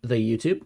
the YouTube.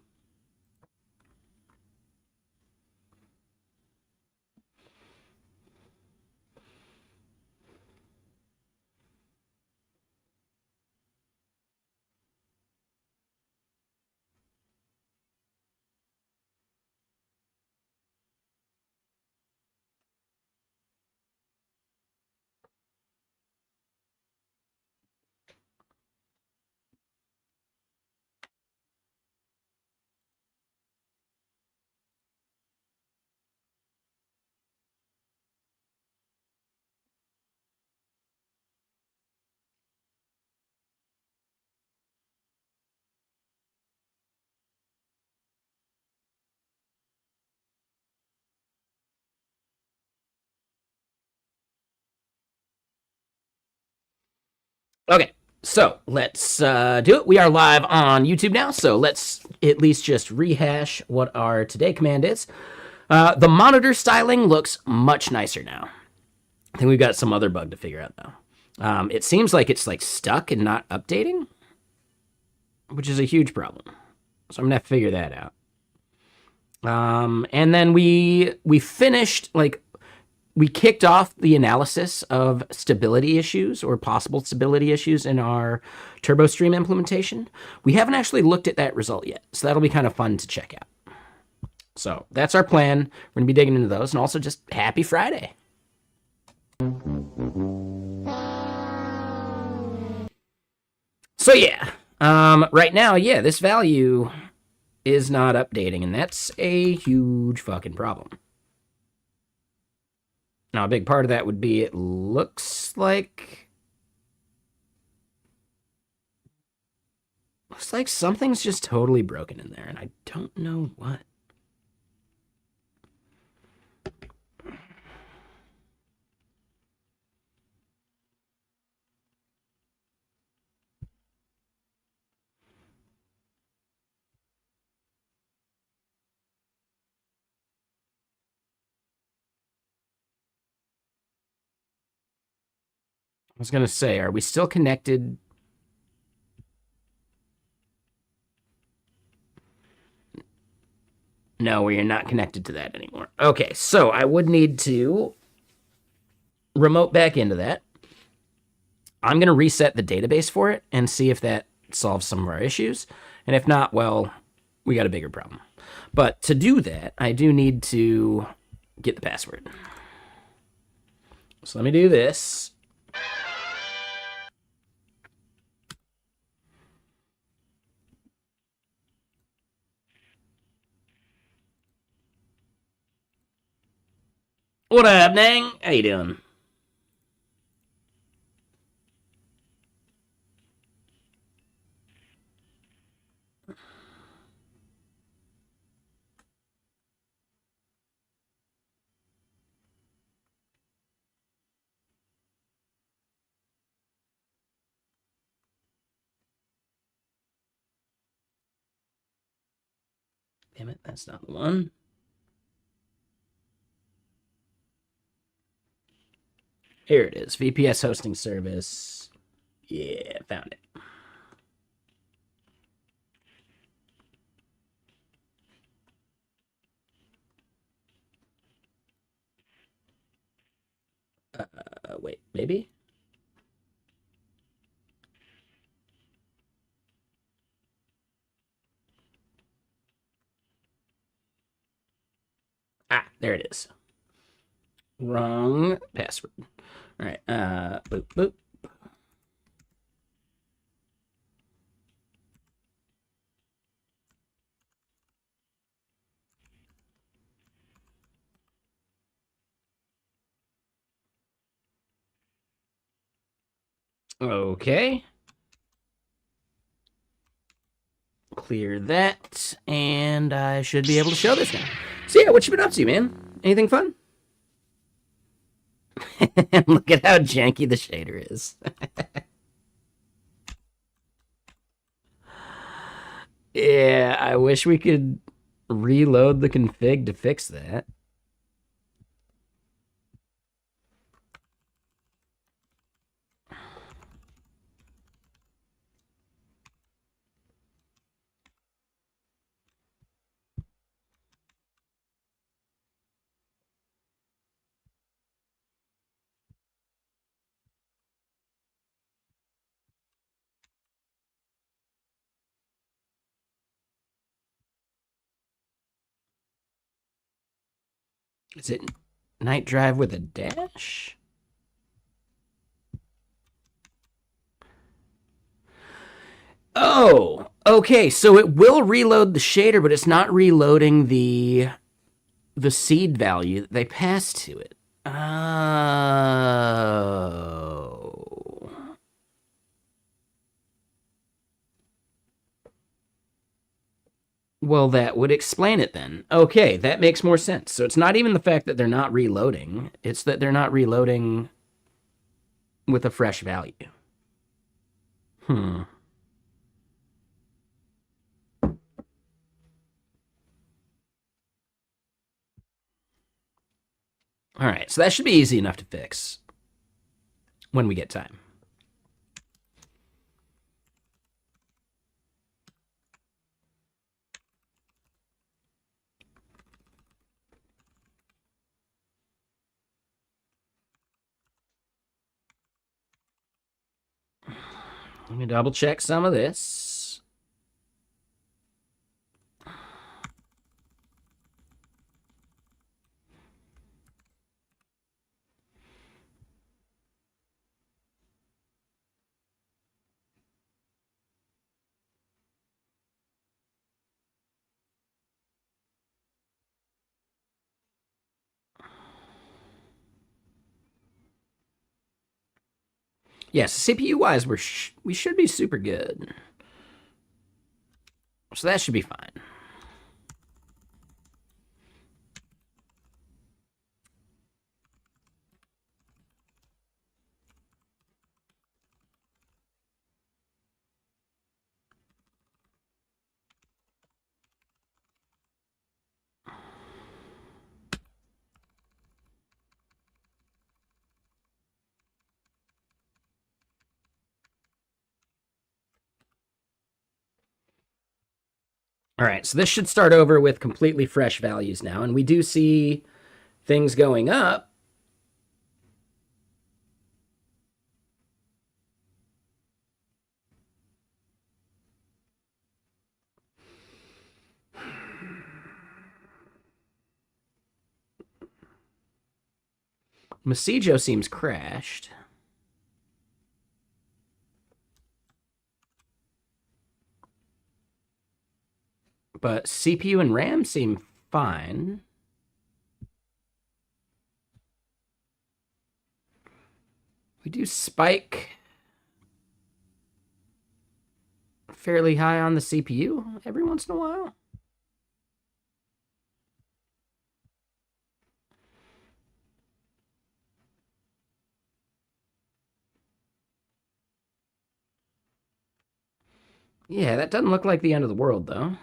Okay, so let's do it. We are live on YouTube now, so let's at least just rehash what our today command is. The monitor styling looks much nicer now. I think we've got some other bug to figure out though. It seems like it's like stuck and not updating, which is a huge problem. So I'm gonna have to figure that out. And then we finished, like, we kicked off the analysis of stability issues or possible stability issues in our TurboStream implementation. We haven't actually looked at that result yet, so that'll be kind of fun to check out. So that's our plan. We're gonna be digging into those, and also just happy Friday. So yeah, right now, yeah, this value is not updating, and that's a huge fucking problem. Now, a big part of that would be it looks like something's just totally broken in there, and I don't know what. I was gonna say, are we still connected? No, we are not connected to that anymore. Okay, so I would need to remote back into that. I'm going to reset the database for it and see if that solves some of our issues. And if not, well, we got a bigger problem. But to do that, I do need to get the password. So let me do this. What up, Nang? How you doing? Damn it, that's not the one. Here it is, VPS hosting service. Yeah, found it. Wait, maybe? Ah, there it is. Wrong password. All right, boop, boop. Okay. Clear that, and I should be able to show this now. So yeah, what you been up to, man? Anything fun? Look at how janky the shader is. Yeah, I wish we could reload the config to fix that. Is it Night Drive with a dash? Oh, okay. So it will reload the shader, but it's not reloading the seed value that they pass to it. Oh. Well, that would explain it then. Okay, that makes more sense. So it's not even the fact that they're not reloading, it's that they're not reloading with a fresh value. Hmm. All right, so that should be easy enough to fix when we get time. Let me double check some of this. Yes, CPU wise, we should be super good. So that should be fine. All right, so this should start over with completely fresh values now, and we do see things going up. Masijo seems crashed. But CPU and RAM seem fine. We do spike fairly high on the CPU every once in a while. Yeah, that doesn't look like the end of the world, though.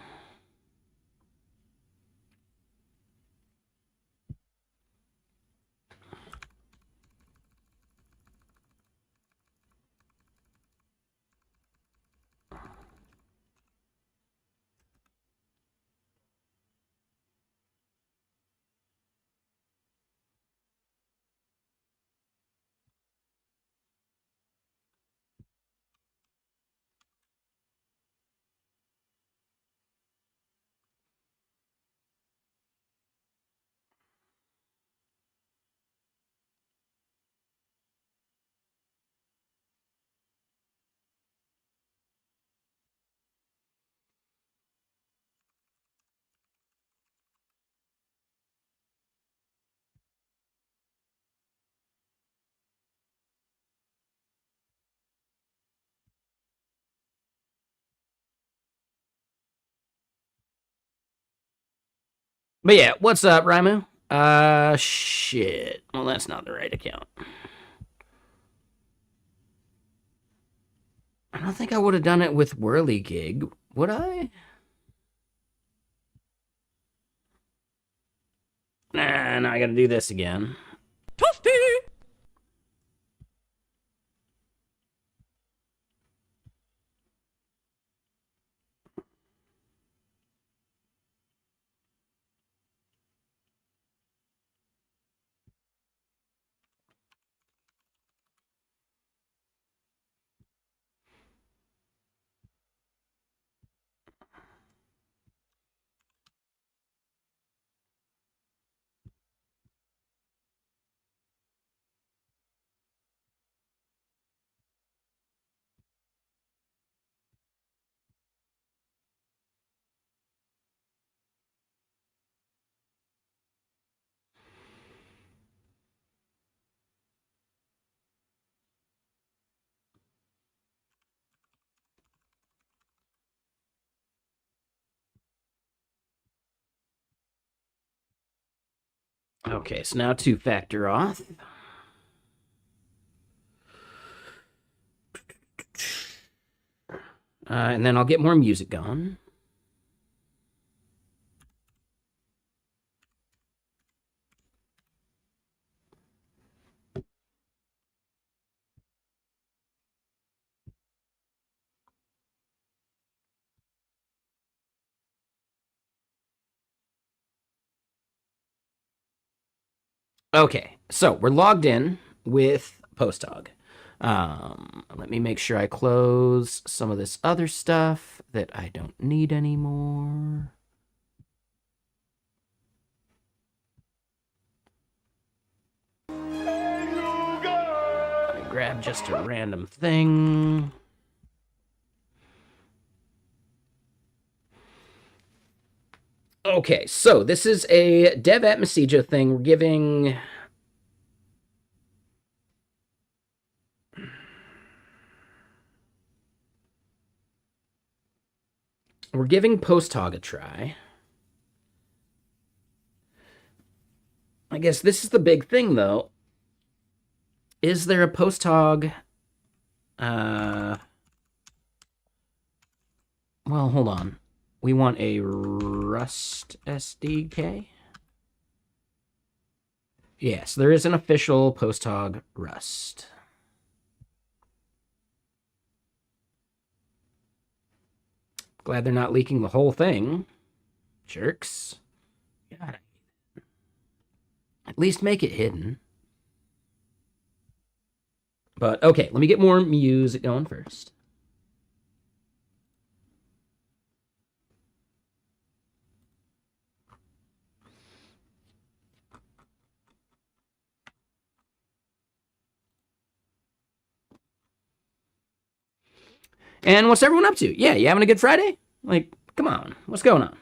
But yeah, what's up, Raimu? Shit. Well, that's not the right account. I don't think I would have done it with Whirligig, would I? Nah, now I gotta do this again. Toasty! Okay, so now two-factor auth. And then I'll get more music going. Okay, so we're logged in with Posthog. Let me make sure I close some of this other stuff that I don't need anymore. Let me grab just a random thing. Okay, so this is a dev at Masijo thing. We're giving Posthog a try. I guess this is the big thing, though. Is there a Posthog? Well, hold on. We want a Rust SDK. Yes, there is an official Posthog Rust. Glad they're not leaking the whole thing. Jerks. God. At least make it hidden. But okay, let me get more music going first. And what's everyone up to? Yeah, you having a good Friday? Like, come on, what's going on?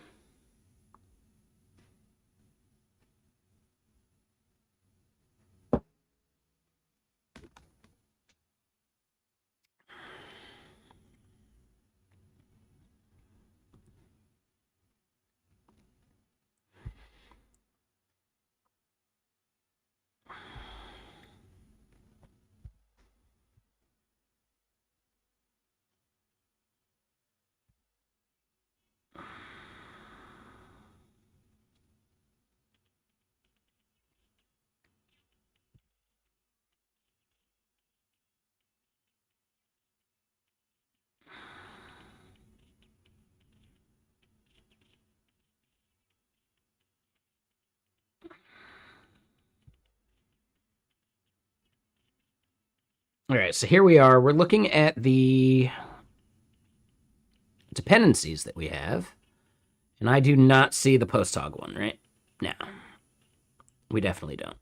All right, so here we are. We're looking at the dependencies that we have. And I do not see the Posthog one, right? No. We definitely don't.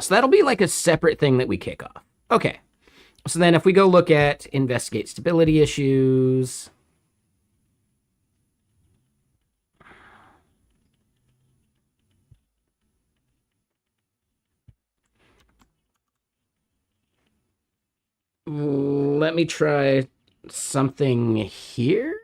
So that'll be like a separate thing that we kick off. Okay. So then if we go look at investigate stability issues, let me try something here.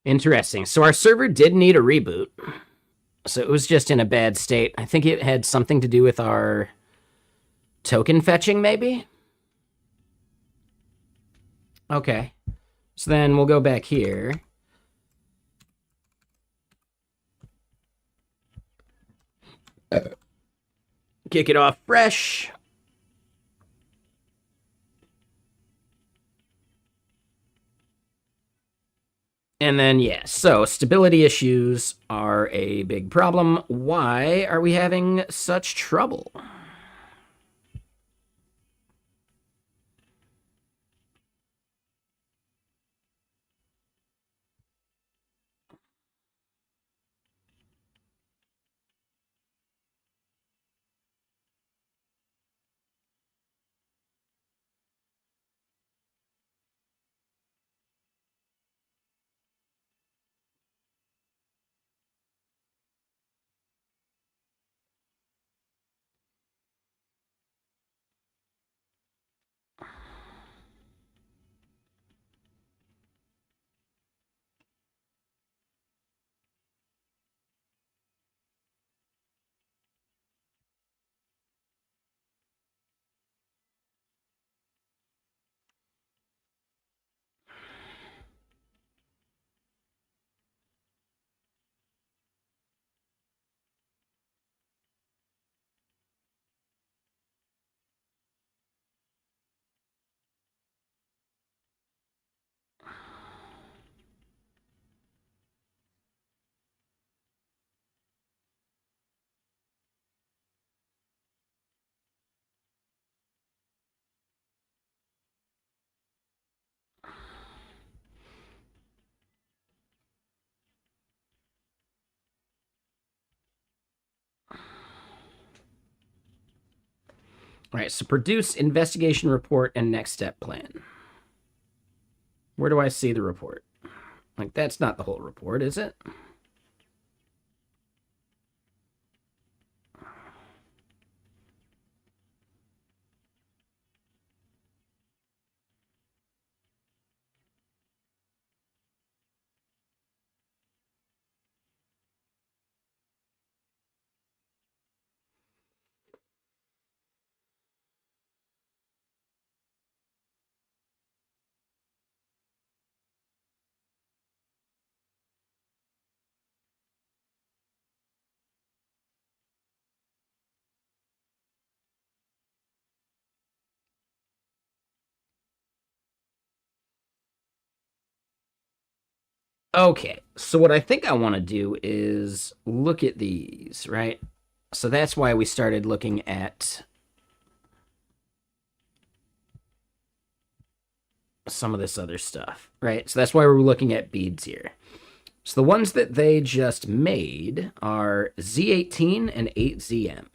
Interesting. So our server did need a reboot. So it was just in a bad state. I think it had something to do with our token fetching, maybe? Okay. So then we'll go back here. Kick it off fresh. And then, yeah, so stability issues are a big problem. Why are we having such trouble? All right, so produce investigation report and next step plan. Where do I see the report? Like, that's not the whole report, is it? Okay, so what I think I want to do is look at these, right? So that's why we started looking at some of this other stuff, right? So that's why we're looking at beads here. So the ones that they just made are Z18 and 8ZM.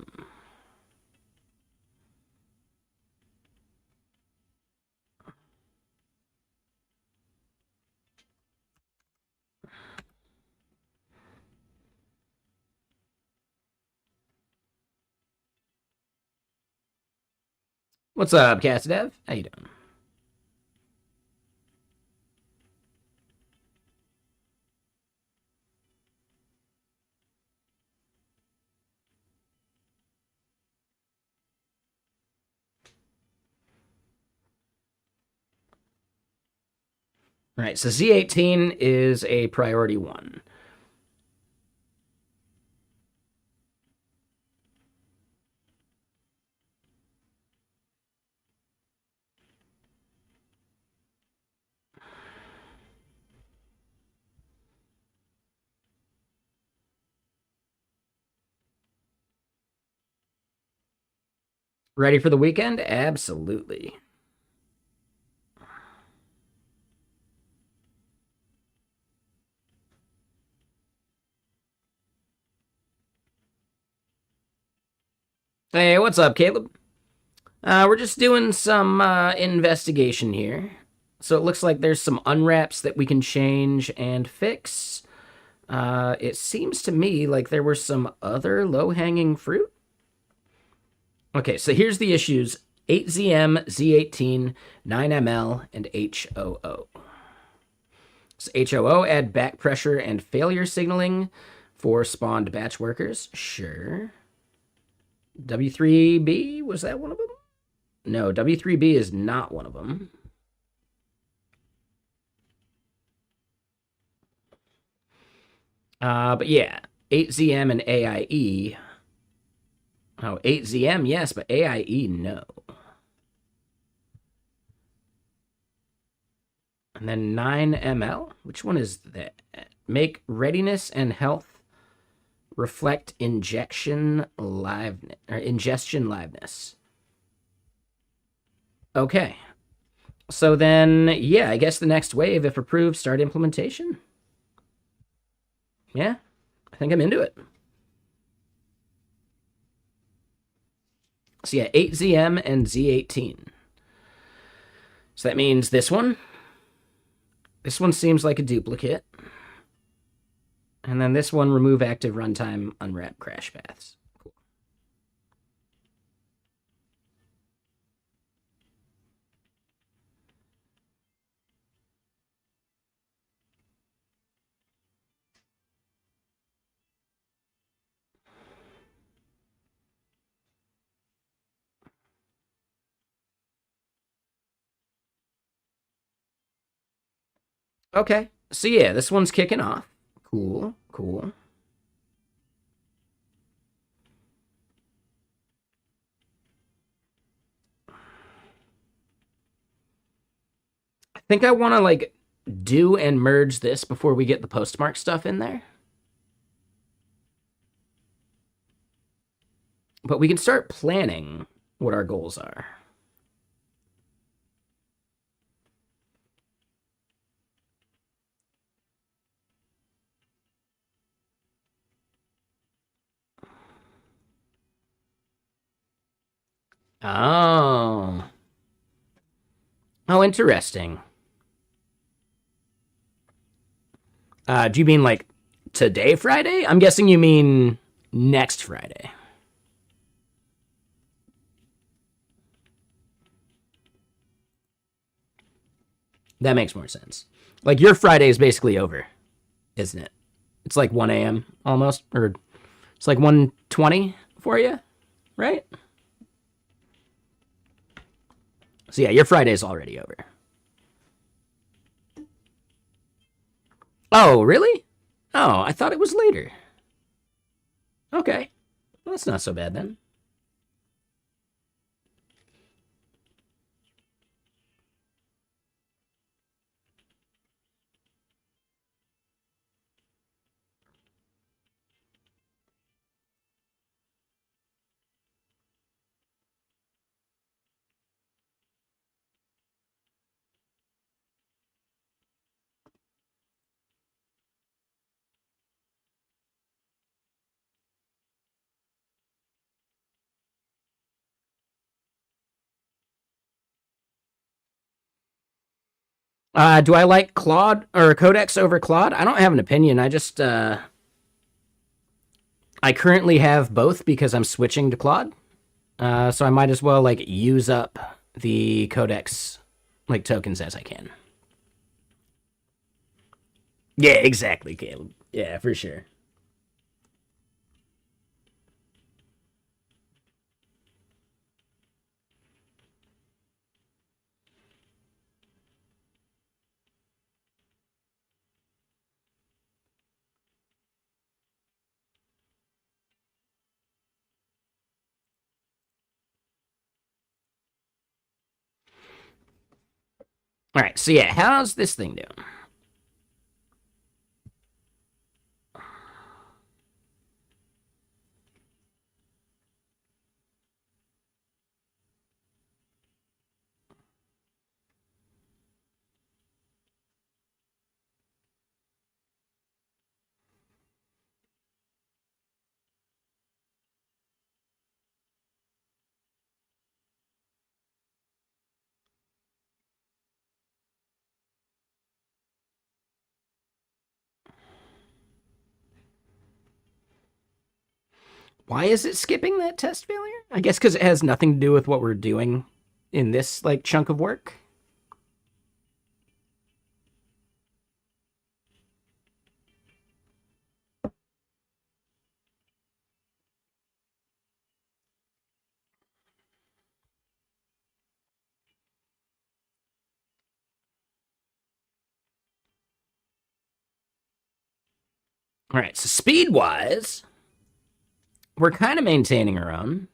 What's up, Cassidev? How you doing? All right, so Z18 is a priority 1. Ready for the weekend? Absolutely. Hey, what's up, Caleb? We're just doing some investigation here. So it looks like there's some unwraps that we can change and fix. It seems to me like there were some other low-hanging fruit. Okay, so here's the issues. 8ZM, Z18, 9ML, and HOO. So HOO, add back pressure and failure signaling for spawned batch workers. Sure. W3B, was that one of them? No, W3B is not one of them. But yeah, 8ZM and AIE. Oh, 8ZM, yes, but AIE, no. And then 9 ml. Which one is that? Make readiness and health reflect ingestion liveness. Okay. So then, yeah, I guess the next wave, if approved, start implementation. Yeah, I think I'm into it. So yeah, 8ZM and Z18. So that means this one. This one seems like a duplicate. And then this one, remove active runtime, unwrap crash paths. Cool. Okay. So yeah, this one's kicking off. Cool, cool. I think I want to like do and merge this before we get the postmark stuff in there. But we can start planning what our goals are. Oh. Oh, interesting. Do you mean like today, Friday? I'm guessing you mean next Friday. That makes more sense. Like your Friday is basically over, isn't it? It's like 1 a.m. almost, or it's like 1:20 for you, right? So yeah, your Friday is already over. Oh, really? Oh, I thought it was later. Okay. Well, that's not so bad then. Do I like Claude or Codex over Claude? I don't have an opinion. I just I currently have both because I'm switching to Claude. So I might as well like use up the Codex like tokens as I can. Yeah, exactly, Caleb. Yeah, for sure. All right, so yeah, how's this thing doing? Why is it skipping that test failure? I guess because it has nothing to do with what we're doing in this like chunk of work. All right, so speed wise, we're kind of maintaining our own.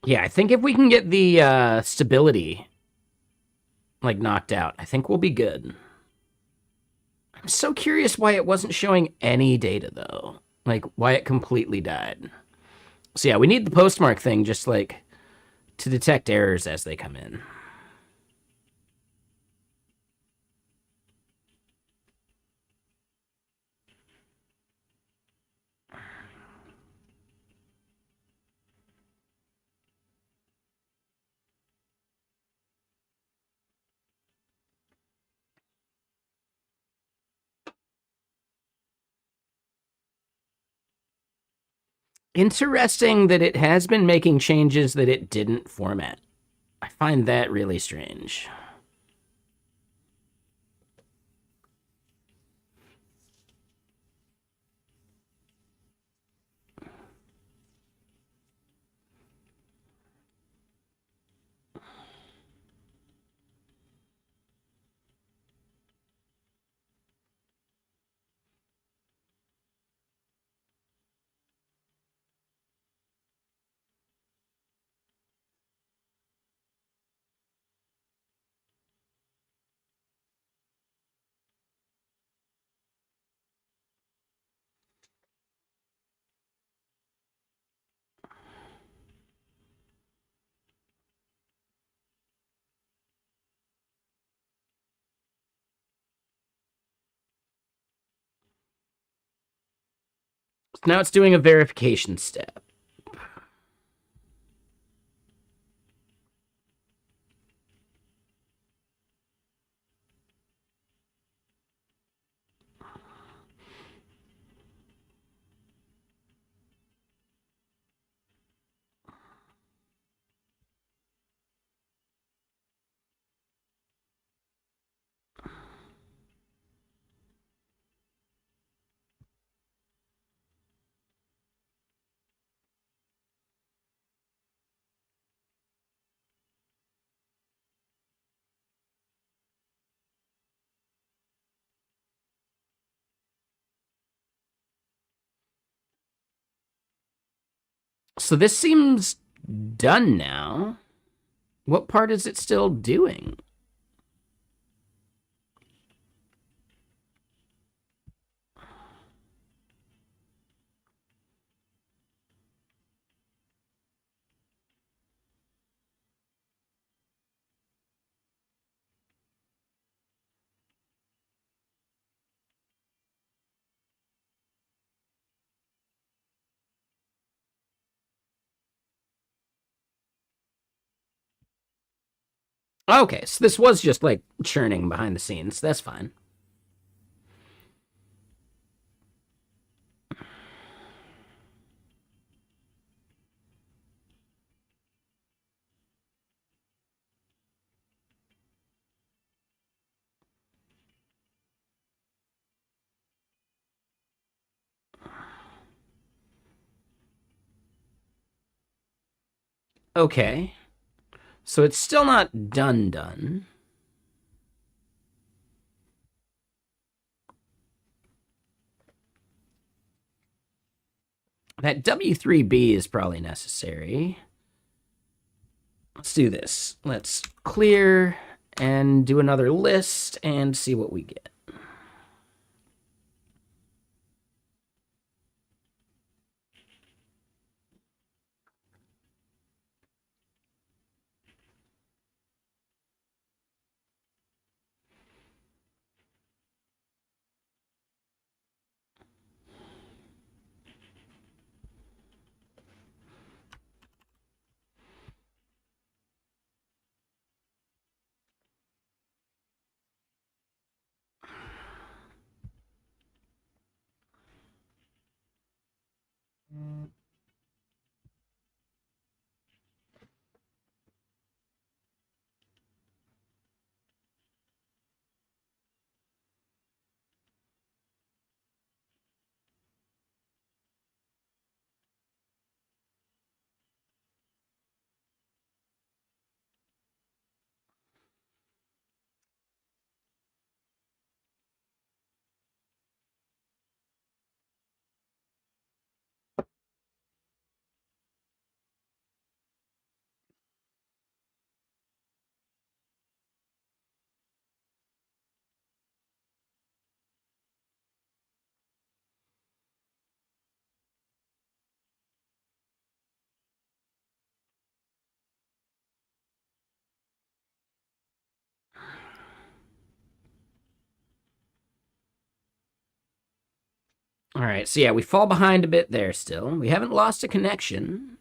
Yeah, I think if we can get the stability like knocked out, I think we'll be good. I'm so curious why it wasn't showing any data though. Like why it completely died. So yeah, we need the postmark thing just like to detect errors as they come in. Interesting that it has been making changes that it didn't format. I find that really strange. Now it's doing a verification step. So this seems done now. What part is it still doing? Okay, so this was just like churning behind the scenes. That's fine. Okay. So it's still not done. That W3B is probably necessary. Let's do this. Let's clear and do another list and see what we get. All right, so yeah, we fall behind a bit there still. We haven't lost a connection.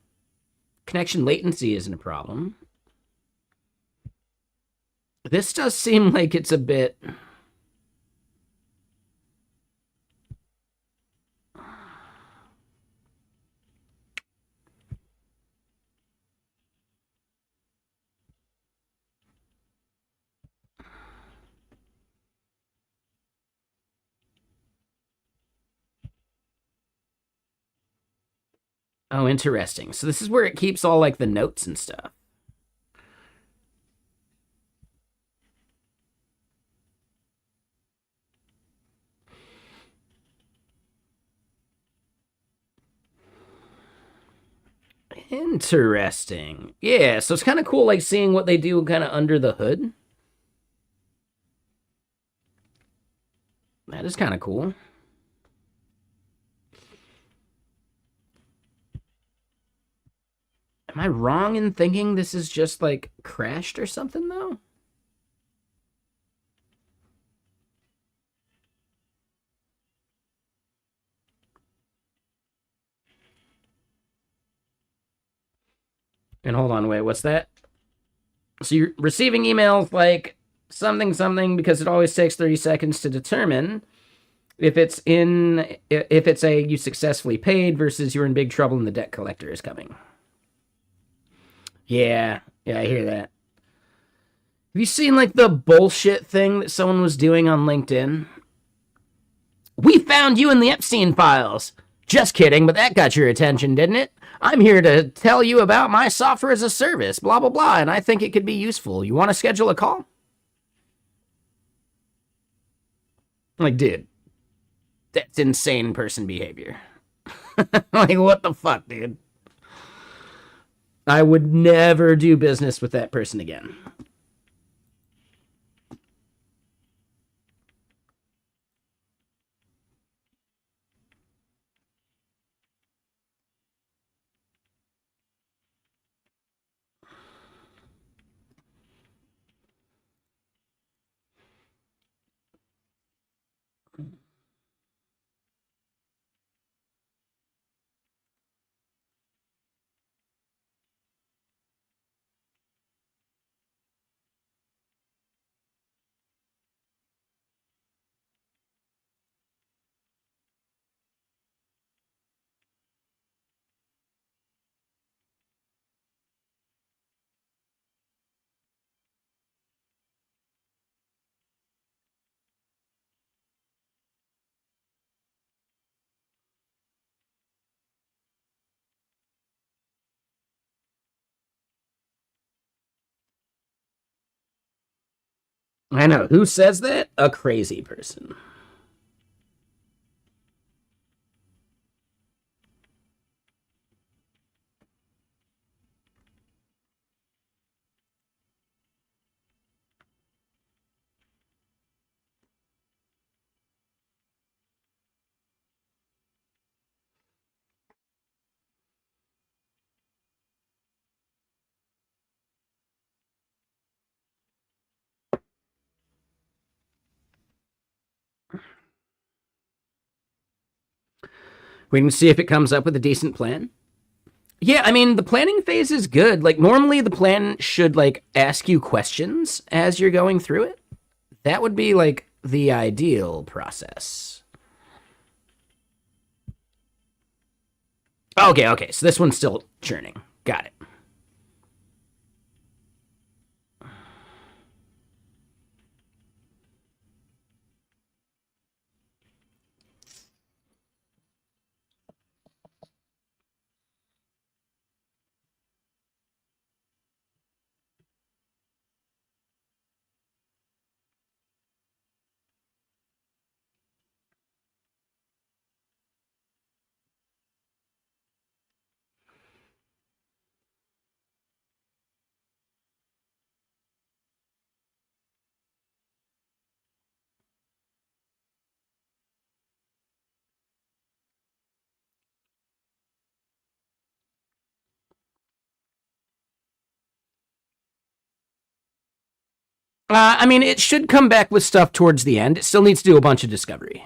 Connection latency isn't a problem. This does seem like it's a bit... Oh, interesting. So this is where it keeps all, like, the notes and stuff. Interesting. Yeah, so it's kind of cool, like, seeing what they do kind of under the hood. That is kind of cool. Am I wrong in thinking this is just, like, crashed or something, though? And hold on, wait, what's that? So you're receiving emails like something something because it always takes 30 seconds to determine if it's a you successfully paid versus you're in big trouble and the debt collector is coming. Yeah, I hear that. Have you seen like the bullshit thing that someone was doing on LinkedIn? We found you in the Epstein files. Just kidding, but that got your attention, didn't it? I'm here to tell you about my software as a service, blah, blah, blah, and I think it could be useful. You want to schedule a call? Like, dude, that's insane person behavior. Like, what the fuck, dude? I would never do business with that person again. I know. Who says that? A crazy person. We can see if it comes up with a decent plan. Yeah, I mean, the planning phase is good. Like, normally the plan should, like, ask you questions as you're going through it. That would be, like, the ideal process. Okay, so this one's still churning. Got it. I mean, it should come back with stuff towards the end. It still needs to do a bunch of discovery.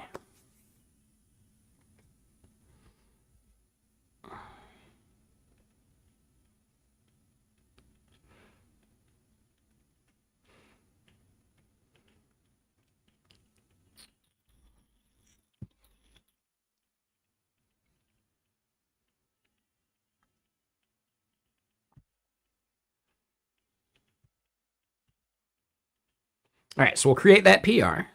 All right, so we'll create that PR.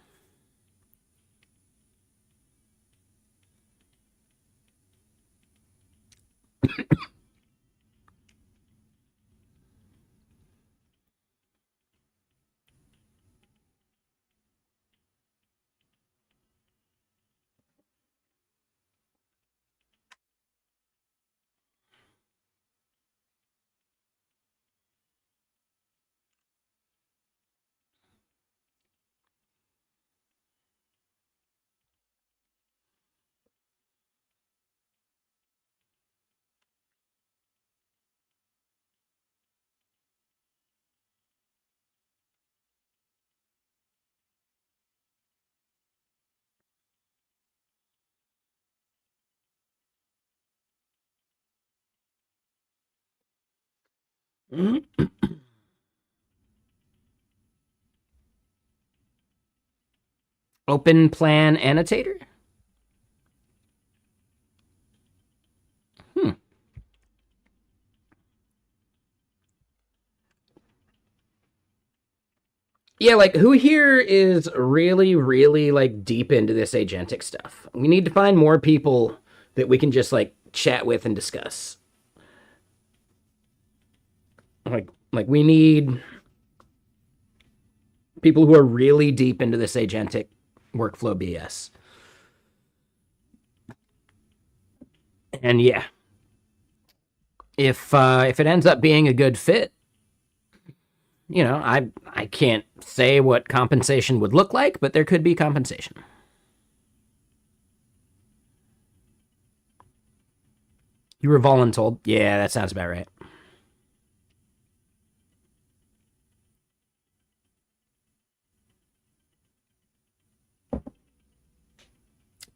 Open plan annotator. Hmm. Yeah, like who here is really, really like deep into this agentic stuff? We need to find more people that we can just like chat with and discuss. Like we need people who are really deep into this agentic workflow BS. And yeah, if it ends up being a good fit, you know, I can't say what compensation would look like, but there could be compensation. You were voluntold. Yeah, that sounds about right.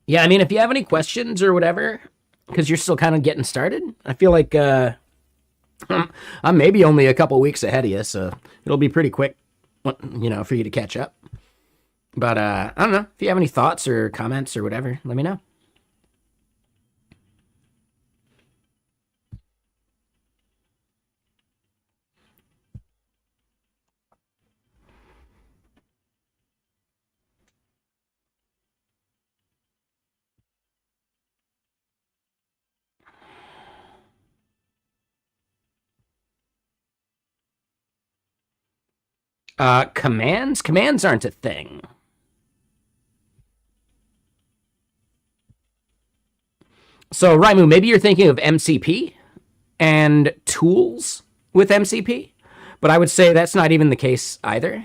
Yeah, I mean, if you have any questions or whatever, because you're still kind of getting started, I feel like I'm maybe only a couple weeks ahead of you, so it'll be pretty quick, you know, for you to catch up. But I don't know if you have any thoughts or comments or whatever. Let me know. Commands aren't a thing. So Raimu, maybe you're thinking of MCP and tools with MCP, but I would say that's not even the case either.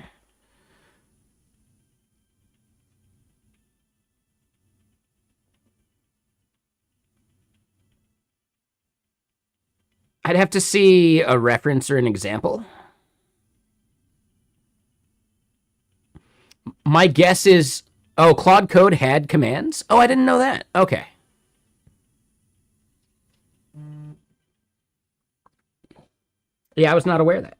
I'd have to see a reference or an example. My guess is, oh, Claude Code had commands. Oh, I didn't know that. Okay. Yeah, I was not aware of that.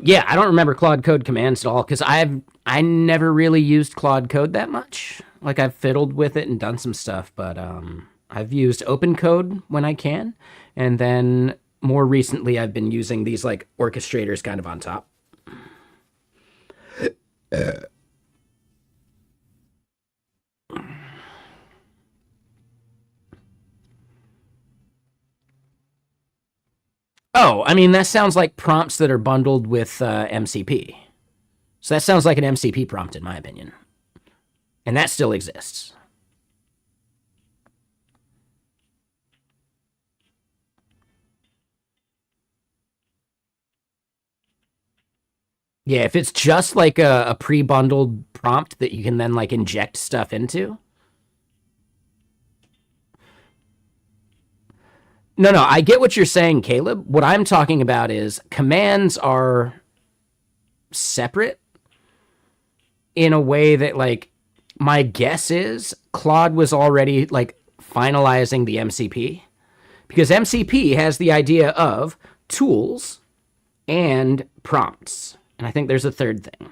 Yeah, I don't remember Claude Code commands at all because I never really used Claude Code that much. Like I've fiddled with it and done some stuff, but I've used Open Code when I can, and then more recently I've been using these like orchestrators kind of on top. Oh, I mean that sounds like prompts that are bundled with MCP. So that sounds like an MCP prompt in my opinion, and that still exists. Yeah, if it's just like a pre-bundled prompt that you can then like inject stuff into. No, no, I get what you're saying, Caleb. What I'm talking about is commands are separate in a way that like my guess is Claude was already like finalizing the MCP because MCP has the idea of tools and prompts. And I think there's a third thing.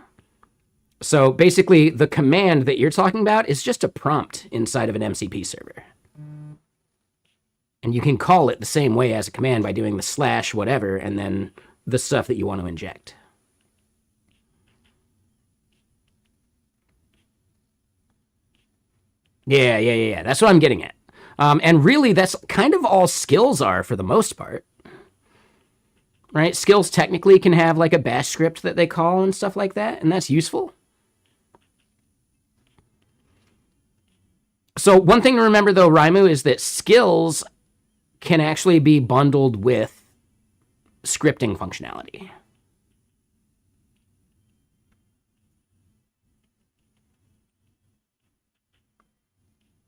So basically, the command that you're talking about is just a prompt inside of an MCP server. And you can call it the same way as a command by doing the slash whatever and then the stuff that you want to inject. Yeah. That's what I'm getting at. And really, that's kind of all skills are for the most part. Right? Skills technically can have like a bash script that they call and stuff like that, and that's useful. So one thing to remember, though, Raimu, is that skills can actually be bundled with scripting functionality.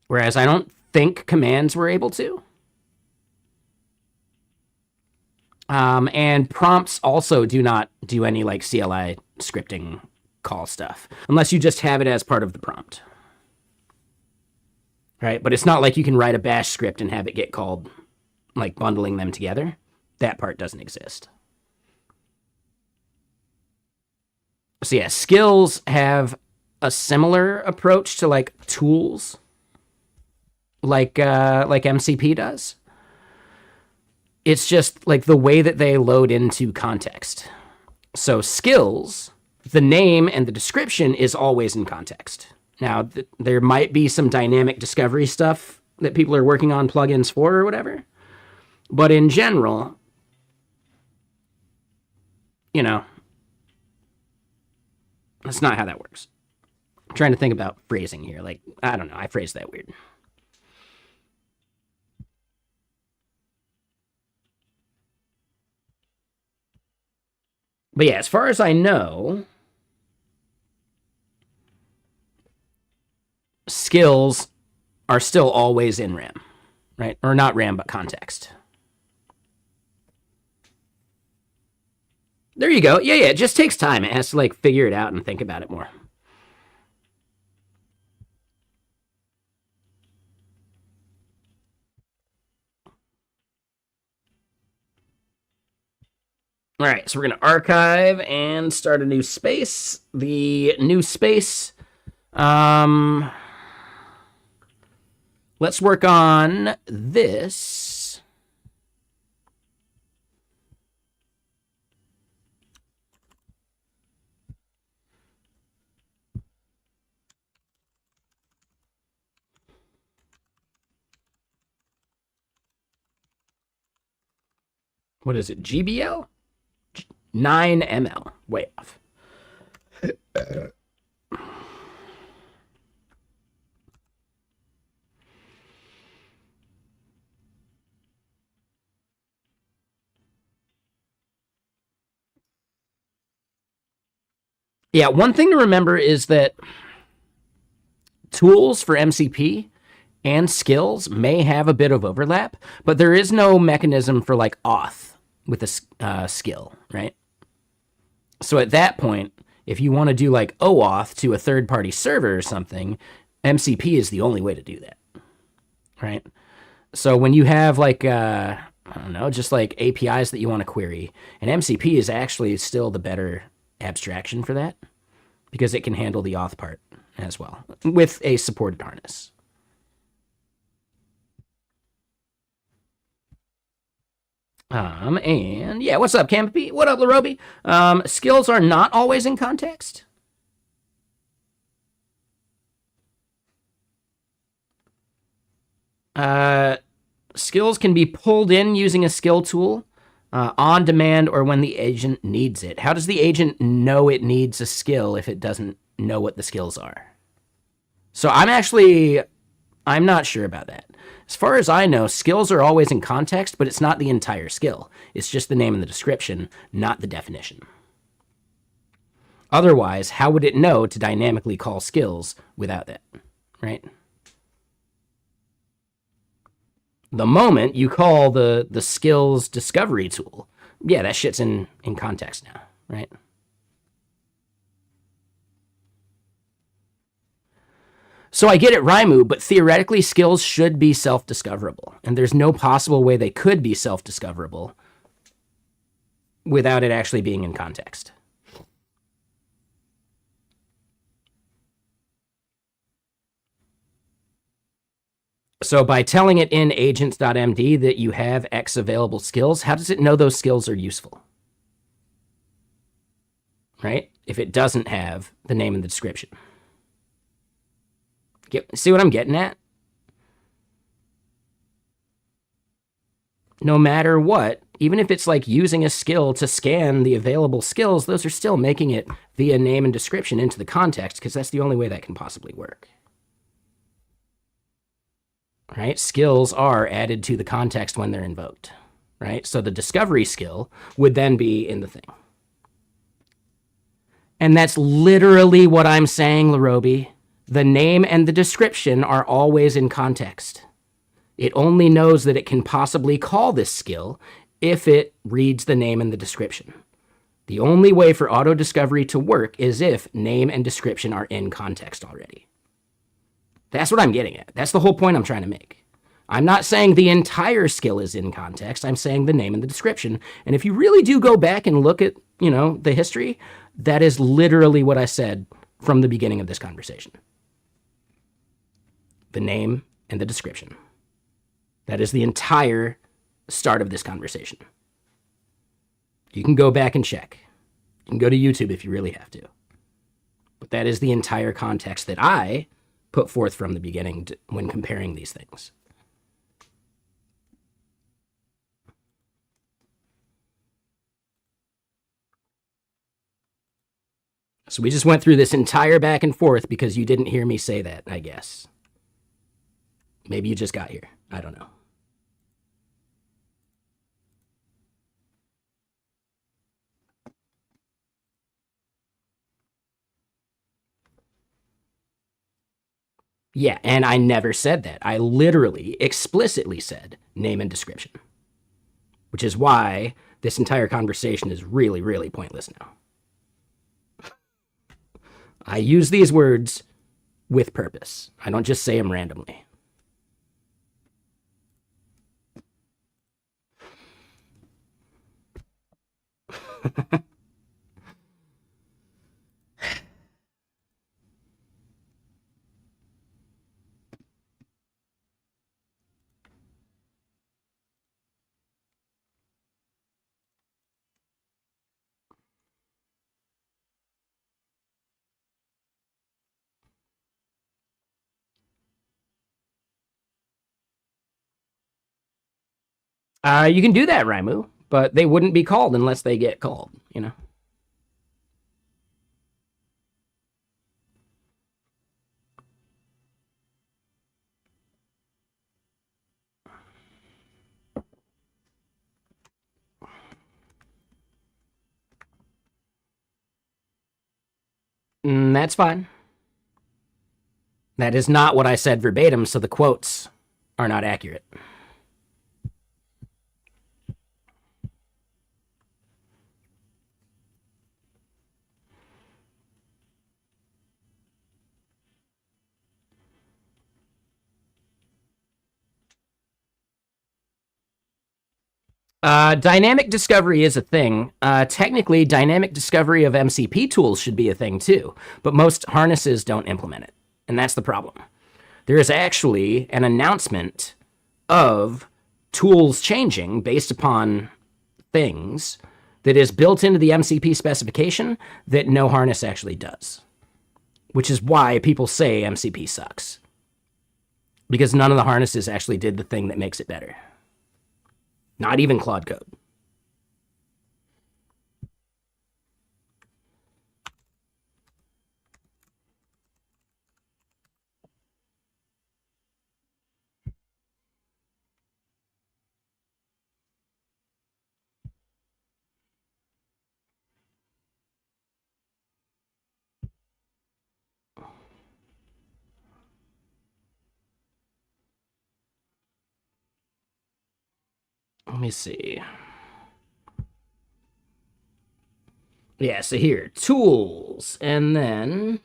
Whereas I don't think commands were able to. And prompts also do not do any like CLI scripting call stuff, unless you just have it as part of the prompt. Right? But it's not like you can write a bash script and have it get called, like bundling them together. That part doesn't exist. So yeah, skills have a similar approach to like tools, like MCP does. It's just like the way that they load into context. So skills, the name and the description is always in context. Now, there might be some dynamic discovery stuff that people are working on plugins for or whatever. But in general, you know, that's not how that works. I'm trying to think about phrasing here. Like, I don't know. I phrased that weird. But yeah, as far as I know, skills are still always in RAM, right? Or not RAM, but context. There you go. Yeah, it just takes time. It has to like figure it out and think about it more. All right, so we're going to archive and start a new space. The new space, let's work on this. What is it, GBL? 9 ml, way off. Yeah, one thing to remember is that tools for MCP and skills may have a bit of overlap, but there is no mechanism for like auth with a skill, right? So at that point, if you want to do like OAuth to a third-party server or something, MCP is the only way to do that, right? So when you have like, I don't know, just like APIs that you want to query, and MCP is actually still the better abstraction for that because it can handle the auth part as well with a supported harness. And yeah, what's up, Campy? What up, Larobi? Skills are not always in context. Skills can be pulled in using a skill tool on demand or when the agent needs it. How does the agent know it needs a skill if it doesn't know what the skills are? So I'm not sure about that. As far as I know, skills are always in context, but it's not the entire skill. It's just the name and the description, not the definition. Otherwise, how would it know to dynamically call skills without that, right? The moment you call the skills discovery tool, yeah, that shit's in context now, right? So I get it, Raimu, but theoretically skills should be self-discoverable, and there's no possible way they could be self-discoverable without it actually being in context. So by telling it in agents.md that you have X available skills, how does it know those skills are useful? Right? If it doesn't have the name and the description. See what I'm getting at? No matter what, even if it's like using a skill to scan the available skills, those are still making it via name and description into the context, because that's the only way that can possibly work. Right? Skills are added to the context when they're invoked. Right? So the discovery skill would then be in the thing. And that's literally what I'm saying, Larobi. The name and the description are always in context. It only knows that it can possibly call this skill if it reads the name and the description. The only way for auto discovery to work is if name and description are in context already. That's what I'm getting at. That's the whole point I'm trying to make. I'm not saying the entire skill is in context. I'm saying the name and the description. And if you really do go back and look at, the history, that is literally what I said from the beginning of this conversation. The name and the description. That is the entire start of this conversation. You can go back and check. You can go to YouTube if you really have to. But that is the entire context that I put forth from the beginning when comparing these things. So we just went through this entire back and forth because you didn't hear me say that, I guess. Maybe you just got here. I don't know. Yeah, and I never said that. I literally, explicitly said name and description, which is why this entire conversation is really, really pointless now. I use these words with purpose. I don't just say them randomly. You can do that, Raimu, but they wouldn't be called unless they get called, That's fine. That is not what I said verbatim, so the quotes are not accurate. Dynamic discovery is a thing. Technically, dynamic discovery of MCP tools should be a thing too, but most harnesses don't implement it, and that's the problem. There is actually an announcement of tools changing based upon things that is built into the MCP specification that no harness actually does, which is why people say MCP sucks, because none of the harnesses actually did the thing that makes it better. Not even Claude Code. Let me see. Yeah, so here, tools, and then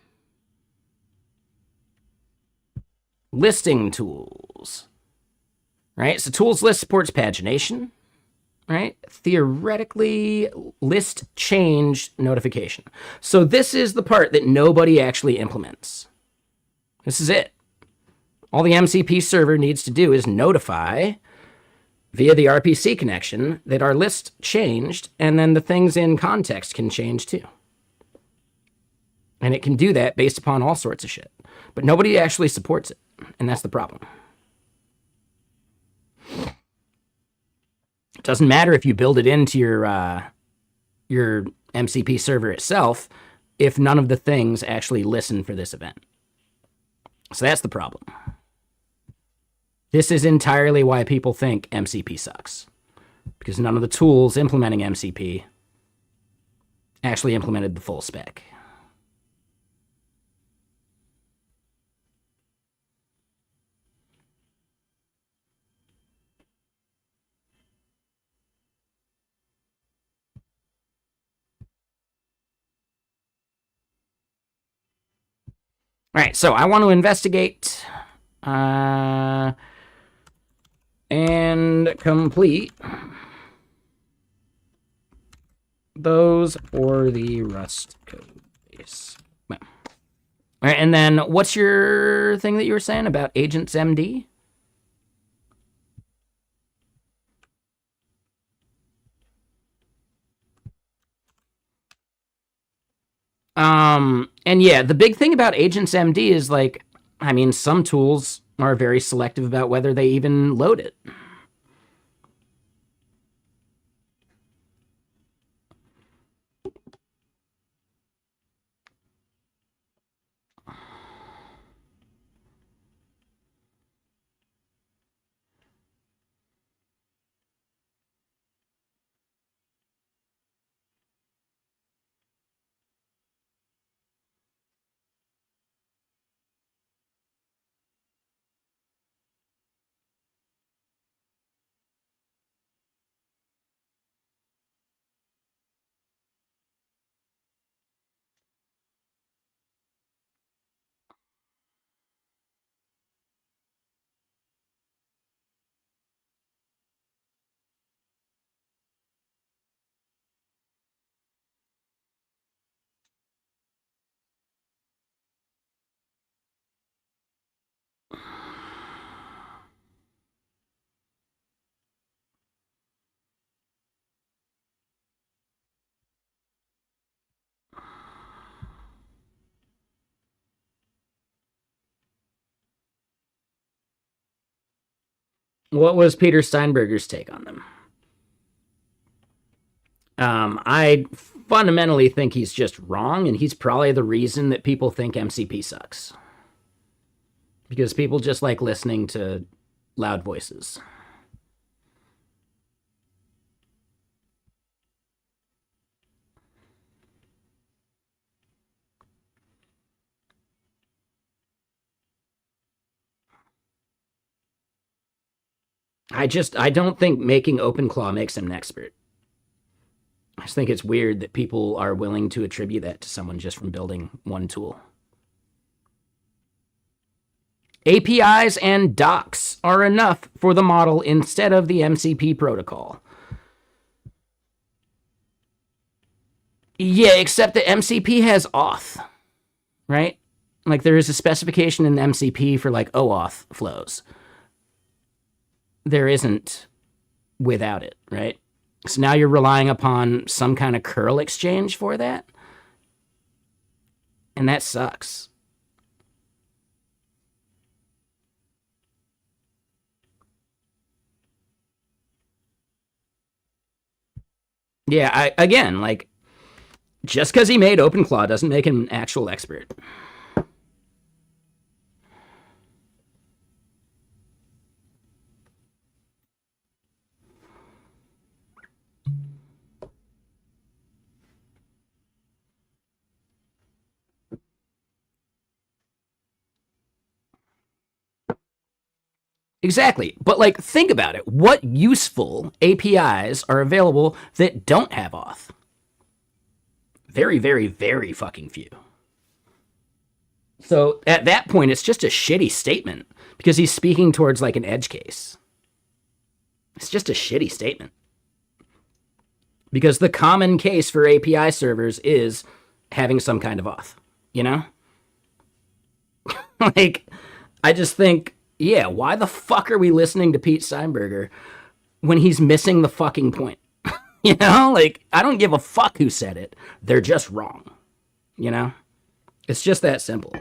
listing tools, right? So tools list supports pagination, right? Theoretically, list change notification. So this is the part that nobody actually implements. This is it. All the MCP server needs to do is notify via the RPC connection that our list changed, and then the things in context can change too. And it can do that based upon all sorts of shit. But nobody actually supports it, and that's the problem. It doesn't matter if you build it into your MCP server itself if none of the things actually listen for this event. So that's the problem. This is entirely why people think MCP sucks. Because none of the tools implementing MCP actually implemented the full spec. All right, so I want to investigate and complete those for the Rust code base. Well. All right, and then what's your thing that you were saying about Agents MD? And yeah, the big thing about Agents MD is like, I mean, some tools are very selective about whether they even load it. What was Peter Steinberger's take on them? I fundamentally think he's just wrong, and he's probably the reason that people think MCP sucks. Because people just like listening to loud voices. I don't think making OpenClaw makes him an expert. I just think it's weird that people are willing to attribute that to someone just from building one tool. APIs and docs are enough for the model instead of the MCP protocol. Yeah, except that MCP has auth, right? Like there is a specification in MCP for like OAuth flows. There isn't without it, right? So now you're relying upon some kind of curl exchange for that. And that sucks. Yeah, again, like, just because he made OpenClaw doesn't make him an actual expert. Exactly. But like, think about it. What useful APIs are available that don't have auth? Very, very, very fucking few. So at that point, it's just a shitty statement because he's speaking towards like an edge case. It's just a shitty statement. Because the common case for API servers is having some kind of auth, you know? Like, I just think yeah, why the fuck are we listening to Pete Steinberger when he's missing the fucking point? You know, like, I don't give a fuck who said it. They're just wrong. You know? It's just that simple.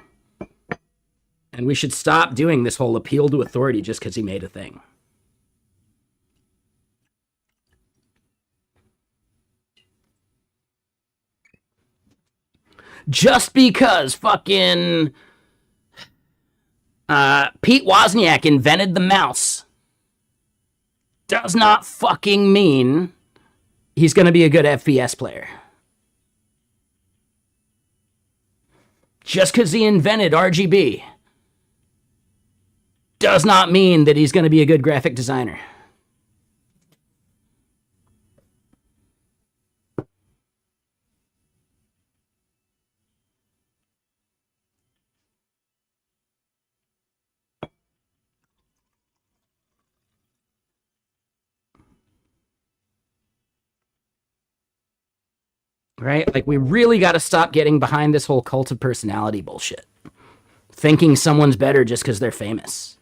And we should stop doing this whole appeal to authority just because he made a thing. Just because fucking Pete Wozniak invented the mouse does not fucking mean he's going to be a good FPS player. Just because he invented RGB does not mean that he's going to be a good graphic designer. Right? Like, we really got to stop getting behind this whole cult of personality bullshit. Thinking someone's better just because they're famous.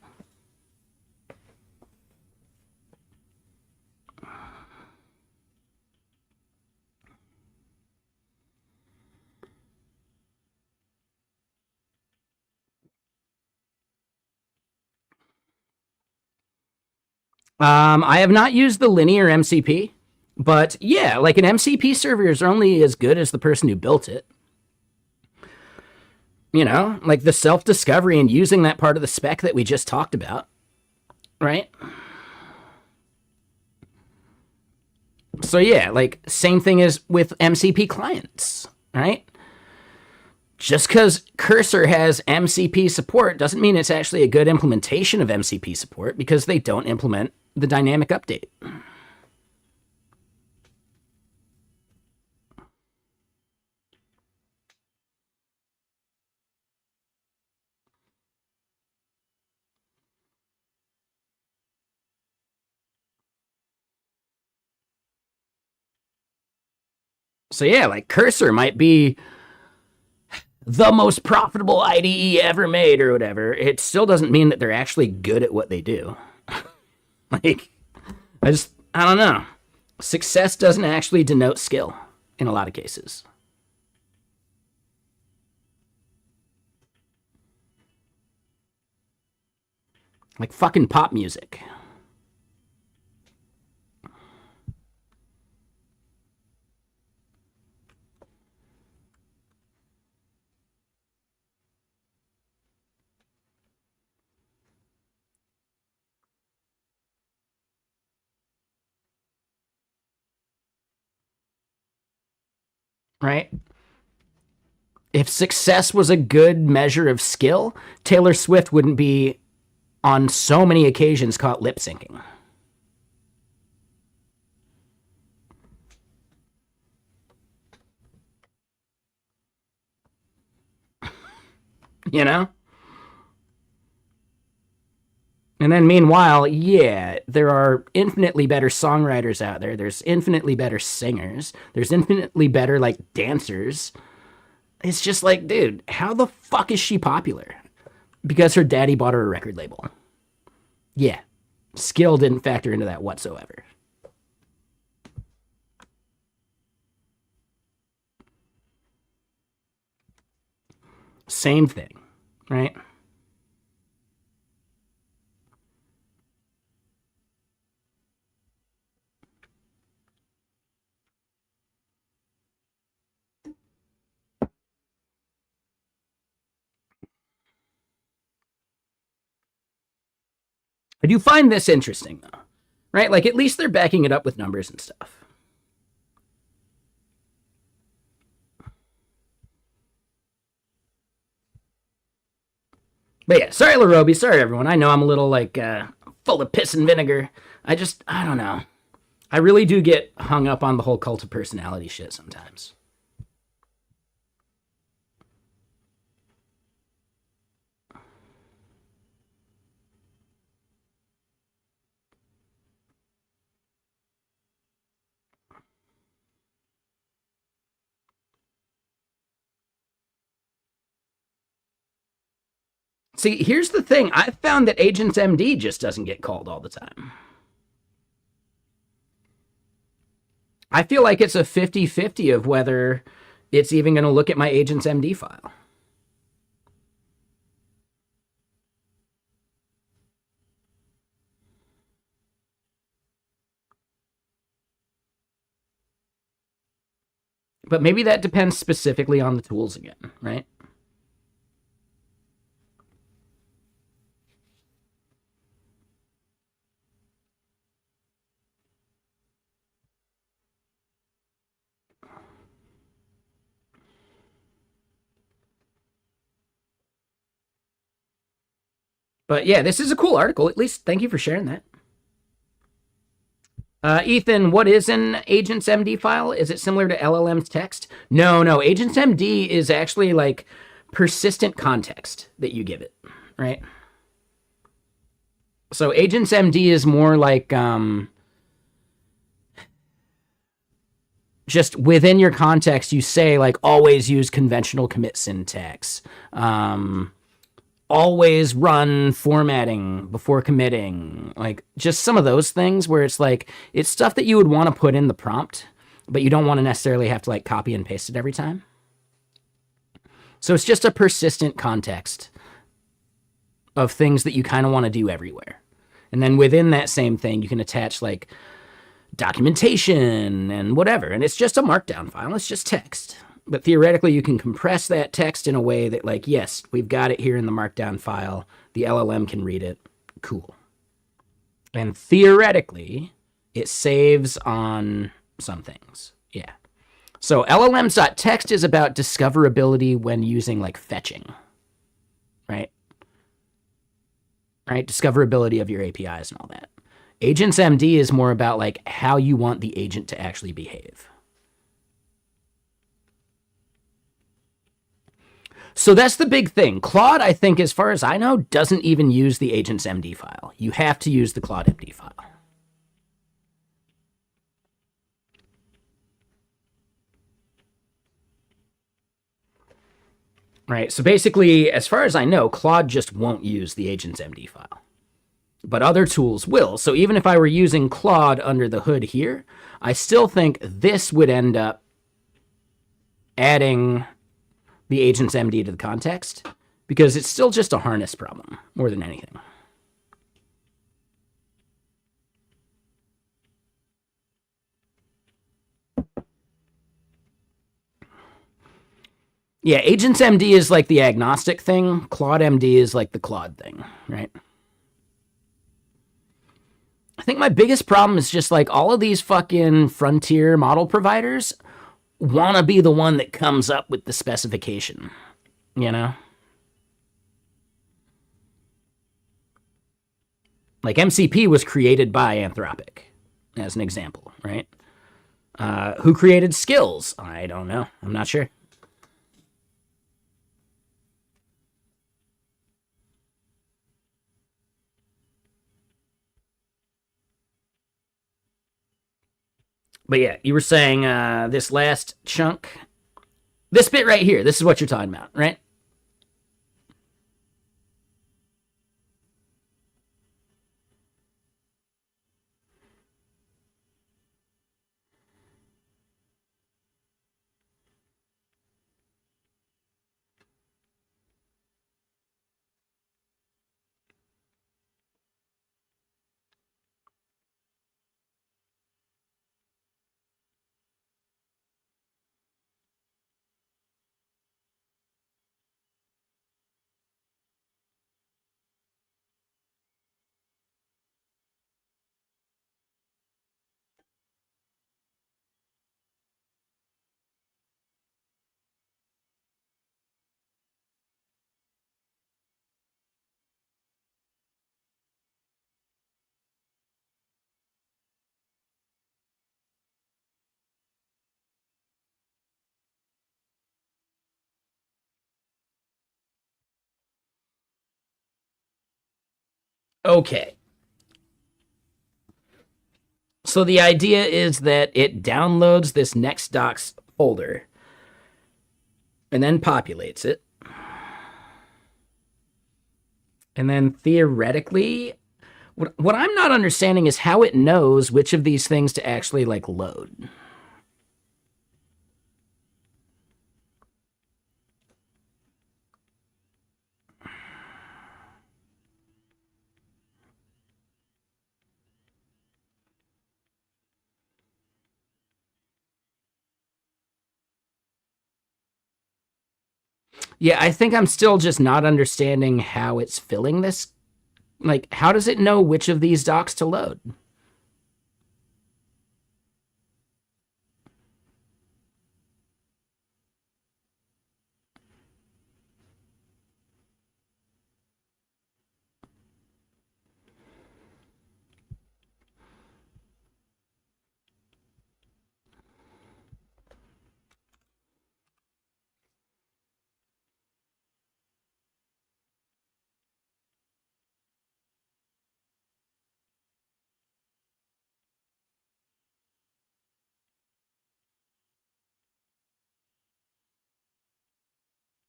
I have not used the linear MCP, but yeah, like an MCP server is only as good as the person who built it. You know, like the self discovery and using that part of the spec that we just talked about, right? So yeah, like same thing as with MCP clients, right? Just because Cursor has MCP support doesn't mean it's actually a good implementation of MCP support because they don't implement the dynamic update. So yeah, like Cursor might be the most profitable IDE ever made or whatever. It still doesn't mean that they're actually good at what they do. Like, I don't know. Success doesn't actually denote skill in a lot of cases. Like fucking pop music. Right? If success was a good measure of skill, Taylor Swift wouldn't be on so many occasions caught lip syncing. You know? And then meanwhile, yeah, there are infinitely better songwriters out there. There's infinitely better singers. There's infinitely better like dancers. It's just like, dude, how the fuck is she popular? Because her daddy bought her a record label. Yeah. Skill didn't factor into that whatsoever. Same thing, right? I do find this interesting, though, right? Like, at least they're backing it up with numbers and stuff. But yeah, sorry, Larobi. Sorry, everyone. I know I'm a little, like, full of piss and vinegar. I don't know. I really do get hung up on the whole cult of personality shit sometimes. See, here's the thing. I've found that Agents MD just doesn't get called all the time. I feel like it's a 50-50 of whether it's even going to look at my Agents MD file. But maybe that depends specifically on the tools again, right? But yeah, this is a cool article. At least thank you for sharing that. Ethan, what is an Agents MD file? Is it similar to LLM's text? No. Agents MD is actually like persistent context that you give it, right? So Agents MD is more like just within your context, you say like always use conventional commit syntax. Always run formatting before committing, like just some of those things where it's like it's stuff that you would want to put in the prompt, but you don't want to necessarily have to like copy and paste it every time. So it's just a persistent context of things that you kind of want to do everywhere. And then within that same thing, you can attach like documentation and whatever. And it's just a markdown file. It's just text. But theoretically, you can compress that text in a way that, like, yes, we've got it here in the markdown file. The LLM can read it. Cool. And theoretically, it saves on some things. Yeah. So LLMs.txt is about discoverability when using, like, fetching. Right? Right? Discoverability of your APIs and all that. Agents MD is more about, like, how you want the agent to actually behave. So that's the big thing. Claude, I think, as far as I know, doesn't even use the Agents MD file. You have to use the Claude MD file. Right, so basically, as far as I know, Claude just won't use the Agents MD file. But other tools will. So even if I were using Claude under the hood here, I still think this would end up adding the Agents MD to the context, because it's still just a harness problem more than anything. Yeah, Agents MD is like the agnostic thing. Claude MD is like the Claude thing, right? I think my biggest problem is just like all of these fucking frontier model providers want to be the one that comes up with the specification, you know? Like MCP was created by Anthropic, as an example, right? Who created Skills? I don't know. I'm not sure. But yeah, you were saying this last chunk, this bit right here, this is what you're talking about, right? Okay. So the idea is that it downloads this next docs folder and then populates it. And then theoretically, what I'm not understanding is how it knows which of these things to actually like load. Yeah, I think I'm still just not understanding how it's filling this. Like, how does it know which of these docs to load?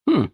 Hmm.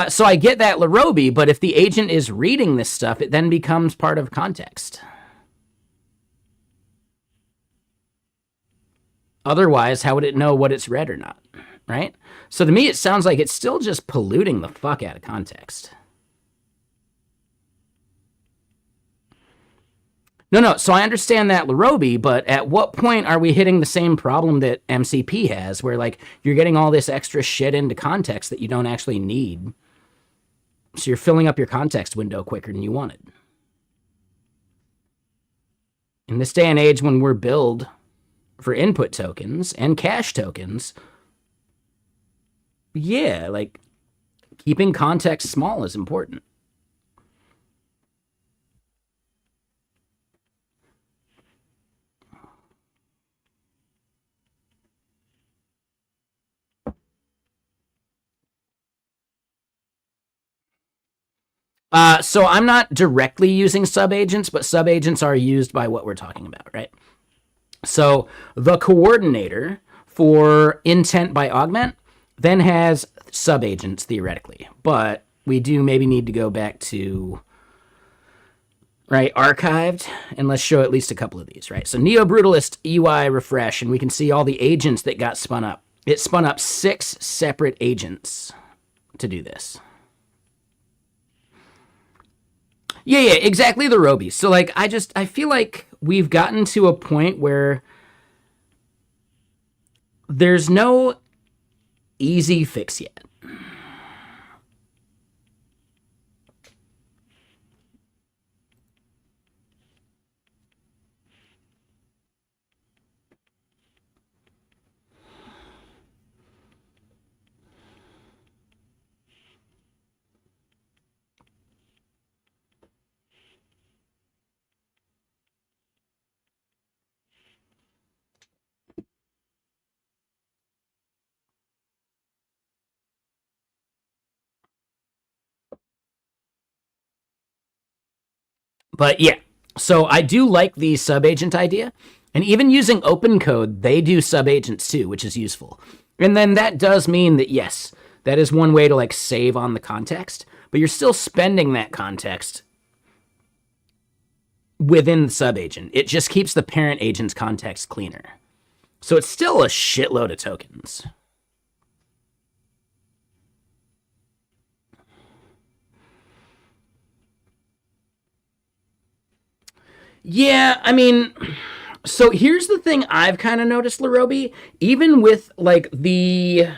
So I get that Larobi, but if the agent is reading this stuff, it then becomes part of context. Otherwise, how would it know what it's read or not? Right? So to me, it sounds like it's still just polluting the fuck out of context. No. So I understand that Larobi, but at what point are we hitting the same problem that MCP has, where like you're getting all this extra shit into context that you don't actually need? So you're filling up your context window quicker than you wanted. In this day and age, when we're billed for input tokens and cache tokens, yeah, like keeping context small is important. So I'm not directly using subagents, but subagents are used by what we're talking about, right? So the coordinator for intent by augment then has subagents theoretically, but we do maybe need to go back to right archived and let's show at least a couple of these, right? So Neo Brutalist UI refresh, and we can see all the agents that got spun up. It spun up 6 separate agents to do this. Yeah, exactly, the Robies. So like I feel like we've gotten to a point where there's no easy fix yet. But yeah, so I do like the subagent idea. And even using open code, they do subagents too, which is useful. And then that does mean that, yes, that is one way to like save on the context, but you're still spending that context within the subagent. It just keeps the parent agent's context cleaner. So it's still a shitload of tokens. Yeah, I mean, So here's the thing I've kind of noticed, Larobi. Even with like the,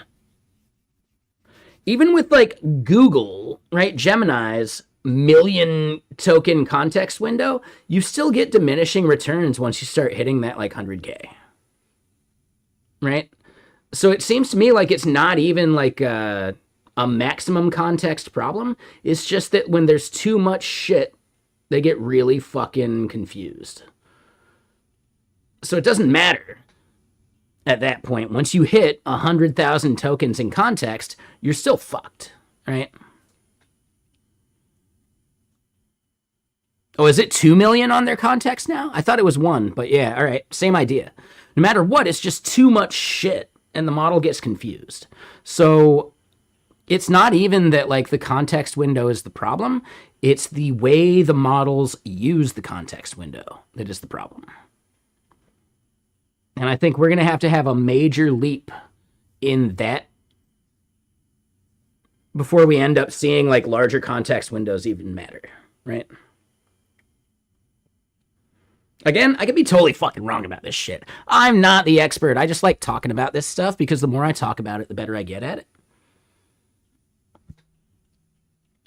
even with like Google, right? Gemini's million token context window, you still get diminishing returns once you start hitting that like 100K, right? So it seems to me like it's not even like a maximum context problem. It's just that when there's too much shit, they get really fucking confused. So it doesn't matter at that point. Once you hit 100,000 tokens in context, you're still fucked, right? Oh, is it 2 million on their context now? I thought it was 1, but yeah, all right, same idea. No matter what, it's just too much shit and the model gets confused. So it's not even that like the context window is the problem, it's the way the models use the context window that is the problem. And I think we're going to have a major leap in that before we end up seeing like larger context windows even matter, right? Again, I could be totally fucking wrong about this shit. I'm not the expert. I just like talking about this stuff because the more I talk about it, the better I get at it.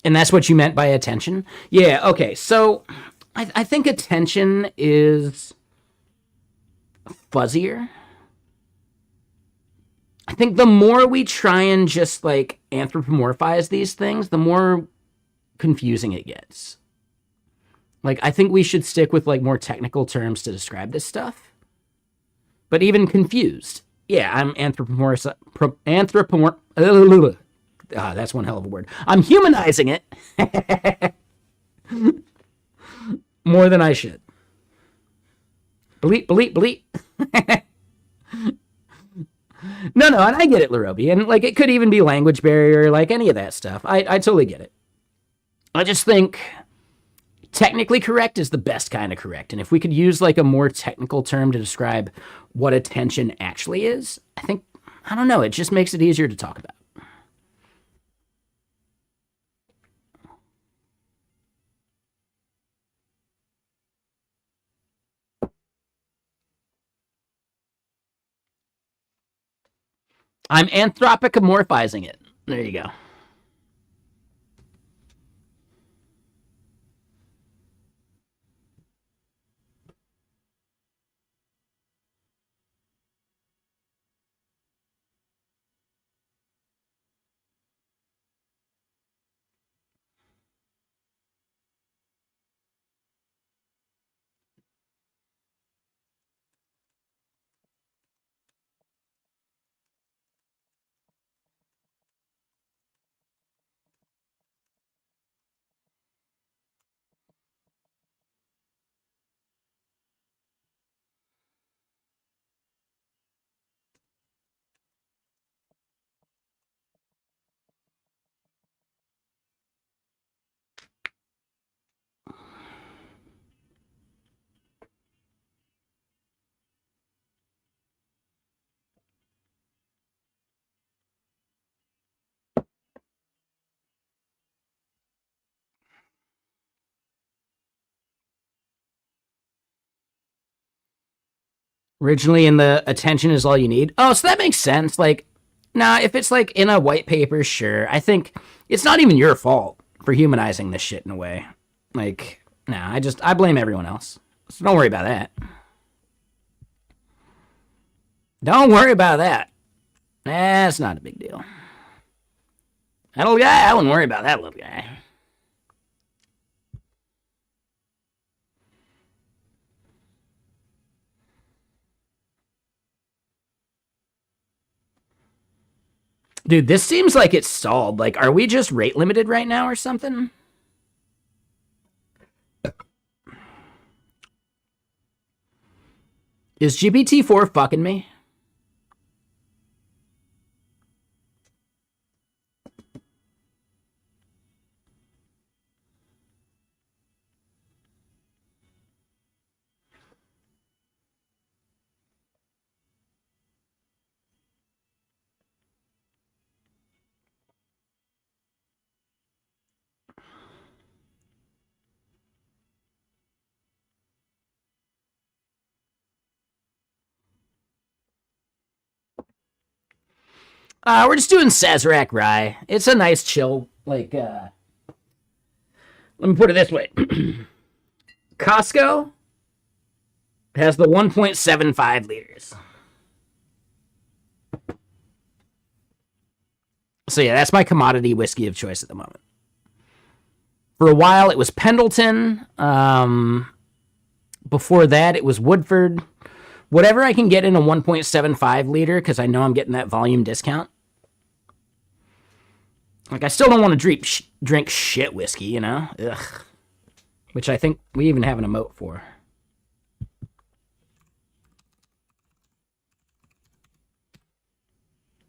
And that's what you meant by attention? Yeah, okay. So I think attention is fuzzier. I think the more we try and just like anthropomorphize these things, the more confusing it gets. Like, I think we should stick with like more technical terms to describe this stuff. But even confused, yeah, I'm that's one hell of a word. I'm humanizing it more than I should. Bleep, bleep, bleep. No, and I get it, Larobi. And like it could even be language barrier, like any of that stuff. I totally get it. I just think technically correct is the best kind of correct. And if we could use like a more technical term to describe what attention actually is, I think, I don't know, it just makes it easier to talk about. I'm anthropomorphizing it. There you go. Originally in the attention is all you need. Oh, so that makes sense. Like, nah, if it's like in a white paper, sure. I think it's not even your fault for humanizing this shit in a way. Like, nah, I blame everyone else. So don't worry about that. Don't worry about that. That's not a big deal. That little guy, I wouldn't worry about that little guy. Dude, this seems like it's stalled. Like, are we just rate limited right now or something? Is GPT-4 fucking me? We're just doing Sazerac Rye. It's a nice chill, like, let me put it this way. Costco has the 1.75 liters. So yeah, that's my commodity whiskey of choice at the moment. For a while, it was Pendleton. Before that, it was Woodford. Whatever I can get in a 1.75 liter, because I know I'm getting that volume discount. Like, I still don't want to drink shit whiskey, you know? Ugh. Which I think we even have an emote for.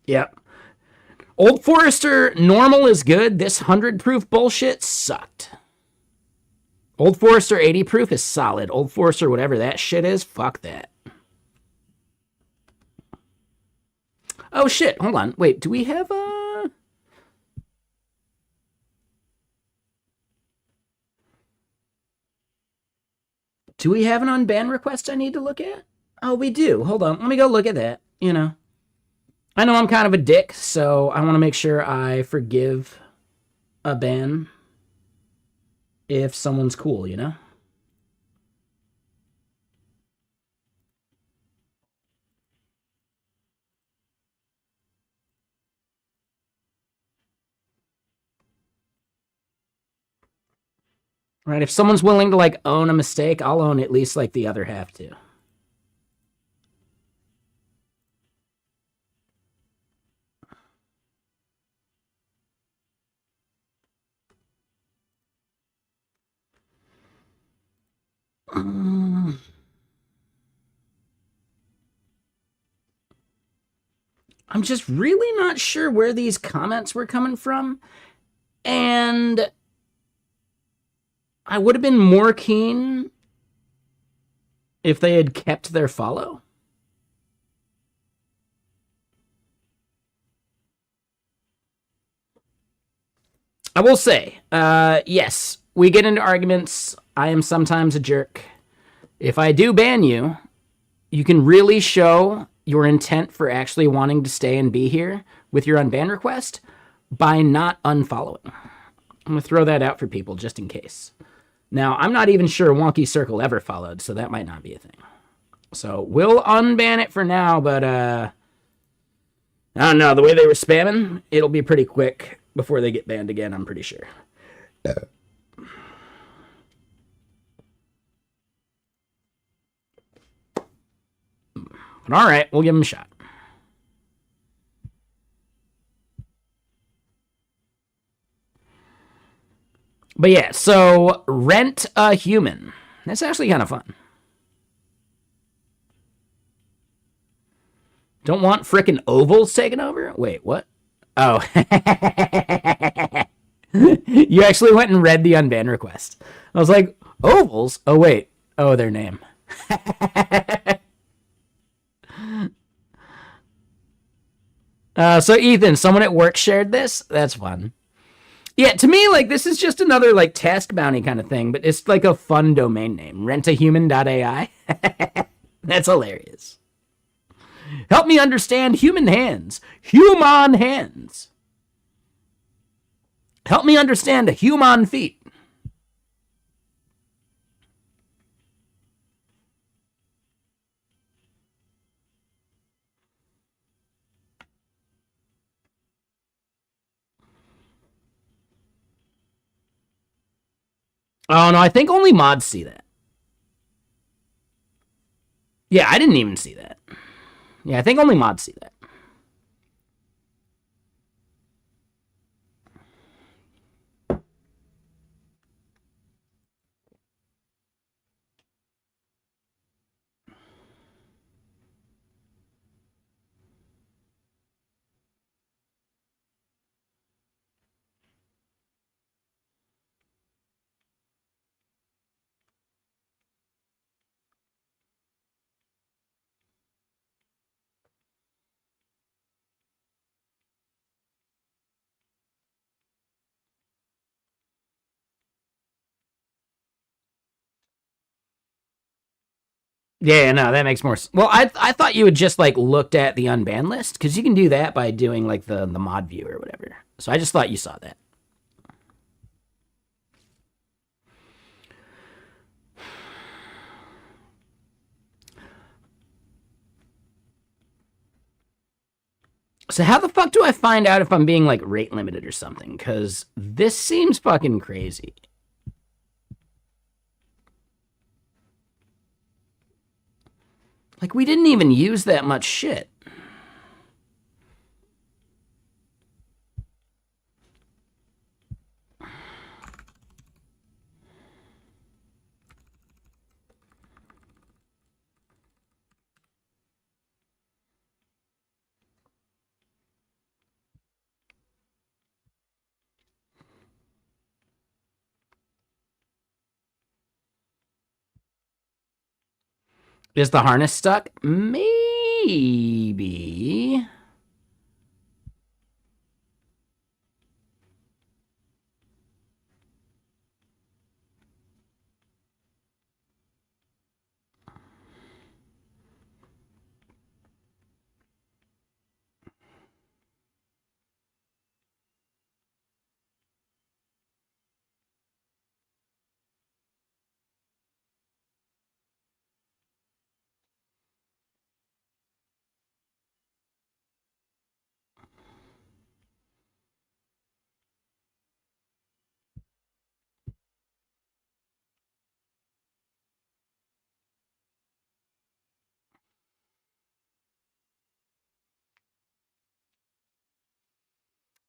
Yep. Old Forester normal is good. This 100 proof bullshit sucked. Old Forester 80 proof is solid. Old Forester, whatever that shit is, fuck that. Oh shit, hold on. Wait, do we have a... Do we have an unban request I need to look at? Oh, we do. Hold on. Let me go look at that. You know. I know I'm kind of a dick, so I want to make sure I forgive a ban if someone's cool, you know? Right, if someone's willing to, like, own a mistake, I'll own at least, like, the other half, too. I'm just really not sure where these comments were coming from, and I would have been more keen if they had kept their follow. I will say, yes, we get into arguments. I am sometimes a jerk. If I do ban you, you can really show your intent for actually wanting to stay and be here with your unban request by not unfollowing. I'm going to throw that out for people just in case. Now, I'm not even sure Wonky Circle ever followed, so that might not be a thing. So we'll unban it for now, but I don't know. The way they were spamming, it'll be pretty quick before they get banned again, I'm pretty sure. But all right, we'll give them a shot. But yeah, so Rent a Human. That's actually kind of fun. Don't want frickin' ovals taking over? Wait, what? Oh. You actually went and read the unban request. I was like, ovals? Oh, wait. Oh, their name. So, Ethan, someone at work shared this? That's fun. Yeah, to me, like, this is just another, like, task bounty kind of thing, but it's like a fun domain name. Rentahuman.ai. That's hilarious. Help me understand human hands. Human hands. Help me understand a human feet. Oh, no, I think only mods see that. Yeah, I didn't even see that. Yeah, I think only mods see that. Yeah, no, that makes more sense. Well, I thought you had just like looked at the unbanned list because you can do that by doing like the mod view or whatever. So I just thought you saw that. So how the fuck do I find out if I'm being like rate limited or something? Because this seems fucking crazy. Like we didn't even use that much shit. Is the harness stuck? Maybe.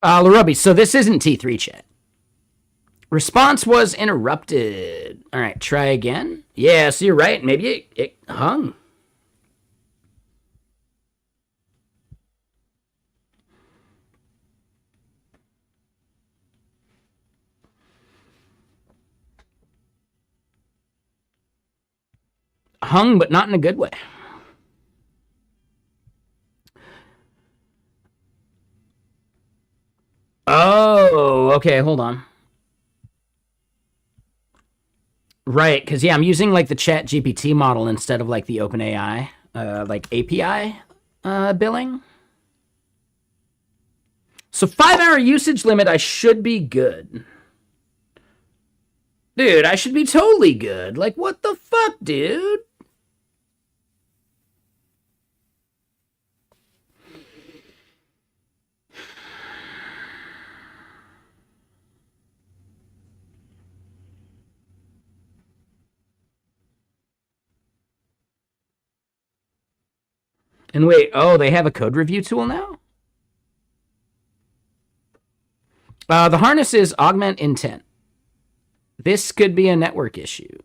Larubi, so this isn't T3 chat. Response was interrupted. All right, try again. Yeah, so you're right. Maybe it hung. Hung, but not in a good way. Oh, okay, hold on. Right, because yeah, I'm using like the Chat GPT model instead of like the OpenAI, like API billing. So 5-hour usage limit, I should be good. Dude, I should be totally good. Like, what the fuck, dude? And wait, oh, they have a code review tool now? The harness is augment intent. This could be a network issue.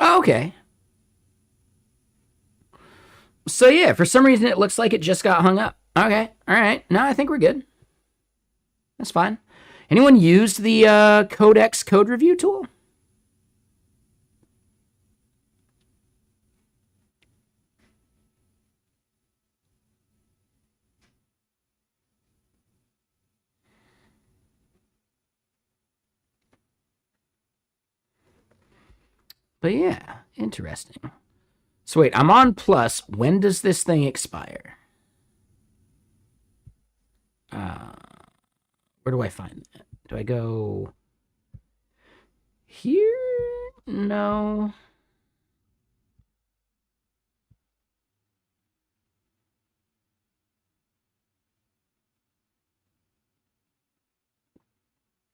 Oh, okay. So yeah, for some reason it looks like it just got hung up. Okay, all right. No, I think we're good. That's fine. Anyone used the Codex code review tool? But yeah, interesting. So wait, I'm on plus. When does this thing expire? Where do I find that? Do I go here? No.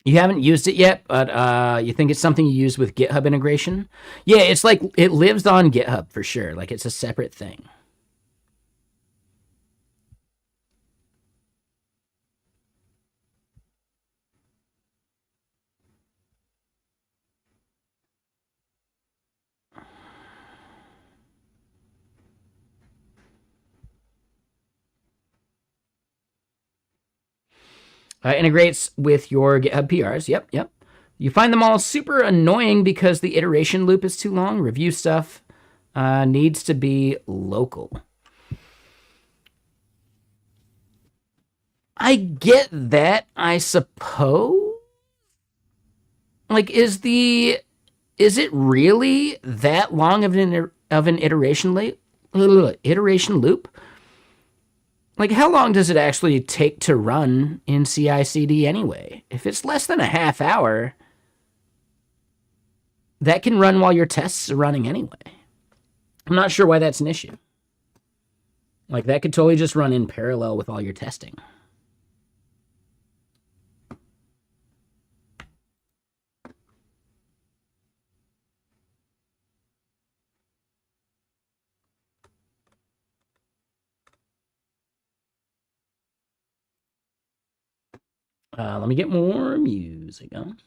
You haven't used it yet, but you think it's something you use with GitHub integration? Yeah, it's like it lives on GitHub for sure. Like it's a separate thing. Integrates with your GitHub PRs. Yep. You find them all super annoying because the iteration loop is too long. Review stuff needs to be local. I get that, I suppose. Like, is it really that long of an iteration loop? Like, how long does it actually take to run in CI/CD anyway? If it's less than a half hour, that can run while your tests are running anyway. I'm not sure why that's an issue. Like, that could totally just run in parallel with all your testing. Let me get more music on.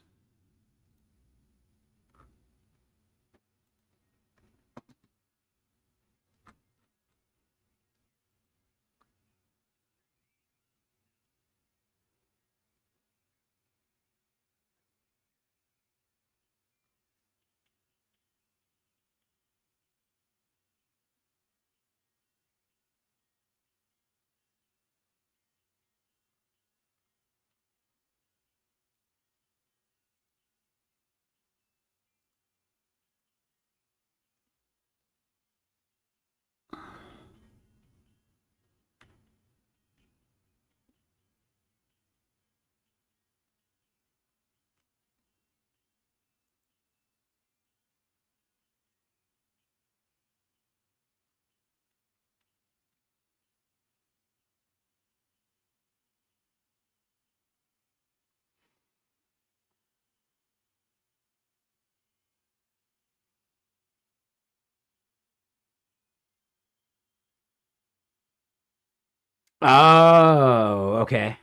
Oh, okay.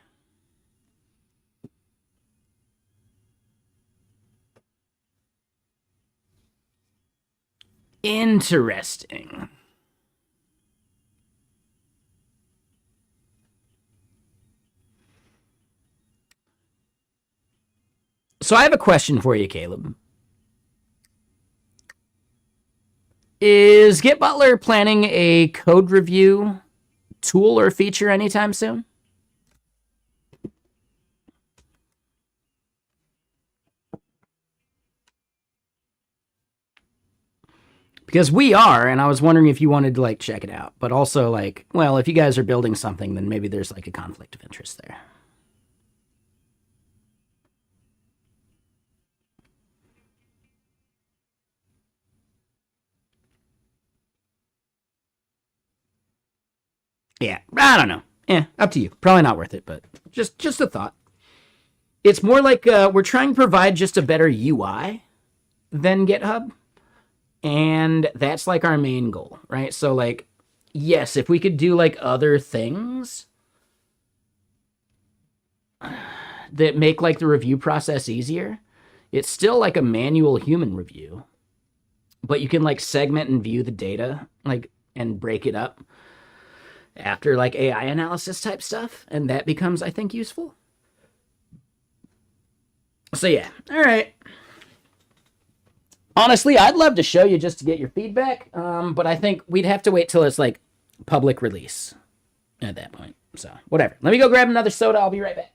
Interesting. So I have a question for you, Caleb. Is GitButler planning a code review tool or feature anytime soon? Because we are, and I was wondering if you wanted to like check it out. But also like, well, if you guys are building something, then maybe there's like a conflict of interest there. Yeah, I don't know. Up to you. Probably not worth it, but just a thought. It's more like we're trying to provide just a better UI than GitHub, and that's like our main goal, right? So like, yes, if we could do like other things that make like the review process easier, it's still like a manual human review, but you can like segment and view the data like and break it up after like AI analysis type stuff, and that becomes, I think, useful. So yeah, all right. Honestly, I'd love to show you just to get your feedback, but I think we'd have to wait till it's like public release at that point. So whatever. Let me go grab another soda. I'll be right back.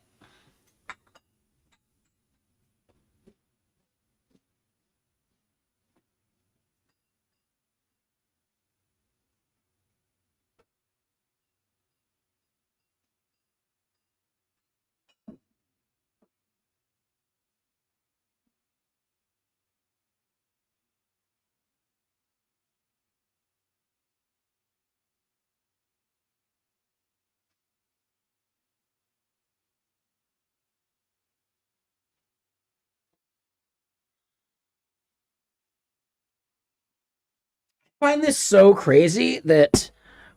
I find this so crazy that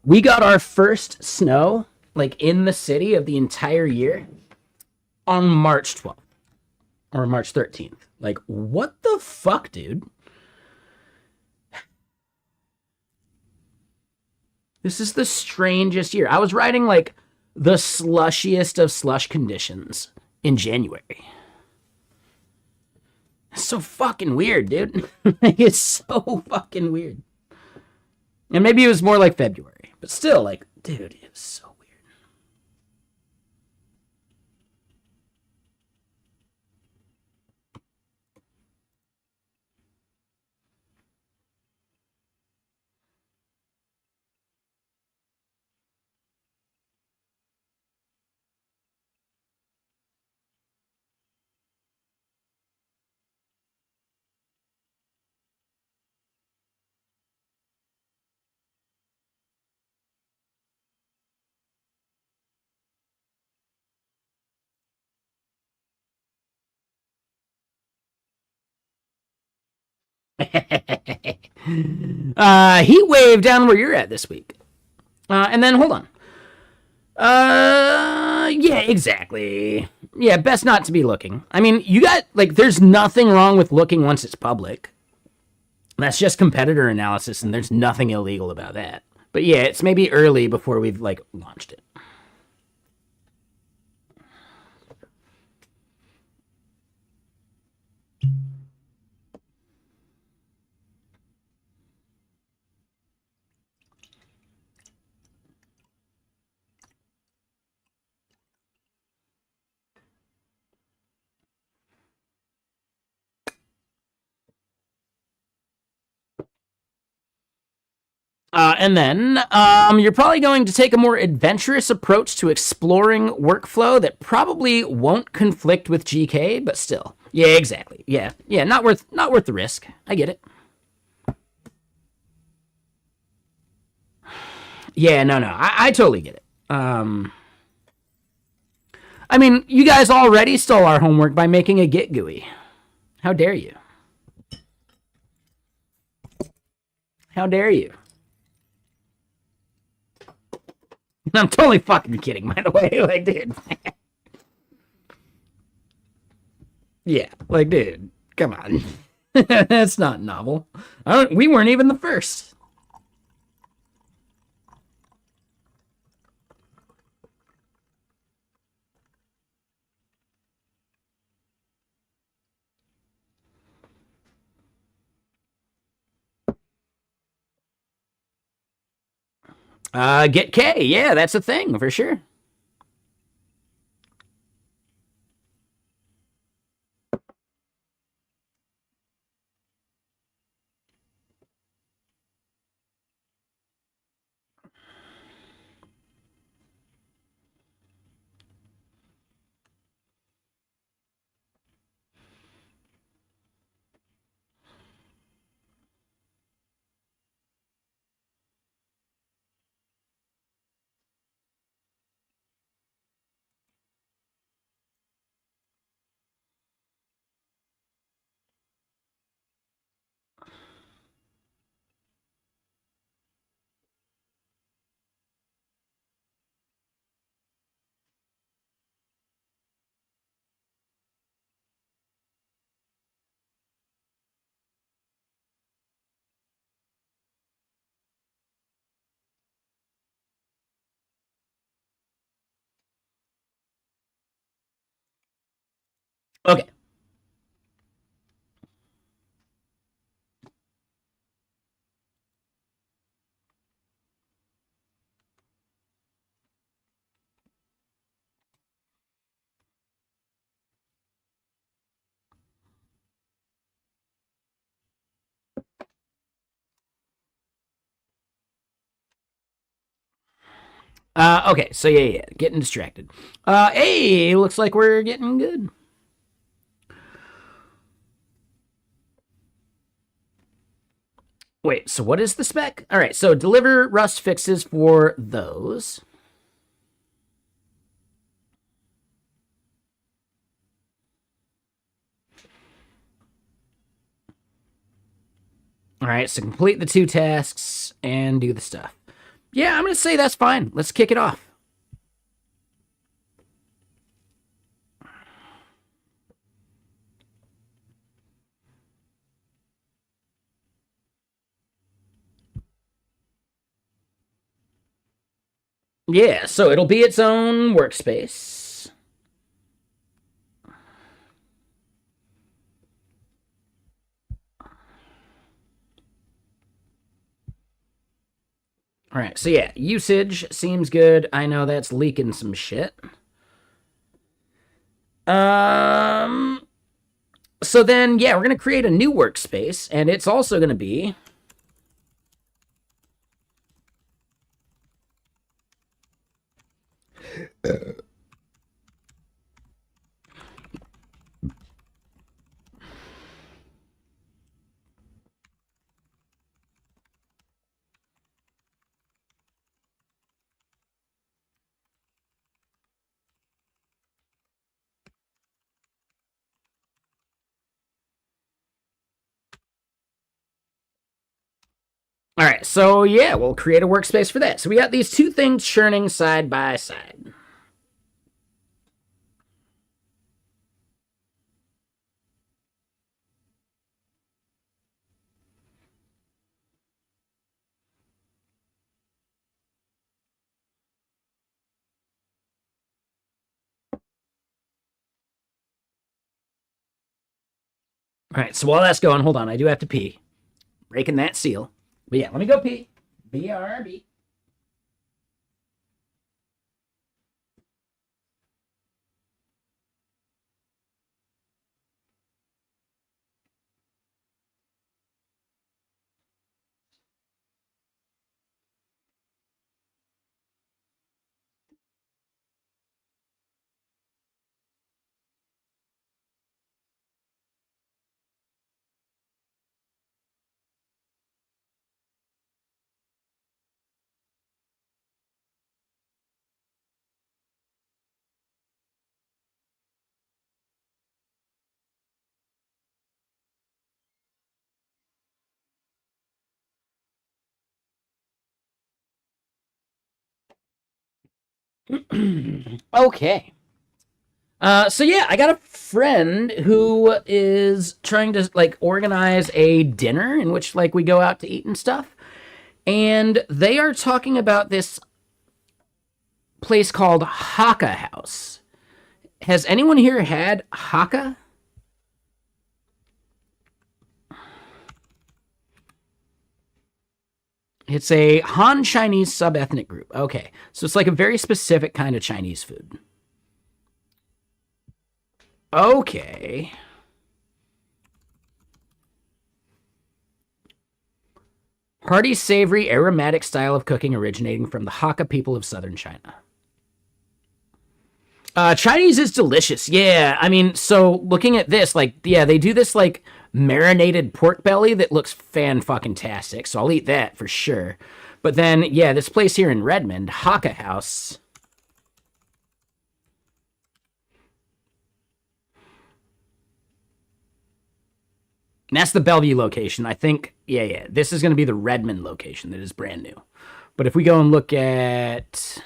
we got our first snow like in the city of the entire year on March 12th or March 13th. Like, what the fuck, dude? This is the strangest year. I was riding like the slushiest of slush conditions in January. It's so fucking weird, dude. It's so fucking weird. And maybe it was more like February, but still, like, dude, it's so weird. Heat wave down where you're at this week. And then hold on. Yeah, exactly. Yeah, best not to be looking. I mean, you got, like, there's nothing wrong with looking once it's public. That's just competitor analysis, and there's nothing illegal about that. But yeah, it's maybe early before we've, like, launched it. And then you're probably going to take a more adventurous approach to exploring workflow that probably won't conflict with GK, but still. Yeah, exactly. Yeah, not worth the risk. I get it. Yeah, no, I totally get it. I mean, you guys already stole our homework by making a Git GUI. How dare you? How dare you? I'm totally fucking kidding, by the way. Like, dude. Yeah, like, dude, come on. That's not novel. We weren't even the first. Git K. Yeah, that's a thing for sure. Okay. Okay, so yeah, getting distracted. Hey, looks like we're getting good. Wait, so what is the spec? All right, so deliver Rust fixes for those. All right, so complete the 2 tasks and do the stuff. Yeah, I'm going to say that's fine. Let's kick it off. Yeah, so it'll be its own workspace. All right, so yeah, usage seems good. I know that's leaking some shit. Um, so then, yeah, we're going to create a new workspace, and it's also going to be all right. So yeah, we'll create a workspace for that. So we got these two things churning side by side. All right. So while that's going, hold on. I do have to pee. Breaking that seal. But yeah, let me go pee. BRB. Okay. So yeah, I got a friend who is trying to like organize a dinner in which like we go out to eat and stuff. And they are talking about this place called Hakka House. Has anyone here had Hakka? It's a Han Chinese sub-ethnic group. Okay. So it's like a very specific kind of Chinese food. Okay. Hearty, savory, aromatic style of cooking originating from the Hakka people of southern China. Chinese is delicious. Yeah, I mean, so looking at this, like, yeah, they do this like marinated pork belly that looks fan fucking tastic. So I'll eat that for sure. But then, yeah, this place here in Redmond, Hakka House. And that's the Bellevue location. I think, yeah. This is going to be the Redmond location that is brand new. But if we go and look at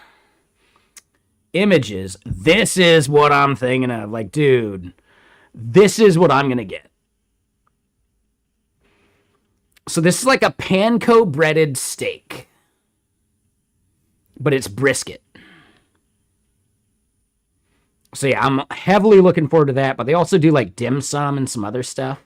images, this is what I'm thinking of. Like, dude, this is what I'm going to get. So this is like a panko breaded steak, but it's brisket. So yeah, I'm heavily looking forward to that. But they also do like dim sum and some other stuff.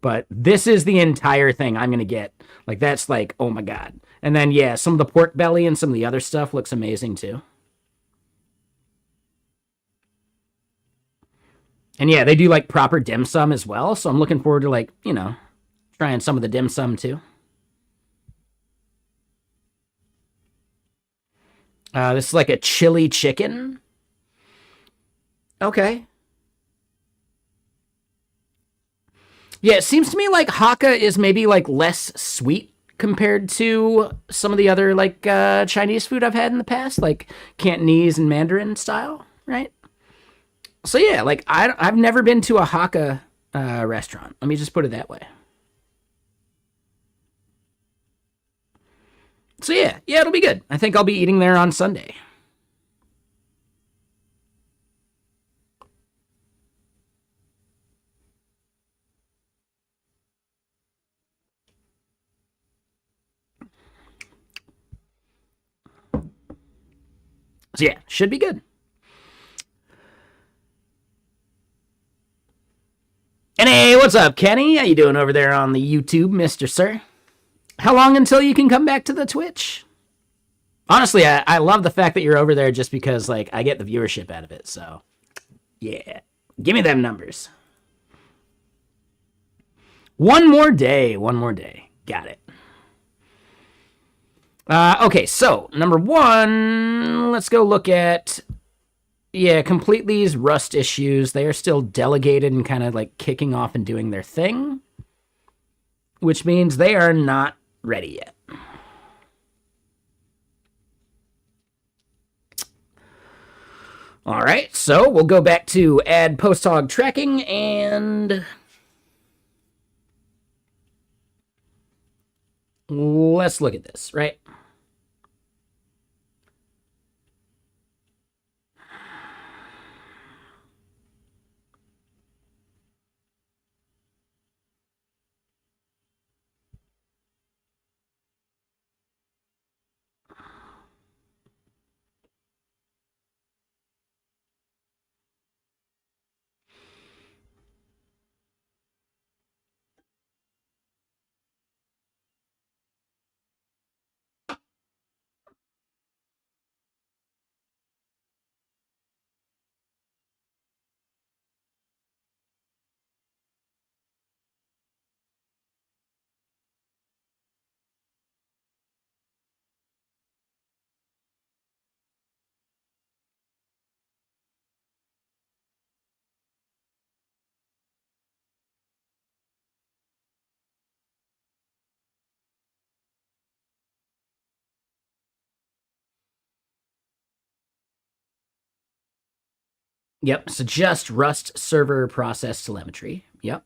But this is the entire thing I'm gonna get. Like that's like, oh my god. And then yeah, some of the pork belly and some of the other stuff looks amazing too. And yeah, they do like proper dim sum as well. So I'm looking forward to like, trying some of the dim sum too. This is like a chili chicken. Okay. Yeah, it seems to me like Hakka is maybe like less sweet compared to some of the other like Chinese food I've had in the past, like Cantonese and Mandarin style, right? So yeah, like I've never been to a Hakka restaurant. Let me just put it that way. So yeah, it'll be good. I think I'll be eating there on Sunday. So yeah, should be good. And hey, what's up, Kenny? How you doing over there on the YouTube, Mr. Sir? How long until you can come back to the Twitch? Honestly, I love the fact that you're over there just because, like, I get the viewership out of it, so. Yeah. Give me them numbers. One more day. Got it. Okay, so, number one, let's go look at, complete these Rust issues. They are still delegated and kind of, like, kicking off and doing their thing, which means they are not ready yet. All right, so we'll go back to add post hog tracking and let's look at this, right? Yep, so just Rust server process telemetry. Yep.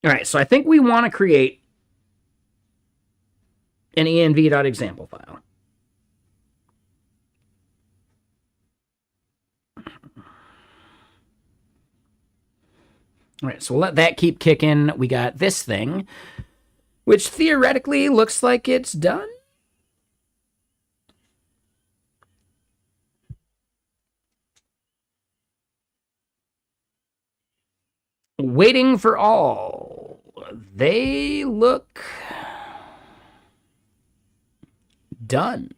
All right, so I think we want to create an env.example file. All right, so we'll let that keep kicking. We got this thing, which theoretically looks like it's done. Waiting for all. They look done.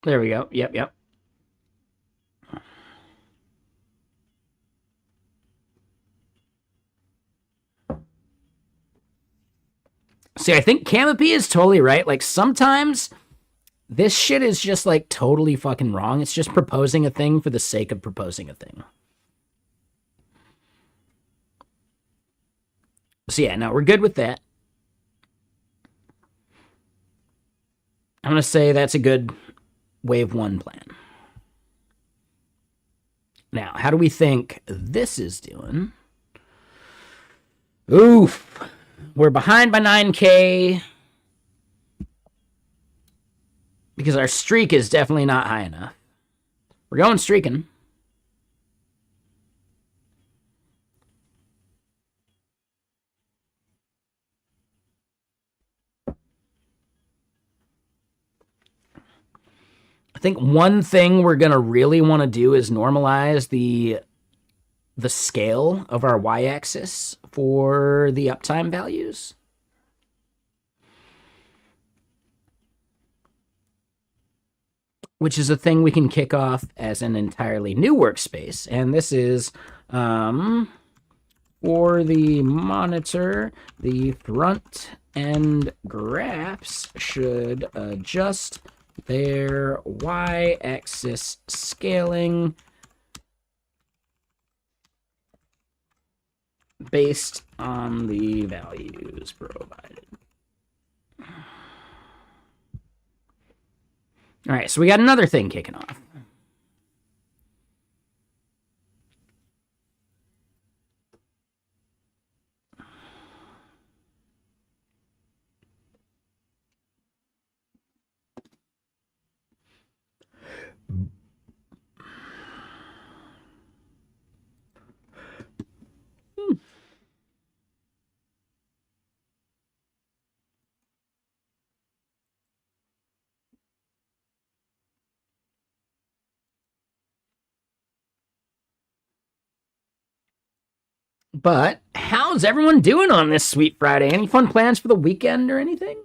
There we go. Yep. See, I think Canopy is totally right. Like, sometimes this shit is just, like, totally fucking wrong. It's just proposing a thing for the sake of proposing a thing. So yeah, no, we're good with that. I'm going to say that's a good wave 1 plan. Now, how do we think this is doing? Oof. We're behind by 9K because our streak is definitely not high enough. We're going streaking. I think one thing we're going to really want to do is normalize the scale of our y-axis for the uptime values. Which is a thing we can kick off as an entirely new workspace. And this is for the monitor, the front end graphs should adjust their y-axis scaling based on the values provided. All right, so we got another thing kicking off. But how's everyone doing on this sweet Friday? Any fun plans for the weekend or anything?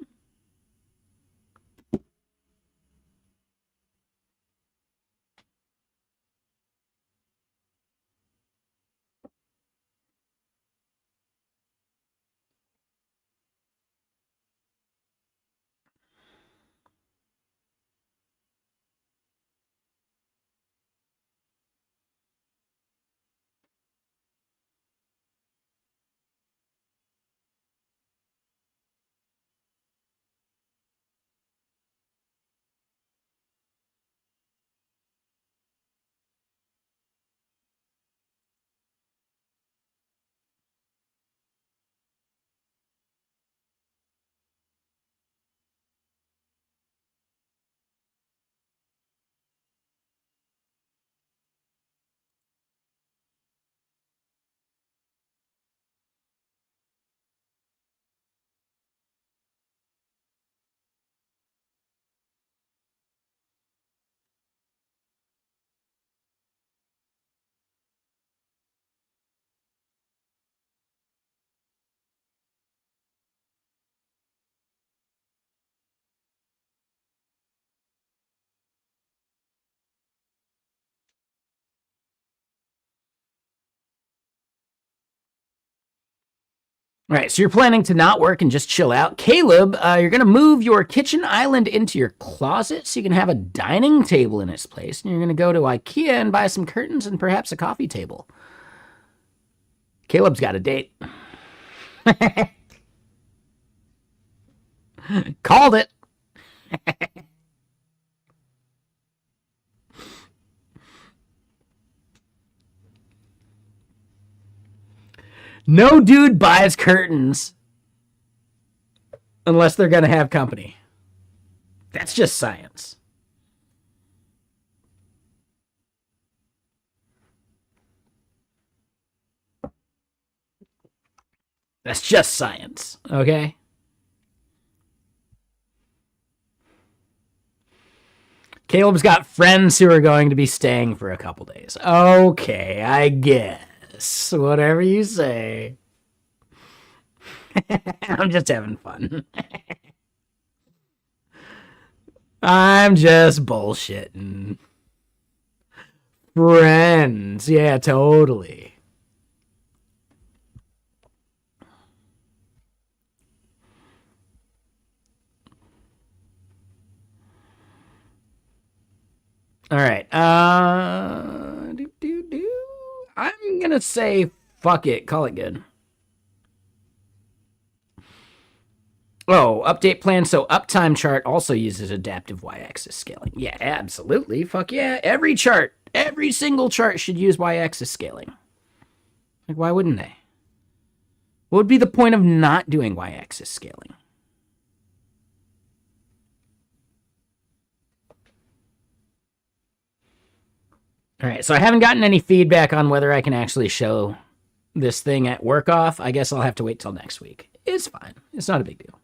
All right, so you're planning to not work and just chill out. Caleb, you're going to move your kitchen island into your closet so you can have a dining table in its place. And you're going to go to IKEA and buy some curtains and perhaps a coffee table. Caleb's got a date. Called it. No dude buys curtains unless they're going to have company. That's just science. That's just science, okay? Caleb's got friends who are going to be staying for a couple days. Okay, I guess. Whatever you say. I'm just having fun. I'm just bullshitting. Friends. Yeah, totally. All right. I'm gonna say fuck it. Call it good. Oh, update plan. So uptime chart also uses adaptive y-axis scaling. Yeah, absolutely. Fuck yeah. Every chart, every single chart should use y-axis scaling. Like, why wouldn't they? What would be the point of not doing y-axis scaling? All right, so I haven't gotten any feedback on whether I can actually show this thing at work off. I guess I'll have to wait till next week. It's fine. It's not a big deal.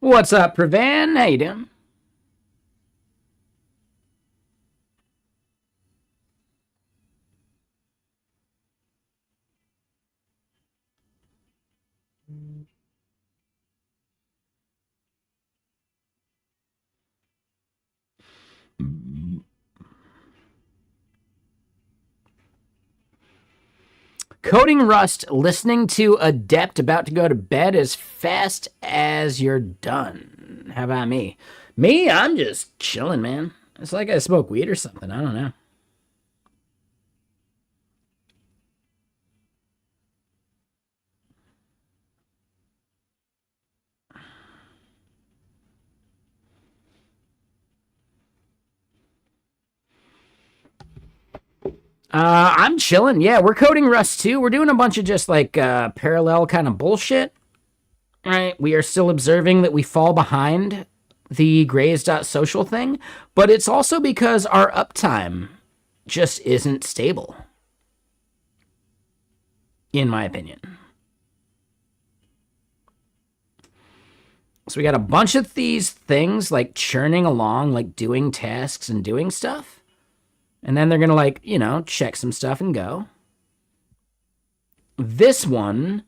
What's up, Prevan? How you doing? Coding Rust, listening to Adept about to go to bed as fast as you're done. How about me? Me, I'm just chilling, man. It's like I smoke weed or something. I don't know. I'm chilling. Yeah, we're coding Rust too. We're doing a bunch of just like parallel kind of bullshit. Right? We are still observing that we fall behind the Grays.social thing, but it's also because our uptime just isn't stable, in my opinion. So we got a bunch of these things like churning along, like doing tasks and doing stuff. And then they're going to like, you know, check some stuff and go. This one,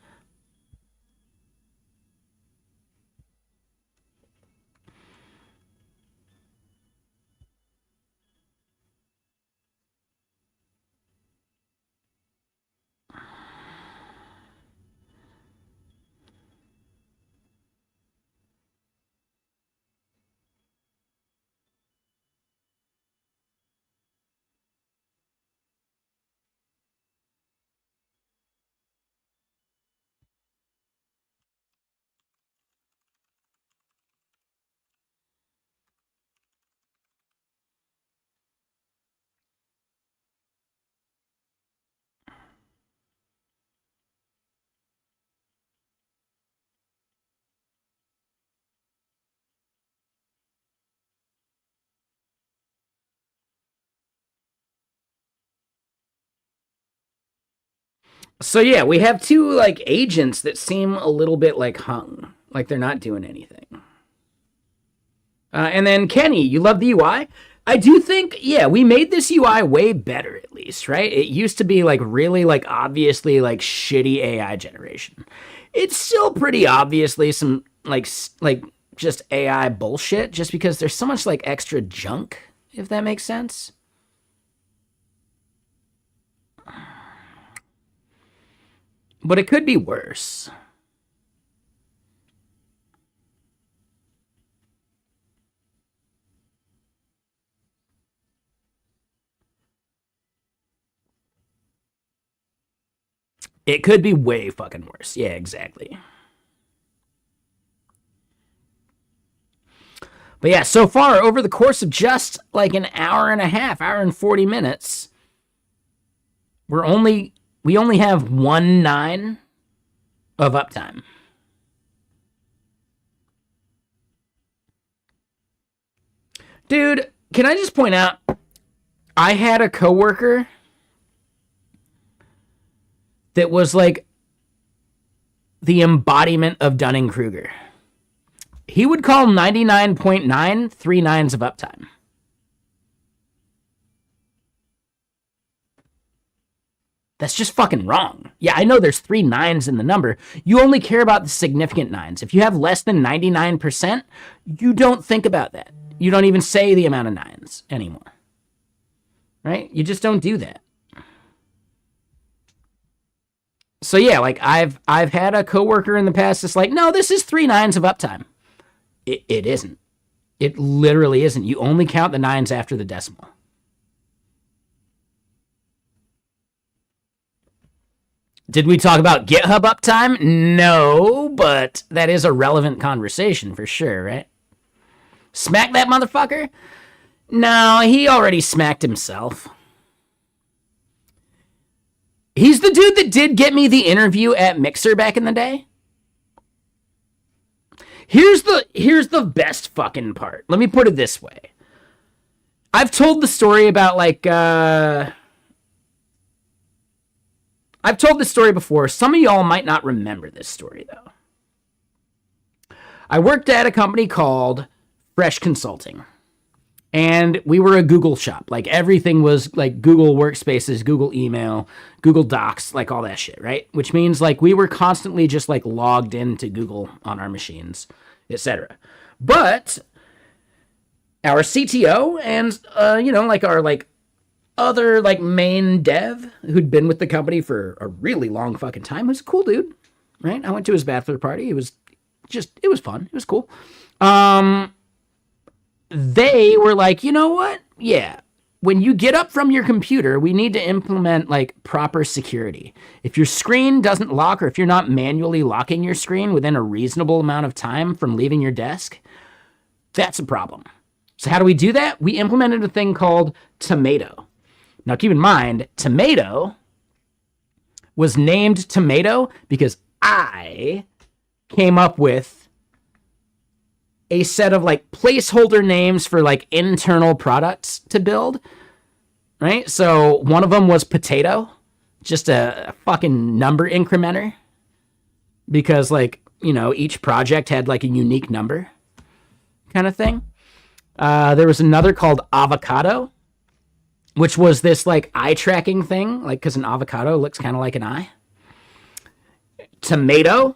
so yeah, we have two like agents that seem a little bit like hung, like they're not doing anything. And then Kenny, you love the UI? I do think, yeah, we made this UI way better at least, right? It used to be like really like obviously like shitty AI generation. It's still pretty obviously some like just AI bullshit just because there's so much like extra junk, if that makes sense. But it could be worse. It could be way fucking worse. Yeah, exactly. But yeah, so far over the course of just like an hour and a half, hour and 40 minutes, we only have 1.9 of uptime. Dude, can I just point out, I had a coworker that was like the embodiment of Dunning-Kruger. He would call 99.9 3 nines of uptime. That's just fucking wrong. Yeah, I know there's 3 nines in the number. You only care about the significant nines. If you have less than 99%, you don't think about that. You don't even say the amount of nines anymore. Right? You just don't do that. So yeah, like I've had a coworker in the past that's like, no, this is 3 nines of uptime. It isn't. It literally isn't. You only count the nines after the decimal. Did we talk about GitHub uptime? No, but that is a relevant conversation for sure, right? Smack that motherfucker? No, he already smacked himself. He's the dude that did get me the interview at Mixer back in the day. Here's the best fucking part. Let me put it this way. I've told the story about like I've told this story before. Some of y'all might not remember this story though. I worked at a company called Fresh Consulting. And we were a Google shop. Like everything was like Google Workspaces, Google Email, Google Docs, like all that shit, right? Which means like we were constantly just like logged into Google on our machines, etc. But our CTO and like our like other like main dev who'd been with the company for a really long fucking time was a cool dude, right? I went to his bachelor party. It was fun. It was cool. They were like, you know what? Yeah. When you get up from your computer, we need to implement like proper security. If your screen doesn't lock or if you're not manually locking your screen within a reasonable amount of time from leaving your desk, that's a problem. So how do we do that? We implemented a thing called Tomato. Now keep in mind, Tomato was named Tomato because I came up with a set of like placeholder names for like internal products to build, right? So one of them was Potato, just a fucking number incrementer because like, each project had like a unique number kind of thing. There was another called Avocado, which was this like eye tracking thing, like because an avocado looks kind of like an eye. Tomato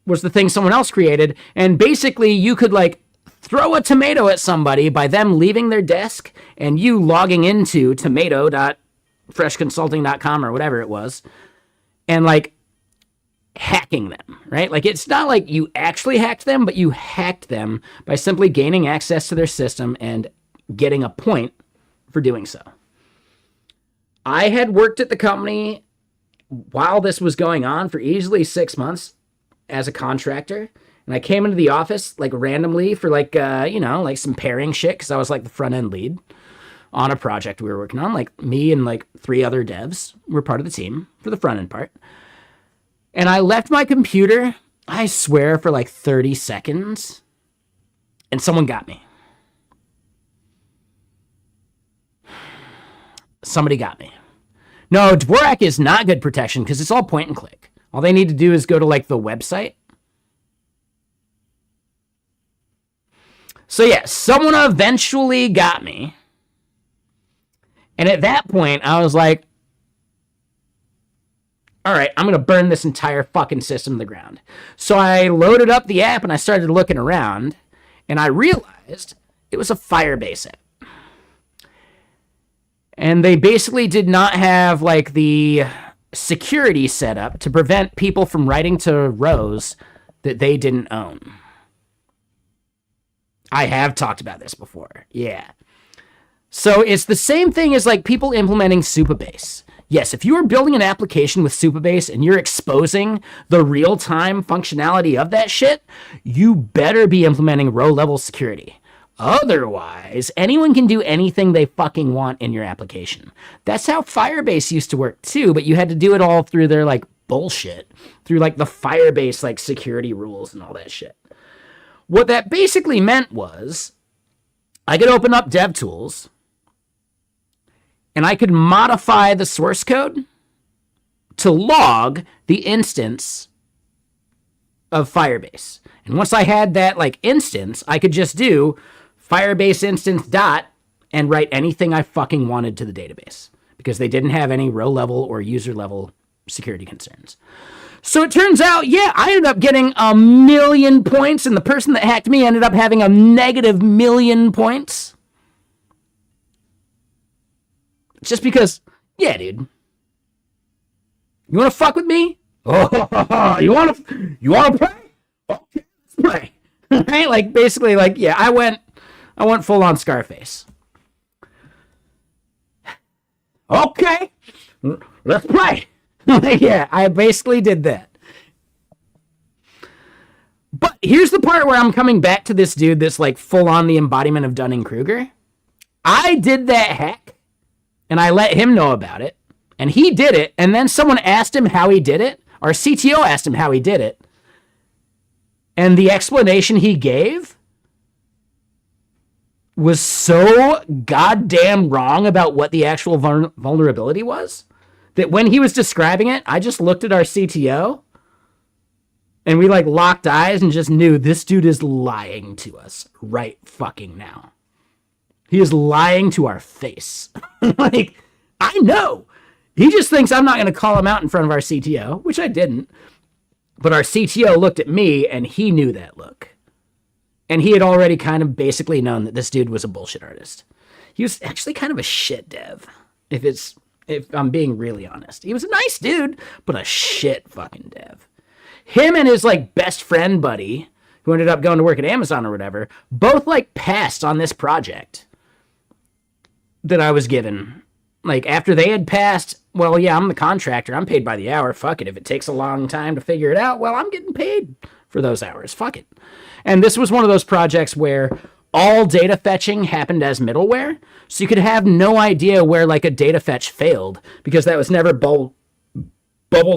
was the thing someone else created, and basically you could like throw a tomato at somebody by them leaving their desk and you logging into tomato.freshconsulting.com or whatever it was and like hacking them, right? Like it's not like you actually hacked them, but you hacked them by simply gaining access to their system and getting a point for doing so. I had worked at the company while this was going on for easily 6 months as a contractor, and I came into the office like randomly for like like some pairing shit because I was like the front end lead on a project we were working on. Like me and like 3 other devs were part of the team for the front end part. And I left my computer, I swear, for like 30 seconds, and someone got me. Somebody got me. No, Dvorak is not good protection because it's all point and click. All they need to do is go to like the website. So yeah, someone eventually got me. And at that point, I was like, all right, I'm going to burn this entire fucking system to the ground. So I loaded up the app and I started looking around and I realized it was a Firebase app. And they basically did not have like the security set up to prevent people from writing to rows that they didn't own. I have talked about this before. Yeah. So it's the same thing as like people implementing Supabase. Yes, if you are building an application with Supabase and you're exposing the real-time functionality of that shit, you better be implementing row-level security. Otherwise, anyone can do anything they fucking want in your application. That's how Firebase used to work too, but you had to do it all through their like bullshit, through like the Firebase like security rules and all that shit. What that basically meant was I could open up DevTools and I could modify the source code to log the instance of Firebase. And once I had that like instance, I could just do Firebase instance dot and write anything I fucking wanted to the database because they didn't have any row level or user level security concerns. So it turns out, yeah, I ended up getting 1,000,000 points, and the person that hacked me ended up having a negative 1,000,000 points. Just because, yeah, dude. You want to fuck with me? Oh, you want to play? Okay, let's play. Right? Like, basically, like, yeah, I went full on Scarface. Okay, let's play. Yeah, I basically did that. But here's the part where I'm coming back to this dude that's like full on the embodiment of Dunning-Kruger. I did that hack, and I let him know about it, and he did it, and then someone asked him how he did it. Our CTO asked him how he did it, and the explanation he gave was so goddamn wrong about what the actual vulnerability was that when he was describing it, I just looked at our CTO and we like locked eyes and just knew this dude is lying to us right fucking now. He is lying to our face. Like, I know. He just thinks I'm not going to call him out in front of our CTO, which I didn't. But our CTO looked at me and he knew that look. And he had already kind of basically known that this dude was a bullshit artist. He was actually kind of a shit dev, if I'm being really honest. He was a nice dude, but a shit fucking dev. Him and his like best friend buddy, who ended up going to work at Amazon or whatever, both like passed on this project that I was given. Like after they had passed, well, yeah, I'm the contractor. I'm paid by the hour. Fuck it. If it takes a long time to figure it out, well, I'm getting paid for those hours. Fuck it. And this was one of those projects where all data fetching happened as middleware. So you could have no idea where like a data fetch failed because that was never bubbled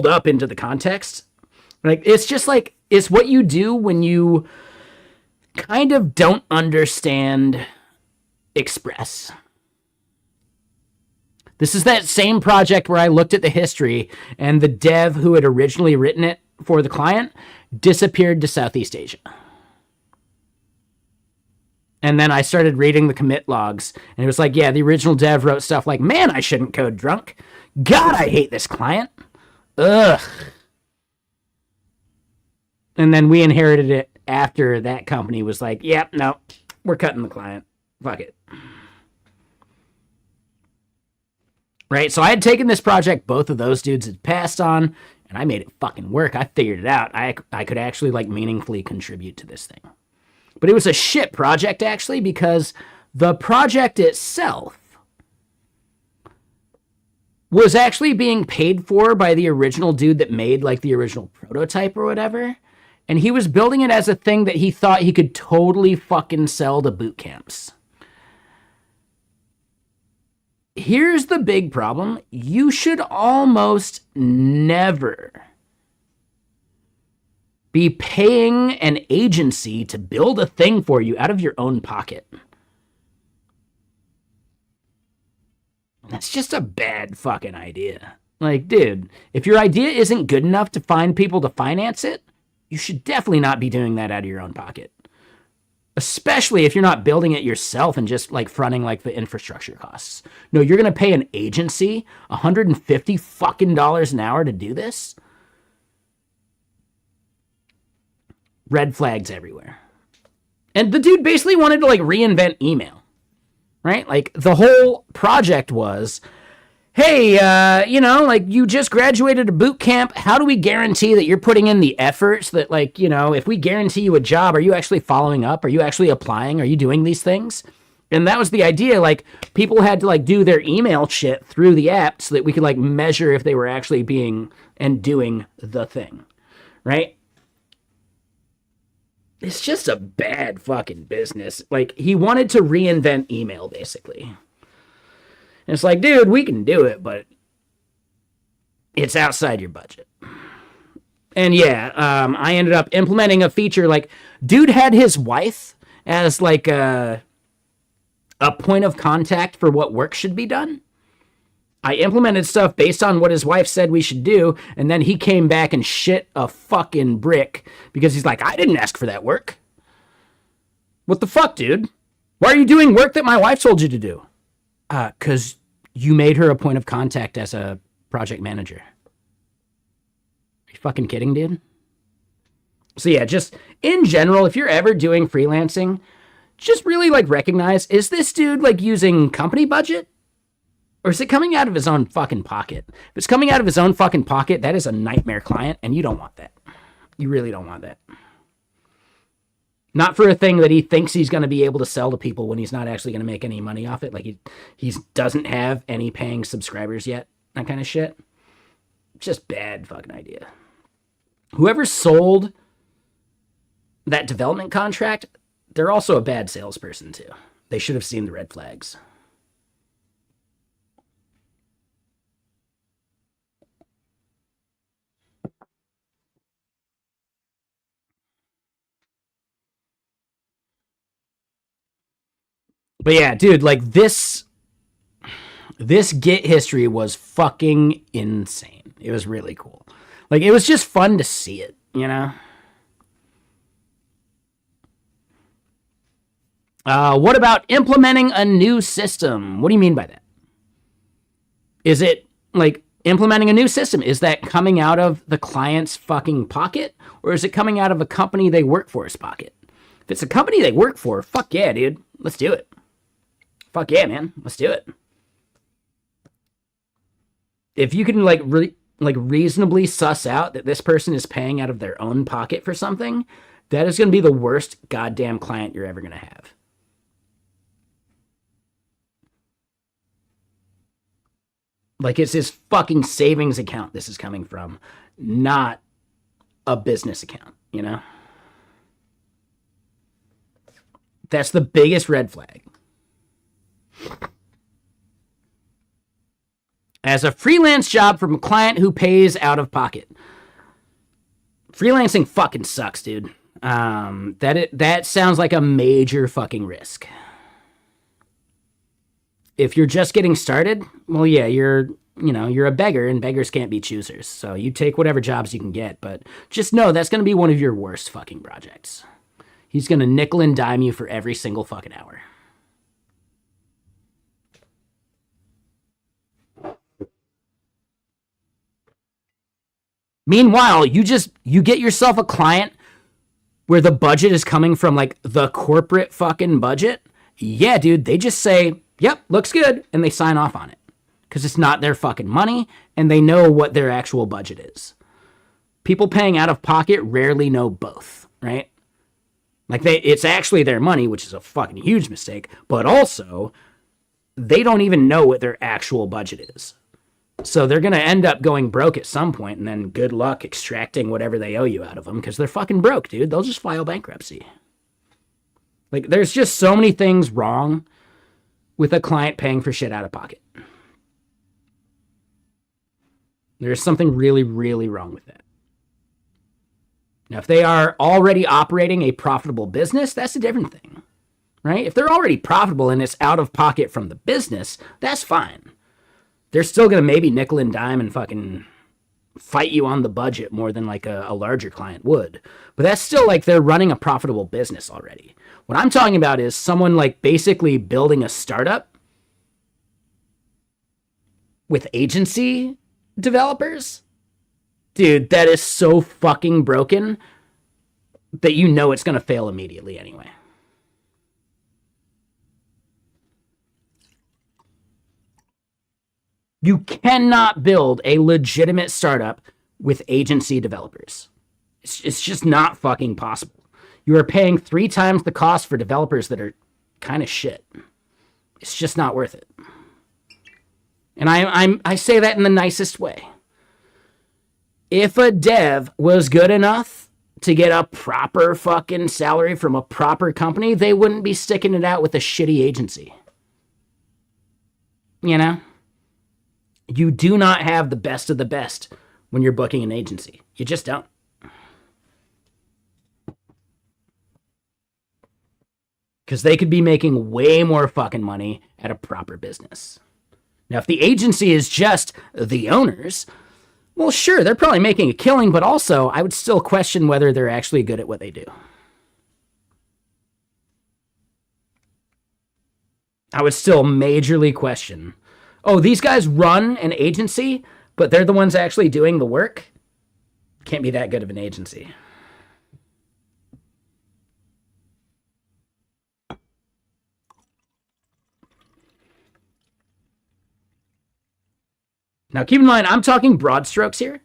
up into the context. Like, it's just like, it's what you do when you kind of don't understand Express. This is that same project where I looked at the history and the dev who had originally written it for the client disappeared to Southeast Asia. And then I started reading the commit logs, and it was like, yeah, the original dev wrote stuff like, man, I shouldn't code drunk. God, I hate this client. Ugh. And then we inherited it after that company was like, yep, no, we're cutting the client. Fuck it. Right? So I had taken this project both of those dudes had passed on, and I made it fucking work. I figured it out. I could actually like meaningfully contribute to this thing. But it was a shit project, actually, because the project itself was actually being paid for by the original dude that made, like, the original prototype or whatever. And he was building it as a thing that he thought he could totally fucking sell to boot camps. Here's the big problem. You should almost never be paying an agency to build a thing for you out of your own pocket. That's just a bad fucking idea. Like, dude, if your idea isn't good enough to find people to finance it, you should definitely not be doing that out of your own pocket. Especially if you're not building it yourself and just like fronting like the infrastructure costs. No, you're going to pay an agency $150 fucking an hour to do this? Red flags everywhere. And the dude basically wanted to like reinvent email, right? Like the whole project was, hey, like you just graduated a boot camp. How do we guarantee that you're putting in the effort so that like, if we guarantee you a job, are you actually following up? Are you actually applying? Are you doing these things? And that was the idea. Like people had to like do their email shit through the app so that we could like measure if they were actually being and doing the thing, right? It's just a bad fucking business. Like, he wanted to reinvent email, basically. And it's like, dude, we can do it, but it's outside your budget. And yeah, I ended up implementing a feature, like, dude had his wife as, like, a point of contact for what work should be done. I implemented stuff based on what his wife said we should do, and then he came back and shit a fucking brick because he's like, I didn't ask for that work. What the fuck, dude? Why are you doing work that my wife told you to do? Because you made her a point of contact as a project manager. Are you fucking kidding, dude? So yeah, just in general, if you're ever doing freelancing, just really like recognize, is this dude like using company budget? Or is it coming out of his own fucking pocket? If it's coming out of his own fucking pocket, that is a nightmare client, and you don't want that. You really don't want that. Not for a thing that he thinks he's going to be able to sell to people when he's not actually going to make any money off it. Like he doesn't have any paying subscribers yet. That kind of shit. Just bad fucking idea. Whoever sold that development contract, they're also a bad salesperson too. They should have seen the red flags. But yeah, dude, like this Git history was fucking insane. It was really cool. Like, it was just fun to see it, you know? What about implementing a new system? What do you mean by that? Is it, like, implementing a new system? Is that coming out of the client's fucking pocket? Or is it coming out of a company they work for's pocket? If it's a company they work for, fuck yeah, dude. Let's do it. Fuck yeah, man. Let's do it. If you can, like, reasonably suss out that this person is paying out of their own pocket for something, that is going to be the worst goddamn client you're ever going to have. Like, it's his fucking savings account this is coming from, not a business account, you know? That's the biggest red flag. As a freelance job from a client who pays out of pocket. Freelancing fucking sucks, dude. That sounds like a major fucking risk. If you're just getting started, well, yeah, you're a beggar, and beggars can't be choosers. So you take whatever jobs you can get, but just know that's going to be one of your worst fucking projects. He's going to nickel and dime you for every single fucking hour. Meanwhile, you get yourself a client where the budget is coming from, like, the corporate fucking budget. Yeah, dude, they just say, yep, looks good, and they sign off on it. Because it's not their fucking money, and they know what their actual budget is. People paying out of pocket rarely know both, right? Like, it's actually their money, which is a fucking huge mistake, but also, they don't even know what their actual budget is. So they're going to end up going broke at some point, and then good luck extracting whatever they owe you out of them, because they're fucking broke, dude. They'll just file bankruptcy. Like, there's just so many things wrong with a client paying for shit out of pocket. There's something really, really wrong with that. Now, if they are already operating a profitable business, that's a different thing, right? If they're already profitable and it's out of pocket from the business, that's fine. They're still going to maybe nickel and dime and fucking fight you on the budget more than like a larger client would. But that's still like they're running a profitable business already. What I'm talking about is someone like basically building a startup with agency developers. Dude, that is so fucking broken that you know it's going to fail immediately anyway. You cannot build a legitimate startup with agency developers. It's just not fucking possible. You are paying 3 times the cost for developers that are kind of shit. It's just not worth it. And I say that in the nicest way. If a dev was good enough to get a proper fucking salary from a proper company, they wouldn't be sticking it out with a shitty agency. You know? You do not have the best of the best when you're booking an agency. You just don't. because they could be making way more fucking money at a proper business. Now, if the agency is just the owners, well, sure, they're probably making a killing, but also I would still question whether they're actually good at what they do. I would still majorly question, oh, these guys run an agency, but they're the ones actually doing the work? Can't be that good of an agency. Now, keep in mind, I'm talking broad strokes here.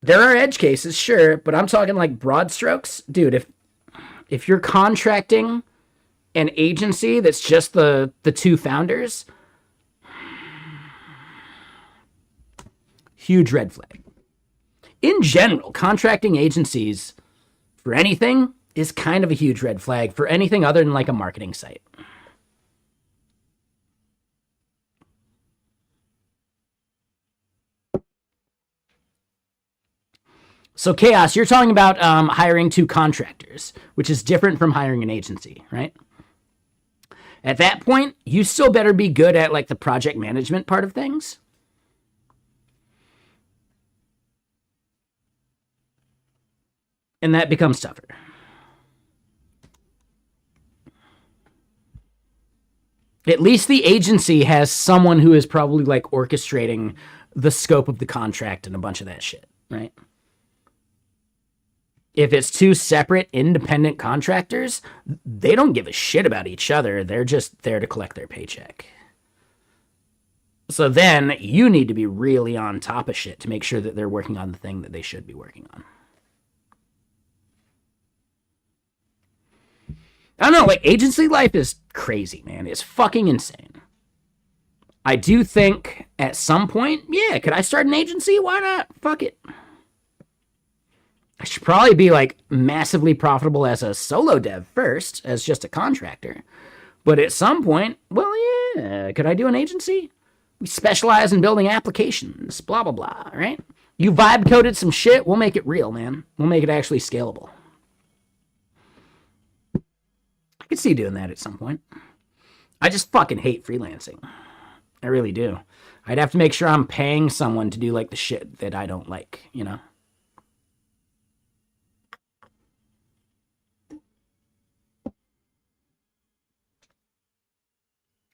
There are edge cases, sure, but I'm talking like broad strokes. Dude, if you're contracting an agency that's just the two founders, huge red flag. In general, contracting agencies for anything is kind of a huge red flag for anything other than like a marketing site. So Chaos, you're talking about hiring two contractors, which is different from hiring an agency, right? At that point, you still better be good at like the project management part of things. And that becomes tougher. At least the agency has someone who is probably like orchestrating the scope of the contract and a bunch of that shit, right? If it's two separate independent contractors, they don't give a shit about each other. They're just there to collect their paycheck. So then you need to be really on top of shit to make sure that they're working on the thing that they should be working on. I don't know, like agency life is crazy, man. It's fucking insane. I do think at some point, yeah, could I start an agency? Why not? Fuck it. I should probably be like massively profitable as a solo dev first, as just a contractor. But at some point, well, yeah, could I do an agency? We specialize in building applications, blah, blah, blah, right? You vibe coded some shit, we'll make it real, man. We'll make it actually scalable. I could see doing that at some point. I just fucking hate freelancing. I really do. I'd have to make sure I'm paying someone to do like the shit that I don't like, you know?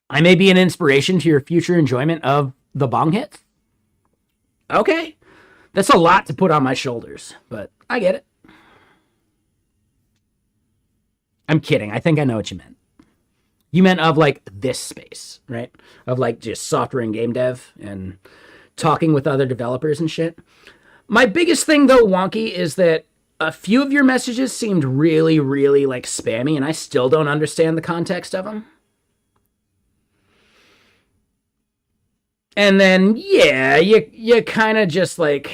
I may be an inspiration to your future enjoyment of the bong hits. Okay. That's a lot to put on my shoulders, but I get it. I'm kidding. I think I know what you meant. You meant of like this space, right? Of like just software and game dev and talking with other developers and shit. My biggest thing though, Wonky, is that a few of your messages seemed really, really like spammy, and I still don't understand the context of them. And then, yeah, you kind of just like,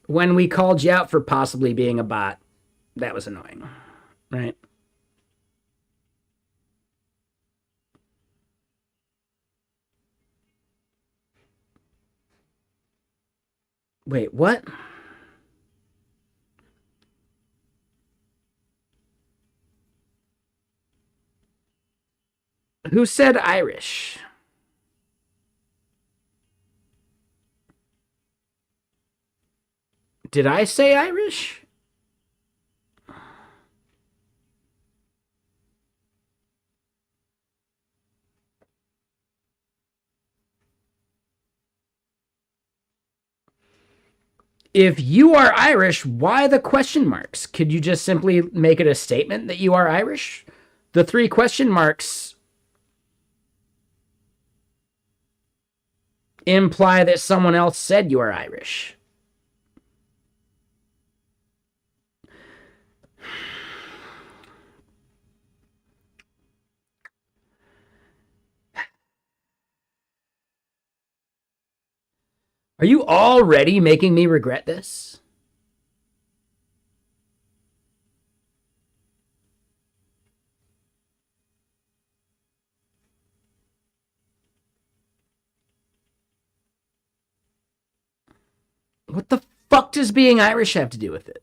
when we called you out for possibly being a bot, that was annoying, right? Wait, what? Who said Irish? Did I say Irish? If you are Irish, why the question marks? Could you just simply make it a statement that you are Irish? The three question marks imply that someone else said you are Irish. Are you already making me regret this? What the fuck does being Irish have to do with it?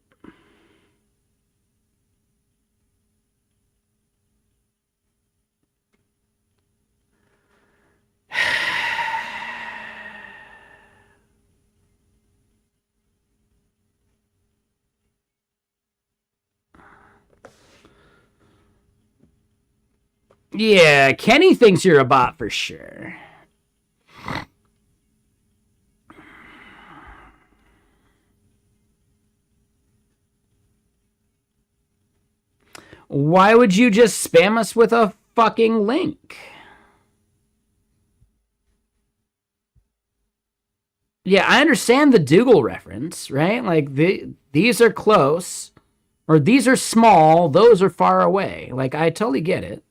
Yeah, Kenny thinks you're a bot for sure. Why would you just spam us with a fucking link? Yeah, I understand the Dougal reference, right? Like, these are close, or these are small, those are far away. Like, I totally get it.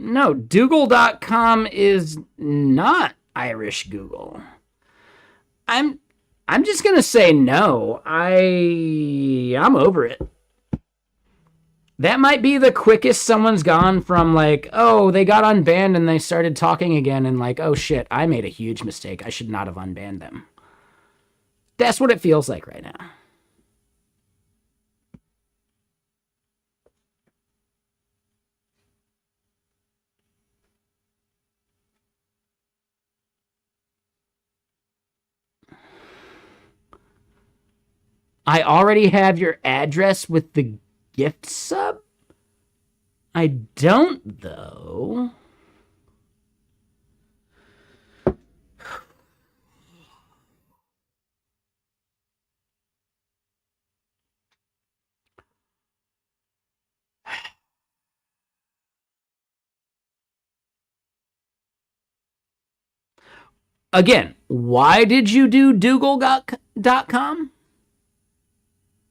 No, Dougal.com is not Irish Google. I'm just gonna say no. I'm over it. That might be the quickest someone's gone from like, oh, they got unbanned and they started talking again and like, oh shit, I made a huge mistake. I should not have unbanned them. That's what it feels like right now. I already have your address with the gift sub? I don't, though. Again, why did you do Dougal.com?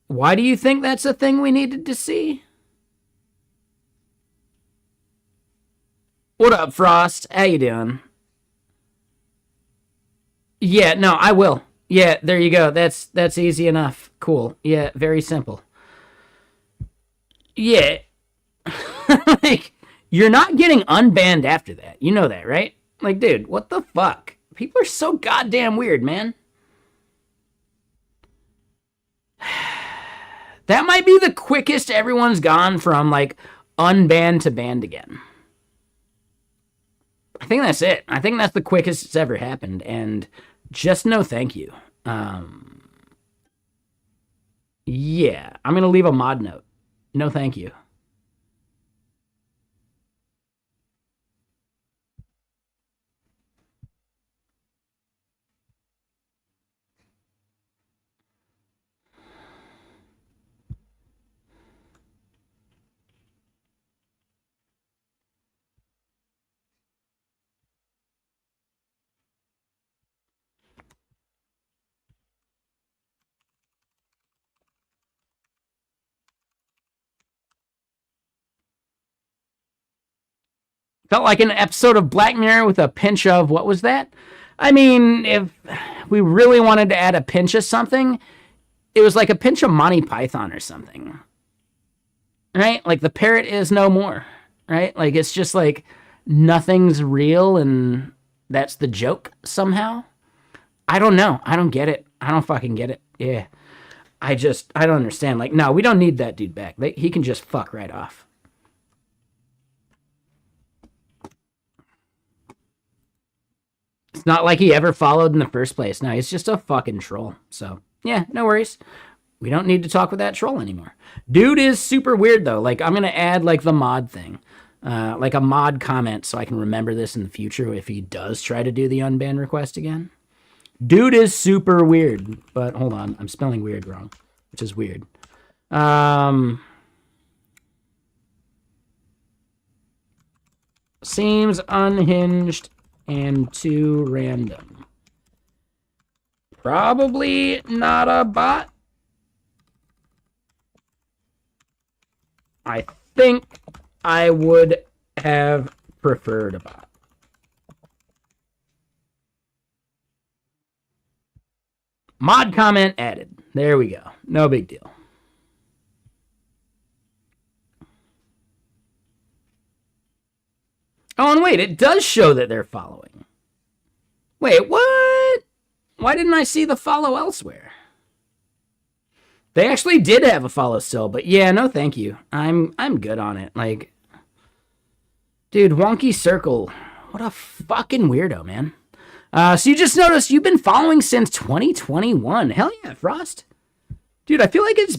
Why do you think that's a thing we needed to see? What up, Frost? How you doing? Yeah, no, I will. Yeah, there you go. That's easy enough. Cool. Yeah, very simple. Yeah. Like, you're not getting unbanned after that. You know that, right? Like, dude, what the fuck? People are so goddamn weird, man. That might be the quickest everyone's gone from, like, unbanned to banned again. I think that's it. I think that's the quickest it's ever happened. And just no thank you. Yeah, I'm going to leave a mod note. No thank you. Felt like an episode of Black Mirror with a pinch of, what was that? I mean, if we really wanted to add a pinch of something, it was like a pinch of Monty Python or something. Right? Like the parrot is no more. Right? Like it's just like nothing's real and that's the joke somehow. I don't know. I don't get it. I don't fucking get it. Yeah. I don't understand. Like, no, we don't need that dude back. He can just fuck right off. It's not like he ever followed in the first place. No, he's just a fucking troll. So, yeah, no worries. We don't need to talk with that troll anymore. Dude is super weird, though. Like, I'm going to add, like, the mod thing. Like a mod comment so I can remember this in the future if he does try to do the unban request again. Dude is super weird. But, hold on. I'm spelling weird wrong, which is weird. Seems unhinged and too random. Probably not a bot. I think I would have preferred a bot. Mod comment added. There we go. No big deal. Oh, and wait, it does show that they're following. Wait, what? Why didn't I see the follow elsewhere? They actually did have a follow still, but yeah, no thank you. I'm good on it. Like, dude, Wonky Circle. What a fucking weirdo, man. So you just noticed you've been following since 2021. Hell yeah, Frost. Dude, I feel like it's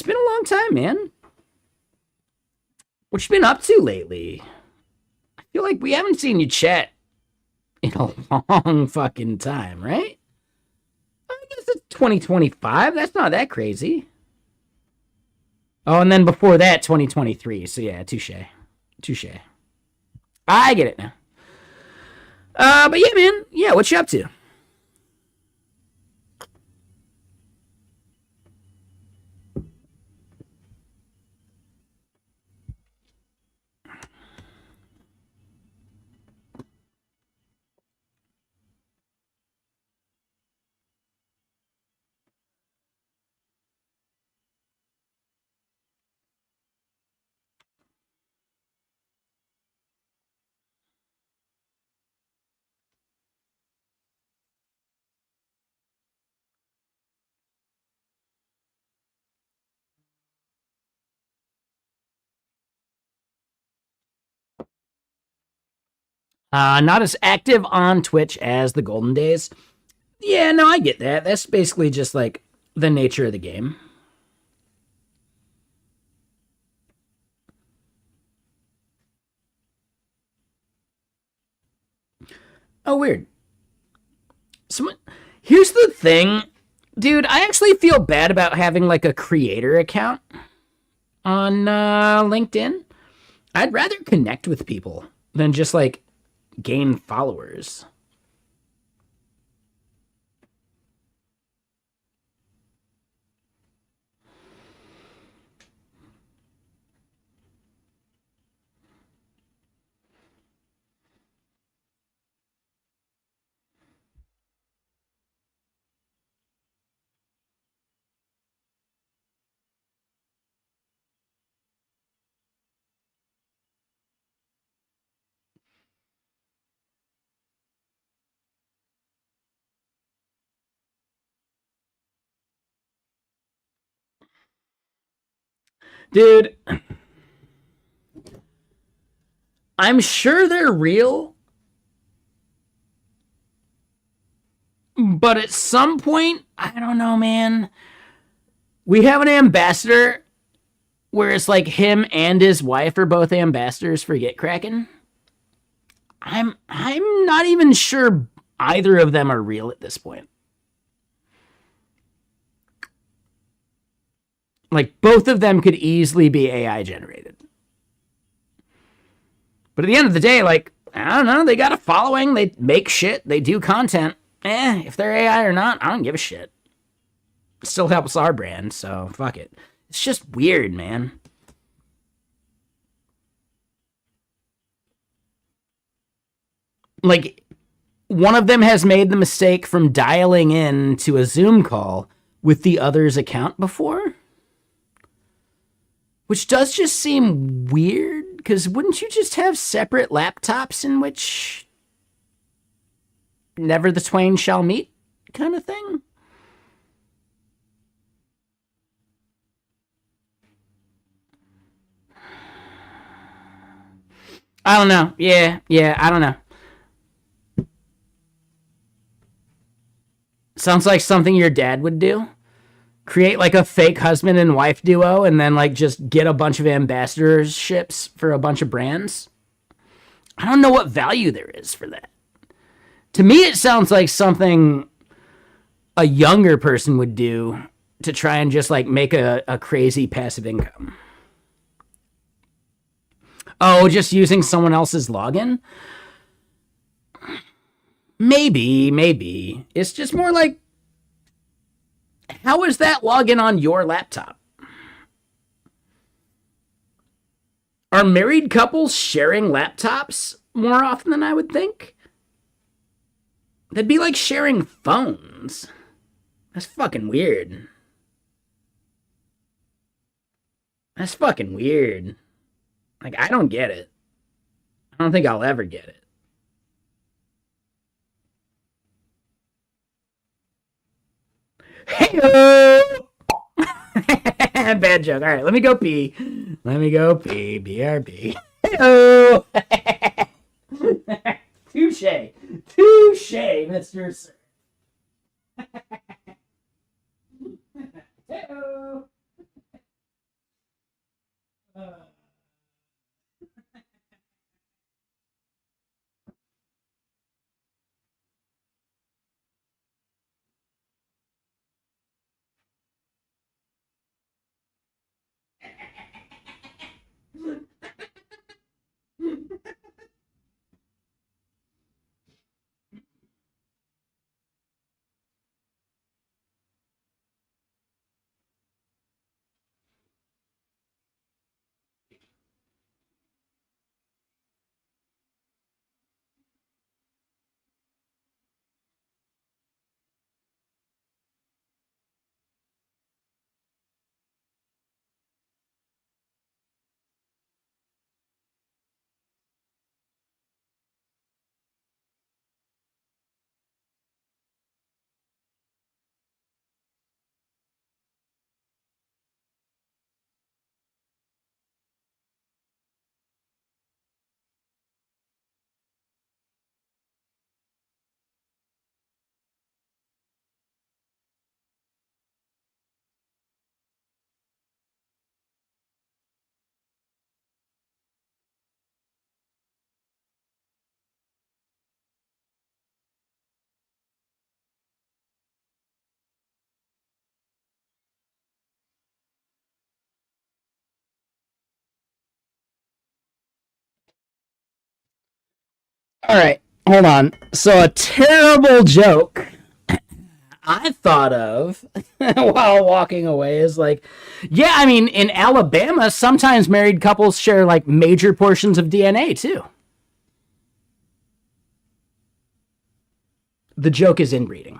been a long time, man. What you been up to lately? I feel like we haven't seen you chat in a long fucking time, right? I guess it's 2025. That's not that crazy. Oh, and then before that, 2023. So yeah, touche. I get it now. But yeah, man. Yeah, what you up to? Not as active on Twitch as the Golden Days. Yeah, no, I get that. That's basically just like the nature of the game. Oh, weird. Here's the thing, dude. I actually feel bad about having like a creator account on LinkedIn. I'd rather connect with people than just like gain followers. Dude, I'm sure they're real, but at some point, I don't know, man. We have an ambassador where it's like him and his wife are both ambassadors for GitKraken. I'm not even sure either of them are real at this point. Like, both of them could easily be AI generated. But at the end of the day, like, I don't know, they got a following, they make shit, they do content. If they're AI or not, I don't give a shit. It still helps our brand, so fuck it. It's just weird, man. Like, one of them has made the mistake from dialing in to a Zoom call with the other's account before. Which does just seem weird, because wouldn't you just have separate laptops in which never the twain shall meet kind of thing? I don't know. Yeah, I don't know. Sounds like something your dad would do. Create like a fake husband and wife duo and then like just get a bunch of ambassadorships for a bunch of brands. I don't know what value there is for that. To me, it sounds like something a younger person would do to try and just like make a crazy passive income. Oh, just using someone else's login? Maybe. It's just more like, how is that login on your laptop? Are married couples sharing laptops more often than I would think? That'd be like sharing phones. That's fucking weird. That's fucking weird. Like, I don't get it. I don't think I'll ever get it. Hey, bad joke. All right, let me go pee. Let me go pee. BRB. Hey-oh. Touche. Touche, Mr. Sir. Hey-oh. All right, hold on. So, a terrible joke I thought of while walking away is like, yeah, I mean, in Alabama, sometimes married couples share like major portions of DNA too. The joke is inbreeding.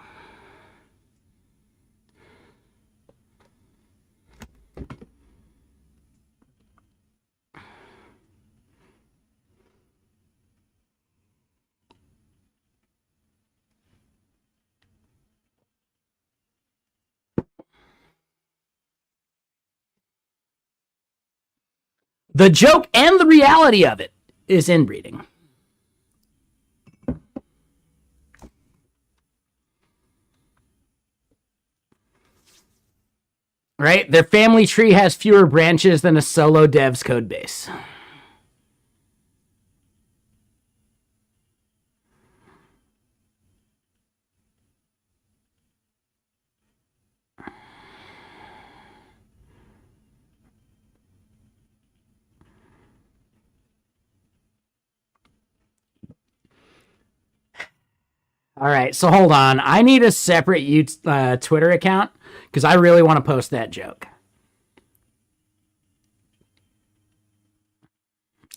The joke and the reality of it is inbreeding. Right? Their family tree has fewer branches than a solo dev's code base. All right, so hold on. I need a separate Twitter account because I really want to post that joke.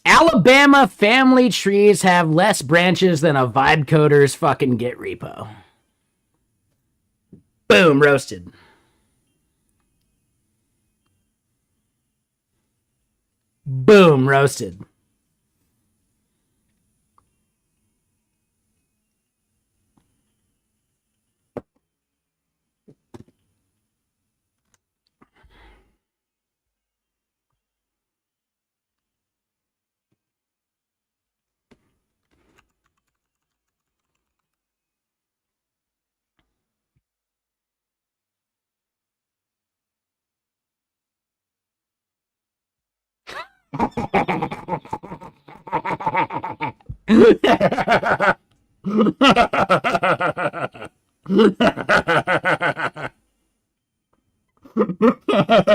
Alabama family trees have less branches than a Vibe Coder's fucking Git repo. Boom, roasted. Boom, roasted.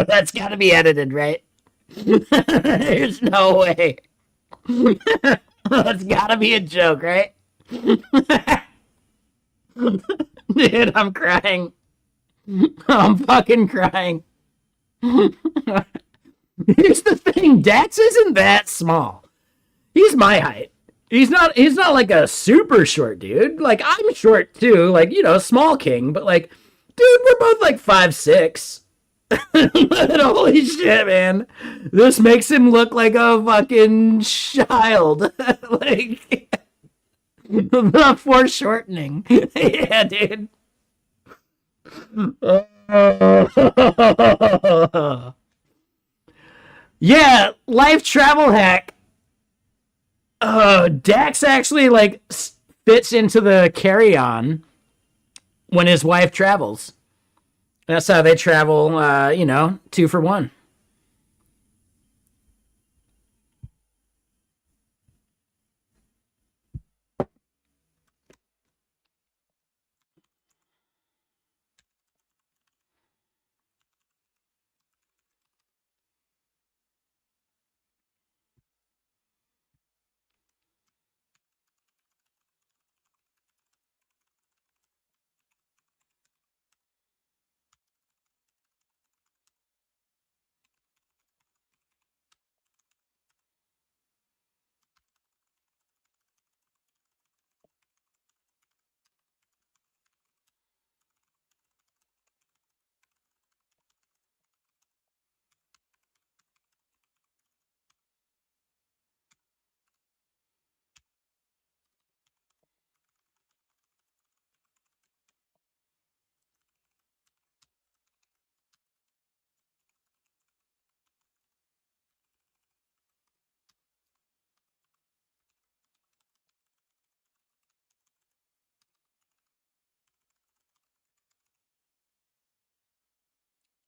That's got to be edited, right? There's no way. That's got to be a joke, right? Dude, I'm crying. I'm fucking crying. Here's the thing, Dax isn't that small. He's my height. He's not like a super short dude. Like I'm short too, like, you know, small king, but like Dude, we're both like 5'6". Holy shit, man. This makes him look like a fucking child. Like, the foreshortening. Yeah, dude. Yeah, life travel hack. Dax actually, like, fits into the carry-on when his wife travels. That's how they travel, 2 for 1.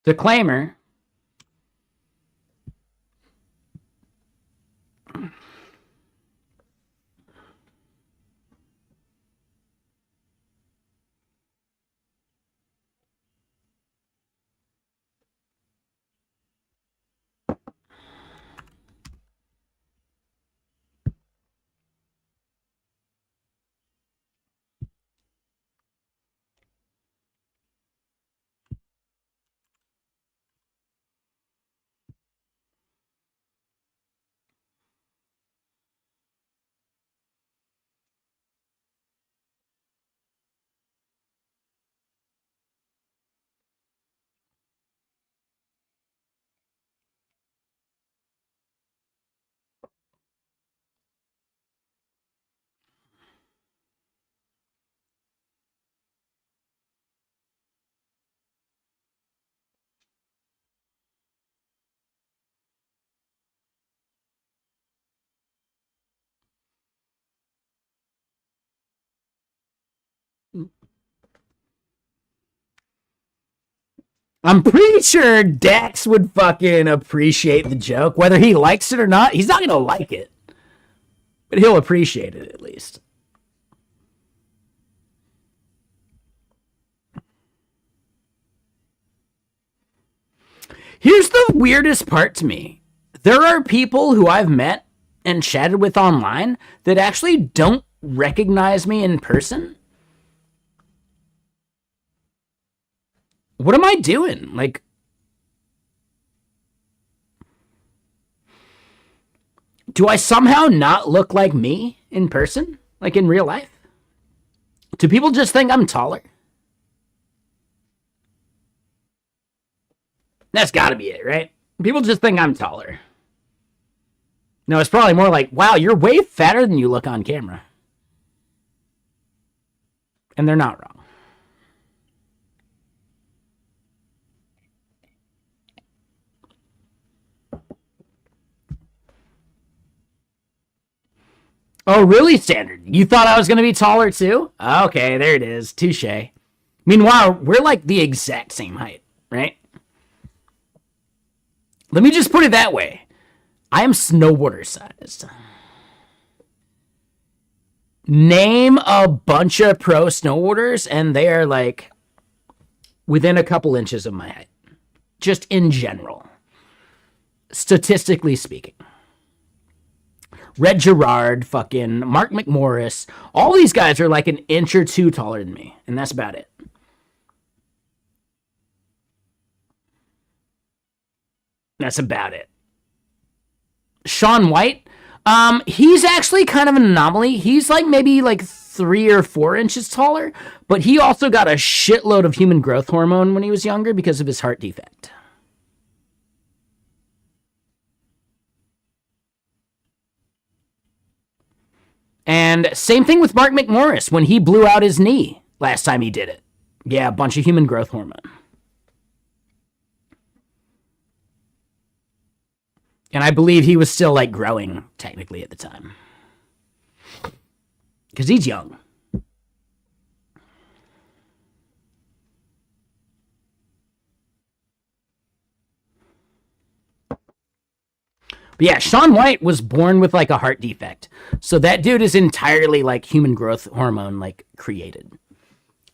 Disclaimer. I'm pretty sure Dax would fucking appreciate the joke. Whether he likes it or not, he's not gonna like it. But he'll appreciate it at least. Here's the weirdest part to me. There are people who I've met and chatted with online that actually don't recognize me in person. What am I doing? Like, do I somehow not look like me in person? Like in real life? Do people just think I'm taller? That's gotta be it, right? People just think I'm taller. No, it's probably more like, wow, you're way fatter than you look on camera. And they're not wrong. Oh, really, Standard? You thought I was going to be taller too? Okay, there it is. Touche. Meanwhile, we're like the exact same height, right? Let me just put it that way. I am snowboarder sized. Name a bunch of pro snowboarders, and they are like within a couple inches of my height. Just in general. Statistically speaking. Red Gerard, fucking Mark McMorris. All these guys are like an inch or two taller than me, and that's about it. That's about it. Shaun White, he's actually kind of an anomaly. He's like maybe like 3 or 4 inches taller, but he also got a shitload of human growth hormone when he was younger because of his heart defect. And same thing with Mark McMorris when he blew out his knee last time he did it. Yeah, a bunch of human growth hormone. And I believe he was still, like, growing, technically, at the time. Because he's young. But yeah, Shaun White was born with, like, a heart defect. So that dude is entirely, like, human growth hormone, like, created.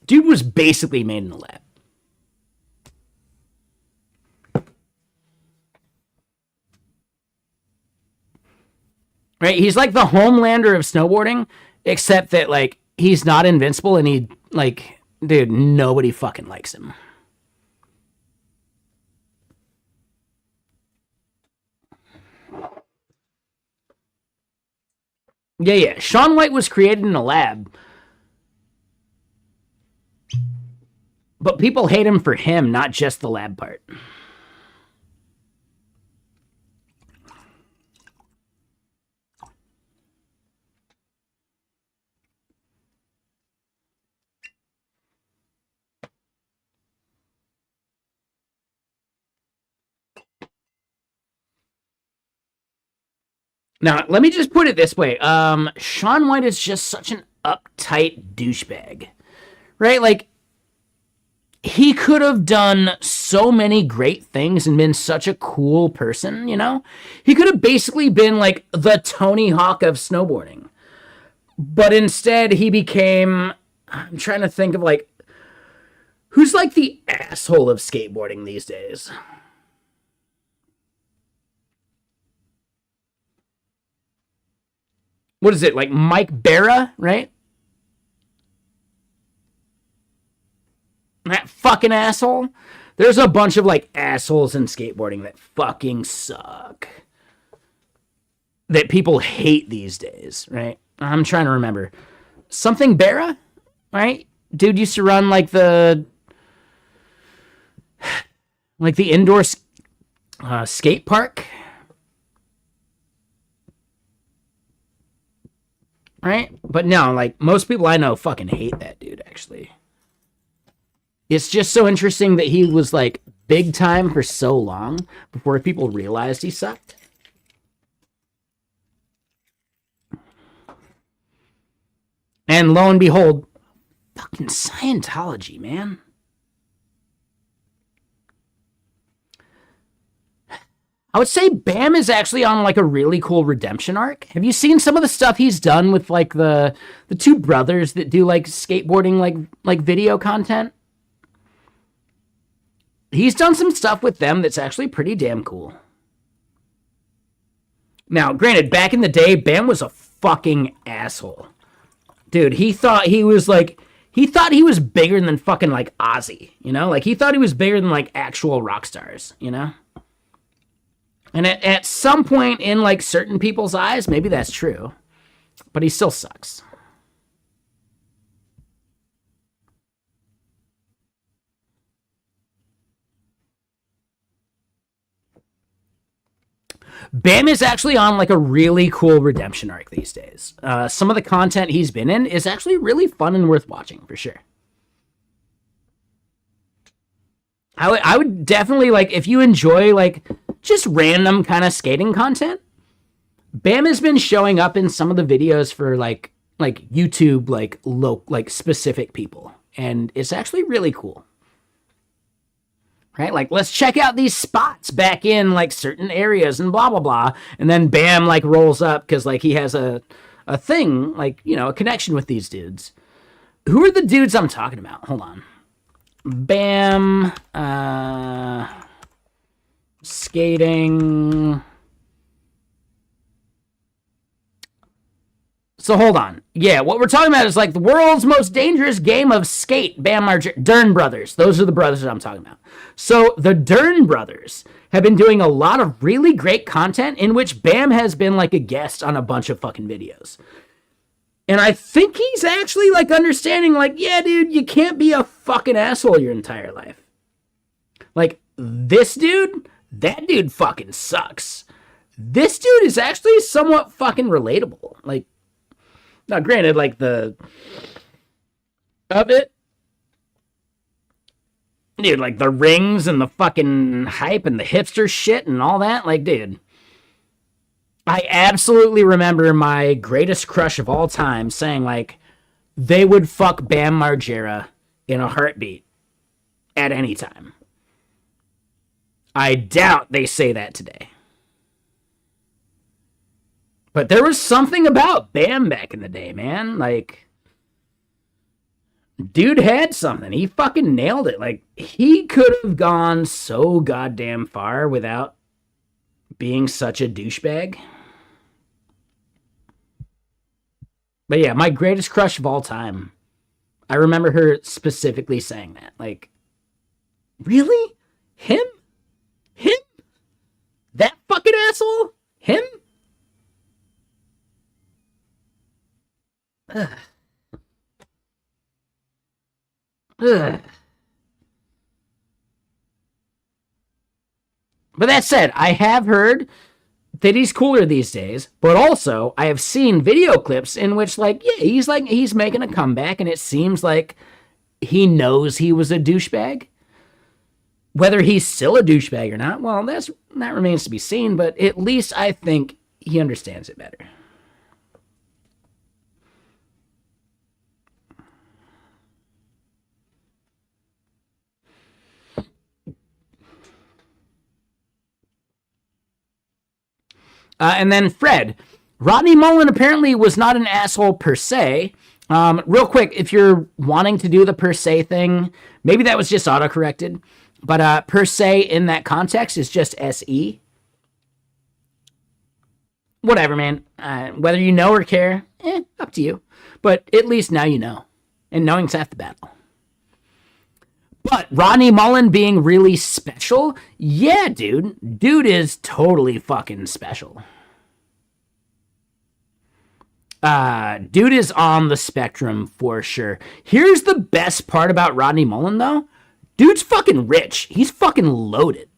Dude was basically made in the lab. Right? He's like the Homelander of snowboarding, except that, like, he's not invincible and he, like, dude, nobody fucking likes him. Yeah. Shaun White was created in a lab. But people hate him for him, not just the lab part. Now, let me just put it this way. Shaun White is just such an uptight douchebag. Right? Like, he could have done so many great things and been such a cool person, you know? He could have basically been like the Tony Hawk of snowboarding. But instead, he became, I'm trying to think of, like, who's like the asshole of skateboarding these days? What is it, like Mike Barra, right? That fucking asshole. There's a bunch of, like, assholes in skateboarding that fucking suck. That people hate these days, right? I'm trying to remember. Something Barra, right? Dude used to run, like, the indoor skate park. Right? But no, like, most people I know fucking hate that dude, actually. It's just so interesting that he was, like, big time for so long before people realized he sucked. And lo and behold, fucking Scientology, man. I would say Bam is actually on, like, a really cool redemption arc. Have you seen some of the stuff he's done with, like, the two brothers that do, like, skateboarding, like video content? He's done some stuff with them that's actually pretty damn cool. Now, granted, back in the day, Bam was a fucking asshole. Dude, he thought he was bigger than fucking, like, Ozzy, you know? Like, he thought he was bigger than, like, actual rock stars, you know? And at some point in, like, certain people's eyes, maybe that's true. But he still sucks. Bam is actually on, like, a really cool redemption arc these days. Some of the content he's been in is actually really fun and worth watching, for sure. I would definitely, like, if you enjoy, like, just random kind of skating content, Bam has been showing up in some of the videos for, like YouTube, like specific people. And it's actually really cool. Right? Like, let's check out these spots back in, like, certain areas and blah, blah, blah. And then Bam, like, rolls up because, like, he has a thing, like, you know, a connection with these dudes. Who are the dudes I'm talking about? Hold on. Bam, skating. So hold on. Yeah, what we're talking about is, like, the world's most dangerous game of skate. Bam Margera, Dern Brothers. Those are the brothers that I'm talking about. So the Dern Brothers have been doing a lot of really great content in which Bam has been, like, a guest on a bunch of fucking videos. And I think he's actually like understanding, like, yeah, dude, you can't be a fucking asshole your entire life. Like, this dude, that dude fucking sucks. This dude is actually somewhat fucking relatable. Like, now granted, like the of it, dude, like the rings and the fucking hype and the hipster shit and all that, like, dude. I absolutely remember my greatest crush of all time saying, like, they would fuck Bam Margera in a heartbeat at any time. I doubt they say that today. But there was something about Bam back in the day, man. Like, dude had something. He fucking nailed it. Like, he could have gone so goddamn far without being such a douchebag. But yeah, my greatest crush of all time. I remember her specifically saying that. Like, really? Him? Him? That fucking asshole? Him? Ugh. Ugh. But that said, I have heard that he's cooler these days, but also I have seen video clips in which, like, yeah, he's making a comeback, and it seems like he knows he was a douchebag. Whether he's still a douchebag or not, well, that remains to be seen, but at least I think he understands it better. And then Fred. Rodney Mullen apparently was not an asshole per se. Real quick, if you're wanting to do the per se thing, maybe that was just autocorrected. But per se in that context is just SE. Whatever, man. Whether you know or care, up to you. But at least now you know. And knowing's half the battle. But Rodney Mullen being really special? Yeah, dude. Dude is totally fucking special. Dude is on the spectrum for sure. Here's the best part about Rodney Mullen, though. Dude's fucking rich. He's fucking loaded.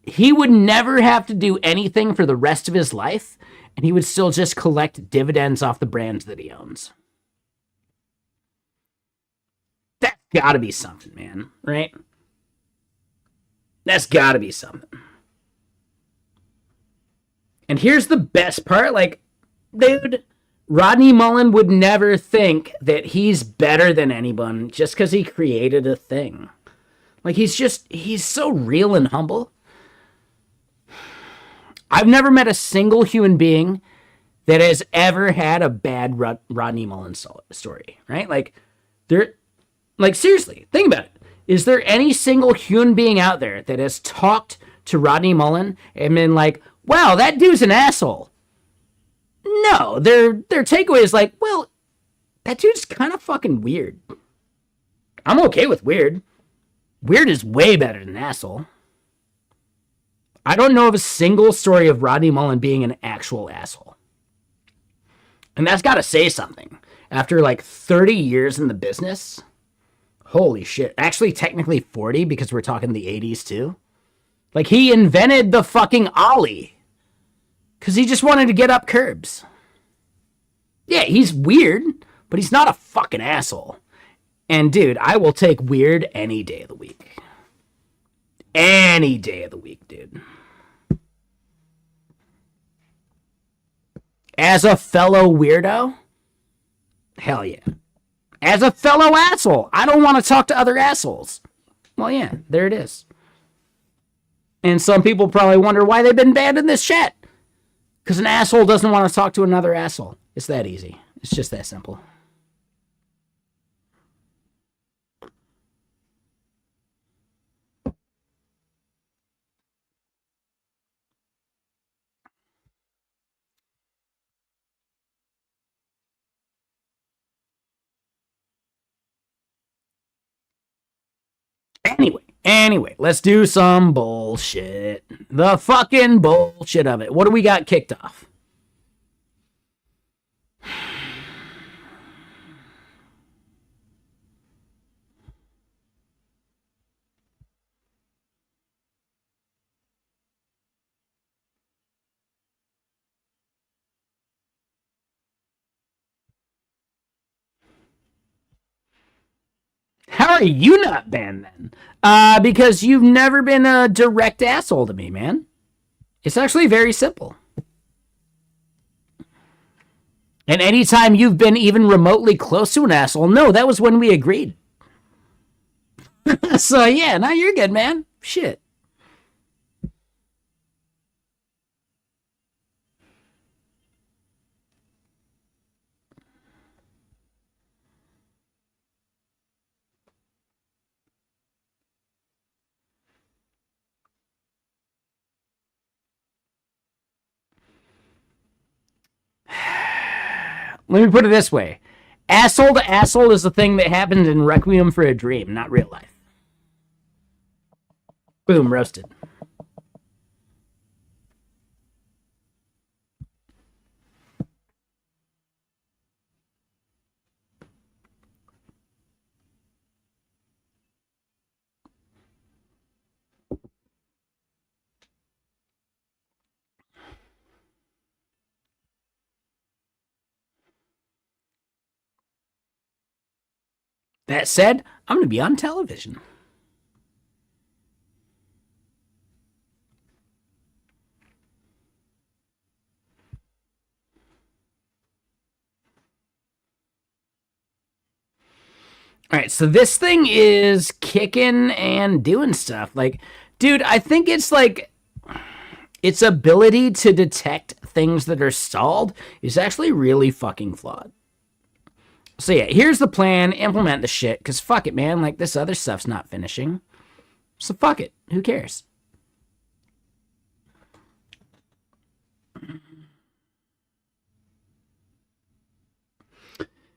He would never have to do anything for the rest of his life, and he would still just collect dividends off the brands that he owns. That's gotta be something, man, right? That's gotta be something. And here's the best part, like, dude, Rodney Mullen would never think that he's better than anyone just because he created a thing. Like, he's so real and humble. I've never met a single human being that has ever had a bad Rodney Mullen story, right? Like, seriously, think about it. Is there any single human being out there that has talked to Rodney Mullen and been like, wow, that dude's an asshole? No, their takeaway is like, well, that dude's kind of fucking weird. I'm okay with weird. Weird is way better than asshole. I don't know of a single story of Rodney Mullen being an actual asshole. And that's got to say something. After like 30 years in the business, holy shit. Actually, technically 40 because we're talking the 80s too. Like, he invented the fucking ollie because he just wanted to get up curbs. Yeah, he's weird, but he's not a fucking asshole. And dude, I will take weird any day of the week. Any day of the week, dude. As a fellow weirdo, hell yeah. As a fellow asshole, I don't want to talk to other assholes. Well, yeah, there it is. And some people probably wonder why they've been banned in this chat. Because an asshole doesn't want to talk to another asshole. It's that easy. It's just that simple. Anyway, let's do some bullshit. The fucking bullshit of it. What do we got kicked off? are you not banned then? Because you've never been a direct asshole to me, man. It's actually very simple. And anytime you've been even remotely close to an asshole, no, that was when we agreed. So yeah, now you're good, man. Shit. Let me put it this way. Asshole to asshole is the thing that happened in Requiem for a Dream, not real life. Boom, roasted. That said, I'm going to be on television. All right, so this thing is kicking and doing stuff. Like, dude, I think it's like its ability to detect things that are stalled is actually really fucking flawed. So yeah, here's the plan. Implement the shit, because fuck it, man. Like, this other stuff's not finishing. So fuck it. Who cares?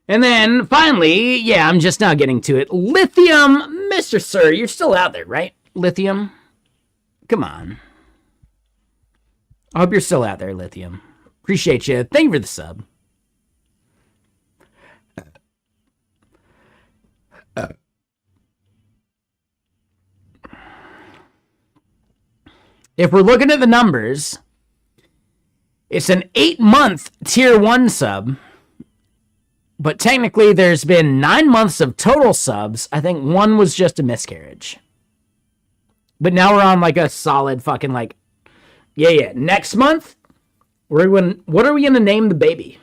And then, finally, yeah, I'm just now getting to it. Lithium, Mr. Sir, you're still out there, right? Lithium? Come on. I hope you're still out there, Lithium. Appreciate you. Thank you for the sub. If we're looking at the numbers, it's an 8-month tier 1 sub, but technically there's been 9 months of total subs. I think 1 was just a miscarriage. But now we're on like a solid fucking like, yeah. Next month, what are we going to name the baby?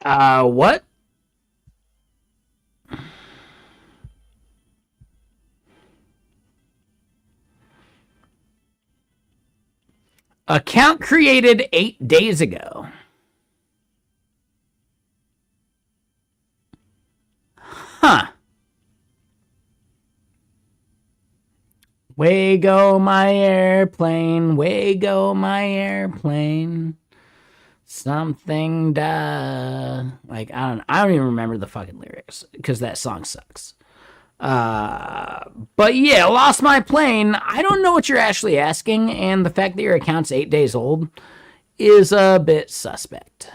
What? Account created 8 days ago. Huh. Way go my airplane, way go my airplane. Something da. Like, I don't even remember the fucking lyrics because that song sucks. But yeah, lost my plane. I don't know what you're actually asking, and the fact that your account's 8 days old is a bit suspect.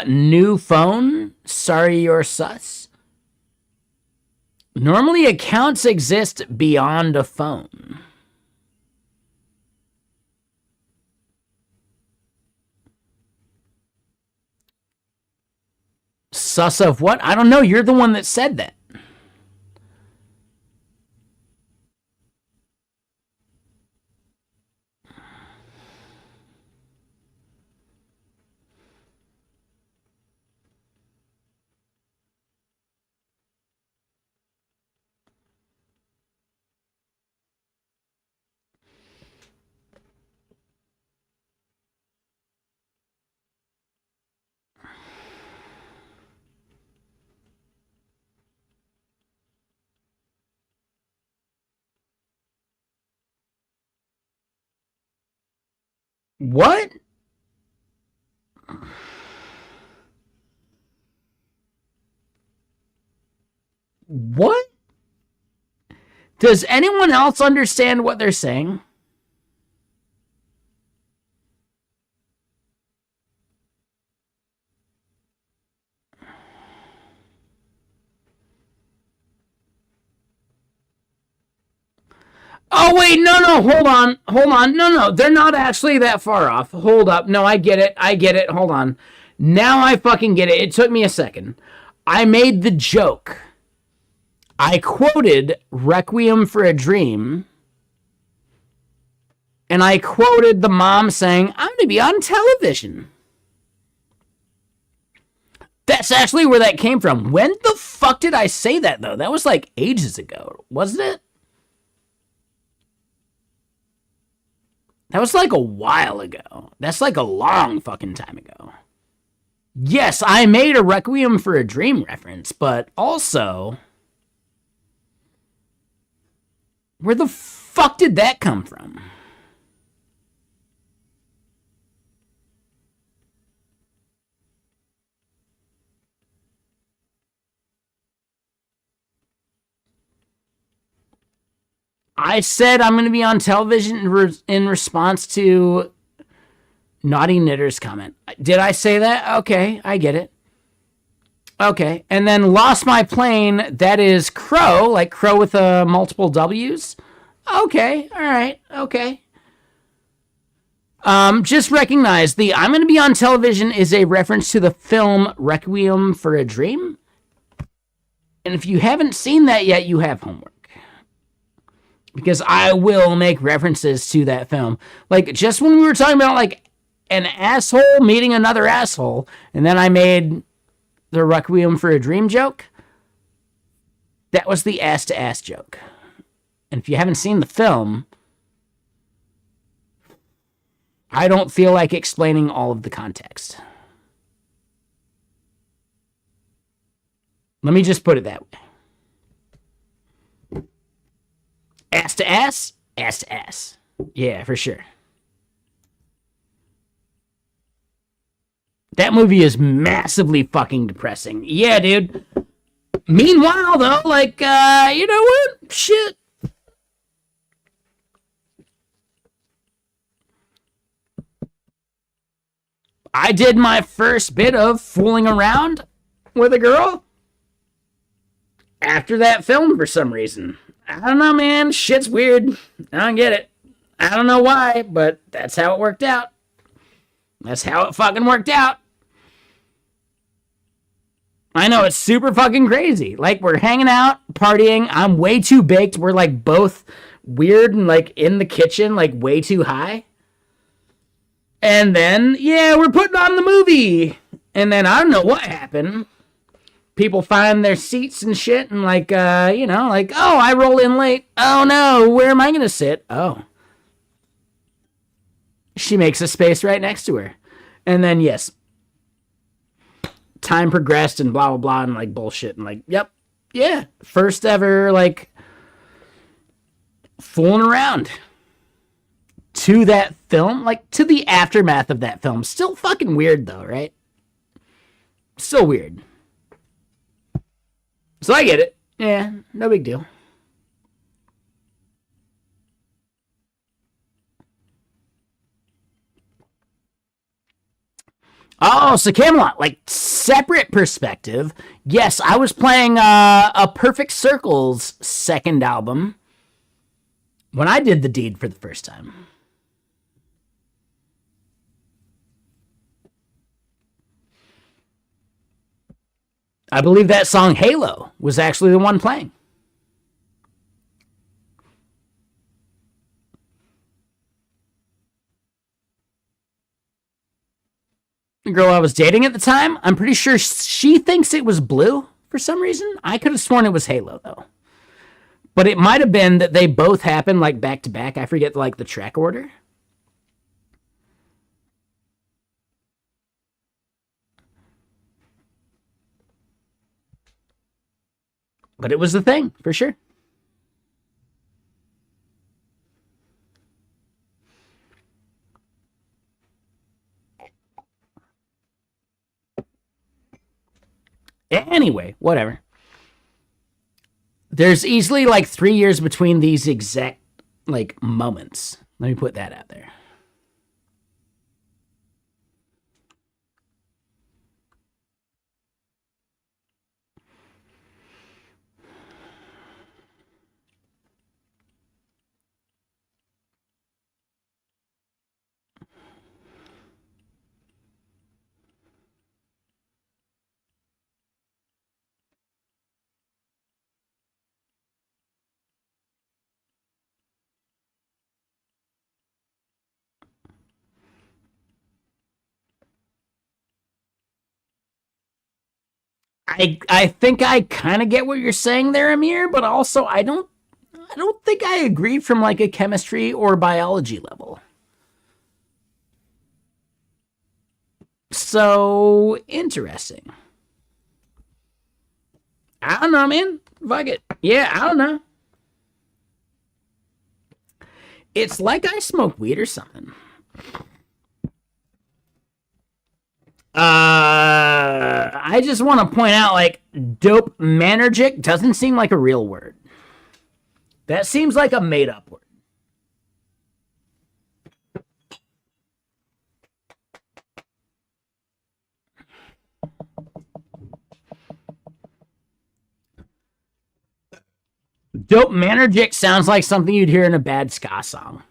New phone. Sorry you're sus. Normally accounts exist beyond a phone. Sus of what? I don't know. You're the one that said that. What? What? Does anyone else understand what they're saying? Oh, wait, no, hold on. No, they're not actually that far off. Hold up. No, I get it. Hold on. Now I fucking get it. It took me a second. I made the joke. I quoted Requiem for a Dream, and I quoted the mom saying, I'm gonna be on television. That's actually where that came from. When the fuck did I say that, though? That was like ages ago, wasn't it? That was like a while ago. That's like a long fucking time ago. Yes, I made a Requiem for a Dream reference, but also, where the fuck did that come from? I said I'm going to be on television in response to Naughty Knitter's comment. Did I say that? Okay, I get it. Okay, and then Lost My Plane, that is Crow, like Crow with multiple W's. Okay, all right, okay. Just recognize the I'm going to be on television is a reference to the film Requiem for a Dream. And if you haven't seen that yet, you have homework. Because I will make references to that film. Like, just when we were talking about, like, an asshole meeting another asshole, and then I made the Requiem for a Dream joke, that was the ass-to-ass joke. And if you haven't seen the film, I don't feel like explaining all of the context. Let me just put it that way. Ass to ass, ass to ass. Yeah, for sure. That movie is massively fucking depressing. Yeah, dude. Meanwhile, though, like, you know what? Shit. I did my first bit of fooling around with a girl after that film for some reason. I don't know, man. Shit's weird. I don't get it. I don't know why, but that's how it worked out. That's how it fucking worked out. I know, it's super fucking crazy. Like, we're hanging out, partying. I'm way too baked. We're, like, both weird and, like, in the kitchen, like, way too high. And then, yeah, we're putting on the movie. And then I don't know what happened. People find their seats and shit and like, you know, like, oh, I roll in late. Oh no, where am I going to sit? Oh. She makes a space right next to her. And then, yes, time progressed and blah, blah, blah, and like bullshit. And like, yep, yeah, first ever, like, fooling around to that film, like, to the aftermath of that film. Still fucking weird, though, right? Still weird. So I get it. Yeah, no big deal. Oh, so Camelot, like separate perspective. Yes, I was playing a Perfect Circle's second album when I did the deed for the first time. I believe that song Halo was actually the one playing. The girl I was dating at the time, I'm pretty sure she thinks it was Blue for some reason. I could have sworn it was Halo though. But it might have been that they both happened like back to back. I forget like the track order. But it was the thing, for sure. Anyway, whatever. There's easily like 3 years between these exact like moments. Let me put that out there. I think I kind of get what you're saying there, Amir, but also I don't think I agree from like a chemistry or biology level. So interesting. I don't know, man. Fuck it. Yeah, I don't know. It's like I smoke weed or something. I just want to point out, like, dopaminergic doesn't seem like a real word. That seems like a made up word. Dopaminergic sounds like something you'd hear in a bad ska song.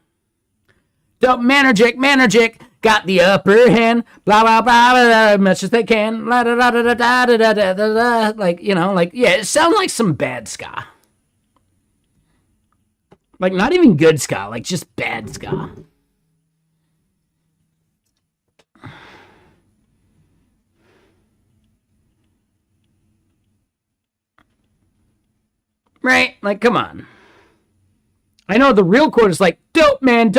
Dopaminergic, got the upper hand, blah, blah, blah, blah, much as they can, la, da, da, da, da, da, da, da, da, da, like, you know, like, yeah, it sounds like some bad ska. Like, not even good ska, like, just bad ska. Right? Like, come on. I know the real quote is like, dope man,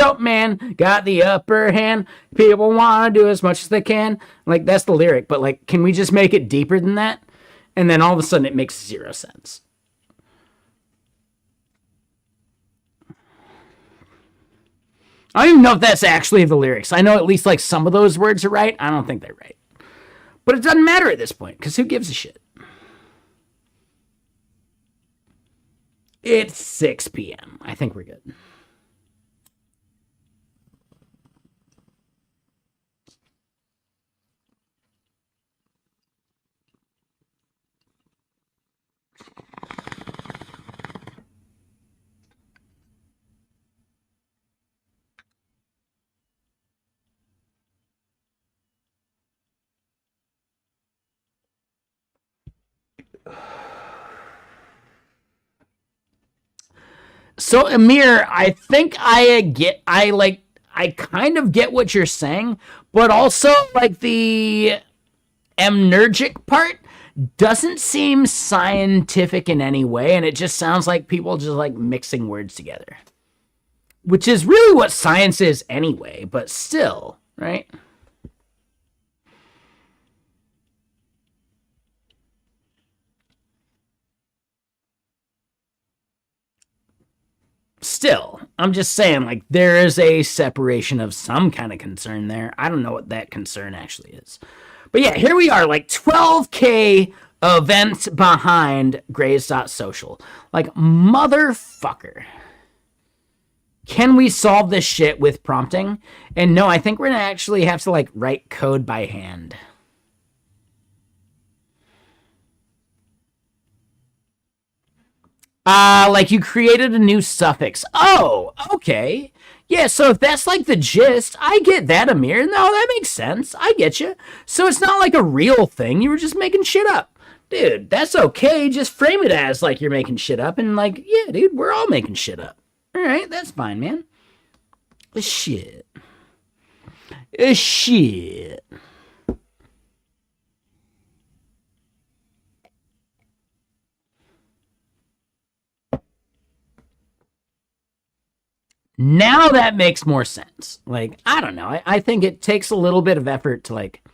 got the upper hand. People want to do as much as they can. Like, that's the lyric. But, like, can we just make it deeper than that? And then all of a sudden it makes zero sense. I don't even know if that's actually the lyrics. I know at least, like, some of those words are right. I don't think they're right. But it doesn't matter at this point, because who gives a shit? It's 6 p.m. I think we're good. So Amir, I think I kind of get what you're saying, but also like the amnergic part doesn't seem scientific in any way, and it just sounds like people just like mixing words together. Which is really what science is anyway, but still, right? still, I'm just saying, like, there is a separation of some kind of concern there. I don't know what that concern actually is. But yeah, here we are, like 12K events behind Grays.social. Like, motherfucker. Can we solve this shit with prompting? And no, I think we're gonna actually have to, like, write code by hand. Like you created a new suffix. Oh, okay. Yeah, so if that's like the gist, I get that, Amir. No, that makes sense. I get you. So it's not like a real thing. You were just making shit up. Dude, that's okay. Just frame it as like you're making shit up and like, yeah, dude, we're all making shit up. All right, that's fine, man. Shit. Shit. Now that makes more sense. Like, I don't know. I think it takes a little bit of effort to, like,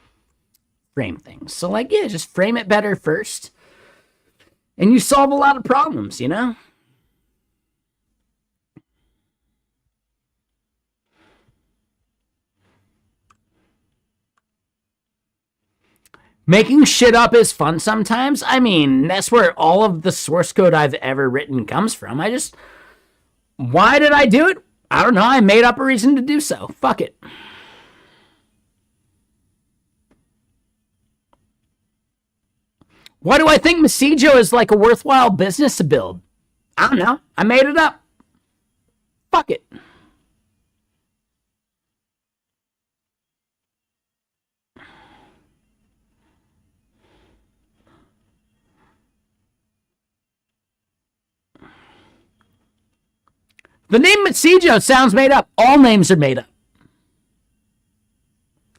frame things. So, like, yeah, just frame it better first. And you solve a lot of problems, you know? Making shit up is fun sometimes. I mean, that's where all of the source code I've ever written comes from. Why did I do it? I don't know. I made up a reason to do so. Fuck it. Why do I think Mesijo is like a worthwhile business to build? I don't know. I made it up. Fuck it. The name Mesijo sounds made up. All names are made up.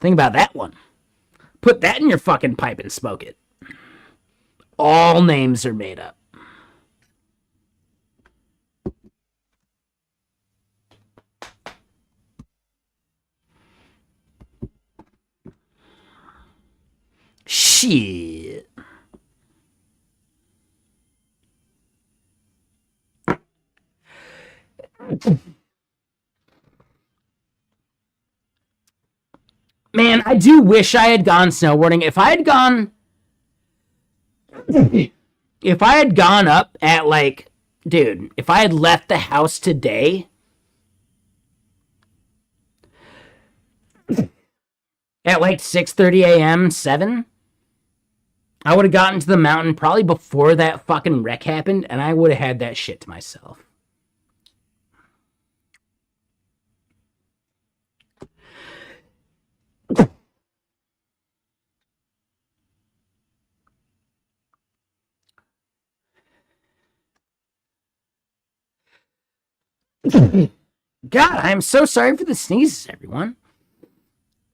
Think about that one. Put that in your fucking pipe and smoke it. All names are made up. Shit. Man, I do wish I had gone snowboarding. If I had gone up at like, dude, if I had left the house today at like 6:30 a.m., 7, I would have gotten to the mountain probably before that fucking wreck happened, and I would have had that shit to myself. God, I'm so sorry for the sneezes, everyone.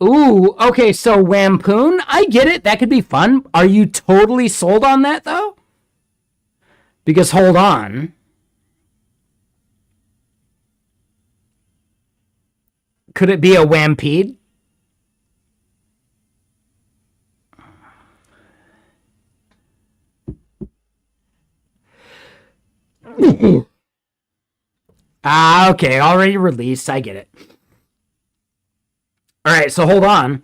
Ooh, okay, so Wampoon, I get it. That could be fun. Are you totally sold on that, though? Because hold on. Could it be a Wampede? Okay, already released. I get it. All right, so hold on.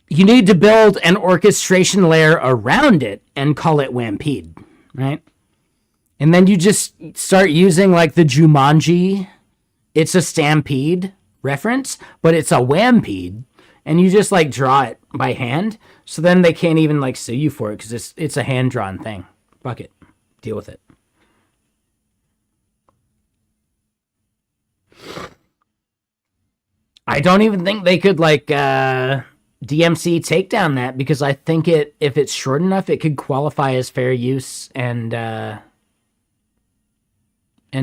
You need to build an orchestration layer around it and call it Wampede, right? And then you just start using like the Jumanji, it's a Stampede reference, but it's a Wampede. And you just like draw it by hand. So then they can't even like sue you for it because it's a hand-drawn thing. Fuck it. Deal with it. I don't even think they could like DMC takedown that because I think if it's short enough, it could qualify as fair use and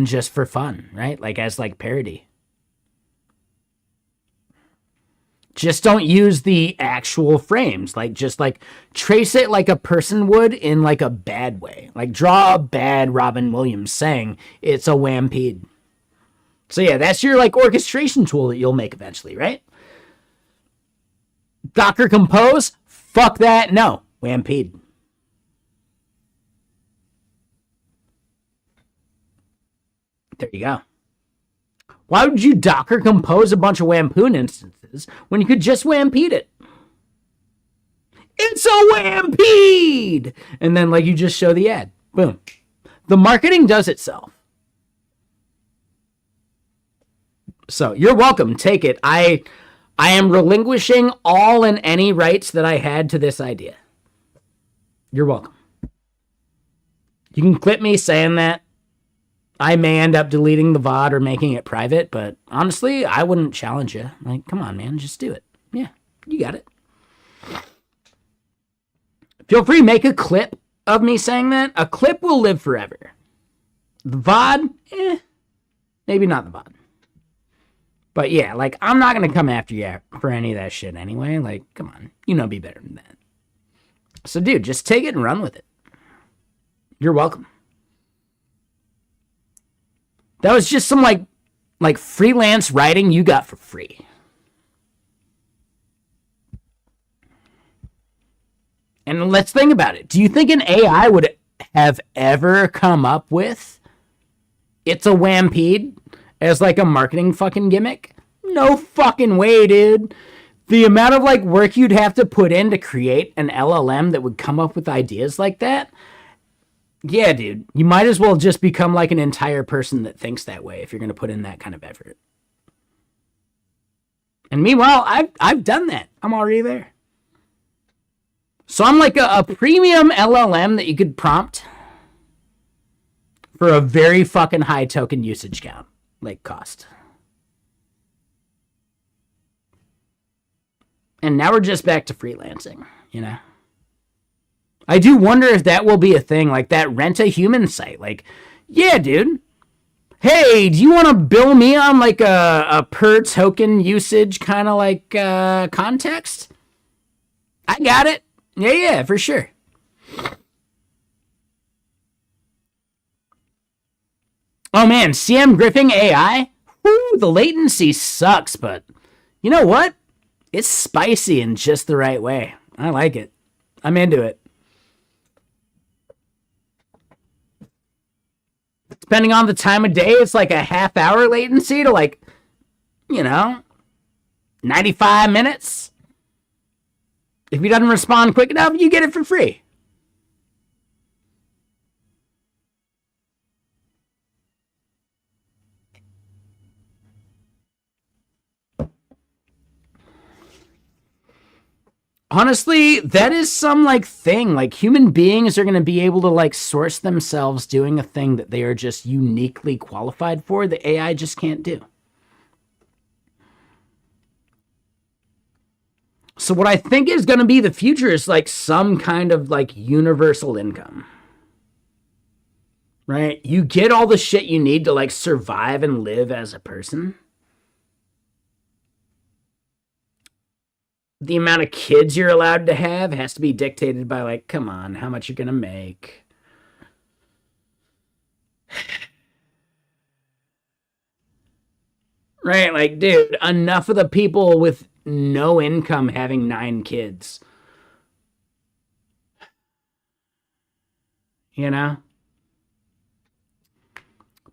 just for fun, right? Like as like parody. Just don't use the actual frames. Like just like trace it like a person would in like a bad way. Like draw a bad Robin Williams saying it's a Wampede. So yeah, that's your like orchestration tool that you'll make eventually, right? Docker Compose? Fuck that. No. Wampede. There you go. Why would you Docker compose a bunch of Wampoon instances when you could just Wampede it? It's a Wampede! And then, like, you just show the ad. Boom. The marketing does itself. So, you're welcome. Take it. I am relinquishing all and any rights that I had to this idea. You're welcome. You can clip me saying that. I may end up deleting the VOD or making it private, but honestly, I wouldn't challenge you. Like, come on, man, just do it. Yeah, you got it. Feel free to make a clip of me saying that. A clip will live forever. The VOD, maybe not the VOD. But yeah, like, I'm not going to come after you for any of that shit anyway. Like, come on, you know me better than that. So, dude, just take it and run with it. You're welcome. That was just some, like freelance writing you got for free. And let's think about it. Do you think an AI would have ever come up with it's a Wampede as, like, a marketing fucking gimmick? No fucking way, dude. The amount of, like, work you'd have to put in to create an LLM that would come up with ideas like that. Yeah, dude, you might as well just become like an entire person that thinks that way if you're going to put in that kind of effort. And meanwhile, I've done that. I'm already there. So I'm like a premium LLM that you could prompt for a very fucking high token usage count, like, cost. And now we're just back to freelancing, you know? I do wonder if that will be a thing, like that Rent a Human site. Like, yeah, dude. Hey, do you want to bill me on, like, a per token usage kind of, like, context? I got it. Yeah, for sure. Oh, man, CM Griffing AI? Whoo, the latency sucks, but you know what? It's spicy in just the right way. I like it. I'm into it. Depending on the time of day, it's like a half-hour latency to, like, 95 minutes. If he doesn't respond quick enough, you get it for free. Honestly, that is some, like, thing. Like, human beings are going to be able to, like, source themselves doing a thing that they are just uniquely qualified for that AI just can't do. So what I think is going to be the future is, like, some kind of, like, universal income. Right? You get all the shit you need to, like, survive and live as a person. The amount of kids you're allowed to have has to be dictated by, like, come on, how much you're going to make. Right? Like, dude, enough of the people with no income having 9 kids. You know?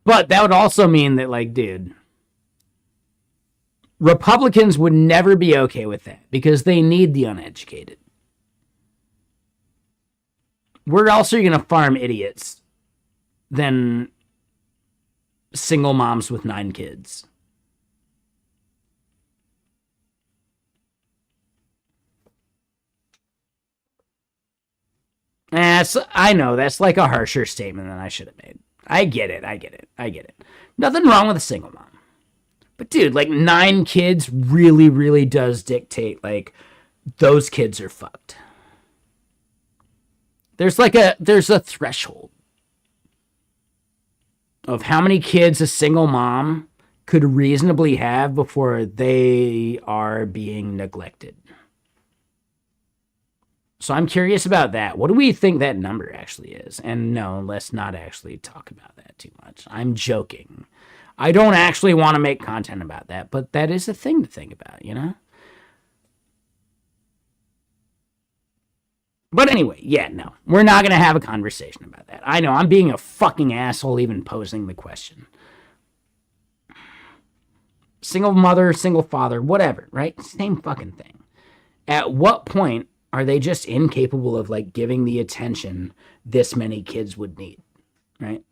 But that would also mean that, like, dude, Republicans would never be okay with that because they need the uneducated. Where else are you going to farm idiots than single moms with 9 kids? I know, that's like a harsher statement than I should have made. I get it. Nothing wrong with a single mom. But dude, like, 9 kids really, really does dictate, like, those kids are fucked. There's a threshold of how many kids a single mom could reasonably have before they are being neglected. So I'm curious about that. What do we think that number actually is? And no, let's not actually talk about that too much. I'm joking. I don't actually want to make content about that, but that is a thing to think about, you know? But anyway, yeah, no. We're not going to have a conversation about that. I know, I'm being a fucking asshole even posing the question. single mother, single father, whatever, right? Same fucking thing. At what point are they just incapable of like giving the attention this many kids would need, right?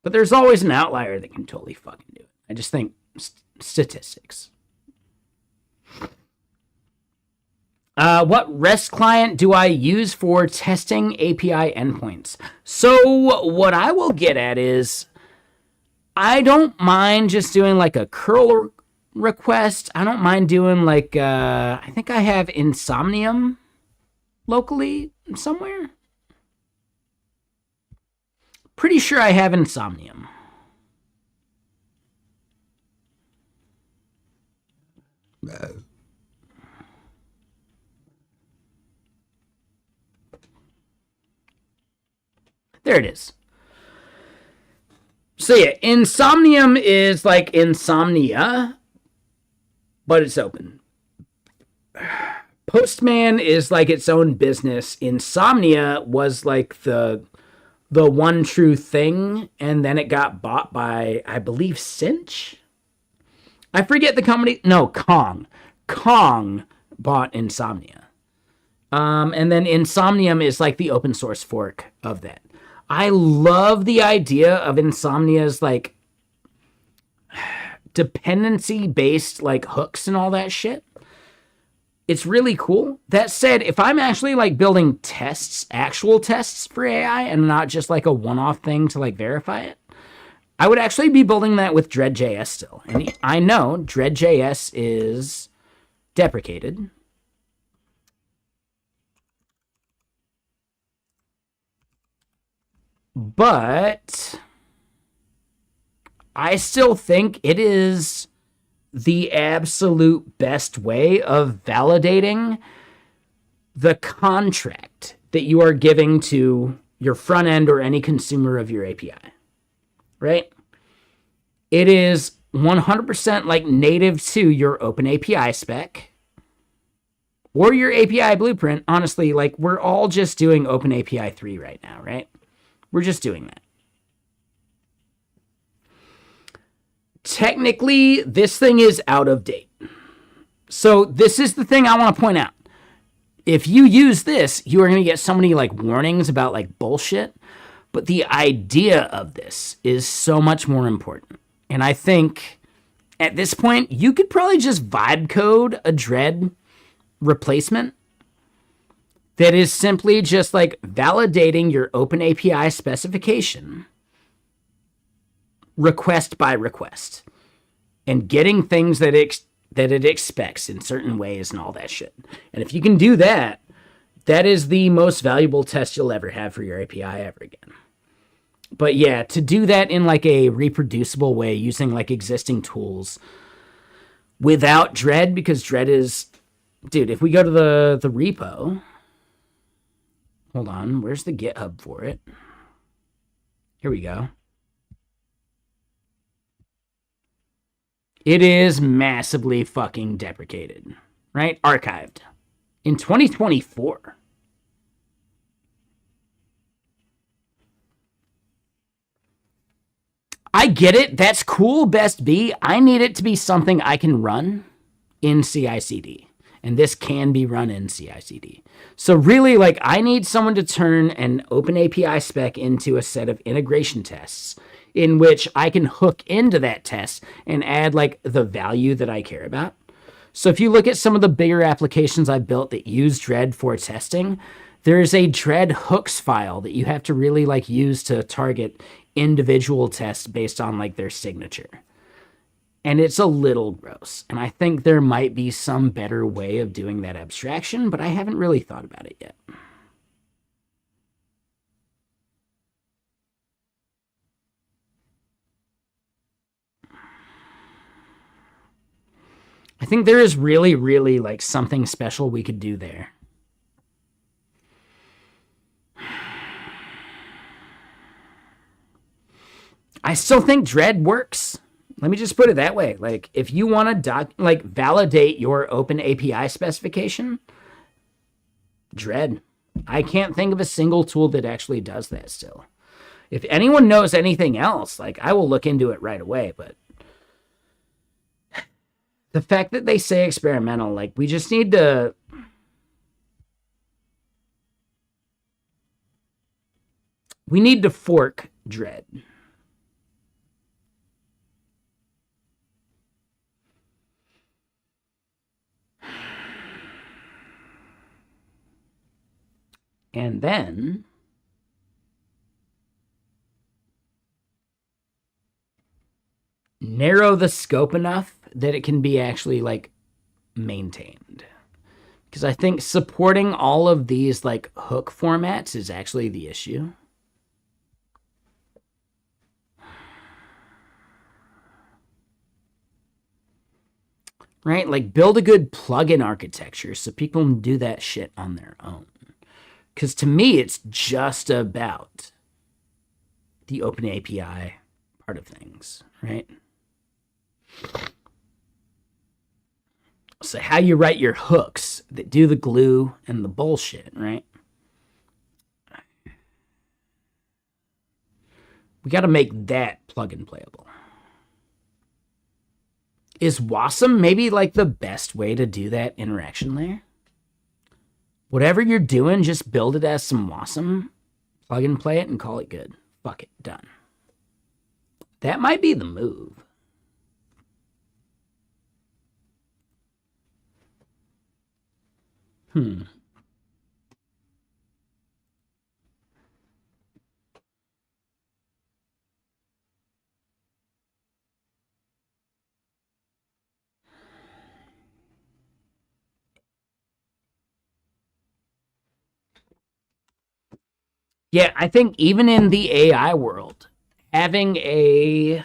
But there's always an outlier that can totally fucking do it. I just think statistics. What REST client do I use for testing API endpoints? So what I will get at is I don't mind just doing like a curl request. I don't mind doing like, I think I have Insomnium locally somewhere. Pretty sure I have Insomnium. There it is. So yeah, Insomnium is like insomnia, but it's open. Postman is like its own business. Insomnia was like the one true thing, and then it got bought by, I believe, Cinch? I forget the company. No, Kong. Kong bought Insomnia. And then Insomnium is like the open source fork of that. I love the idea of Insomnia's like dependency based like hooks and all that shit. It's really cool. That said, if I'm actually like building tests, actual tests for AI and not just like a one-off thing to like verify it, I would actually be building that with Dread.js still. And I know Dread.js is deprecated. But I still think it is the absolute best way of validating the contract that you are giving to your front end or any consumer of your API, right? It is 100% like native to your open API spec or your API blueprint. Honestly, like we're all just doing Open API 3 right now, right? We're just doing that. Technically, this thing is out of date. So this is the thing I want to point out. If you use this, you are going to get so many like warnings about like bullshit. But the idea of this is so much more important. And I think at this point, you could probably just vibe code a Dread replacement that is simply just like validating your Open API specification request by request and getting things that it expects in certain ways and all that shit. And if you can do that, that is the most valuable test you'll ever have for your API ever again. But yeah, to do that in like a reproducible way using like existing tools without Dread, because Dread is, dude, if we go to the repo, hold on, where's the GitHub for it? Here we go. It is massively fucking deprecated, right? Archived in 2024. I get it. That's cool, best be. I need it to be something I can run in CI/CD. And this can be run in CI/CD. So really, like, I need someone to turn an Open API spec into a set of integration tests in which I can hook into that test and add, like, the value that I care about. So if you look at some of the bigger applications I've built that use Dread for testing, there's a Dread hooks file that you have to really, like, use to target individual tests based on, like, their signature. And it's a little gross. And I think there might be some better way of doing that abstraction, but I haven't really thought about it yet. I think there is really, really like something special we could do there. I still think Dread works. Let me just put it that way. Like, if you want to validate your Open API specification, Dread. I can't think of a single tool that actually does that still. If anyone knows anything else, like, I will look into it right away, but the fact that they say experimental, like, we just need to... We need to fork Dread. And then narrow the scope enough that it can be actually, like, maintained. Because I think supporting all of these, like, hook formats is actually the issue. Right? Like, build a good plugin architecture so people can do that shit on their own. Because to me, it's just about the open API part of things, right? So how you write your hooks that do the glue and the bullshit, right? We got to make that plugin playable. Is Wasm maybe like the best way to do that interaction layer? Whatever you're doing, just build it as some Wasm, plug and play it, and call it good. Fuck it, done. That might be the move. Yeah, I think even in the AI world, having a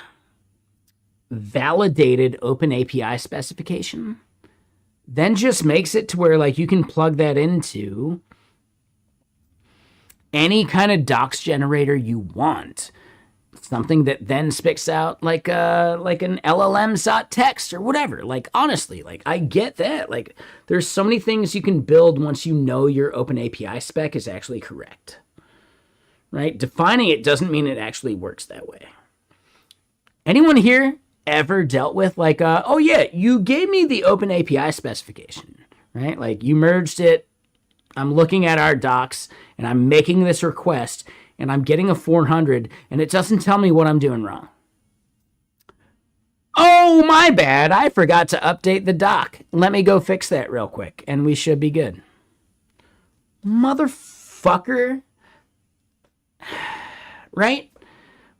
validated open API specification then just makes it to where, like, you can plug that into any kind of docs generator you want. Something that then spits out like an LLM.txt or whatever. Like, honestly, like, I get that. Like, there's so many things you can build once you know your open API spec is actually correct. Right? Defining it doesn't mean it actually works that way. Anyone here ever dealt with, like, oh yeah, you gave me the open API specification, right? Like, you merged it. I'm looking at our docs and I'm making this request and I'm getting a 400 and it doesn't tell me what I'm doing wrong. Oh, my bad. I forgot to update the doc. Let me go fix that real quick and we should be good. Motherfucker. Right?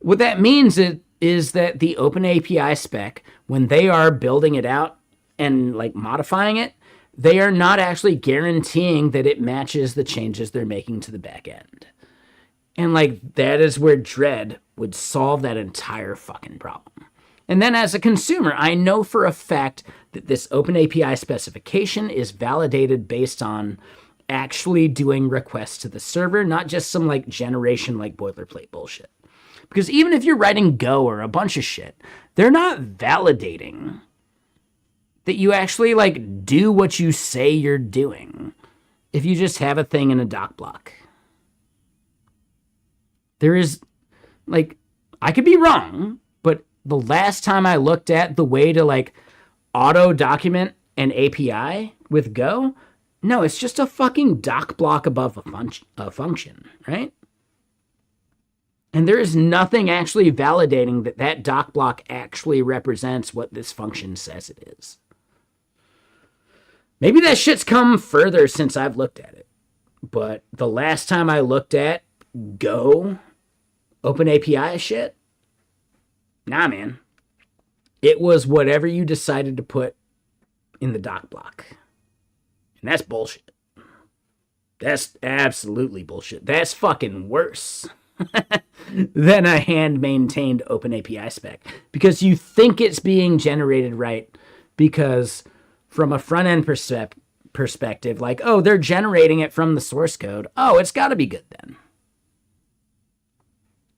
What that means is that the open API spec, when they are building it out and, like, modifying it, they are not actually guaranteeing that it matches the changes they're making to the back end. And, like, that is where Dread would solve that entire fucking problem. And then as a consumer, I know for a fact that this open API specification is validated based on actually doing requests to the server, not just some, like, generation, like, boilerplate bullshit. Because even if you're writing Go or a bunch of shit, they're not validating that you actually, like, do what you say you're doing if you just have a thing in a doc block. There is, like, I could be wrong, but the last time I looked at the way to, like, auto document an API with Go, no, it's just a fucking doc block above a function, right? And there is nothing actually validating that that doc block actually represents what this function says it is. Maybe that shit's come further since I've looked at it. But the last time I looked at Go open API shit, nah, man. It was whatever you decided to put in the doc block. And that's bullshit. That's absolutely bullshit. That's fucking worse than a hand-maintained open API spec. Because you think it's being generated right because from a front-end perspective, like, oh, they're generating it from the source code. Oh, it's got to be good then.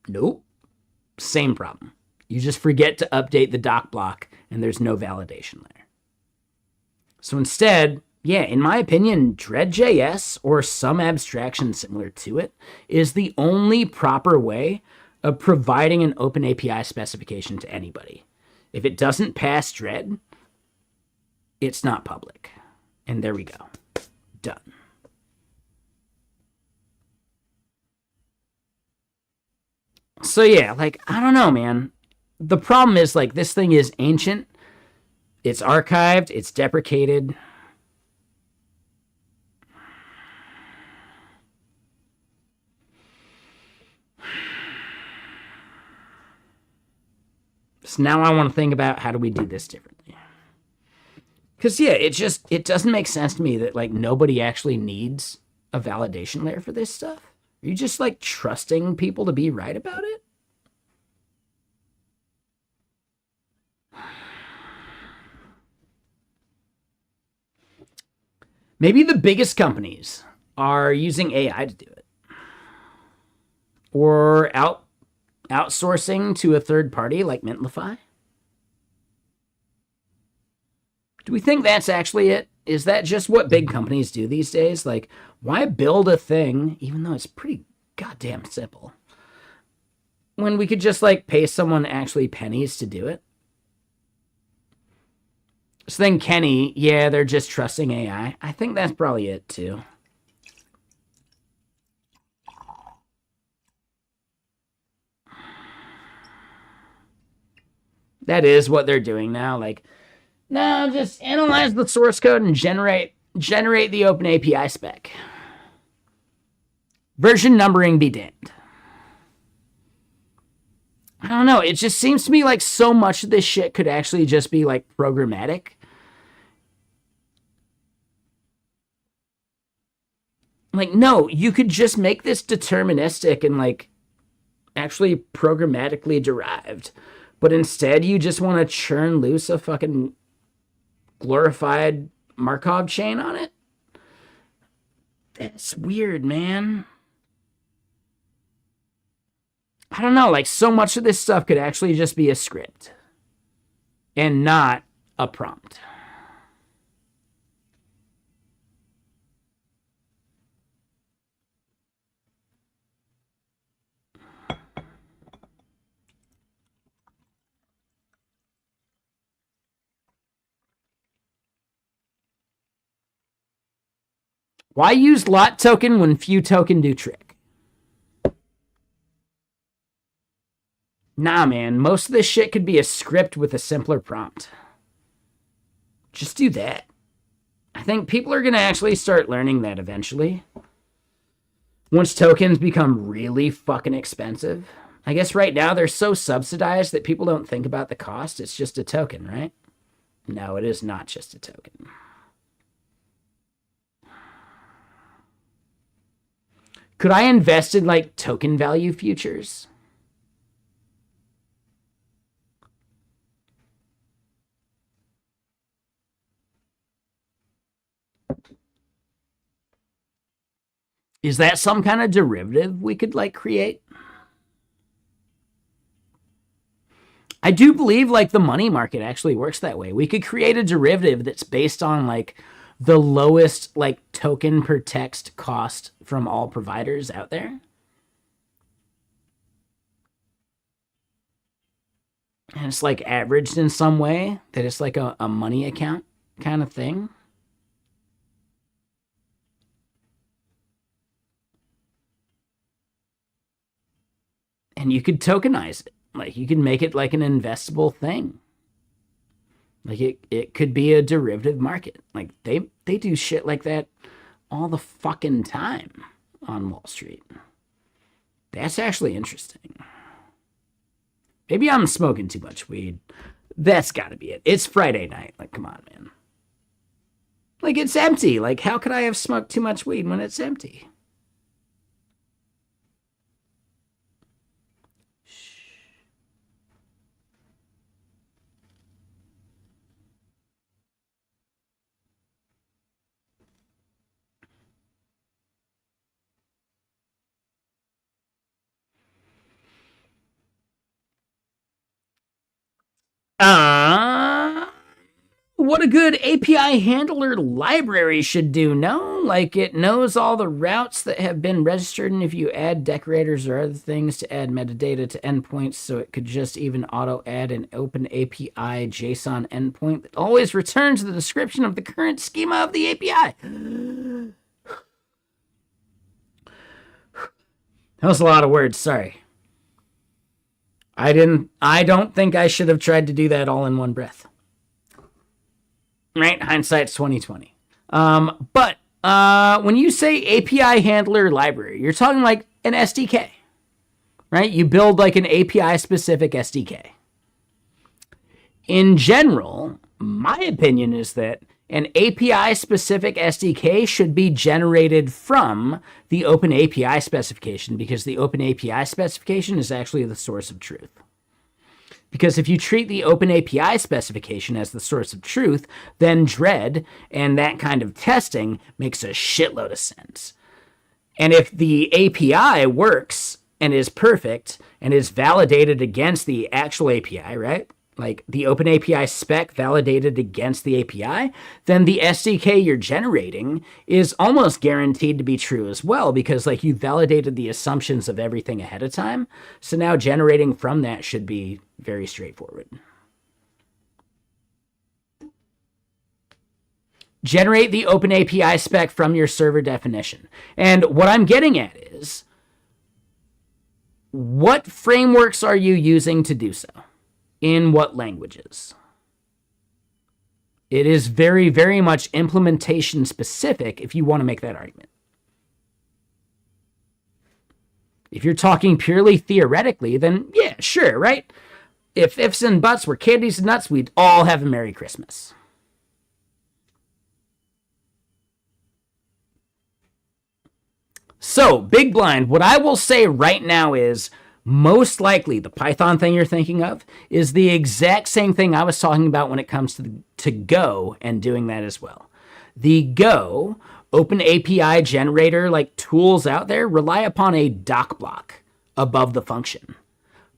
Nope. Same problem. You just forget to update the doc block and there's no validation there. So instead, Yeah, in my opinion, Dread.js or some abstraction similar to it is the only proper way of providing an open API specification to anybody. If it doesn't pass Dread, it's not public. And there we go. Done. So yeah, like, I don't know, man. The problem is, like, this thing is ancient. It's archived. It's deprecated. So now I want to think about how do we do this differently. Because, yeah, it doesn't make sense to me that, like, nobody actually needs a validation layer for this stuff. Are you just, like, trusting people to be right about it? Maybe the biggest companies are using AI to do it. Or outsourcing to a third party like Mintlify. Do we think that's actually it? Is that just what big companies do these days? Like, why build a thing, even though it's pretty goddamn simple, when we could just, like, pay someone actually pennies to do it? So then Kenny, yeah, they're just trusting AI. I think that's probably it, too. That is what they're doing now. Like, no, just analyze the source code and generate the open API spec. Version numbering be damned. I don't know. It just seems to me like so much of this shit could actually just be, like, programmatic. Like, no, you could just make this deterministic and, like, actually programmatically derived. But instead, you just want to churn loose a fucking glorified Markov chain on it? That's weird, man. I don't know. Like, so much of this stuff could actually just be a script and not a prompt. Why use lot token when few token do trick? Nah, man. Most of this shit could be a script with a simpler prompt. Just do that. I think people are going to actually start learning that eventually. Once tokens become really fucking expensive. I guess right now they're so subsidized that people don't think about the cost. It's just a token, right? No, it is not just a token. Could I invest in, like, token value futures? Is that some kind of derivative we could, like, create? I do believe, like, the money market actually works that way. We could create a derivative that's based on, like, the lowest, like, token per text cost from all providers out there. And it's, like, averaged in some way that it's like a money account kind of thing. And you could tokenize it. Like, you could make it like an investable thing. Like, it could be a derivative market. Like, they do shit like that all the fucking time on Wall Street. That's actually interesting. Maybe I'm smoking too much weed. That's gotta be it. It's Friday night. Like, come on, man. Like, it's empty. Like, how could I have smoked too much weed when it's empty? Uh, what a good API handler library should do, no? Like, it knows all the routes that have been registered, and if you add decorators or other things to add metadata to endpoints, so it could just even auto-add an open API JSON endpoint that always returns the description of the current schema of the API. That was a lot of words, sorry. I don't think I should have tried to do that all in one breath. Right? Hindsight's 2020. But when you say API handler library, you're talking like an SDK, right? You build like an API specific SDK. In general, my opinion is that an API specific SDK should be generated from the Open API specification, because the Open API specification is actually the source of truth. Because if you treat the Open API specification as the source of truth, then Dread and that kind of testing makes a shitload of sense. And if the API works and is perfect and is validated against the actual API, right? Like the Open API spec validated against the API, then the SDK you're generating is almost guaranteed to be true as well, because like you validated the assumptions of everything ahead of time. So now generating from that should be very straightforward. Generate the Open API spec from your server definition. And what I'm getting at is, what frameworks are you using to do so? In what languages? It is very, very much implementation specific if you want to make that argument. If you're talking purely theoretically, then yeah, sure, right? If ifs and buts were candies and nuts, we'd all have a Merry Christmas. So, Big Blind, what I will say right now is, most likely, the Python thing you're thinking of is the exact same thing I was talking about when it comes to Go and doing that as well. The Go Open API generator like tools out there rely upon a doc block above the function.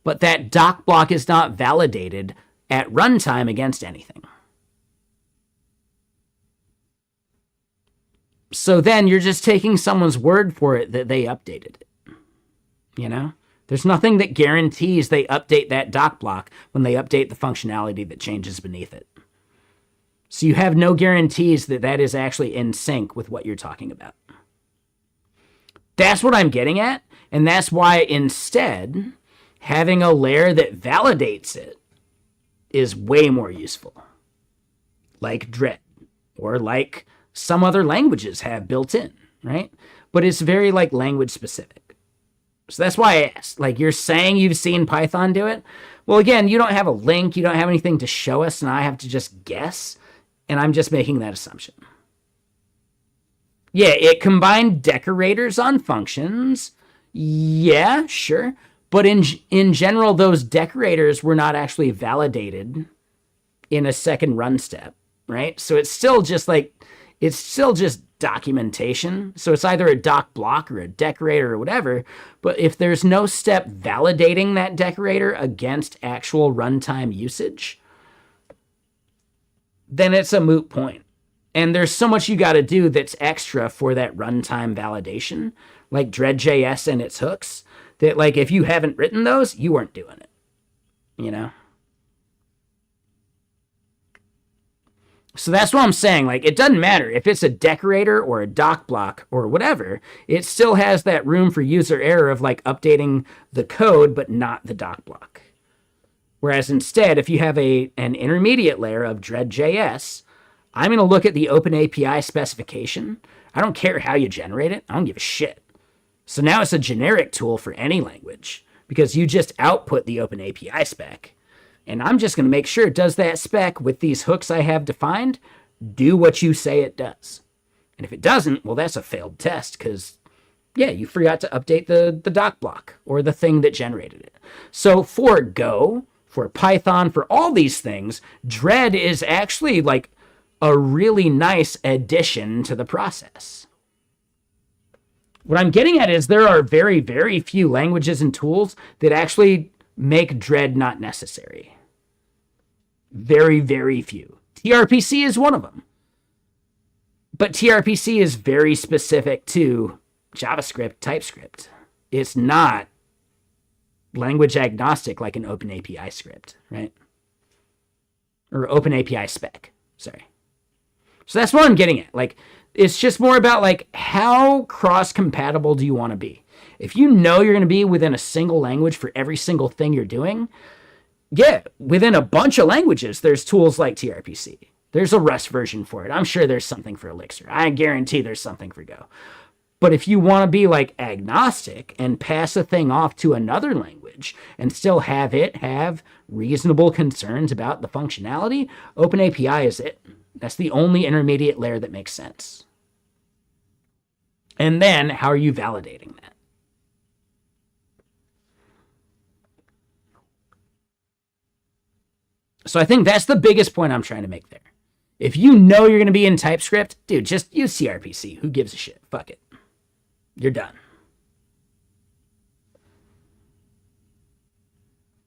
But that doc block is not validated at runtime against anything. So then you're just taking someone's word for it that they updated it. You know? There's nothing that guarantees they update that doc block when they update the functionality that changes beneath it. So you have no guarantees that that is actually in sync with what you're talking about. That's what I'm getting at, and that's why instead, having a layer that validates it is way more useful. Like Dread, or like some other languages have built in, right? But it's very like language specific. So that's why I asked. Like, you're saying you've seen Python do it? Well, again, you don't have a link, you don't have anything to show us, and I have to just guess, and I'm just making that assumption. Yeah, it combined decorators on functions. Yeah, sure. But in general, those decorators were not actually validated in a second run step, right? So it's still just documentation. So it's either a doc block or a decorator or whatever. But if there's no step validating that decorator against actual runtime usage, then it's a moot point. And there's so much you got to do that's extra for that runtime validation, like Dread.js and its hooks, that like if you haven't written those, you weren't doing it, you know? So that's what I'm saying. Like, it doesn't matter if it's a decorator or a doc block or whatever, it still has that room for user error of like updating the code, but not the doc block. Whereas instead, if you have an intermediate layer of Dread.js, I'm going to look at the Open API specification. I don't care how you generate it. I don't give a shit. So now it's a generic tool for any language because you just output the Open API spec. And I'm just going to make sure it does that spec with these hooks I have defined, do what you say it does. And if it doesn't, well, that's a failed test because, yeah, you forgot to update the doc block or the thing that generated it. So for Go, for Python, for all these things, Dread is actually like a really nice addition to the process. What I'm getting at is there are very, very few languages and tools that actually make Dread not necessary. Very, very few. TRPC is one of them. But TRPC is very specific to JavaScript, TypeScript. It's not language agnostic like an OpenAPI script, right? Or OpenAPI spec, sorry. So that's what I'm getting at. Like, it's just more about, like, how cross-compatible do you want to be? If you know you're going to be within a single language for every single thing you're doing, yeah, within a bunch of languages, there's tools like TRPC. There's a Rust version for it. I'm sure there's something for Elixir. I guarantee there's something for Go. But if you want to be, like, agnostic and pass a thing off to another language and still have it have reasonable concerns about the functionality, OpenAPI is it. That's the only intermediate layer that makes sense. And then, how are you validating that? So I think that's the biggest point I'm trying to make there. If you know you're going to be in TypeScript, dude, just use TRPC. Who gives a shit? Fuck it. You're done.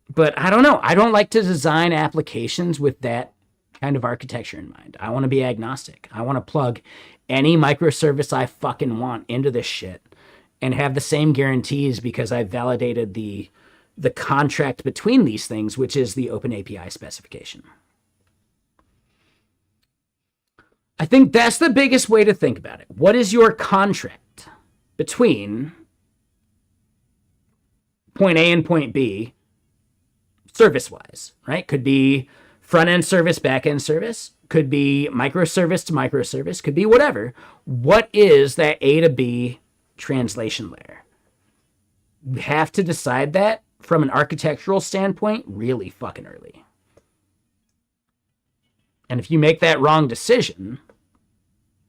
But I don't know. I don't like to design applications with that kind of architecture in mind. I want to be agnostic. I want to plug any microservice I fucking want into this shit and have the same guarantees because I've validated the contract between these things, which is the OpenAPI specification. I think that's the biggest way to think about it. What is your contract between point A and point B service-wise, right? Could be front-end service, back-end service, could be microservice to microservice, could be whatever. What is that A to B translation layer? You have to decide that from an architectural standpoint really fucking early. And if you make that wrong decision,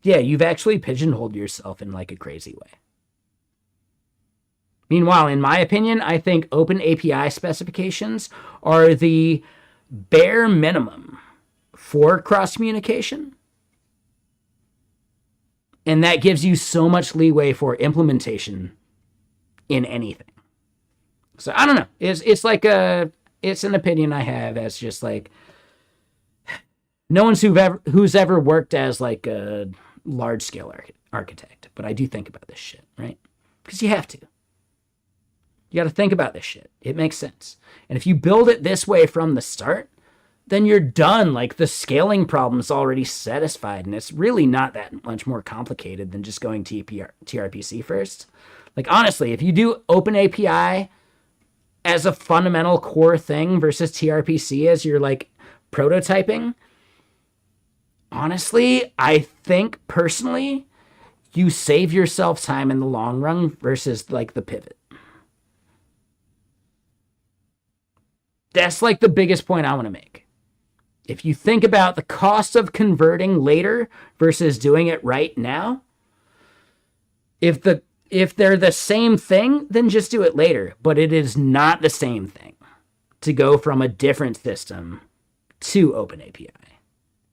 yeah, you've actually pigeonholed yourself in like a crazy way. Meanwhile, in my opinion, I think OpenAPI specifications are the bare minimum for cross-communication. And that gives you so much leeway for implementation in anything. So I don't know. It's like it's an opinion I have as just like no one's who's ever worked as like a large scale architect, but I do think about this shit, right? Because you have to. You got to think about this shit. It makes sense. And if you build it this way from the start, then you're done. Like the scaling problem's already satisfied, and it's really not that much more complicated than just going TRPC first. Like honestly, if you do OpenAPI as a fundamental core thing versus TRPC as your like prototyping, honestly, I think personally, you save yourself time in the long run versus like the pivot. That's like the biggest point I want to make. If you think about the cost of converting later versus doing it right now, if they're the same thing, then just do it later. But it is not the same thing to go from a different system to OpenAPI.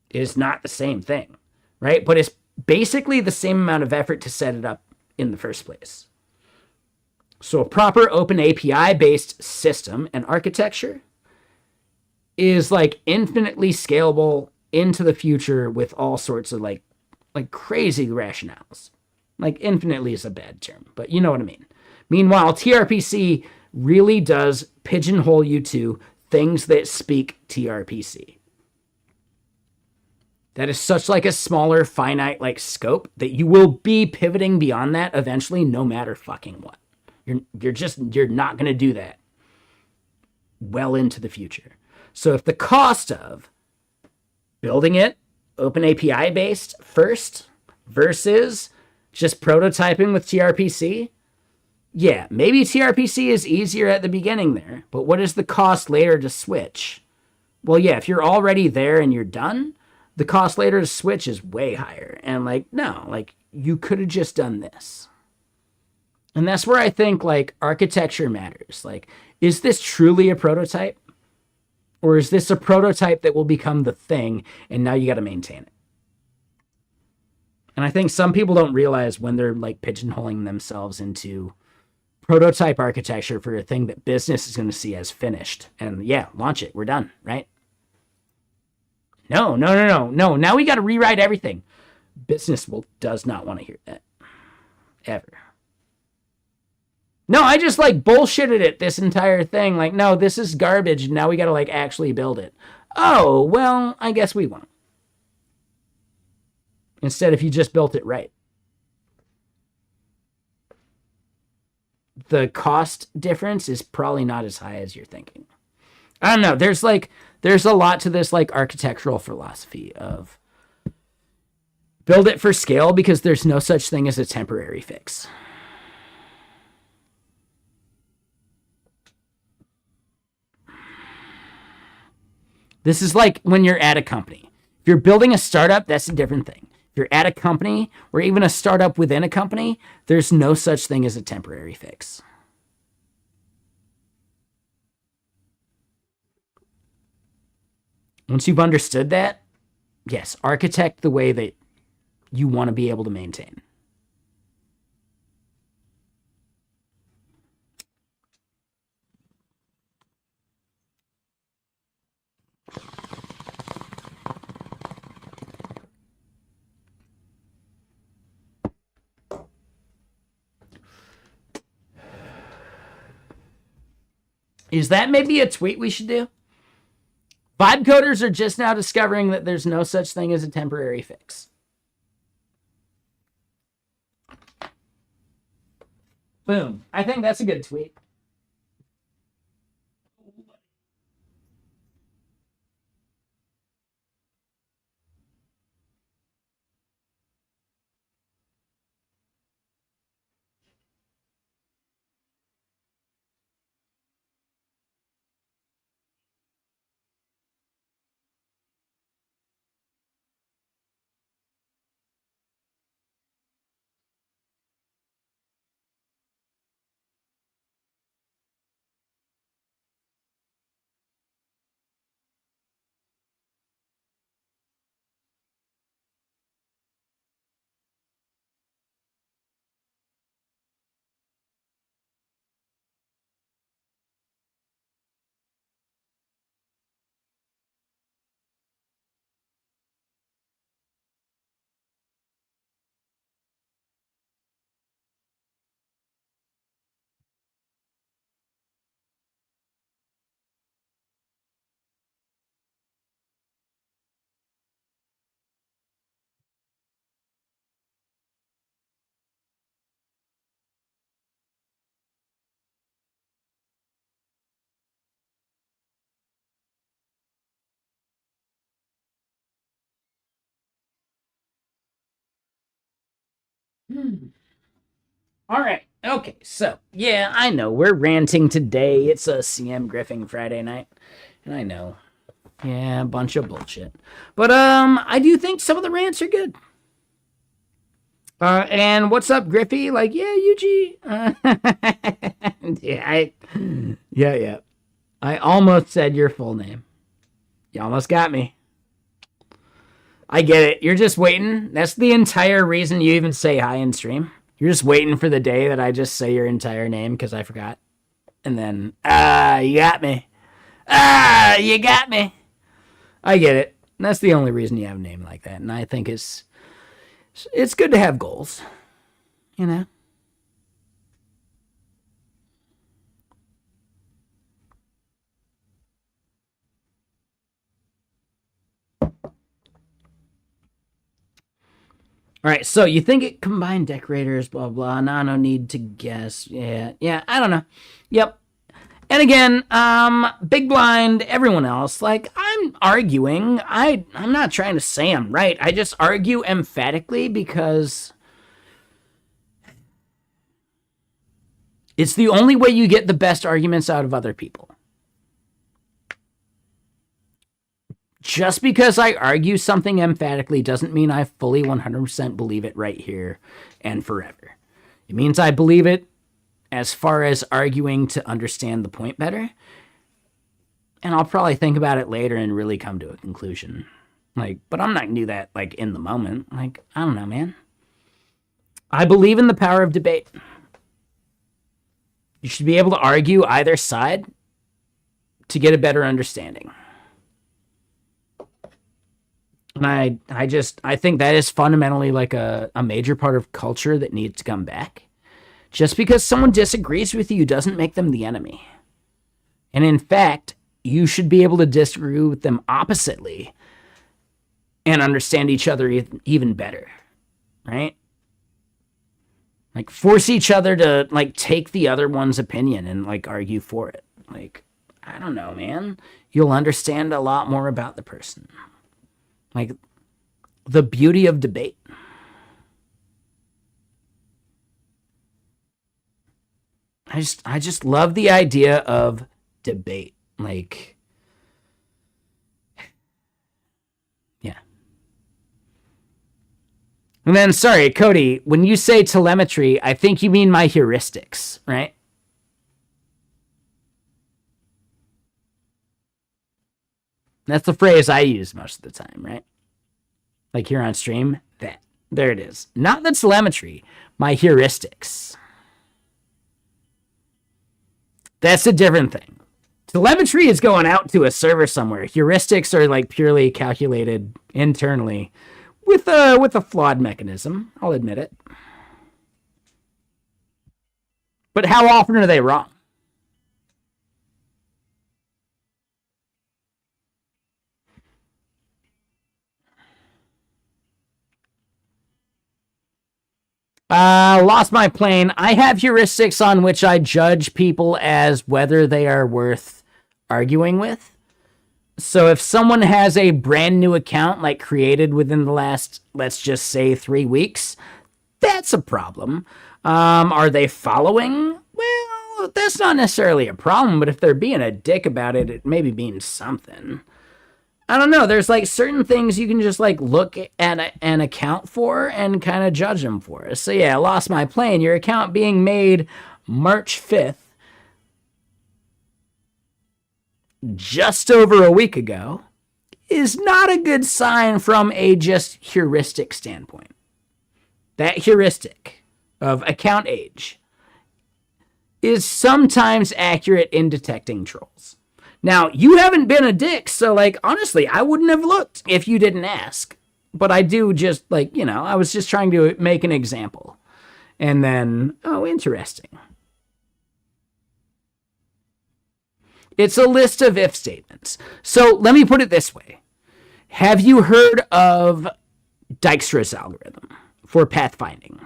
It is not the same thing, right? But it's basically the same amount of effort to set it up in the first place. So a proper OpenAPI-based system and architecture is like infinitely scalable into the future with all sorts of like crazy rationales. Like infinitely is a bad term, but you know what I mean. Meanwhile, TRPC really does pigeonhole you to things that speak TRPC. That is such like a smaller finite like scope that you will be pivoting beyond that eventually no matter fucking what. You're not going to do that well into the future. So if the cost of building it OpenAPI based first versus just prototyping with TRPC, yeah, maybe TRPC is easier at the beginning there, but what is the cost later to switch? Well, yeah, if you're already there and you're done, the cost later to switch is way higher. And like, no, like you could have just done this. And that's where I think like architecture matters. Like, is this truly a prototype? Or is this a prototype that will become the thing and now you got to maintain it? And I think some people don't realize when they're like pigeonholing themselves into prototype architecture for a thing that business is going to see as finished. And yeah, launch it. We're done, right? No. Now we got to rewrite everything. Business does not want to hear that. Ever. No, I just like bullshitted it this entire thing. Like, no, this is garbage. Now we got to like actually build it. Oh, well, I guess we won't. Instead, if you just built it right. The cost difference is probably not as high as you're thinking. I don't know. There's a lot to this like architectural philosophy of build it for scale because there's no such thing as a temporary fix. This is like when you're at a company. If you're building a startup, that's a different thing. If you're at a company or even a startup within a company, there's no such thing as a temporary fix. Once you've understood that, yes, architect the way that you want to be able to maintain. Is that maybe a tweet we should do? Vibe coders are just now discovering that there's no such thing as a temporary fix. Boom. I think that's a good tweet. All right. Okay. So, yeah, I know we're ranting today. It's a CM Griffin Friday night. And I know. Yeah, a bunch of bullshit. But I do think some of the rants are good. And what's up, Griffey? Like, yeah, UG. Yeah. I almost said your full name. You almost got me. I get it. You're just waiting. That's the entire reason you even say hi in stream. You're just waiting for the day that I just say your entire name because I forgot. And then, you got me. You got me. I get it. That's the only reason you have a name like that. And I think it's good to have goals. You know? All right, so you think it combined decorators, blah, blah. No need to guess. Yeah, I don't know. Yep. And again, Big Blind, everyone else, like, I'm arguing. I'm not trying to say I'm right. I just argue emphatically because it's the only way you get the best arguments out of other people. Just because I argue something emphatically doesn't mean I fully 100% believe it right here and forever. It means I believe it as far as arguing to understand the point better. And I'll probably think about it later and really come to a conclusion. Like, but I'm not going to do that, like, in the moment. Like, I don't know, man. I believe in the power of debate. You should be able to argue either side to get a better understanding. And I think that is fundamentally like a major part of culture that needs to come back. Just because someone disagrees with you doesn't make them the enemy. And in fact, you should be able to disagree with them oppositely and understand each other even better, right? Like, force each other to, like, take the other one's opinion and, like, argue for it. Like, I don't know, man. You'll understand a lot more about the person. Like, the beauty of debate. I just love the idea of debate. Like, yeah. And then, sorry, Cody, when you say telemetry, I think you mean my heuristics, right? That's the phrase I use most of the time, right? Like here on stream, that. There it is. Not the telemetry, my heuristics. That's a different thing. Telemetry is going out to a server somewhere. Heuristics are like purely calculated internally with a flawed mechanism. I'll admit it. But how often are they wrong? Lost my plane. I have heuristics on which I judge people as whether they are worth arguing with. So if someone has a brand new account, like created within the last, let's just say 3 weeks, that's a problem. Are they following? Well, that's not necessarily a problem, but if they're being a dick about it, it maybe means something. I don't know. There's like certain things you can just like look at an account for and kind of judge them for. So yeah, lost my plane. Your account being made March 5th, just over a week ago, is not a good sign from a just heuristic standpoint. That heuristic of account age is sometimes accurate in detecting trolls. Now, you haven't been a dick, so, like, honestly, I wouldn't have looked if you didn't ask. But I do just, like, you know, I was just trying to make an example. And then, oh, interesting. It's a list of if statements. So let me put it this way. Have you heard of Dijkstra's algorithm for pathfinding?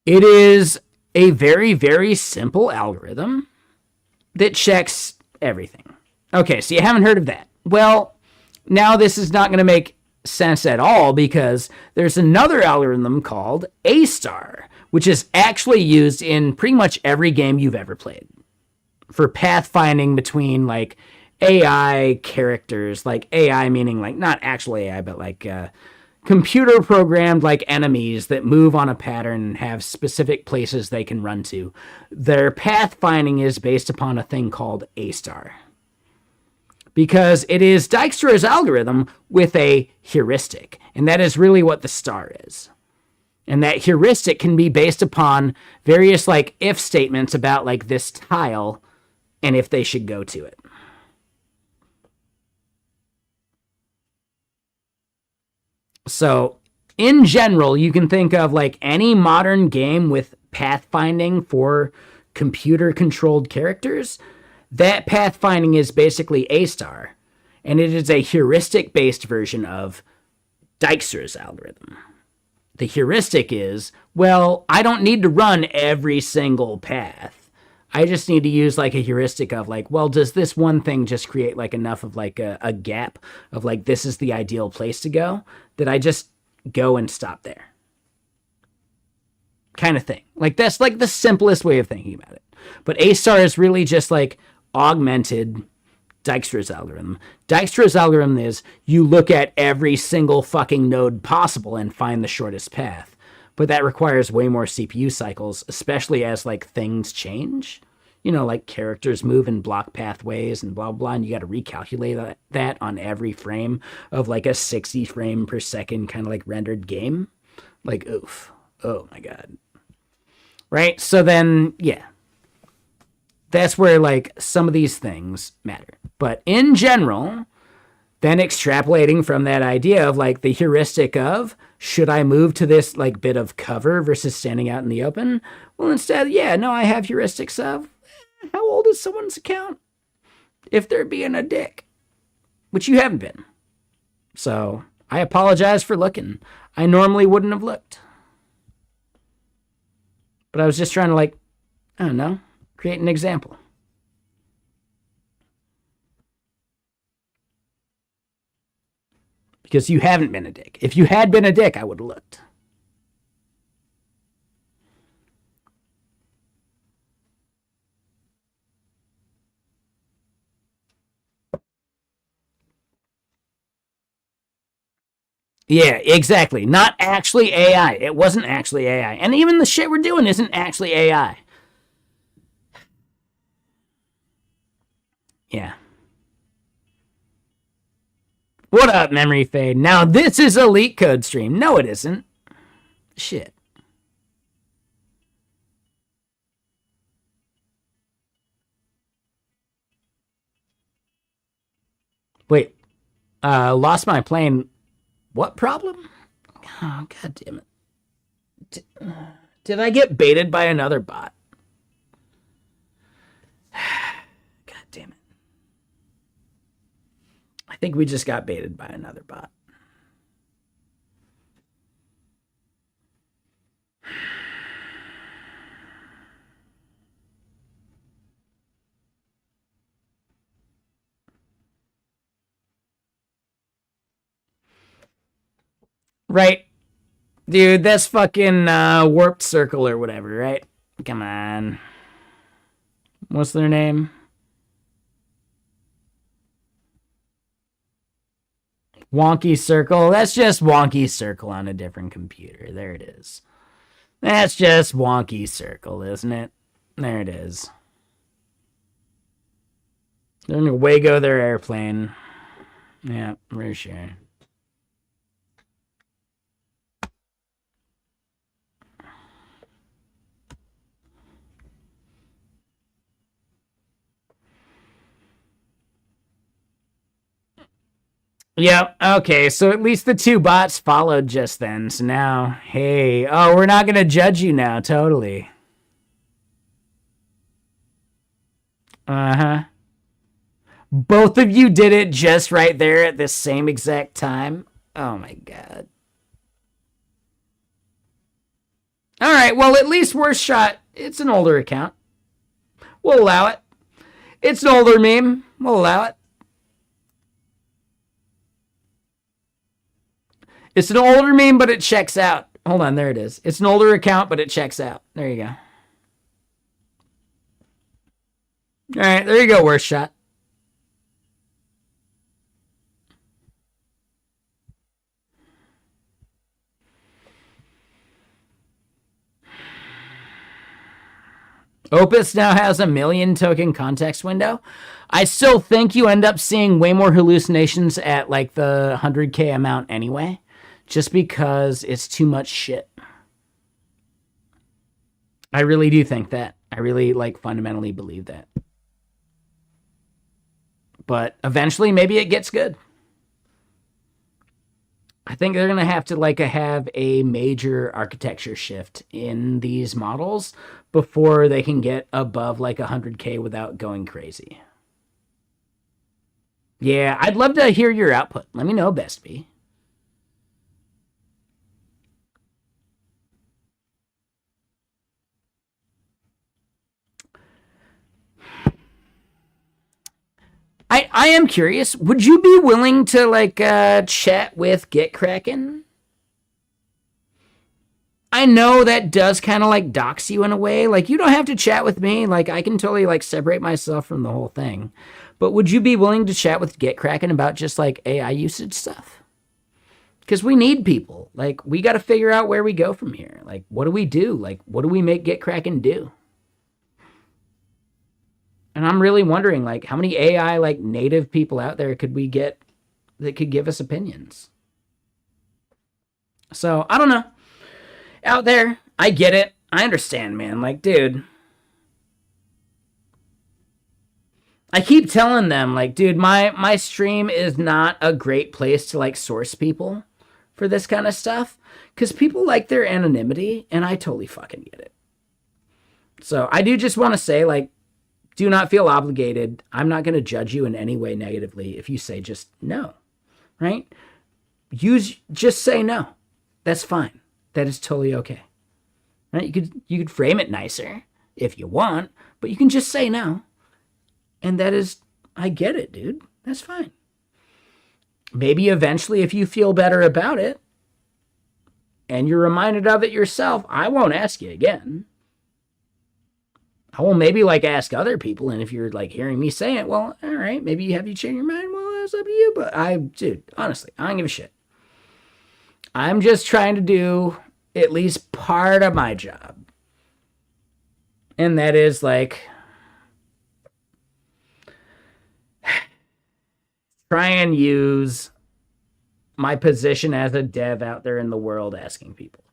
It is a very, very simple algorithm that checks everything. Okay, so you haven't heard of that. Well, now this is not going to make sense at all because there's another algorithm called A-star, which is actually used in pretty much every game you've ever played for pathfinding between like AI characters, like AI meaning like not actual AI, but like computer programmed like enemies that move on a pattern and have specific places they can run to. Their pathfinding is based upon a thing called A-star. Because it is Dijkstra's algorithm with a heuristic. And that is really what the star is. And that heuristic can be based upon various like if statements about like this tile and if they should go to it. So, in general, you can think of like any modern game with pathfinding for computer-controlled characters. That pathfinding is basically A-star, and it is a heuristic-based version of Dijkstra's algorithm. The heuristic is, well, I don't need to run every single path. I just need to use like a heuristic of like, well, does this one thing just create like enough of like a gap of like, this is the ideal place to go, that I just go and stop there. Kind of thing. Like that's like the simplest way of thinking about it. But A-star is really just like augmented Dijkstra's algorithm. Dijkstra's algorithm is you look at every single fucking node possible and find the shortest path. But that requires way more CPU cycles, especially as like things change. You know, like characters move in block pathways and blah, blah, and you got to recalculate that on every frame of like a 60 frame per second kind of like rendered game. Like, oof. Oh my God. Right? So then, yeah. That's where like some of these things matter. But in general, then extrapolating from that idea of like the heuristic of, should I move to this like bit of cover versus standing out in the open? Well, instead, yeah, no, I have heuristics of, how old is someone's account if they're being a dick? Which you haven't been. So I apologize for looking. I normally wouldn't have looked. But I was just trying to, like, I don't know, create an example. Because you haven't been a dick. If you had been a dick, I would have looked. Yeah, exactly. Not actually AI. It wasn't actually AI. And even the shit we're doing isn't actually AI. Yeah. What up, Memory Fade? Now this is a leak code stream. No, it isn't. Shit. Wait. Lost my plane. What problem? Oh, god damn it. Did I get baited by another bot? God damn it. I think we just got baited by another bot. Right. Dude, that's fucking Warped Circle or whatever, right? Come on. What's their name? Wonky Circle. That's just Wonky Circle on a different computer. There it is. That's just Wonky Circle, isn't it? There it is. They're gonna Wago their airplane. Yeah, for sure. Yep. Okay. So at least the two bots followed just then. So now, hey, oh, we're not going to judge you now. Totally. Uh-huh. Both of you did it just right there at the same exact time. Oh my God. All right. Well, at least Worst Shot. It's an older account. We'll allow it. It's an older meme. We'll allow it. It's an older meme, but it checks out. Hold on, there it is. It's an older account, but it checks out. There you go. All right, there you go, Worst Shot. Opus now has a 1,000,000 token context window. I still think you end up seeing way more hallucinations at like the 100K amount anyway, just because it's too much shit. I really do think that. I really like fundamentally believe that. But eventually maybe it gets good. I think they're going to have to like have a major architecture shift in these models before they can get above like 100K without going crazy. Yeah, I'd love to hear your output. Let me know, Bestby. I am curious. Would you be willing to like chat with GitKraken? I know that does kind of like dox you in a way. Like you don't have to chat with me. Like I can totally like separate myself from the whole thing. But would you be willing to chat with GitKraken about just like AI usage stuff? Because we need people. Like we got to figure out where we go from here. Like what do we do? Like what do we make GitKraken do? And I'm really wondering, like, how many AI, like, native people out there could we get that could give us opinions? So, I don't know. Out there, I get it. I understand, man. Like, dude. I keep telling them, like, dude, my stream is not a great place to like source people for this kind of stuff because people like their anonymity, and I totally fucking get it. So I do just want to say, like, do not feel obligated. I'm not going to judge you in any way negatively if you say just no, right? Just say no. That's fine. That is totally okay. Right? You could frame it nicer if you want, but you can just say no. And that is, I get it, dude. That's fine. Maybe eventually, if you feel better about it and you're reminded of it yourself, I won't ask you again. I will maybe like ask other people. And if you're like hearing me say it, well, all right, maybe you change your mind. Well, that's up to you. But dude, honestly, I don't give a shit. I'm just trying to do at least part of my job. And that is like, try and use my position as a dev out there in the world asking people.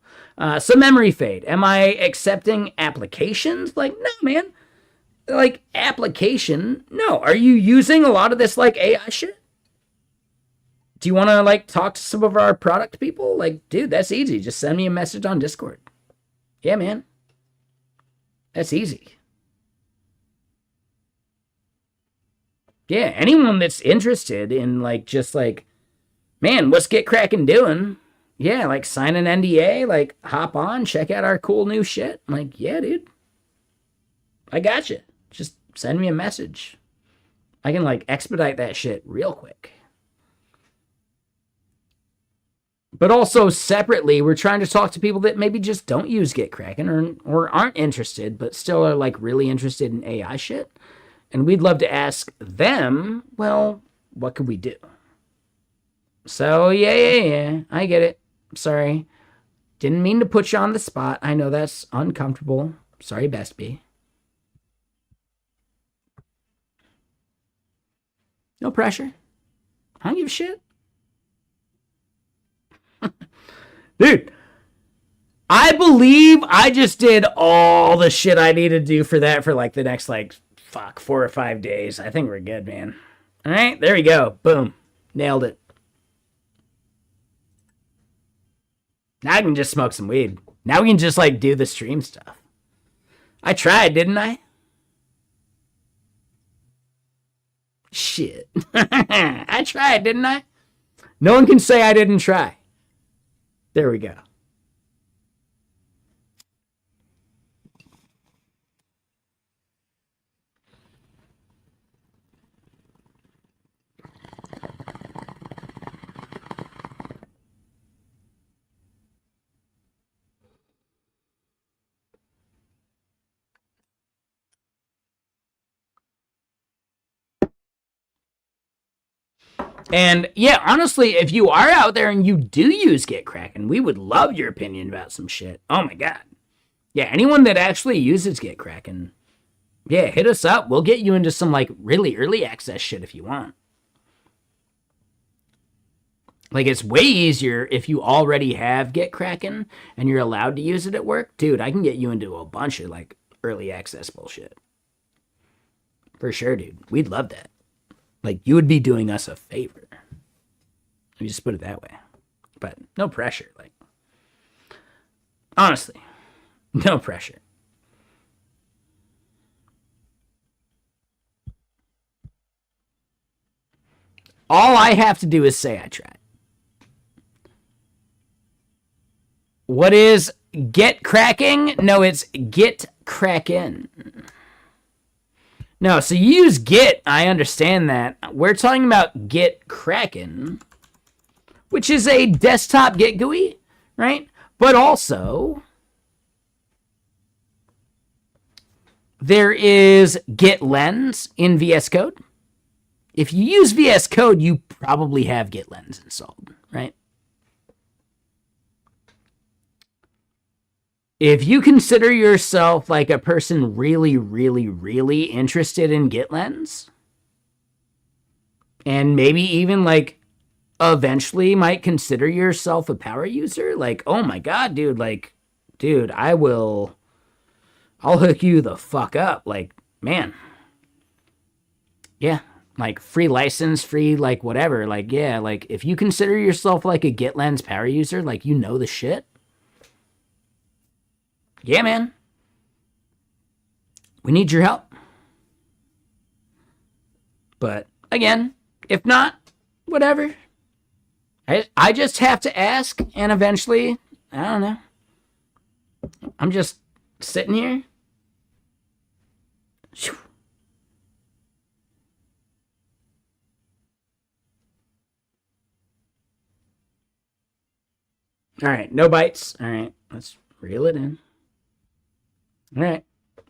So memory fade. Am I accepting applications? Like, no, man. Like, application? No. Are you using a lot of this, like, AI shit? Do you want to, like, talk to some of our product people? Like, dude, that's easy. Just send me a message on Discord. Yeah, man. That's easy. Yeah, anyone that's interested in, like, just, like, man, what's GitKraken doing? Yeah, like, sign an NDA, like, hop on, check out our cool new shit. I'm like, yeah, dude. I got you. Just send me a message. I can, like, expedite that shit real quick. But also, separately, we're trying to talk to people that maybe just don't use GitKraken or aren't interested, but still are, like, really interested in AI shit. And we'd love to ask them, well, what could we do? So, yeah. I get it. Sorry. Didn't mean to put you on the spot. I know that's uncomfortable. Sorry, Bestby. No pressure. I don't give a shit. Dude, I believe I just did all the shit I need to do for that for like the next, like, 4 or 5 days. I think we're good, man. All right, there we go. Boom. Nailed it. Now I can just smoke some weed. Now we can just, like, do the stream stuff. I tried, didn't I? Shit. I tried, didn't I? No one can say I didn't try. There we go. And yeah, honestly, if you are out there and you do use GitKraken, we would love your opinion about some shit. Oh my god. Yeah, anyone that actually uses GitKraken, yeah, hit us up. We'll get you into some, like, really early access shit if you want. Like, it's way easier if you already have GitKraken and you're allowed to use it at work. Dude, I can get you into a bunch of, like, early access bullshit. For sure, dude. We'd love that. Like, you would be doing us a favor. Let me just put it that way. But no pressure. Like, honestly, no pressure. All I have to do is say I tried. What is GitKraken? No, it's GitKraken. No, so you use Git, I understand that. We're talking about GitKraken, which is a desktop Git GUI, right? But also, there is GitLens in VS Code. If you use VS Code, you probably have GitLens installed, right? If you consider yourself like a person really, really, really interested in GitLens, and maybe even like eventually might consider yourself a power user, like, oh my god, dude, like, dude, I'll hook you the fuck up. Like, man, Yeah, like free license, free like whatever. Like yeah, like if you consider yourself like a GitLens power user, like you know the shit. Yeah, man. We need your help. But again, if not, whatever. I just have to ask, and eventually, I don't know. I'm just sitting here. All right, no bites. All right, let's reel it in. All right,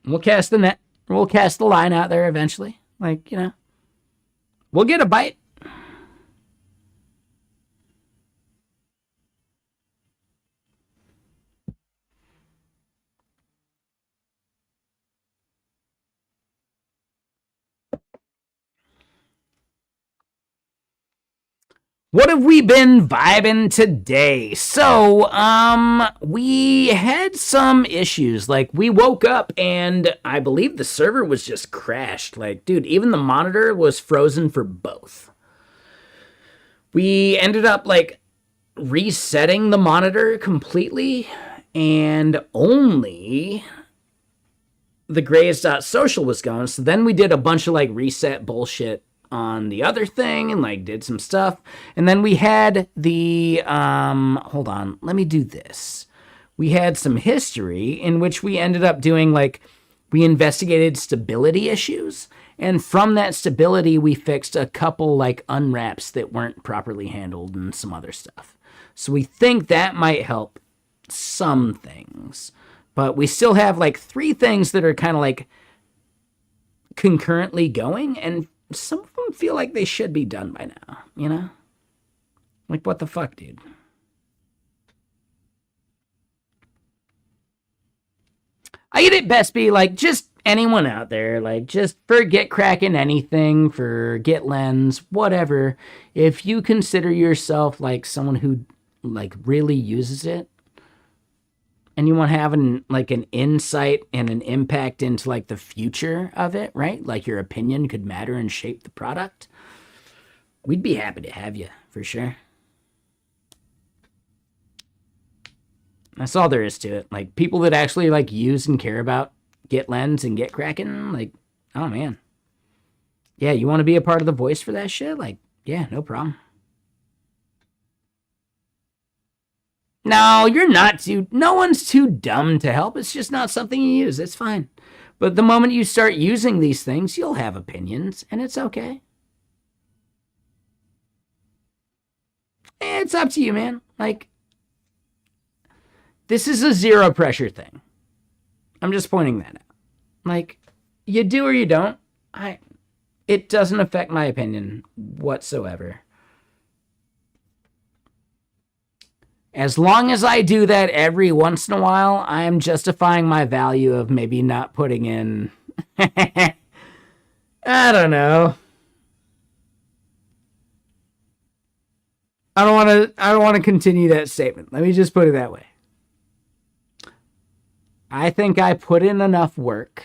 we'll cast the net. We'll cast the line out there eventually. Like, you know, we'll get a bite. What have we been vibing today? So, we had some issues. Like, we woke up and I believe the server was just crashed. Like, dude, even the monitor was frozen for both. We ended up, like, resetting the monitor completely, and only the Grays.social was going. So then we did a bunch of, like, reset bullshit on the other thing and like did some stuff, and then we had the hold on, let me do this. We had some history in which we ended up doing like we investigated stability issues, and from that stability we fixed a couple like unwraps that weren't properly handled and some other stuff. So we think that might help some things, but we still have like 3 things that are kind of like concurrently going, and some of them feel like they should be done by now, you know? Like, what the fuck, dude? I get it best be like, just anyone out there, like, just for GitKraken anything, for GitLens, whatever. If you consider yourself like someone who like really uses it, and you want to have an insight and an impact into like the future of it, right? Like your opinion could matter and shape the product. We'd be happy to have you for sure. That's all there is to it. Like people that actually like use and care about GitLens and GitKraken, like, oh man. Yeah, you want to be a part of the voice for that shit? Like, yeah, no problem. No, you're not too. No one's too dumb to help. It's just not something you use. It's fine. But the moment you start using these things, you'll have opinions, and it's okay. It's up to you, man. Like, this is a zero pressure thing. I'm just pointing that out. Like, you do or you don't. It doesn't affect my opinion whatsoever. As long as I do that every once in a while, I'm justifying my value of maybe not putting in... I don't know. I don't want to continue that statement. Let me just put it that way. I think I put in enough work.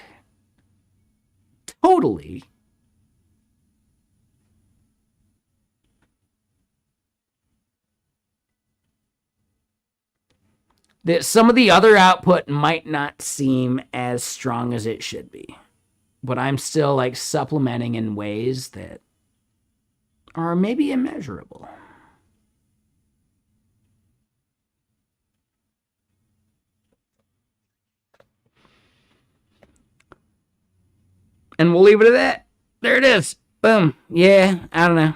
Totally. That some of the other output might not seem as strong as it should be. But I'm still like supplementing in ways that are maybe immeasurable. And we'll leave it at that. There it is. Boom. Yeah, I don't know.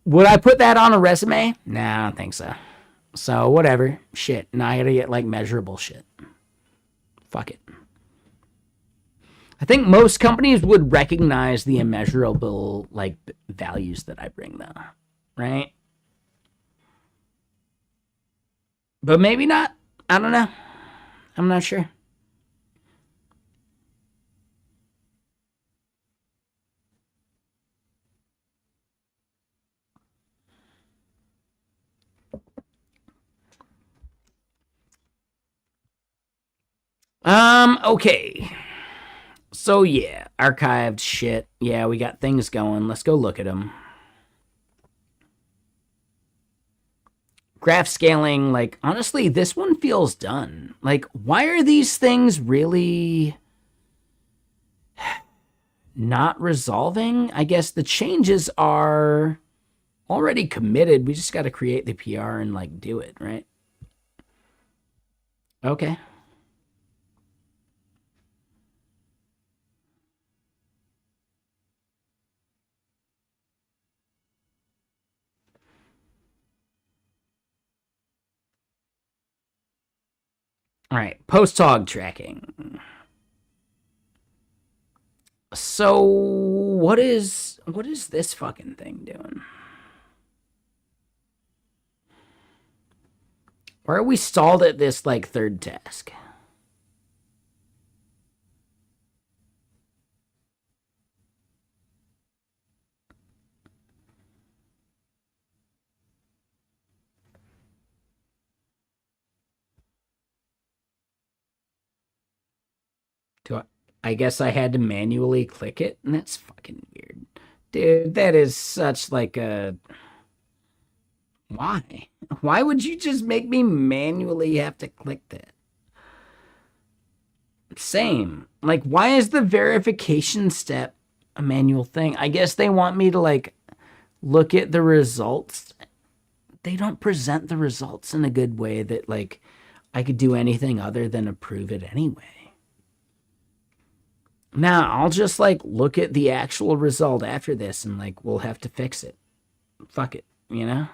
Would I put that on a resume? Nah, I don't think so. So, whatever. Shit. Now I gotta get, like, measurable shit. Fuck it. I think most companies would recognize the immeasurable, like, values that I bring, though. Right? But maybe not. I don't know. I'm not sure. Okay. So yeah, archived shit. Yeah, we got things going. Let's go look at them. Graph scaling, like, honestly, this one feels done. Like, why are these things really not resolving? I guess the changes are already committed. We just got to create the PR and, like, do it, right? Okay. All right, post-hog tracking. So what is this fucking thing doing? Why are we stalled at this like third task? I guess I had to manually click it, and that's fucking weird. Dude, that is such like a... Why? Why would you just make me manually have to click that? Same. Like, why is the verification step a manual thing? I guess they want me to, like, look at the results. They don't present the results in a good way that, like, I could do anything other than approve it anyway. Now, I'll just, like, look at the actual result after this and, like, we'll have to fix it. Fuck it, you know?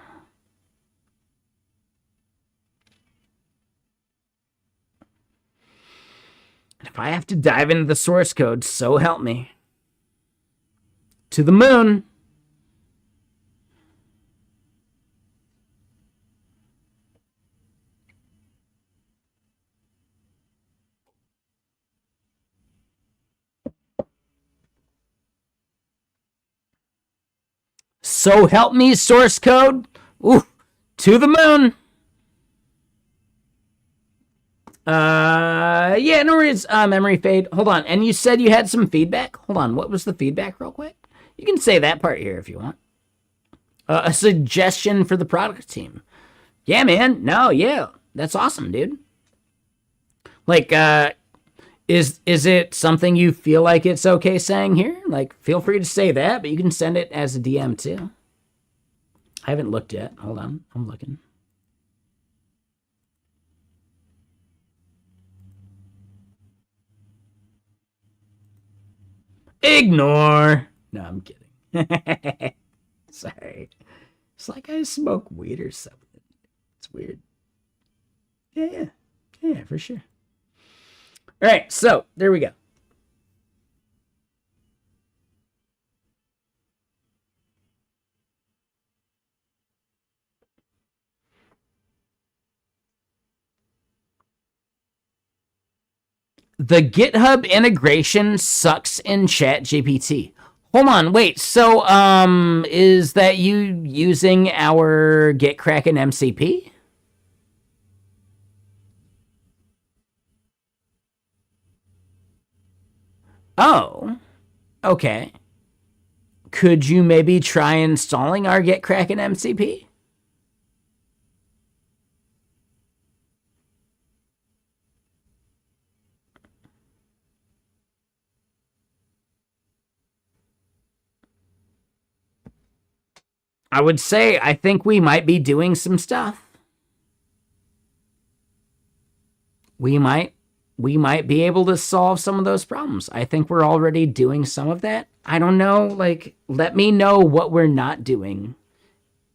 And if I have to dive into the source code, so help me. To the moon. So help me, source code. Ooh, to the moon. Yeah, no worries. Memory fade. Hold on. And you said you had some feedback? Hold on. What was the feedback, real quick? You can say that part here if you want. A suggestion for the product team. Yeah, man. No, yeah. That's awesome, dude. Like, is it something you feel like it's okay saying here? Like, feel free to say that, but you can send it as a DM too. I haven't looked yet. Hold on. I'm looking. Ignore. No, I'm kidding. Sorry. It's like I smoke weed or something. It's weird. Yeah. Yeah, for sure. All right, so there we go. The GitHub integration sucks in ChatGPT. Hold on, wait. So, is that you using our GitKraken MCP? Oh, okay. Could you maybe try installing our GitKraken MCP? I would say I think we might be doing some stuff. We might be able to solve some of those problems. I think we're already doing some of that. I don't know, like, let me know what we're not doing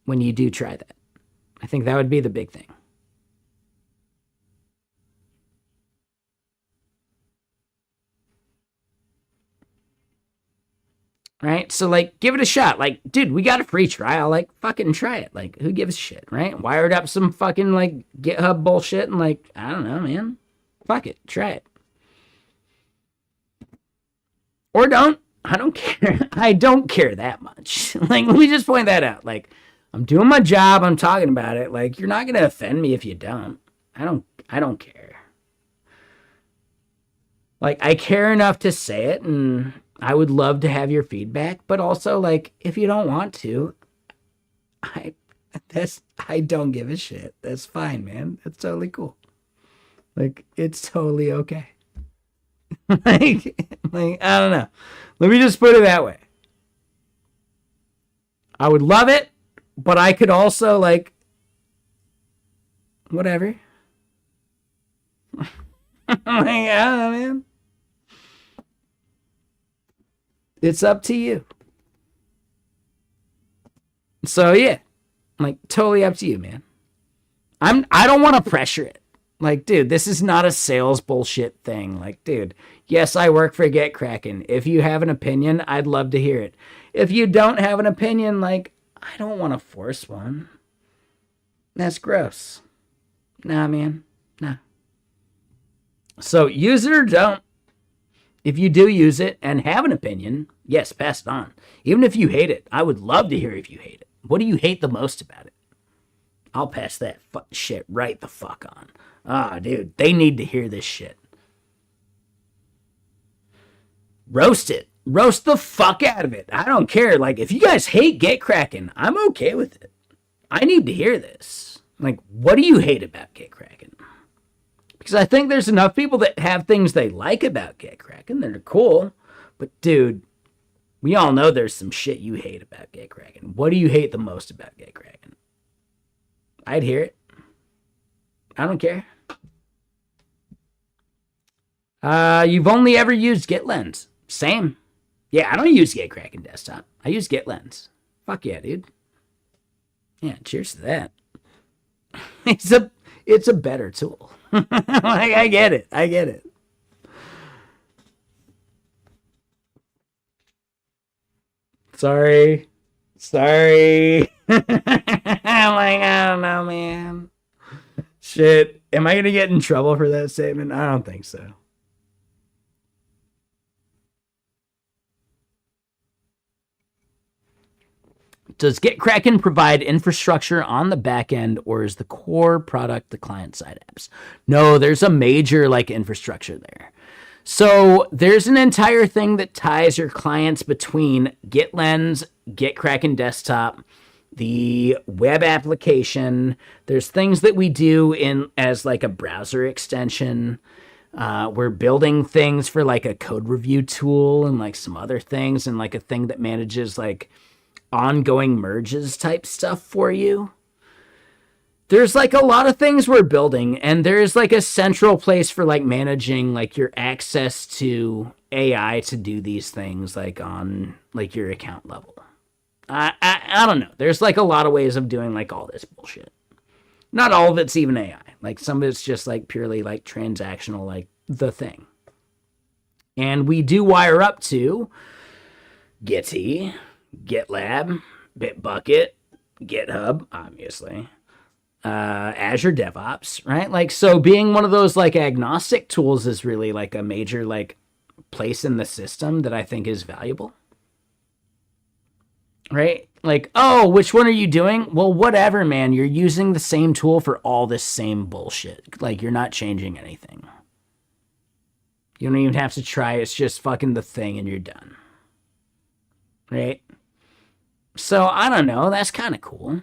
when you do try that. I think that would be the big thing. Right? So, like, give it a shot. Like, dude, we got a free trial. Like, fucking try it. Like, who gives a shit, right? Wired up some fucking, like, GitHub bullshit and, like, I don't know, man. Fuck it. Try it. Or don't. I don't care. I don't care that much. Like, let me just point that out. Like, I'm doing my job. I'm talking about it. Like, you're not gonna offend me if you don't. I don't care. Like, I care enough to say it, and I would love to have your feedback, but also, like, if you don't want to, I I don't give a shit. That's fine, man. That's totally cool. Like, it's totally okay. like I don't know. Let me just put it that way. I would love it, but I could also like whatever. Like, I don't know, man. It's up to you. So yeah, like totally up to you, man. I don't want to pressure it. Like, dude, this is not a sales bullshit thing. Like, dude, yes, I work for Get Kraken. If you have an opinion, I'd love to hear it. If you don't have an opinion, like, I don't want to force one. That's gross. Nah, man. Nah. So use it or don't. If you do use it and have an opinion, yes, pass it on. Even if you hate it, I would love to hear if you hate it. What do you hate the most about it? I'll pass that shit right the fuck on. Ah, dude, they need to hear this shit. Roast it. Roast the fuck out of it. I don't care. Like, if you guys hate Get Kraken, I'm okay with it. I need to hear this. Like, what do you hate about Get Kraken? Because I think there's enough people that have things they like about Get Kraken that are cool. But, dude, we all know there's some shit you hate about Get Kraken. What do you hate the most about Get Kraken? I'd hear it. I don't care. You've only ever used GitLens. Same. Yeah, I don't use Get Kraken Desktop. I use GitLens. Fuck yeah, dude. Yeah, cheers to that. It's a better tool. Like, I get it. I get it. Sorry. Sorry. I'm like, I don't know, man. Shit. Am I going to get in trouble for that statement? I don't think so. Does Get Kraken provide infrastructure on the back end, or is the core product the client side apps? No, there's a major like infrastructure there. So there's an entire thing that ties your clients between GitLens, Get Kraken Desktop, the web application. There's things that we do in as like a browser extension. We're building things for like a code review tool and like some other things and like a thing that manages like ongoing merges type stuff for you. There's like a lot of things we're building, and there's like a central place for like managing like your access to AI to do these things like on like your account level. I don't know. There's like a lot of ways of doing like all this bullshit. Not all of it's even AI. Like some of it's just like purely like transactional, like the thing. And we do wire up to Gitty, GitLab, Bitbucket, GitHub, obviously, Azure DevOps, right? Like, so being one of those like agnostic tools is really like a major like place in the system that I think is valuable, right? Like, oh, which one are you doing? Well, whatever, man. You're using the same tool for all this same bullshit. Like, you're not changing anything. You don't even have to try. It's just fucking the thing and you're done. Right? So, I don't know. That's kind of cool.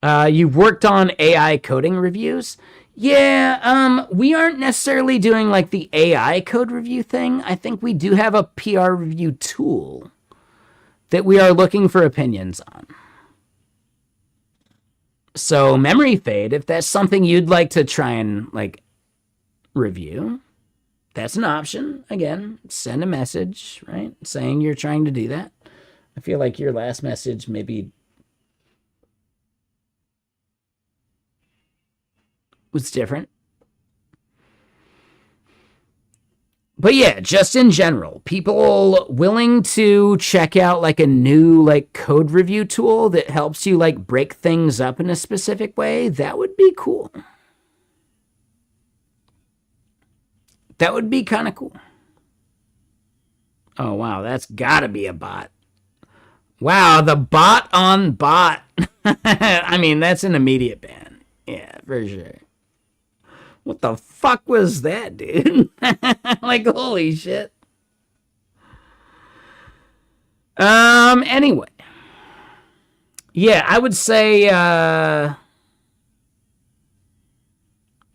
You've worked on AI coding reviews. Yeah, we aren't necessarily doing like the AI code review thing. I think we do have a PR review tool that we are looking for opinions on. So, memory fade, if that's something you'd like to try and like review, that's an option. Again, send a message, right? Saying you're trying to do that. I feel like your last message maybe was different. But yeah, just in general, people willing to check out like a new like code review tool that helps you like break things up in a specific way, that would be cool. That would be kind of cool. Oh wow, that's gotta be a bot. Wow, the bot on bot. I mean, that's an immediate ban. Yeah, for sure. What the fuck was that, dude? Like, holy shit. Anyway. Yeah, I would say, yeah,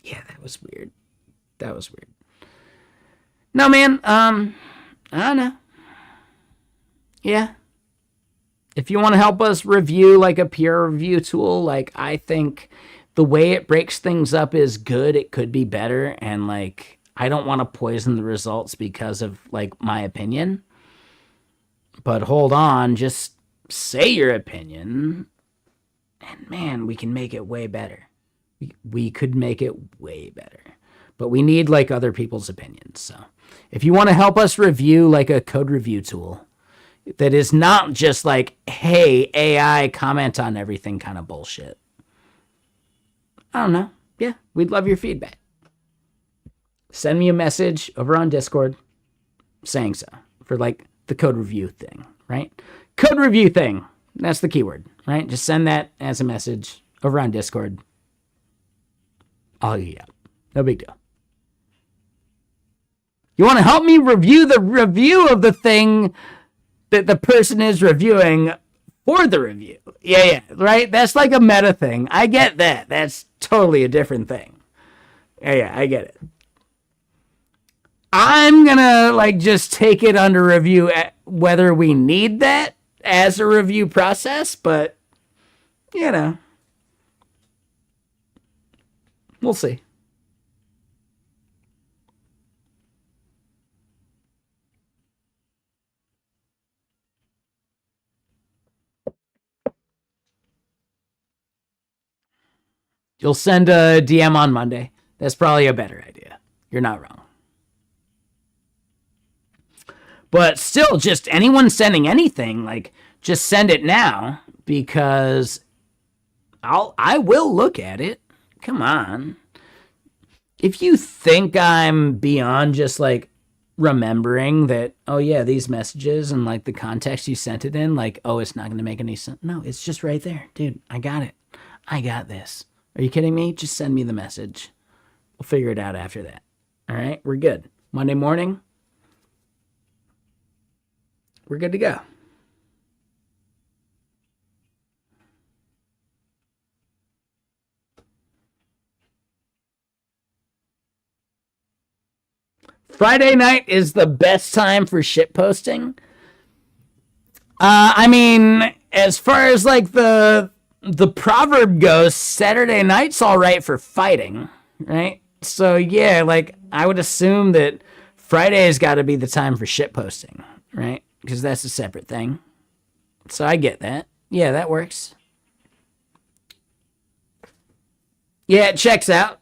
that was weird. That was weird. No, man, I don't know. Yeah. If you want to help us review like a peer review tool, like I think the way it breaks things up is good. It could be better. And like, I don't want to poison the results because of like my opinion. But hold on, just say your opinion. And man, we can make it way better. We could make it way better. But we need like other people's opinions. So if you want to help us review like a code review tool that is not just like, hey, AI, comment on everything kind of bullshit. I don't know. Yeah, we'd love your feedback. Send me a message over on Discord saying so for like the code review thing, right? Code review thing. That's the keyword, right? Just send that as a message over on Discord. Oh, yeah. No big deal. You want to help me review the review of the thing that the person is reviewing for the review. Yeah, right? That's like a meta thing. I get that. That's totally a different thing. Yeah, I get it. I'm gonna like just take it under review whether we need that as a review process, but you know, we'll see. You'll send a DM on Monday. That's probably a better idea. You're not wrong. But still, just anyone sending anything, like, just send it now because I will look at it. Come on. If you think I'm beyond just like remembering that, oh yeah, these messages and like the context you sent it in, like, oh, it's not going to make any sense. No, it's just right there. Dude, I got it. I got this. Are you kidding me? Just send me the message. We'll figure it out after that. All right, we're good. Monday morning, we're good to go. Friday night is the best time for shit posting. I mean, as far as like the proverb goes, Saturday night's all right for fighting, right? So yeah, like I would assume that Friday's got to be the time for shit posting, right? Because that's a separate thing. So I get that. Yeah, that works. Yeah, it checks out.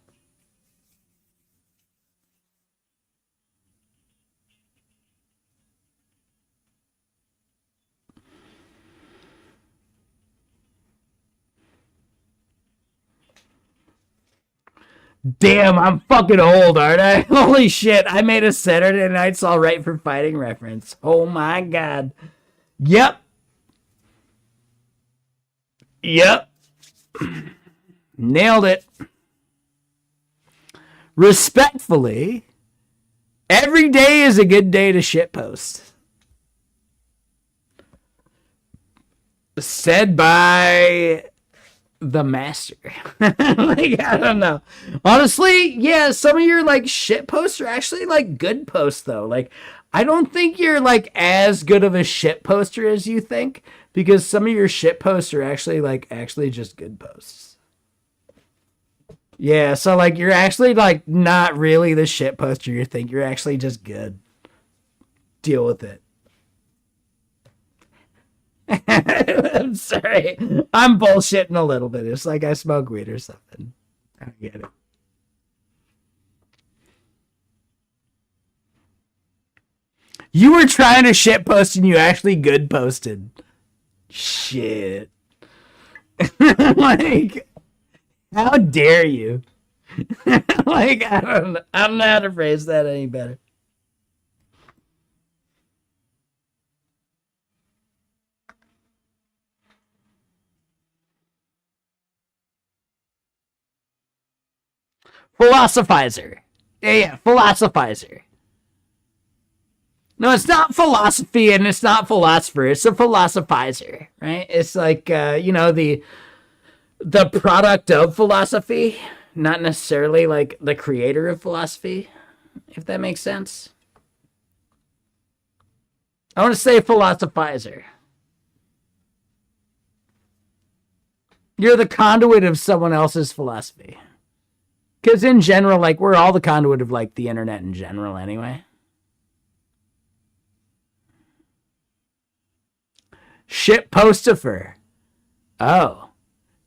Damn, I'm fucking old, aren't I? Holy shit, I made a Saturday Night's All Right for Fighting reference. Oh my god. Yep. Yep. Nailed it. Respectfully, every day is a good day to shitpost. Said by the master. Like, I don't know. Honestly, yeah, some of your like shit posts are actually like good posts though. Like, I don't think you're like as good of a shit poster as you think because some of your shit posts are actually just good posts. Yeah, so like you're actually like not really the shit poster you think. You're actually just good. Deal with it. I'm sorry. I'm bullshitting a little bit. It's like I smoke weed or something. I get it. You were trying to shit post and you actually good posted. Shit. Like, how dare you? Like, I don't know how to phrase that any better. Philosophizer. Yeah, philosophizer. No, it's not philosophy and it's not philosopher. It's a philosophizer, right? It's like the product of philosophy, not necessarily like the creator of philosophy, if that makes sense. I want to say philosophizer. You're the conduit of someone else's philosophy. Because in general, like, we're all the conduit of, like, the internet in general anyway. Shit postifer. Oh.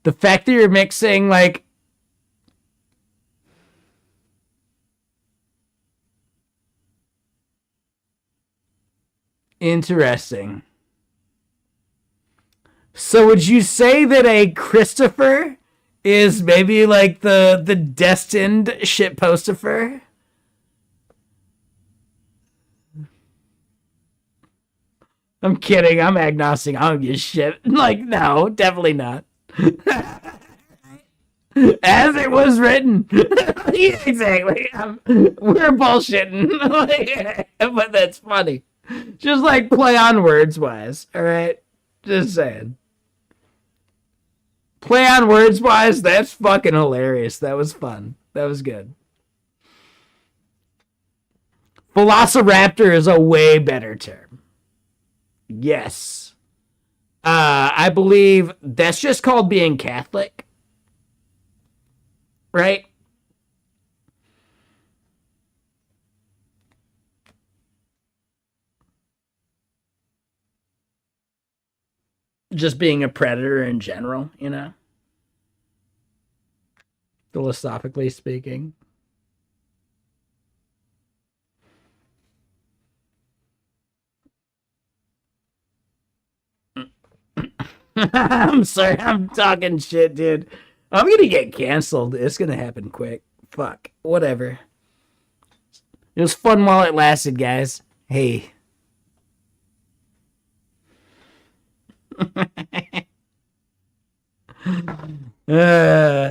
The fact that you're mixing, like... Interesting. So would you say that a Christopher is maybe like the destined shit postifer? I'm kidding. I'm agnostic. I don't give a shit. Like, no, definitely not. As it was written. Yeah, exactly. We're bullshitting. But that's funny. Just like play on words wise. All right. Just saying. Play on words wise, that's fucking hilarious. That was fun. That was good. Velociraptor is a way better term. Yes. I believe that's just called being Catholic. Right? Just being a predator in general, you know? Philosophically speaking. I'm sorry, I'm talking shit, dude. I'm gonna get canceled. It's gonna happen quick. Fuck. Whatever. It was fun while it lasted, guys. Hey.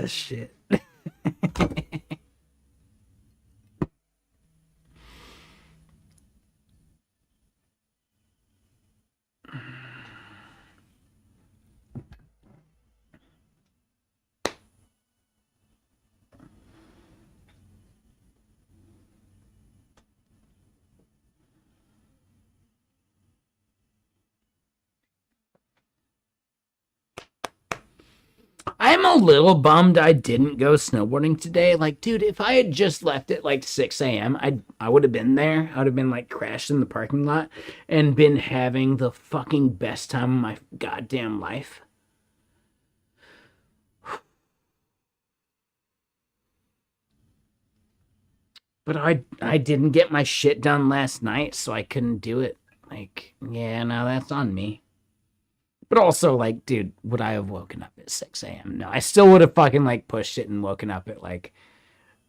Shit. I'm a little bummed I didn't go snowboarding today. Like, dude, if I had just left at like 6 a.m., I would have been there. I would have been like crashed in the parking lot and been having the fucking best time of my goddamn life. But I didn't get my shit done last night, so I couldn't do it. Like, yeah, no, that's on me. But also, like, dude, would I have woken up at 6 a.m.? No, I still would have fucking, like, pushed it and woken up at, like,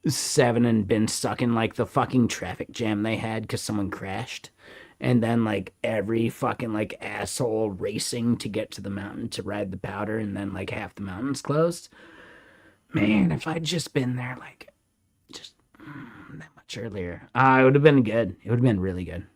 7 and been stuck in, like, the fucking traffic jam they had because someone crashed. And then, like, every fucking, like, asshole racing to get to the mountain to ride the powder, and then, like, half the mountain's closed. Man, if I'd just been there, like, just that much earlier, it would have been good. It would have been really good.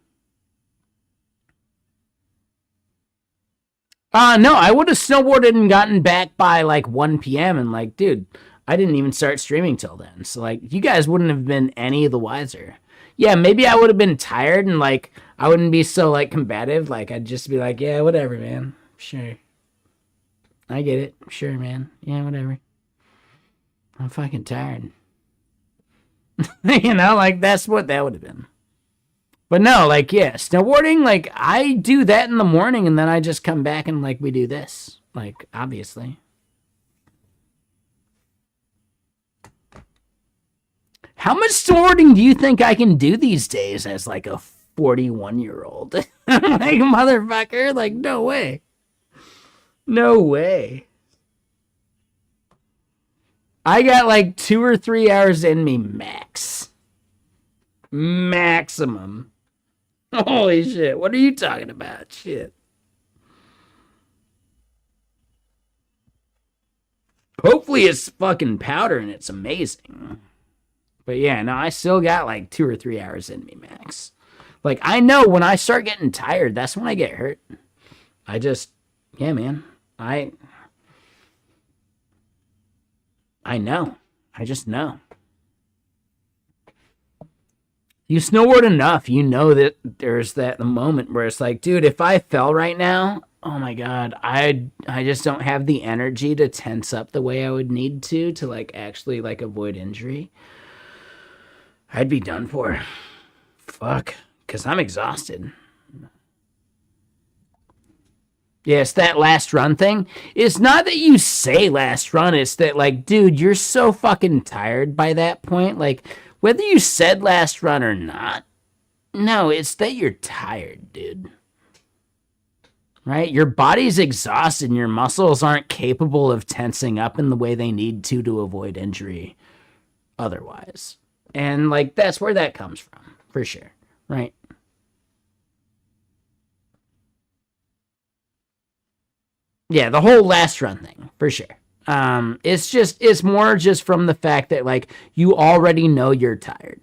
No, I would have snowboarded and gotten back by like 1 p.m. and like, dude, I didn't even start streaming till then. So like, you guys wouldn't have been any the wiser. Yeah, maybe I would have been tired and like, I wouldn't be so like combative. Like, I'd just be like, yeah, whatever, man. Sure. I get it. Sure, man. Yeah, whatever. I'm fucking tired. You know, like, that's what that would have been. But no, like, yeah, snowboarding, like, I do that in the morning and then I just come back and, like, we do this. Like, obviously. How much snowboarding do you think I can do these days as, like, a 41-year-old? Like, motherfucker, like, no way. No way. I got, like, 2 or 3 hours in me max. Maximum. Holy shit. What are you talking about? Shit. Hopefully it's fucking powder and it's amazing. But yeah, no, I still got like 2 or 3 hours in me, max. Like, I know when I start getting tired, that's when I get hurt. I just, yeah, man. I I know. I just know. You snowboard enough, you know that there's that moment where it's like, dude, if I fell right now, oh my god, I just don't have the energy to tense up the way I would need to like actually like avoid injury. I'd be done for. Fuck, cuz I'm exhausted. Yes, that last run thing. It's not that you say last run, it's that, like, dude, you're so fucking tired by that point. Like, whether you said last run or not, no, it's that you're tired, dude. Right? Your body's exhausted and your muscles aren't capable of tensing up in the way they need to avoid injury otherwise. And, like, that's where that comes from, for sure. Right? Yeah, the whole last run thing, for sure. It's more just from the fact that like you already know you're tired.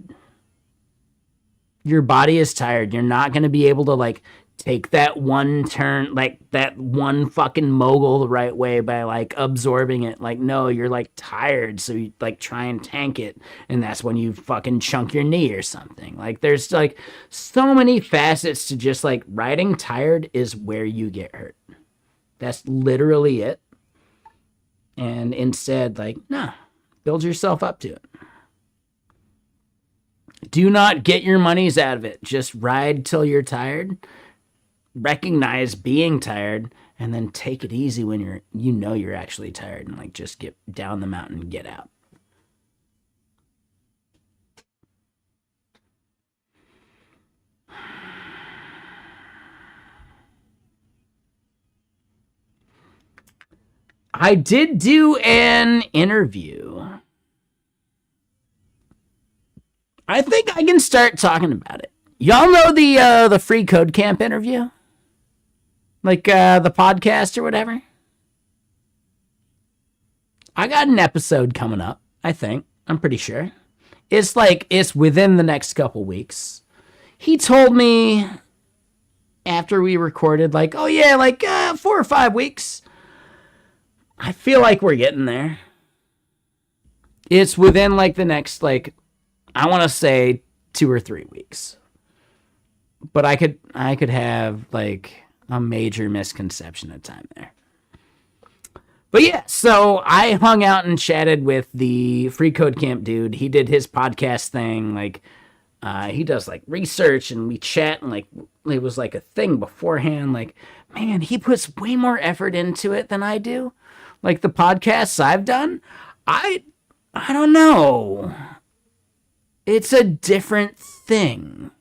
Your body is tired. You're not gonna be able to like take that one turn, like that one fucking mogul the right way by like absorbing it. Like, no, you're like tired, so you like try and tank it, and that's when you fucking chunk your knee or something. Like, there's like so many facets to just like riding tired is where you get hurt. That's literally it. And instead, like, no, build yourself up to it. Do not get your monies out of it. Just ride till you're tired. Recognize being tired, and then take it easy when you're actually tired, and like just get down the mountain and get out. I did do an interview. I think I can start talking about it. Y'all know the free code camp interview? Like the podcast or whatever? I got an episode coming up, I think. I'm pretty sure. It's within the next couple weeks. He told me after we recorded, like, oh yeah, like 4 or 5 weeks. I feel like we're getting there. It's within like the next, like, I want to say 2 or 3 weeks. But I could have like a major misconception of time there. But yeah, so I hung out and chatted with the Free Code Camp dude. He did his podcast thing. Like, he does like research and we chat, and like it was like a thing beforehand. Like, man, he puts way more effort into it than I do. Like the podcasts I've done, I I don't know. It's a different thing.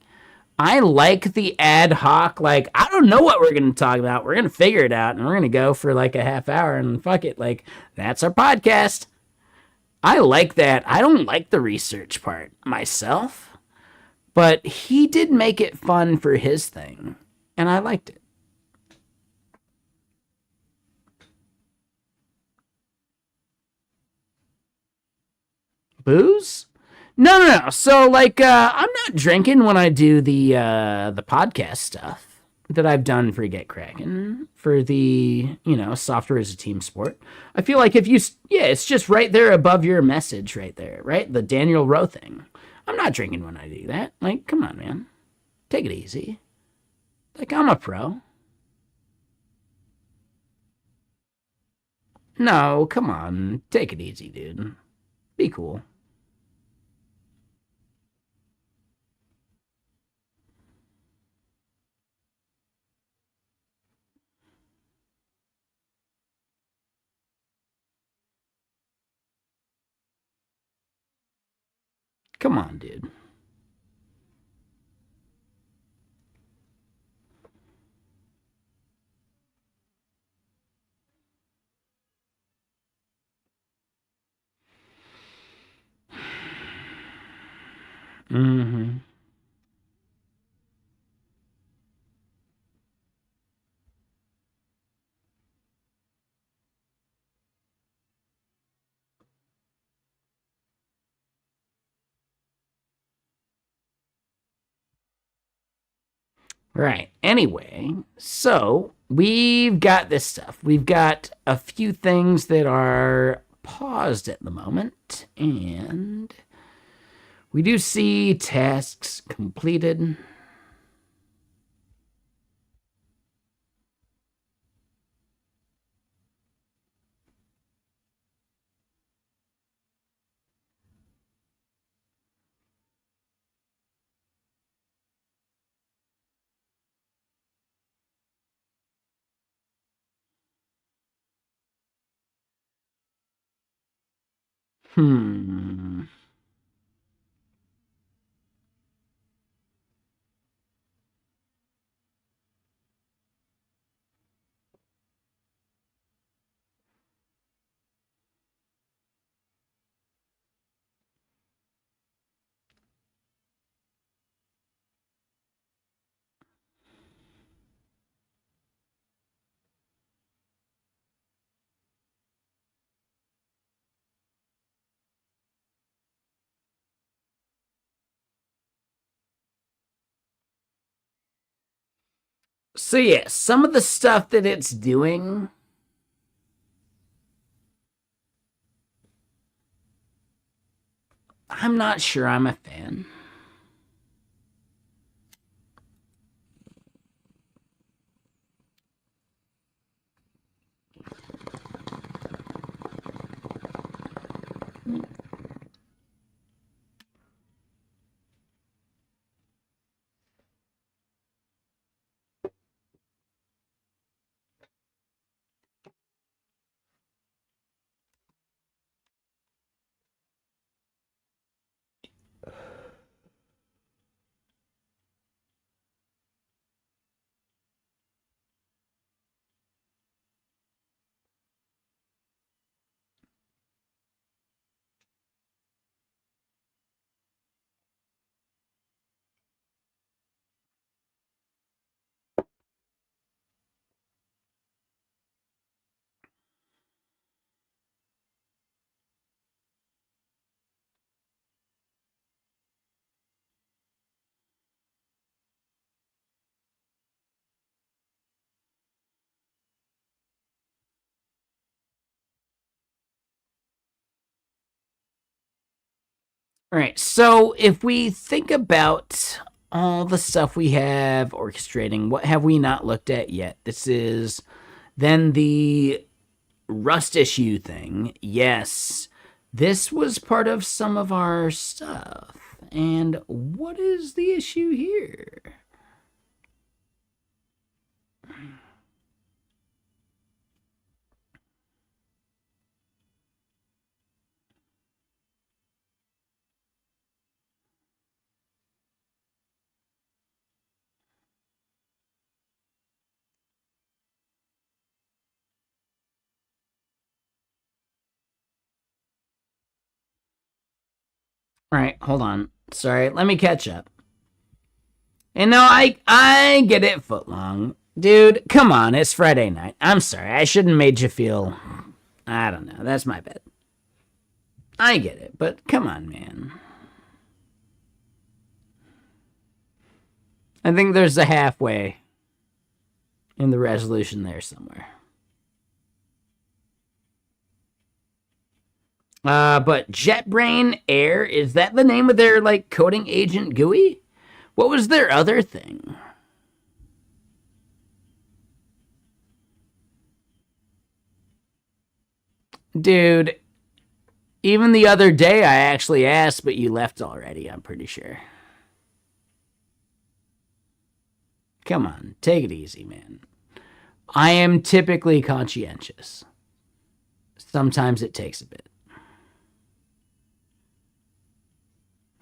I like the ad hoc, like, I don't know what we're going to talk about. We're going to figure it out and we're going to go for like a half hour and fuck it. Like, that's our podcast. I like that. I don't like the research part myself, but he did make it fun for his thing, and I liked it. Booze? No, no, no. So like, I'm not drinking when I do the podcast stuff that I've done for Get Kraken for the software as a team sport. I feel like if you yeah, it's just right there above your message right there, right? The Daniel Rowe thing. I'm not drinking when I do that. Like, come on, man, take it easy. Like, I'm a pro. No, come on, take it easy, dude. Be cool. Come on, dude. Mm-hmm. Right. Anyway, so we've got this stuff. We've got a few things that are paused at the moment, and we do see tasks completed. Hmm. So yeah, some of the stuff that it's doing, I'm not sure I'm a fan. All right, so if we think about all the stuff we have orchestrating, what have we not looked at yet? This is then the Rust issue thing. Yes, this was part of some of our stuff. And what is the issue here? All right, hold on. Sorry, let me catch up. And no, I get it, footlong. Dude, come on, it's Friday night. I'm sorry, I shouldn't made you feel. I don't know, that's my bad. I get it, but come on, man. I think there's a halfway in the resolution there somewhere. But JetBrain Air, is that the name of their, like, coding agent GUI? What was their other thing? Dude, even the other day I actually asked, but you left already, I'm pretty sure. Come on, take it easy, man. I am typically conscientious. Sometimes it takes a bit.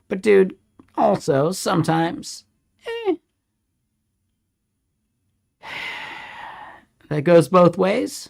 But, dude, also, sometimes, eh, that goes both ways.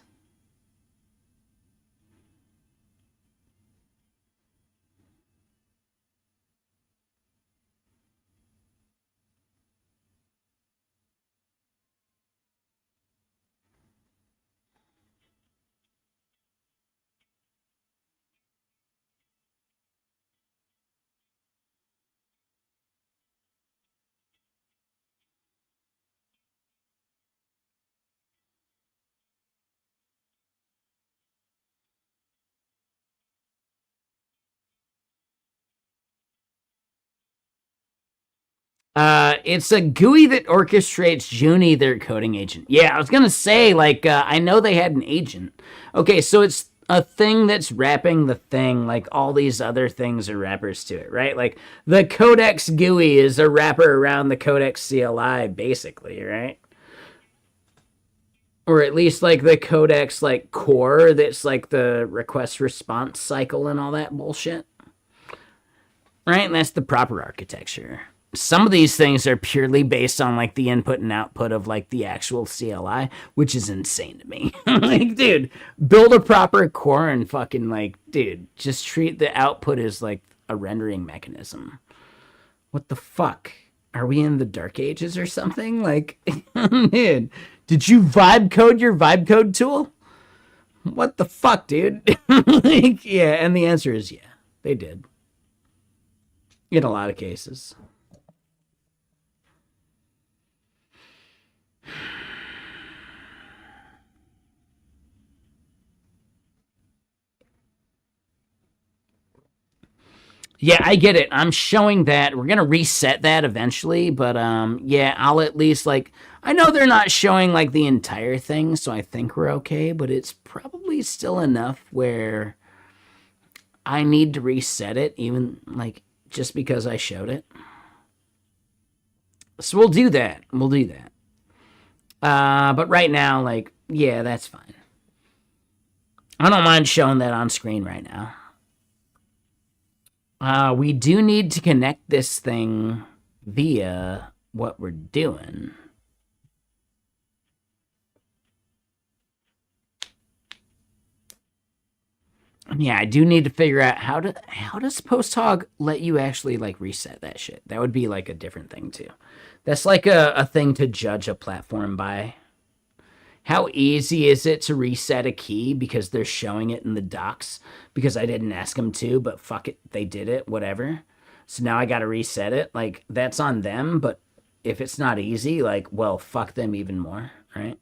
It's a GUI that orchestrates Junie, their coding agent. Yeah, I was gonna say, like, I know they had an agent. Okay, so it's a thing that's wrapping the thing, like all these other things are wrappers to it, right? Like the Codex GUI is a wrapper around the Codex CLI, basically, right? Or at least like the Codex like core that's like the request response cycle and all that bullshit. Right? And that's the proper architecture. Some of these things are purely based on like the input and output of like the actual CLI, which is insane to me. Like, dude, build a proper core and fucking like, dude, just treat the output as like a rendering mechanism. What the fuck? Are we in the dark ages or something? Like, dude, did you vibe code your vibe code tool? What the fuck, dude? Like, yeah, and the answer is yeah, they did. In a lot of cases. Yeah, I get it. I'm showing that. We're gonna reset that eventually, but yeah, I'll at least like I know they're not showing like the entire thing, so I think we're okay, but it's probably still enough where I need to reset it, even like just because I showed it. So we'll do that. We'll do that. But right now, like, yeah, that's fine. I don't mind showing that on screen right now. We do need to connect this thing via what we're doing. Yeah, I do need to figure out how does PostHog let you actually like reset that shit. That would be like a different thing too. That's like a thing to judge a platform by. How easy is it to reset a key because they're showing it in the docs? Because I didn't ask them to, but fuck it, they did it, whatever. So now I gotta reset it. Like, that's on them, but if it's not easy, like, well, fuck them even more, right?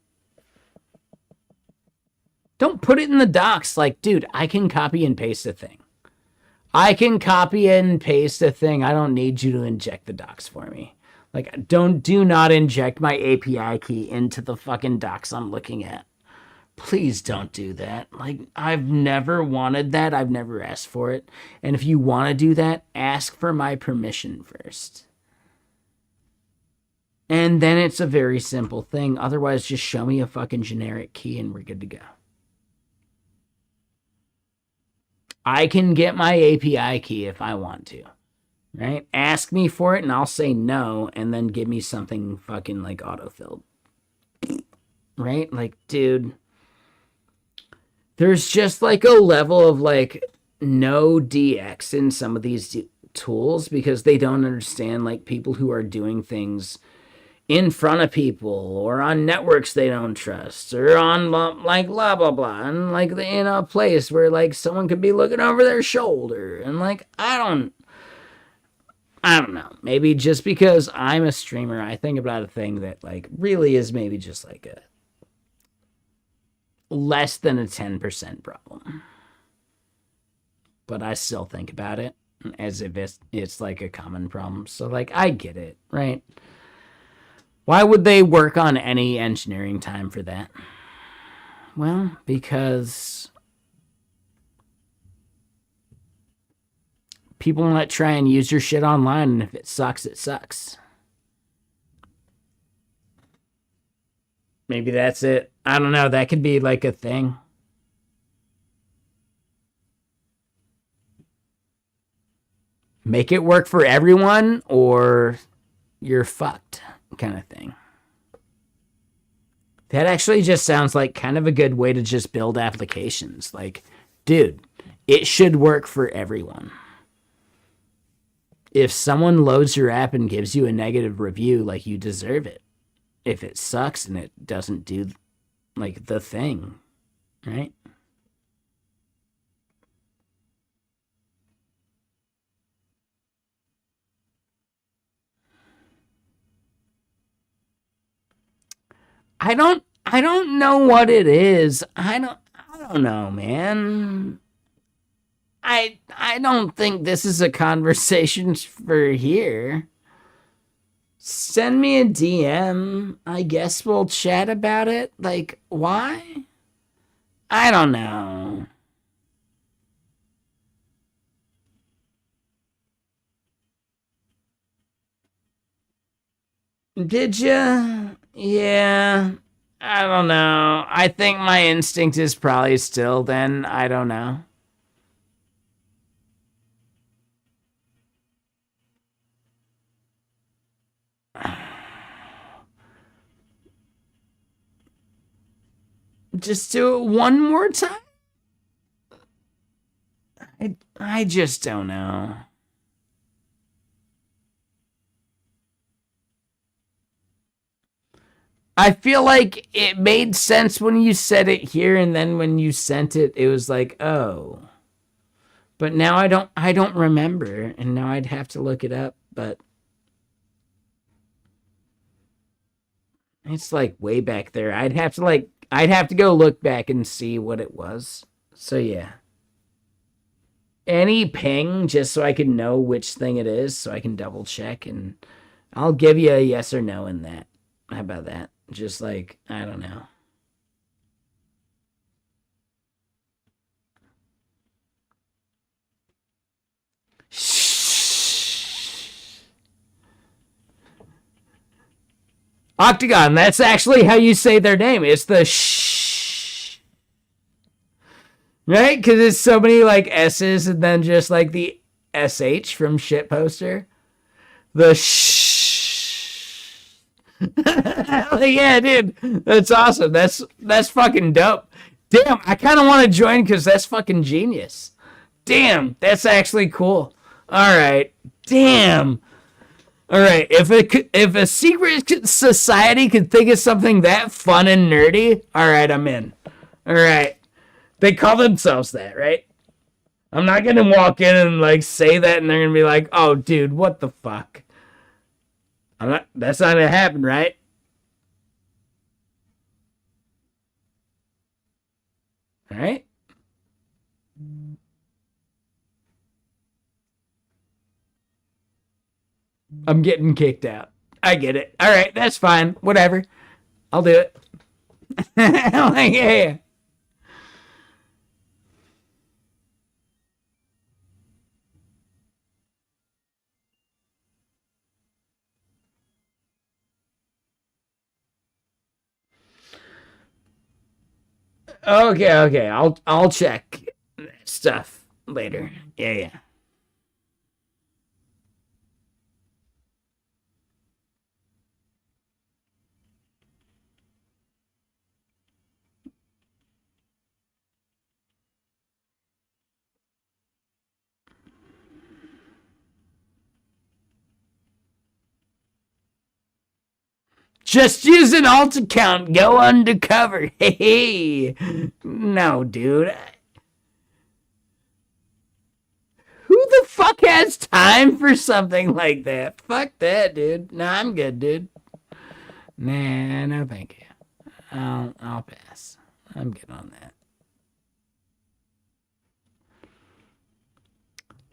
Don't put it in the docs. Like, dude, I can copy and paste a thing. I can copy and paste a thing. I don't need you to inject the docs for me. Like, do not inject my API key into the fucking docs I'm looking at. Please don't do that. Like, I've never wanted that. I've never asked for it. And if you want to do that, ask for my permission first. And then it's a very simple thing. Otherwise, just show me a fucking generic key and we're good to go. I can get my API key if I want to. Right? Ask me for it and I'll say no and then give me something fucking like autofilled. Right? Like, dude, there's just like a level of like no DX in some of these tools because they don't understand like people who are doing things in front of people or on networks they don't trust or on like blah blah blah and like in a place where like someone could be looking over their shoulder and like I don't know. Maybe just because I'm a streamer, I think about a thing that like really is maybe just like a less than a 10% problem. But I still think about it as if it's like a common problem. So like I get it, right? Why would they work on any engineering time for that? Well, because people want to try and use your shit online, and if it sucks, it sucks. Maybe that's it. I don't know. That could be like a thing. Make it work for everyone, or you're fucked, kind of thing. That actually just sounds like kind of a good way to just build applications. Like, dude, it should work for everyone. If someone loads your app and gives you a negative review, like, you deserve it. If it sucks and it doesn't do like the thing, right? I don't know what it is. I don't know, man. I don't think this is a conversation for here. Send me a DM. I guess we'll chat about it. Like, why? I don't know. Did ya? Yeah. I don't know. I think my instinct is probably still then. I don't know. Just do it one more time? I just don't know. I feel like it made sense when you said it here, and then when you sent it, it was like, oh. But now I don't remember, and now I'd have to look it up, but it's like way back there. I'd have to go look back and see what it was. So yeah. Any ping just so I can know which thing it is so I can double check, and I'll give you a yes or no in that. How about that? Just like, I don't know. Octagon, that's actually how you say their name. It's the shh. Right? Because it's so many like S's and then just like the SH from shit poster. The shh. Yeah, dude. That's awesome. That's fucking dope. Damn, I kind of want to join because that's fucking genius. Damn, that's actually cool. All right. Damn. All right. If a secret society could think of something that fun and nerdy, all right, I'm in. All right. They call themselves that, right? I'm not gonna walk in and like say that, and they're gonna be like, "Oh, dude, what the fuck?" I'm not. That's not gonna happen, right? All right. I'm getting kicked out. I get it. All right, that's fine. Whatever. I'll do it. Like, yeah. Okay, okay. I'll check stuff later. Yeah, yeah. Just use an alt account. Go undercover. Hey, no, dude. Who the fuck has time for something like that? Fuck that, dude. Nah, I'm good, dude. Nah, no, thank you. I'll pass. I'm good on that.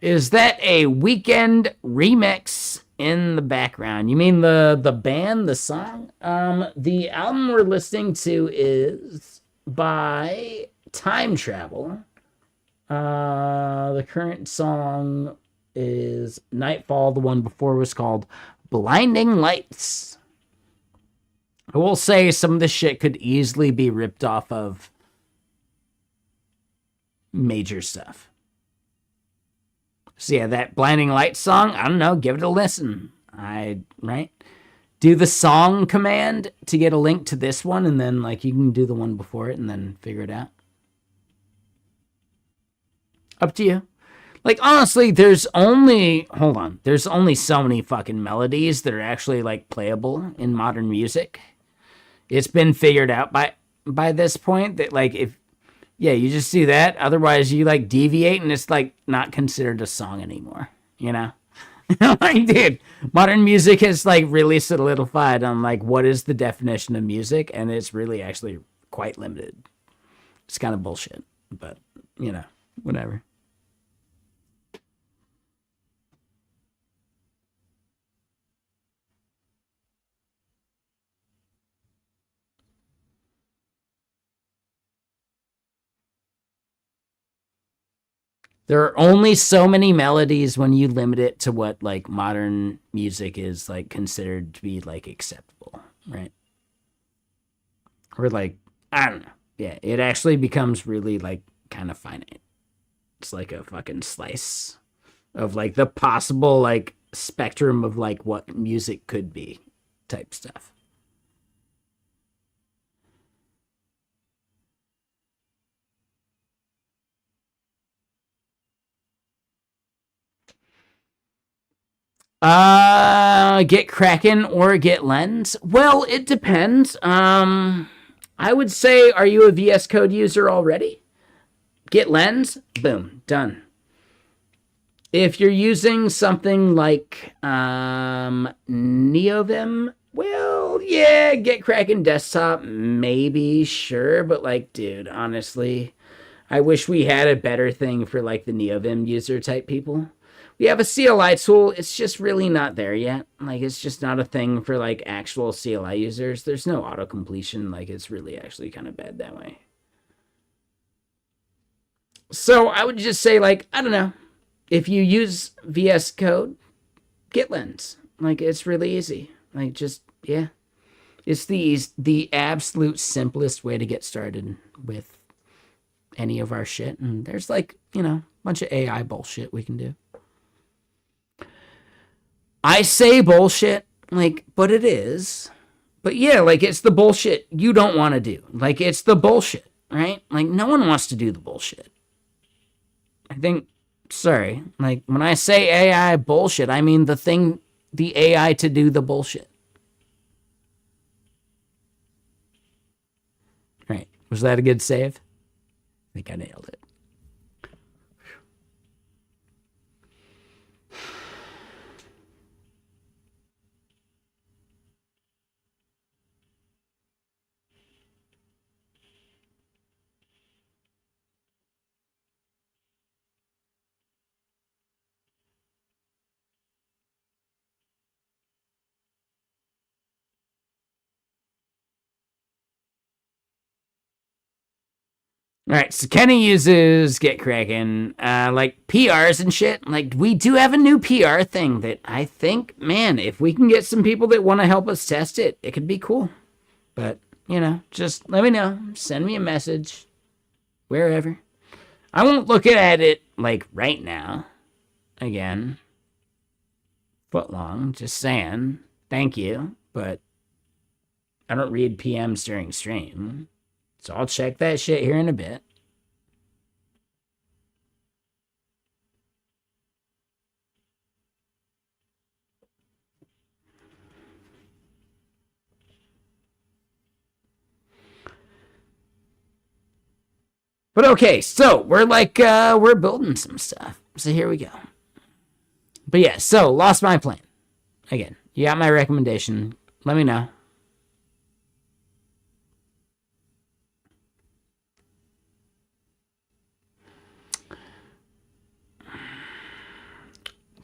Is that a Weekend remix in the background? You mean the band, the song? The album we're listening to is by Time Travel. The current song is Nightfall. The one before was called Blinding Lights. I will say some of this shit could easily be ripped off of major stuff. So yeah, that Blinding Lights song, I don't know, give it a listen. Right? Do the song command to get a link to this one, and then like you can do the one before it and then figure it out. Up to you. Like honestly, there's only so many fucking melodies that are actually like playable in modern music. It's been figured out by this point that like if yeah, you just do that. Otherwise, you like deviate, and it's like not considered a song anymore. You know, like dude, modern music has like really solidified on like what is the definition of music, and it's really actually quite limited. It's kind of bullshit, but you know, whatever. There are only so many melodies when you limit it to what like modern music is like considered to be like acceptable, right? Or like, I don't know. Yeah, it actually becomes really like kind of finite. It's like a fucking slice of like the possible like spectrum of like what music could be type stuff. Get Kraken or get Lens? Well, it depends. I would say, are you a VS Code user already? Get Lens? Boom, done. If you're using something like NeoVim, well, yeah, get Kraken desktop, maybe, sure, but like, dude, honestly, I wish we had a better thing for like the NeoVim user type people. We have a CLI tool, it's just really not there yet. Like, it's just not a thing for like actual CLI users. There's no auto completion, like, it's really actually kind of bad that way. So I would just say, like, I don't know. If you use VS Code, get Lens. Like, it's really easy. Like, just, yeah. It's the absolute simplest way to get started with any of our shit. And there's, like, you know, a bunch of AI bullshit we can do. I say bullshit, like, but it is. But yeah, like, it's the bullshit you don't want to do. Like, it's the bullshit, right? Like, no one wants to do the bullshit. I think, sorry, like, when I say AI bullshit, I mean the AI to do the bullshit. Right. Was that a good save? I think I nailed it. All right, so Kenny uses Get Kraken, like PRs and shit. Like, we do have a new PR thing that I think, man, if we can get some people that want to help us test it, it could be cool. But, you know, just let me know. Send me a message, wherever. I won't look at it, like, right now. Again, foot long, just saying. Thank you, but I don't read PMs during stream. So I'll check that shit here in a bit. But okay, so we're like, we're building some stuff. So here we go. But yeah, so lost my plan. Again, you got my recommendation. Let me know.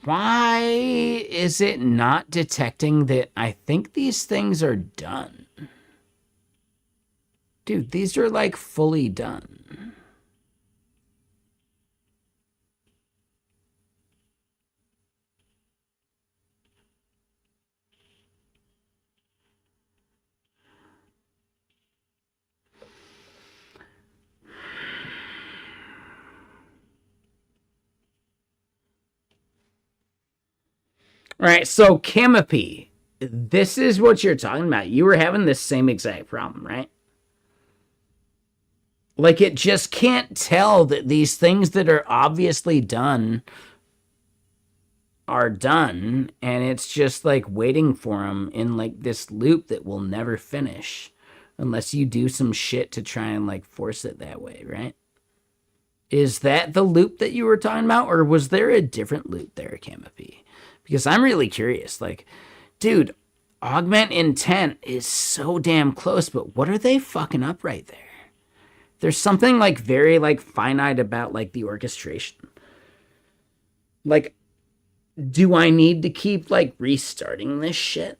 Why is it not detecting that I think these things are done? Dude, these are like fully done. All right, so Camapy, this is what you're talking about. You were having this same exact problem, right? Like, it just can't tell that these things that are obviously done are done, and it's just like waiting for them in like this loop that will never finish unless you do some shit to try and like force it that way, right? Is that the loop that you were talking about, or was there a different loop there, Camapy? Because I'm really curious. Like, dude, augment intent is so damn close, but what are they fucking up right there? There's something like very like finite about like the orchestration. Like, do I need to keep like restarting this shit?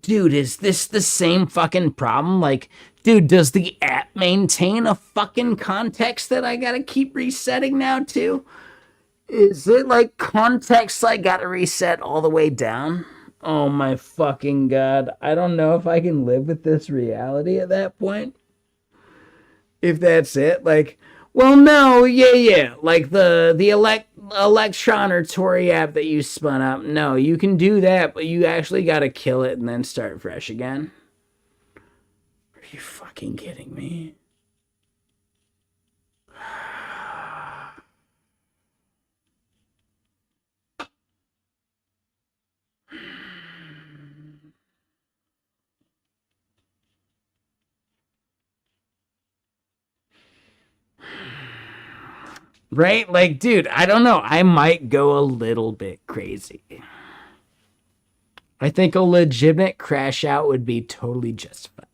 Dude, is this the same fucking problem? Like, Dude, does the app maintain a fucking context that I gotta keep resetting now too? Is it like context I gotta reset all the way down? Oh my fucking god. I don't know if I can live with this reality at that point. If that's it. Like, well, no, yeah. Like the Electron or Tori app that you spun up. No, you can do that, but you actually gotta kill it and then start fresh again. Are you fucking kidding me? Right? Like, dude, I don't know. I might go a little bit crazy. I think a legitimate crash out would be totally justified.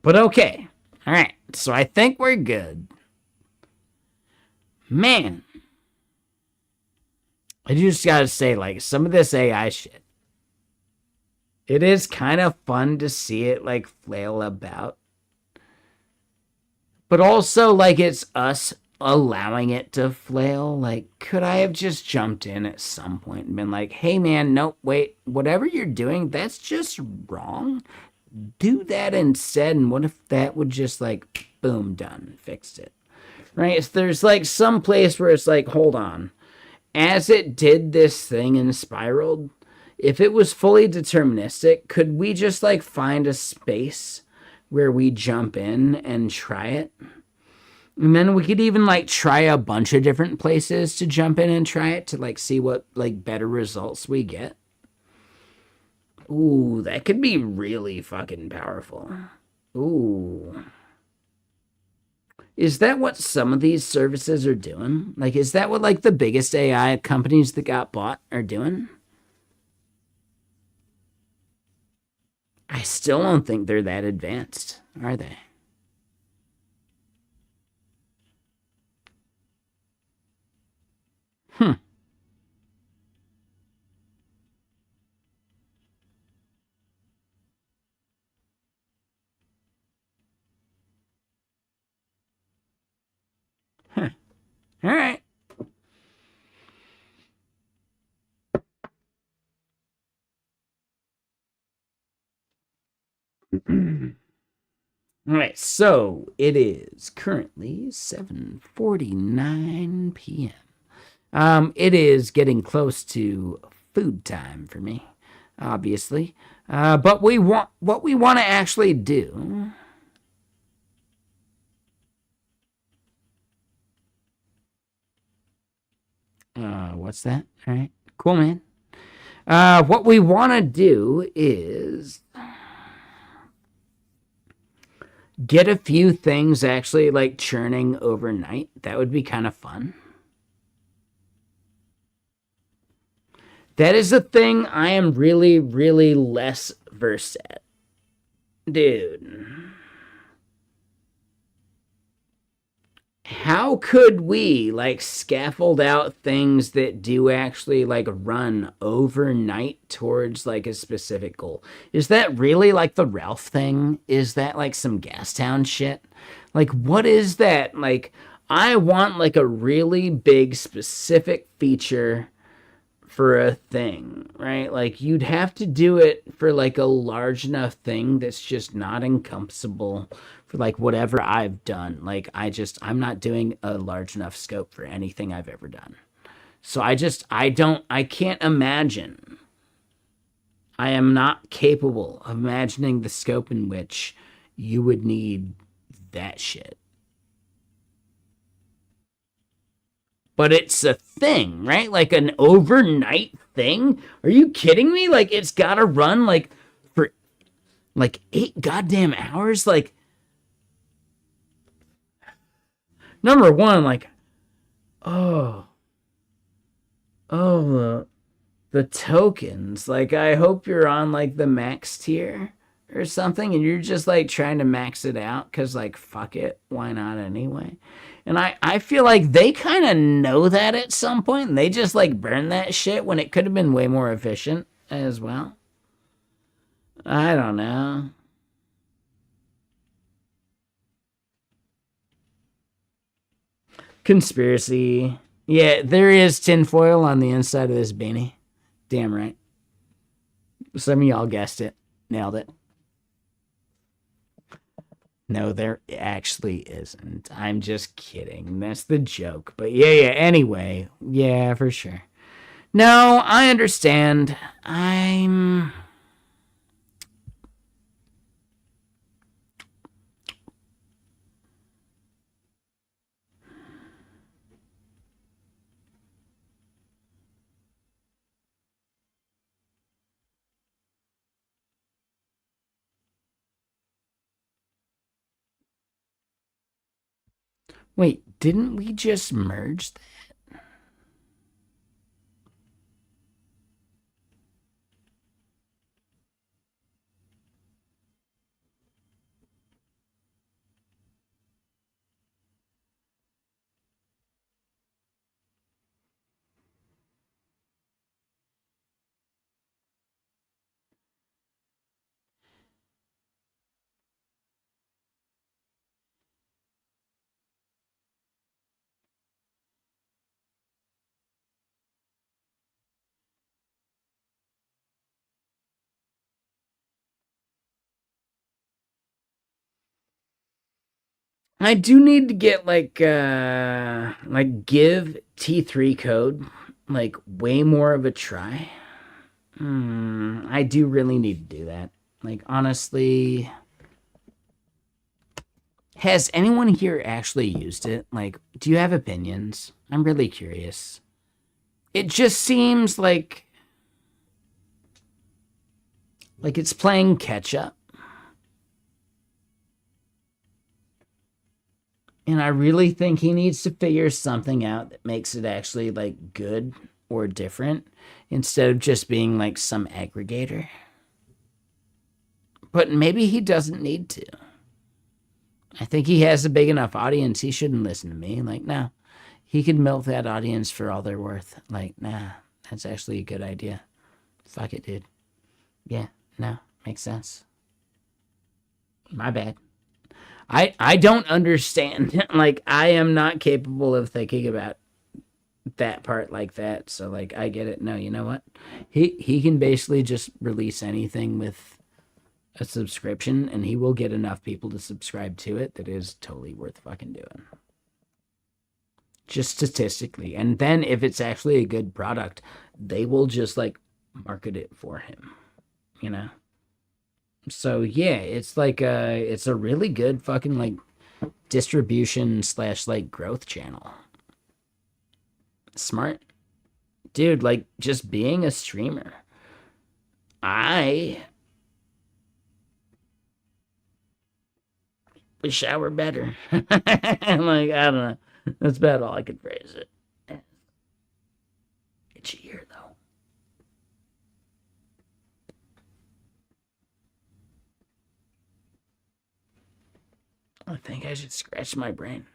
But okay. All right. So I think we're good. Man. I just gotta say, like, some of this AI shit. It is kind of fun to see it, like, flail about. But also, like, it's us allowing it to flail. Like, could I have just jumped in at some point and been like, hey, man, no, wait, whatever you're doing, that's just wrong. Do that instead. And what if that would just, like, boom, done, fixed it. Right? So there's, like, some place where it's like, hold on. As it did this thing and spiraled, if it was fully deterministic, could we just, like, find a space where we jump in and try it? And then we could even, like, try a bunch of different places to jump in and try it to, like, see what, like, better results we get. Ooh, that could be really fucking powerful. Ooh. Is that what some of these services are doing? Like, is that what, like, the biggest AI companies that got bought are doing? I still don't think they're that advanced, are they? Hmm. Huh. All right. All right, so it is currently 7:49 p.m. It is getting close to food time for me, obviously. But what we want to actually do. What's that? All right, cool, man. What we want to do is get a few things actually like churning overnight. That would be kind of fun. That is a thing I am really, really less versed at. Dude. How could we like scaffold out things that do actually like run overnight towards like a specific goal? Is that really like the Ralph thing? Is that like some Gastown shit? Like, what is that? Like, I want like a really big specific feature for a thing, right? Like you'd have to do it for like a large enough thing that's just not encompassable for like whatever I've done. Like I'm not doing a large enough scope for anything I've ever done. So I can't imagine. I am not capable of imagining the scope in which you would need that shit. But it's a thing, right? Like an overnight thing. Are you kidding me? Like it's gotta run like for like 8 goddamn hours. Like number one, like oh the tokens. Like I hope you're on like the max tier or something, and you're just like trying to max it out because like fuck it, why not anyway? And I feel like they kind of know that at some point, and they just like burn that shit when it could have been way more efficient as well. I don't know. Conspiracy. Yeah, there is tinfoil on the inside of this beanie. Damn right. Some of y'all guessed it. Nailed it. No, there actually isn't. I'm just kidding. That's the joke. But yeah. Anyway, yeah, for sure. No, I understand. I'm. Wait, didn't we just merge? I do need to get like give T3 code like way more of a try. I do really need to do that. Like honestly, has anyone here actually used it? Like, do you have opinions? I'm really curious. It just seems like it's playing catch up. And I really think he needs to figure something out that makes it actually like good or different instead of just being like some aggregator. But maybe he doesn't need to. I think he has a big enough audience. He shouldn't listen to me. Like, no, he could milk that audience for all they're worth. Like, nah, that's actually a good idea. Fuck it, dude. Yeah, no, makes sense. My bad. I don't understand. Like, I am not capable of thinking about that part like that. So, like, I get it. No, you know what? He can basically just release anything with a subscription, and he will get enough people to subscribe to it that is totally worth fucking doing. Just statistically. And then if it's actually a good product, they will just like market it for him, you know? So yeah, it's a really good fucking like distribution slash like growth channel. Smart. Dude, like just being a streamer. I wish I were better. Like, I don't know. That's about all I could phrase it. Itchy ear though. I think I should scratch my brain.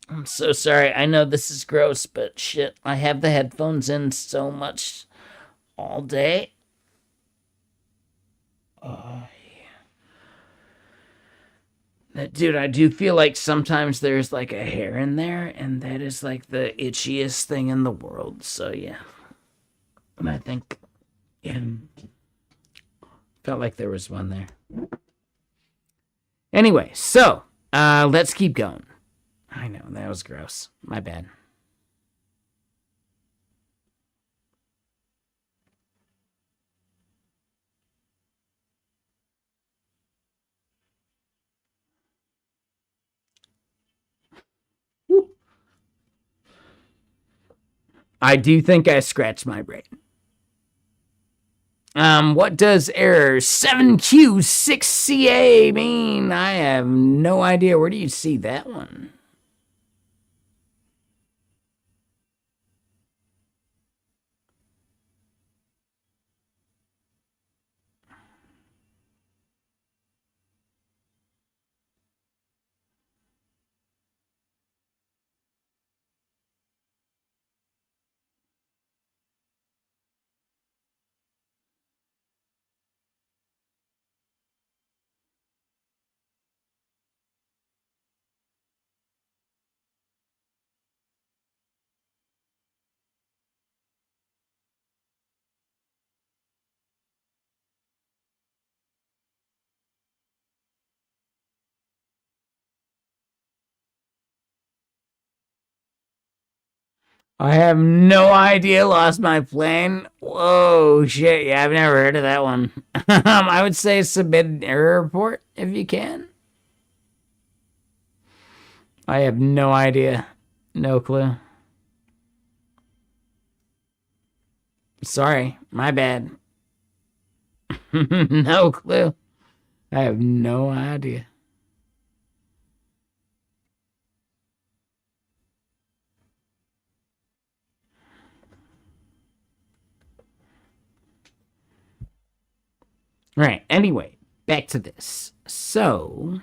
I'm so sorry. I know this is gross, but shit, I have the headphones in so much all day. Oh, yeah. Dude, I do feel like sometimes there's like a hair in there, and that is like the itchiest thing in the world. So, yeah. And I think, yeah, felt like there was one there. Anyway, so let's keep going. I know, that was gross. My bad. I do think I scratched my brain. What does error 7Q6CA mean? I have no idea. Where do you see that one? I have no idea. Lost my plane. Whoa, shit. Yeah, I've never heard of that one. I would say submit an error report if you can. I have no idea. No clue. Sorry, my bad. No clue. I have no idea. All right, anyway, back to this. So,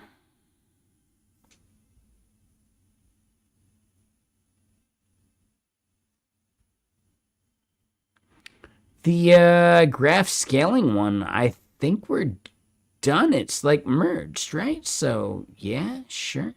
the graph scaling one, I think we're done. It's like merged, right? So, yeah, sure.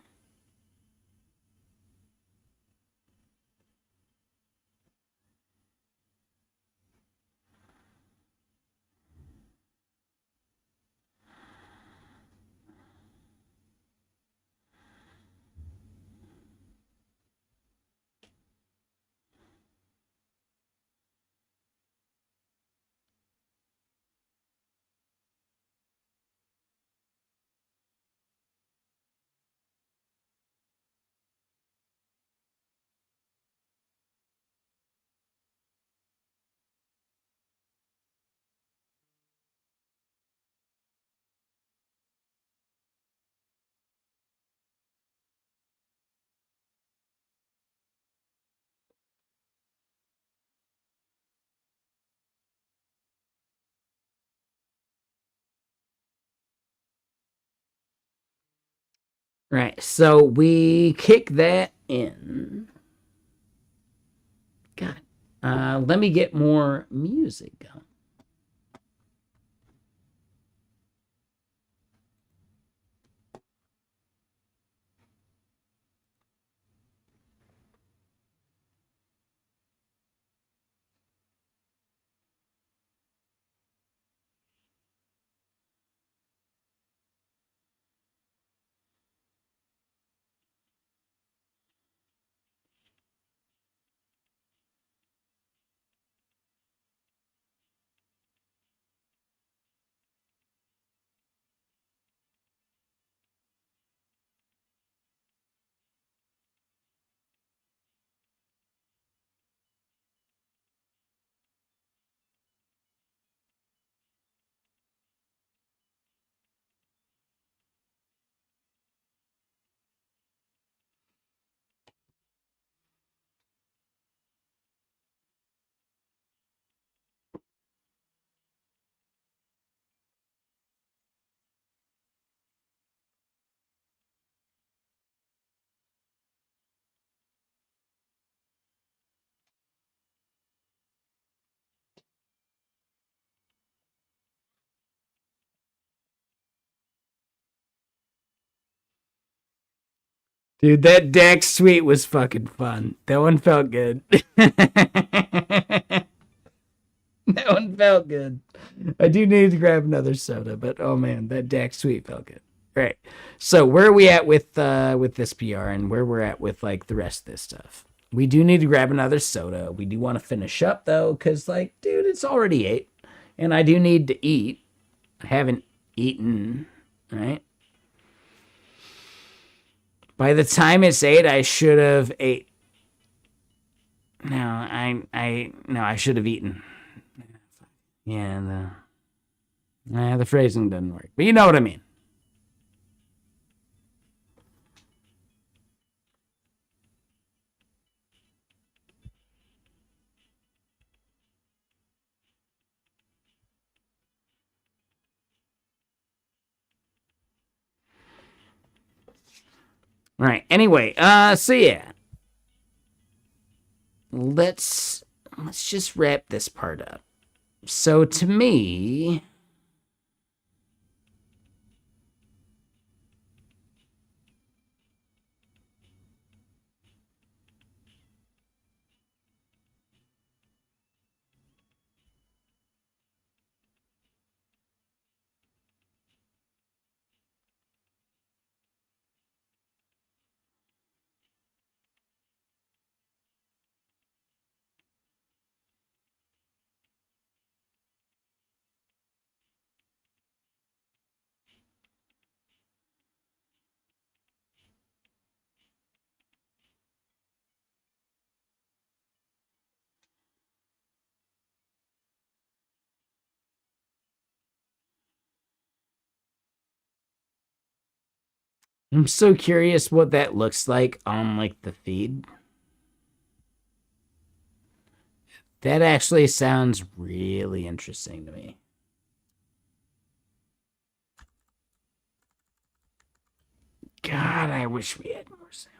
Right, so we kick that in. God, let me get more music going. Dude, that Dax suite was fucking fun. That one felt good. That one felt good. I do need to grab another soda, but oh man, that Dax suite felt good. All right. So where are we at with this PR and where we're at with like the rest of this stuff? We do need to grab another soda. We do want to finish up though, because like, dude, it's already 8. And I do need to eat. I haven't eaten, right? By the time it's 8, I should have ate. No, I should have eaten. Yeah, the phrasing doesn't work, but you know what I mean. All right. Anyway, so yeah, let's just wrap this part up. So to me, I'm so curious what that looks like on like the feed. That actually sounds really interesting to me. God, I wish we had more Sam.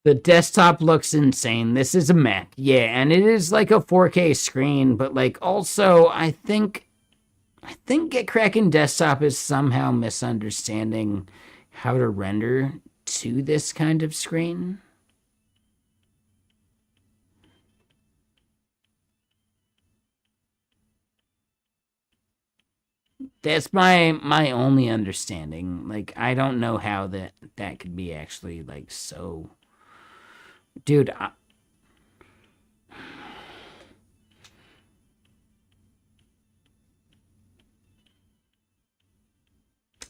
The desktop looks insane. This is a Mac. Yeah, and it is like a 4K screen, but like also I think GetKraken Desktop is somehow misunderstanding how to render to this kind of screen. That's my only understanding. Like I don't know how that could be actually like so. Dude, oh,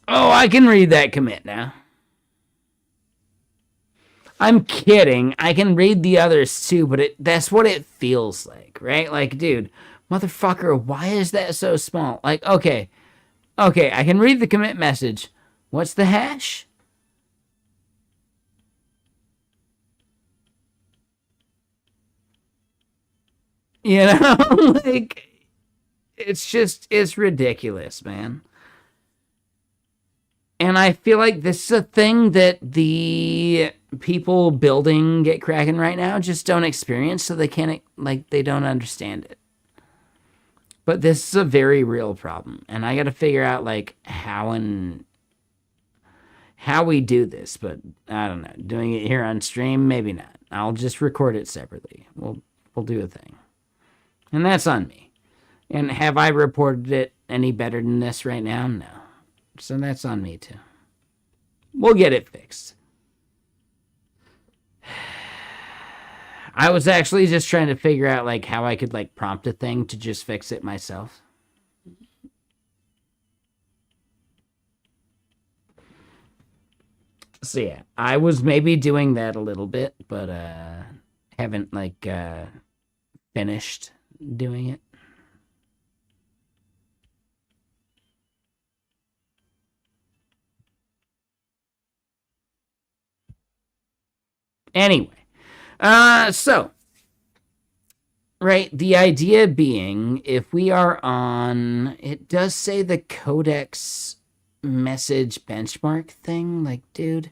I can read that commit now. I'm kidding. I can read the others too, but that's what it feels like, right? Like, dude, motherfucker, why is that so small? Like, okay, I can read the commit message. What's the hash? You know, like it's ridiculous, man. And I feel like this is a thing that the people building GetKraken right now just don't experience, so they can't like they don't understand it. But this is a very real problem, and I got to figure out like how we do this. But I don't know, doing it here on stream, maybe not. I'll just record it separately. We'll do a thing, and that's on me. And have I reported it any better than this right now? No. So that's on me too. We'll get it fixed. I was actually just trying to figure out like how I could like prompt a thing to just fix it myself. So yeah, I was maybe doing that a little bit, but haven't like finished doing it. Anyway, so right, the idea being if we are on, it does say the codex message benchmark thing. Like, dude,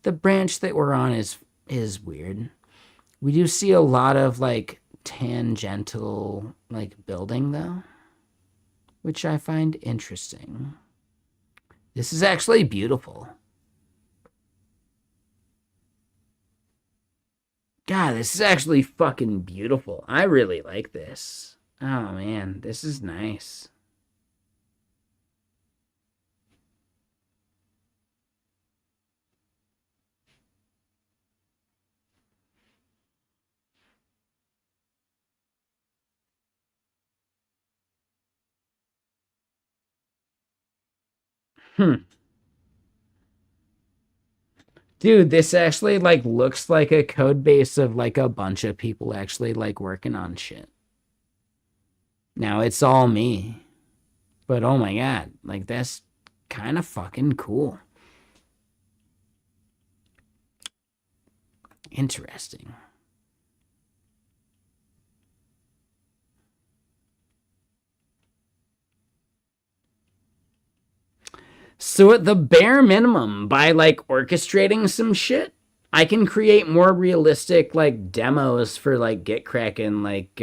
the branch that we're on is weird. We do see a lot of like tangential like building though, which I find interesting. This is actually beautiful. God, this is actually fucking beautiful. I really like this. Oh man, this is nice. Hmm. Dude, this actually like looks like a code base of like a bunch of people actually like working on shit. Now it's all me. But oh my god, like that's kind of fucking cool. Interesting. So at the bare minimum, by like orchestrating some shit, I can create more realistic like demos for like Get Kraken like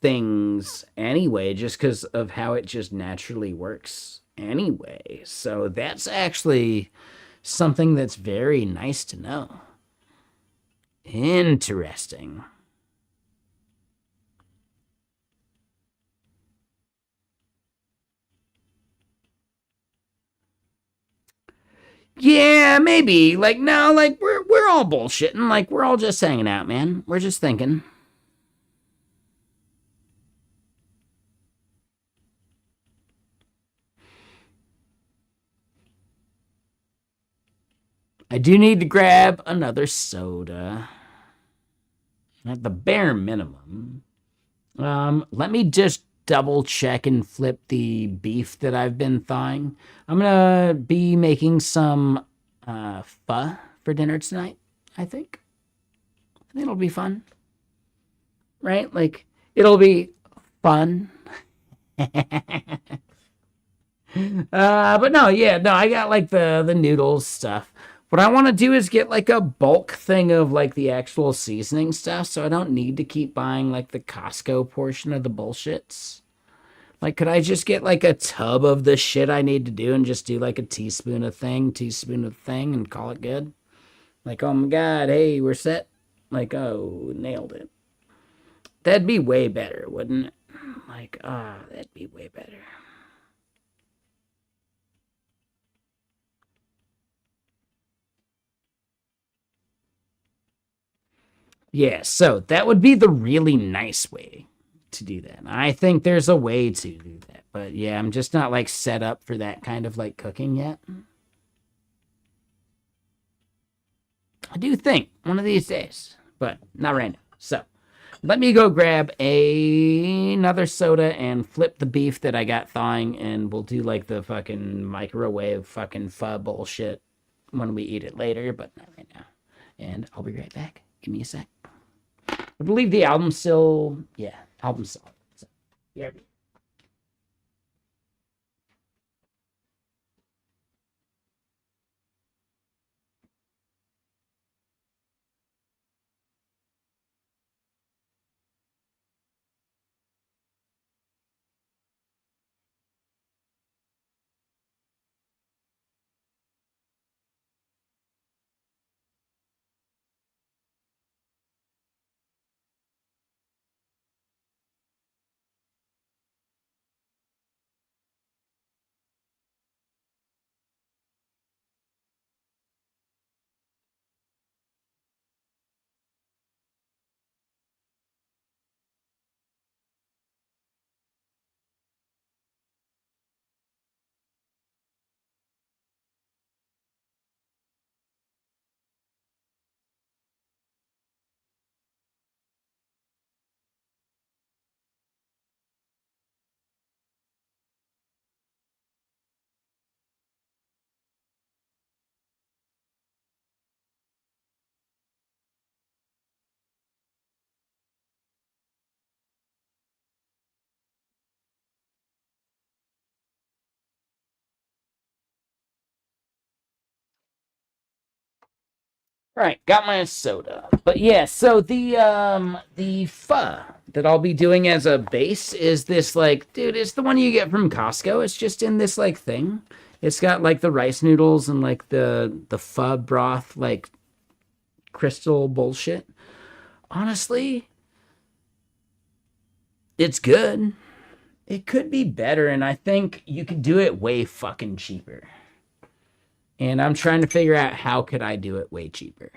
things anyway, just because of how it just naturally works anyway. So that's actually something that's very nice to know. Interesting. Yeah, maybe. Like no, like we're all bullshitting. Like we're all just hanging out, man. We're just thinking. I do need to grab another soda. At the bare minimum. Let me just double check and flip the beef that I've been thawing. I'm gonna be making some pho for dinner tonight, I think. I think it'll be fun. Right? Like it'll be fun. But no, yeah, no, I got like the noodles stuff. What I want to do is get like a bulk thing of like the actual seasoning stuff, so I don't need to keep buying like the Costco portion of the bullshits. Like, could I just get like a tub of the shit I need to do and just do like a teaspoon of thing, and call it good? Like, oh my god, hey, we're set. Like, oh, nailed it. That'd be way better, wouldn't it? Like, that'd be way better. Yeah, so that would be the really nice way to do that. I think there's a way to do that. But yeah, I'm just not like set up for that kind of like cooking yet. I do think one of these days, but not right now. So let me go grab another soda and flip the beef that I got thawing, and we'll do like the fucking microwave fucking pho bullshit when we eat it later, but not right now. And I'll be right back. Give me a sec. I believe the album's still, yeah, album's still. So, yeah. All right, got my soda. But yeah, so the pho that I'll be doing as a base is this like, dude, it's the one you get from Costco. It's just in this like thing. It's got like the rice noodles and like the pho broth like crystal bullshit. Honestly, it's good. It could be better, and I think you could do it way fucking cheaper. And I'm trying to figure out how could I do it way cheaper.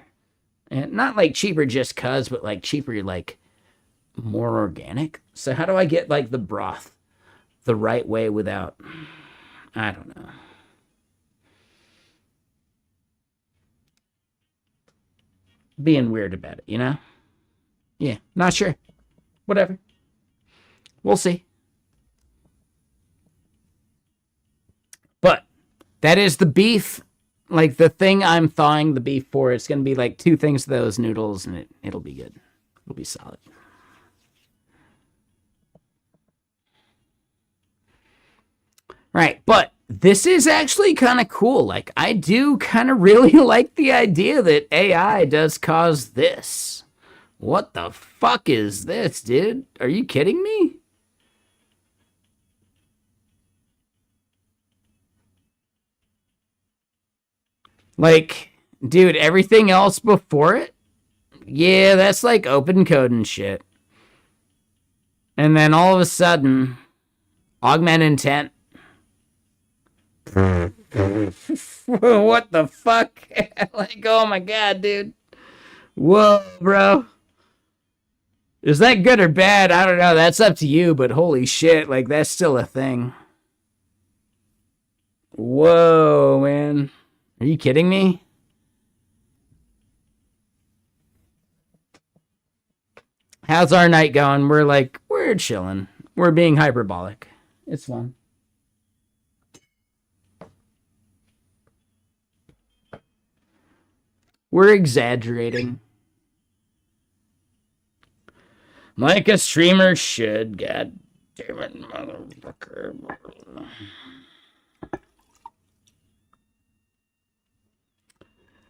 And not like cheaper just cuz, but like cheaper like more organic. So how do I get like the broth the right way without, I don't know. Being weird about it, you know? Yeah, not sure. Whatever. We'll see. But that is the beef. Like the thing I'm thawing the beef for. It's going to be like 2 things of those noodles and it'll be good. It'll be solid. Right, but this is actually kind of cool. Like, I do kind of really like the idea that AI does cause this. What the fuck is this, dude? Are you kidding me? Like, dude, everything else before it? Yeah, that's like open code and shit. And then all of a sudden, augment intent. What the fuck? Like, oh my god, dude. Whoa, bro. Is that good or bad? I don't know. That's up to you, but holy shit, like, that's still a thing. Whoa, man. Are you kidding me? How's our night going? We're chilling. We're being hyperbolic. It's fun. We're exaggerating. Like a streamer should. God damn it, motherfucker.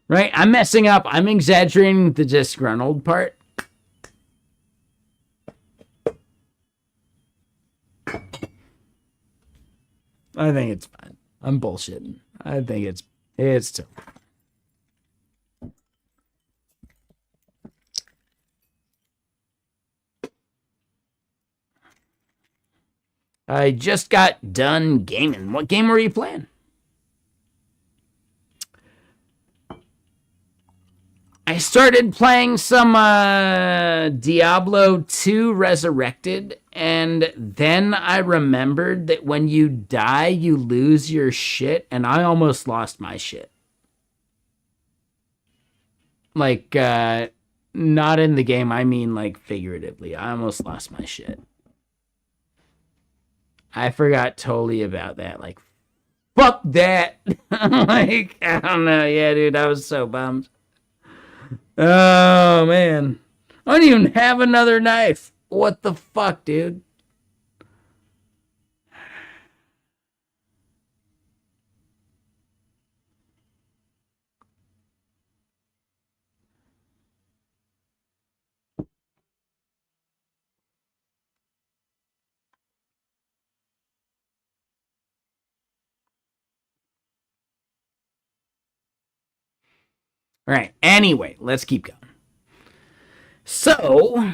Right? I'm messing up. I'm exaggerating the disgruntled part. I think it's fine. I'm bullshitting. I think it's too. I just got done gaming. What game were you playing? I started playing some Diablo 2 Resurrected, and then I remembered that when you die, you lose your shit, and I almost lost my shit. Like, not in the game, I mean, like, figuratively. I almost lost my shit. I forgot totally about that. Like, fuck that. Like, I don't know. Yeah, dude, I was so bummed. Oh, man. I don't even have another knife. What the fuck, dude? All right. Anyway, let's keep going. So,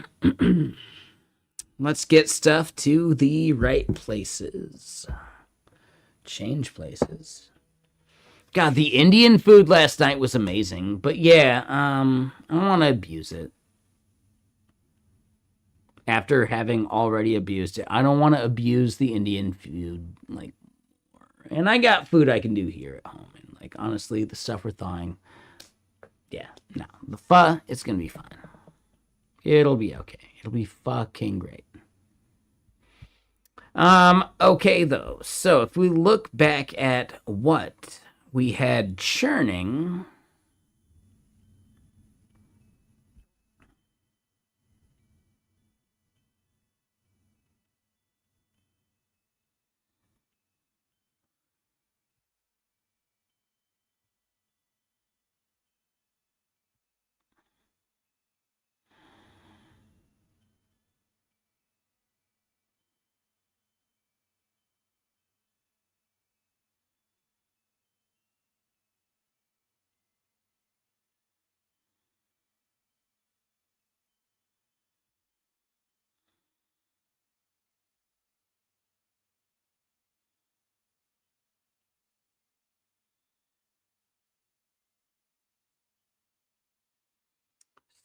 let's get stuff to the right places. Change places. God, the Indian food last night was amazing. But yeah, I don't want to abuse it. After having already abused it, I don't want to abuse the Indian food like more. And I got food I can do here at home. And like honestly, the stuff we're thawing, yeah, no, the pho, it's gonna be fine. It'll be okay. It'll be fucking great. Okay though. So if we look back at what we had churning,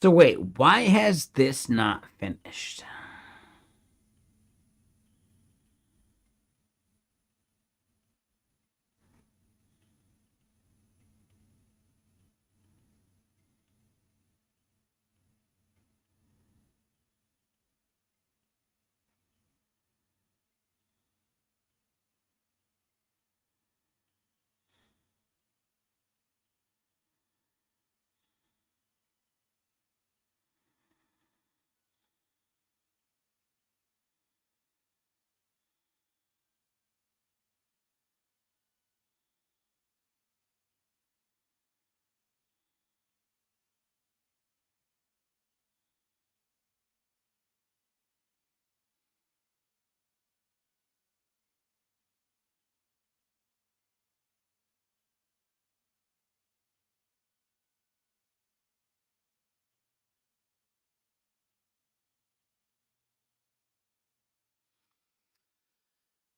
So wait, why has this not finished?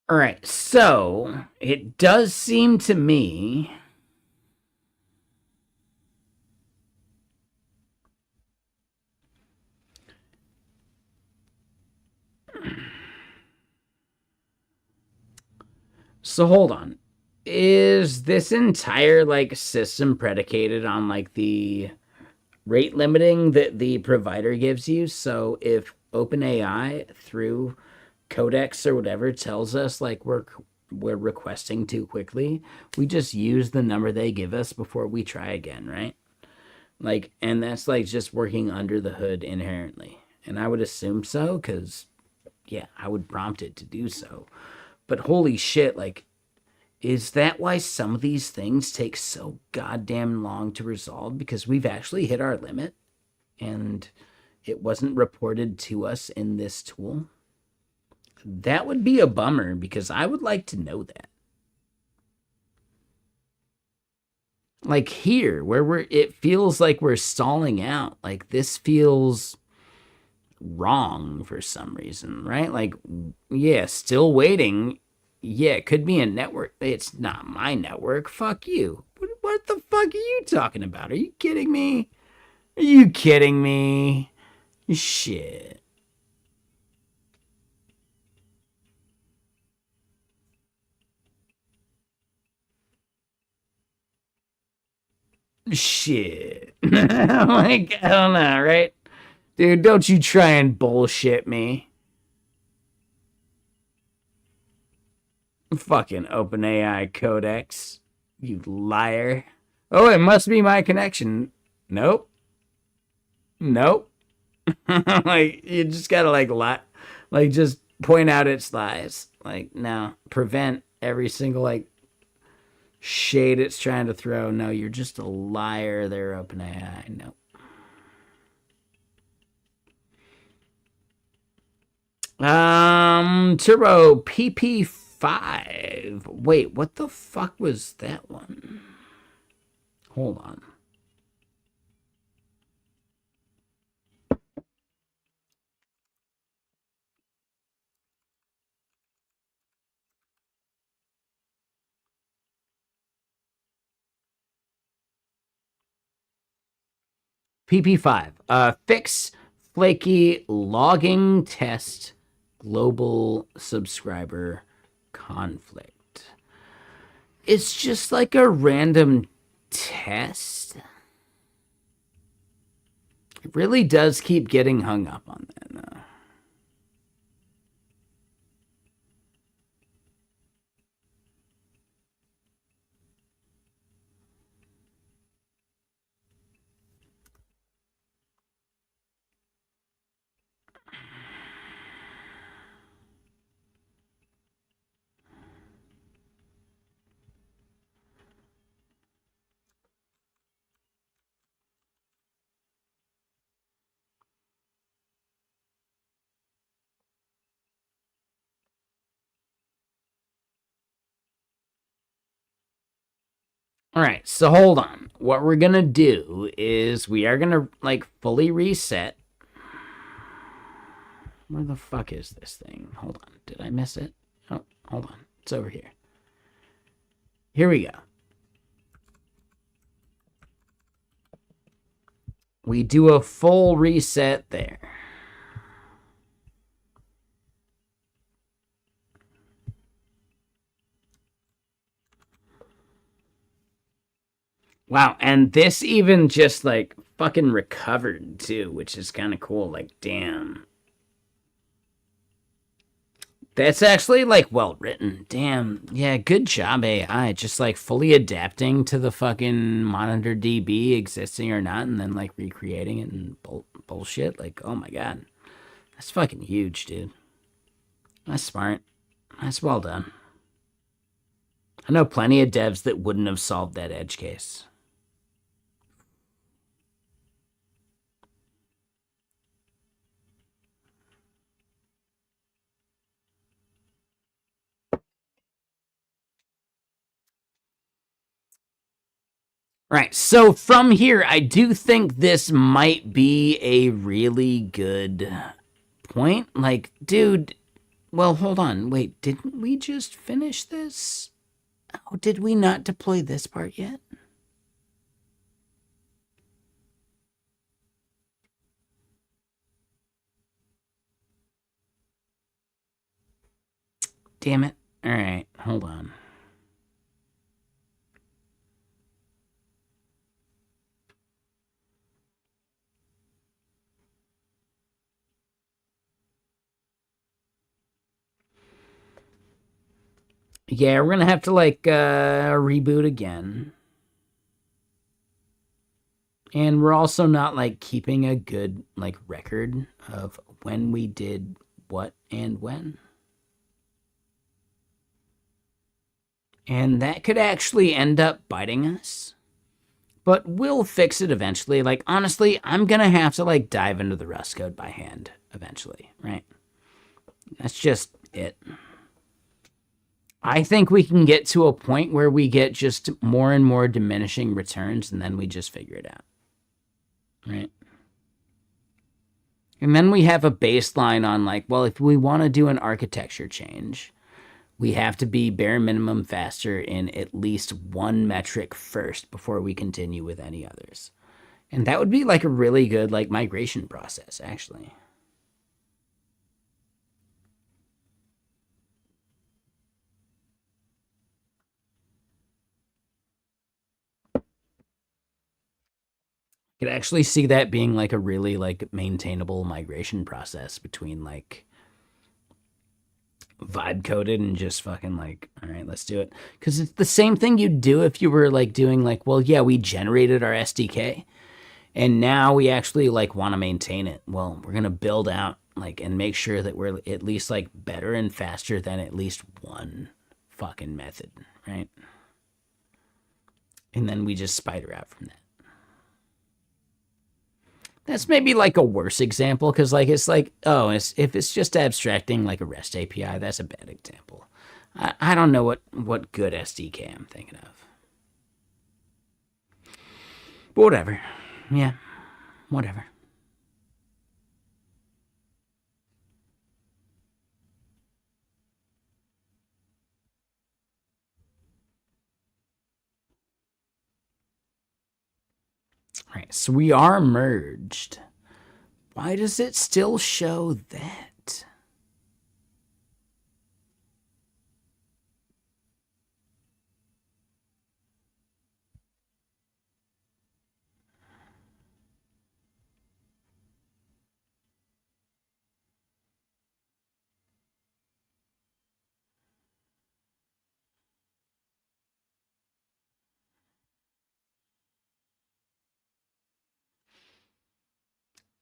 All right, so it does seem to me. So hold on. Is this entire like system predicated on like the rate limiting that the provider gives you? So if OpenAI through Codex or whatever tells us like we're requesting too quickly, we just use the number they give us before we try again, right? Like, and that's like just working under the hood inherently. And I would assume so because, yeah, I would prompt it to do so. But holy shit, like, is that why some of these things take so goddamn long to resolve? Because we've actually hit our limit and it wasn't reported to us in this tool? That would be a bummer because I would like to know that. Like here, where it feels like we're stalling out. Like this feels wrong for some reason, right? Like, yeah, still waiting. Yeah, it could be a network. It's not my network. Fuck you. What the fuck are you talking about? Are you kidding me? Are you kidding me? Shit. Shit. Like, I don't know, right? Dude, don't you try and bullshit me. Fucking OpenAI Codex. You liar. Oh, it must be my connection. Nope. Nope. Like, you just gotta, like, lie. Like, just point out its lies. Like, no. Prevent every single, like, shade it's trying to throw. No, you're just a liar there, OpenAI. No. Turbo PP5. Wait, what the fuck was that one? Hold on. PP5. Fix flaky logging test global subscriber conflict. It's just like a random test. It really does keep getting hung up on that. All right, so hold on. What we're gonna do is we are gonna like fully reset. Where the fuck is this thing? Hold on. Did I miss it? Oh, hold on. It's over here. Here we go. We do a full reset there. Wow, and this even just like fucking recovered too, which is kind of cool. Like, damn. That's actually like well written. Damn. Yeah, good job, AI. Just like fully adapting to the fucking monitor DB existing or not, and then like recreating it and bullshit. Like, oh my god. That's fucking huge, dude. That's smart. That's well done. I know plenty of devs that wouldn't have solved that edge case. Right. So from here, I do think this might be a really good point. Like, dude, well, hold on. Wait, didn't we just finish this? Oh, did we not deploy this part yet? Damn it. All right, hold on. Yeah, we're gonna have to like reboot again. And we're also not like keeping a good like record of when we did what and when. And that could actually end up biting us. But we'll fix it eventually. Like, honestly, I'm gonna have to like dive into the Rust code by hand eventually, right? That's just it. I think we can get to a point where we get just more and more diminishing returns, and then we just figure it out, right? And then we have a baseline on like, well, if we want to do an architecture change, we have to be bare minimum faster in at least one metric first before we continue with any others. And that would be like a really good like migration process, actually. Could actually see that being like a really like maintainable migration process between like vibe coded and just fucking like, all right, let's do it. Because it's the same thing you'd do if you were like doing like, well, yeah, we generated our SDK and now we actually like want to maintain it. Well, we're gonna build out like and make sure that we're at least like better and faster than at least one fucking method, right? And then we just spider out from that. That's maybe like a worse example because like it's like oh if it's just abstracting like a REST API, that's a bad example. I don't know what good SDK I'm thinking of. But whatever. Yeah, whatever. All right, so we are merged. Why does it still show that?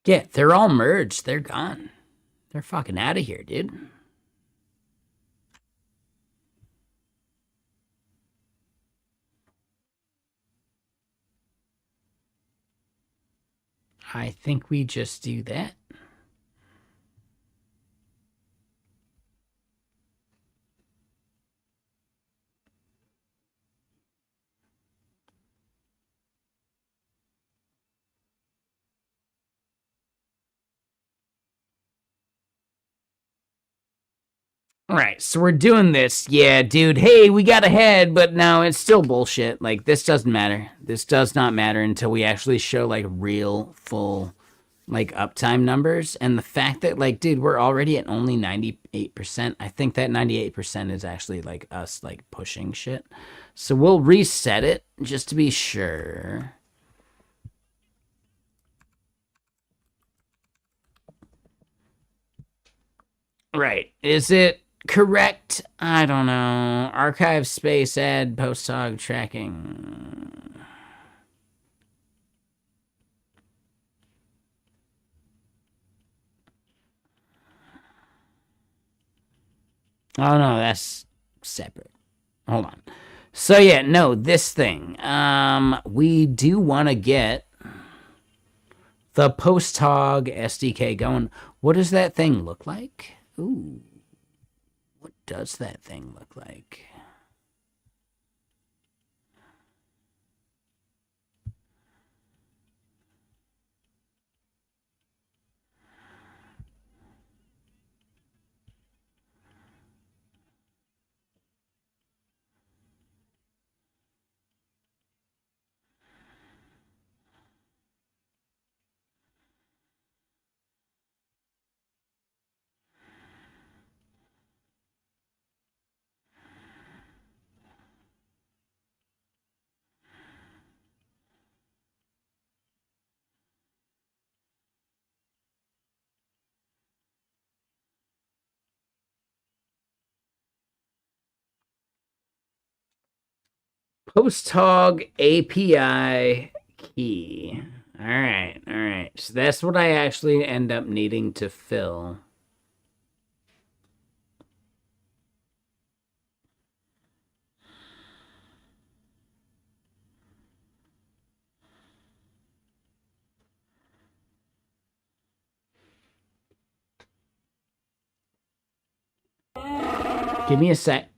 Yeah, they're all merged. They're gone. They're fucking out of here, dude. I think we just do that. Right, so we're doing this. Yeah, dude, hey, we got ahead, but no, it's still bullshit. Like, this doesn't matter. This does not matter until we actually show, like, real, full, like, uptime numbers. And the fact that, like, dude, we're already at only 98%. I think that 98% is actually, like, us, like, pushing shit. So we'll reset it just to be sure. Right. Is it correct? I don't know. Archive space add post hog tracking. Oh no, that's separate. Hold on. So yeah, no, this thing. We do want to get the post hog SDK going. What does that thing look like? Ooh, what does that thing look like? Post hog API key. All right, all right. So that's what I actually end up needing to fill. Give me a sec.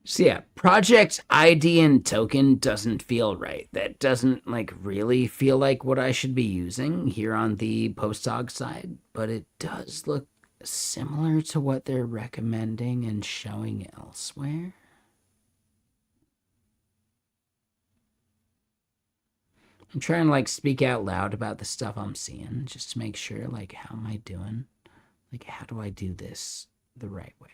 So yeah, project ID and token doesn't feel right. That doesn't like really feel like what I should be using here on the Postog side, but it does look similar to what they're recommending and showing elsewhere. I'm trying to like speak out loud about the stuff I'm seeing just to make sure like how am I doing? Like how do I do this the right way?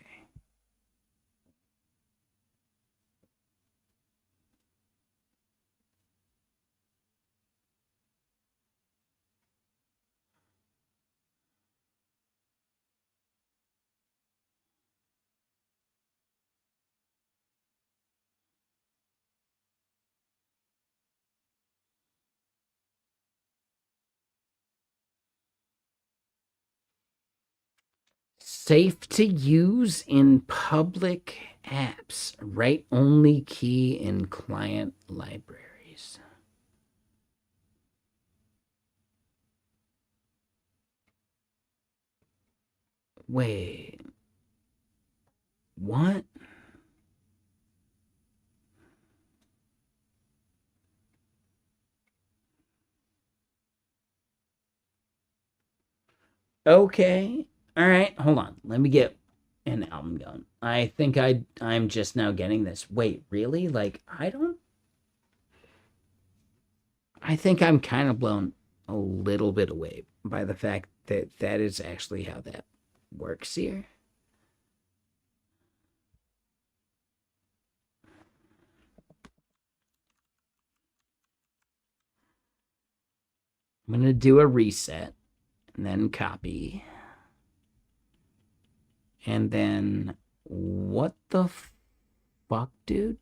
Safe to use in public apps. Write only key in client libraries. Wait. What? Okay. All right. Hold on. Let me get an album going. I think I'm just now getting this. Wait, really? Like I think I'm kind of blown a little bit away by the fact that that is actually how that works here. I'm going to do a reset and then copy. And then what the fuck, dude?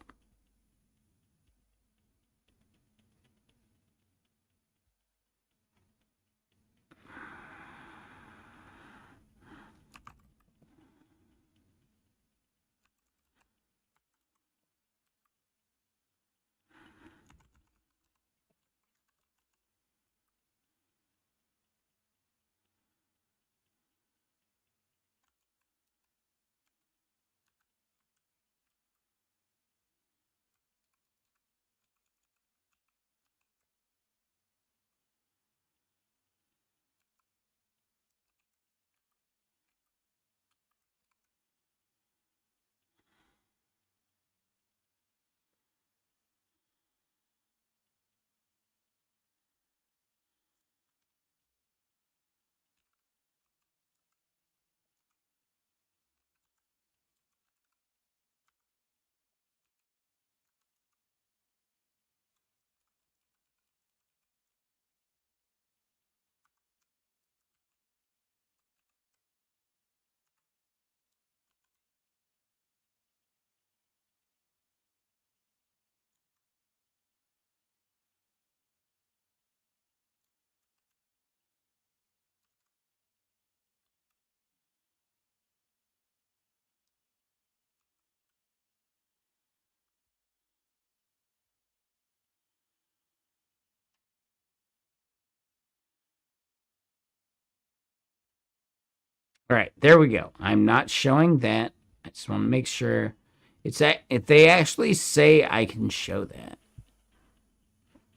All right, there we go. I'm not showing that. I just want to make sure it's if they actually say I can show that.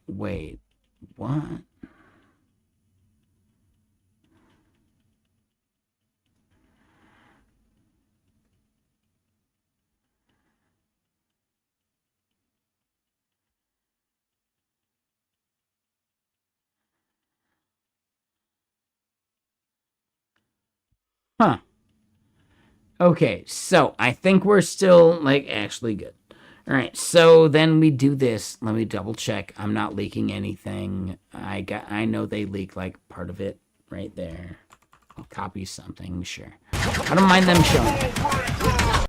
Wait, what? Huh. Okay, so I think we're still like actually good. All right, so then we do this. Let me double check. I'm not leaking anything. I know they leak like part of it right there. I'll copy something, sure. I don't mind them showing it.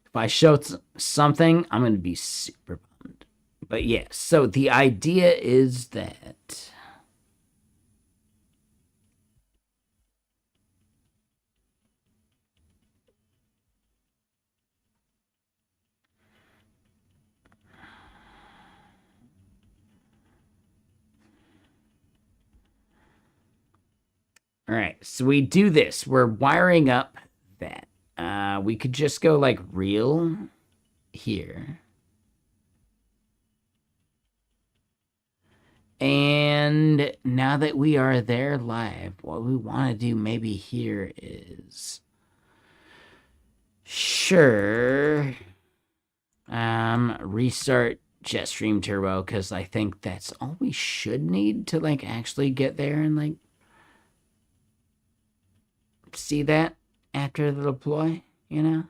If I show something, I'm gonna be super bummed. But yeah, so the idea is that all right, so we do this. We're wiring up that. We could just go like real here. And now that we are there live, what we want to do maybe here is sure restart Jetstream Turbo, because I think that's all we should need to like actually get there and like see that after the deploy, you know?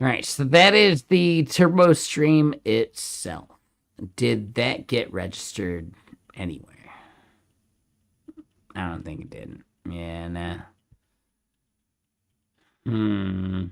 All right, so that is the Turbo Stream itself. Did that get registered anywhere? I don't think it did. Yeah, nah. Hmm.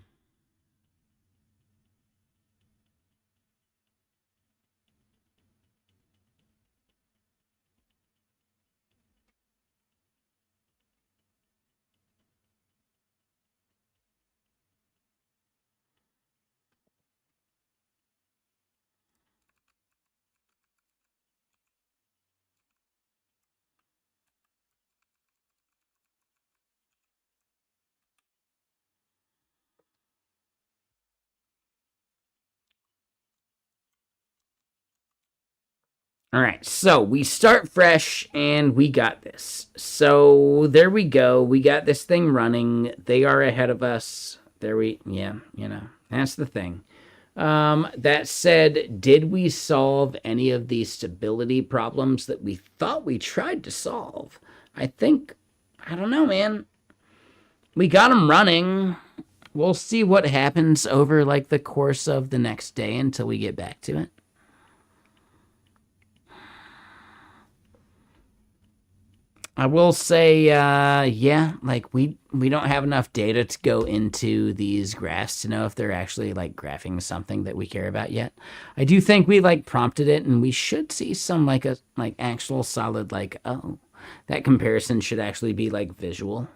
All right, so we start fresh and we got this. So there we go. We got this thing running. They are ahead of us. Yeah, that's the thing. That said, did we solve any of the stability problems that we thought we tried to solve? I think, I don't know, man. We got them running. We'll see what happens over like the course of the next day until we get back to it. I will say, yeah, like we don't have enough data to go into these graphs to know if they're actually like graphing something that we care about yet. I do think we like prompted it, and we should see some like a like actual solid like, oh, that comparison should actually be like visual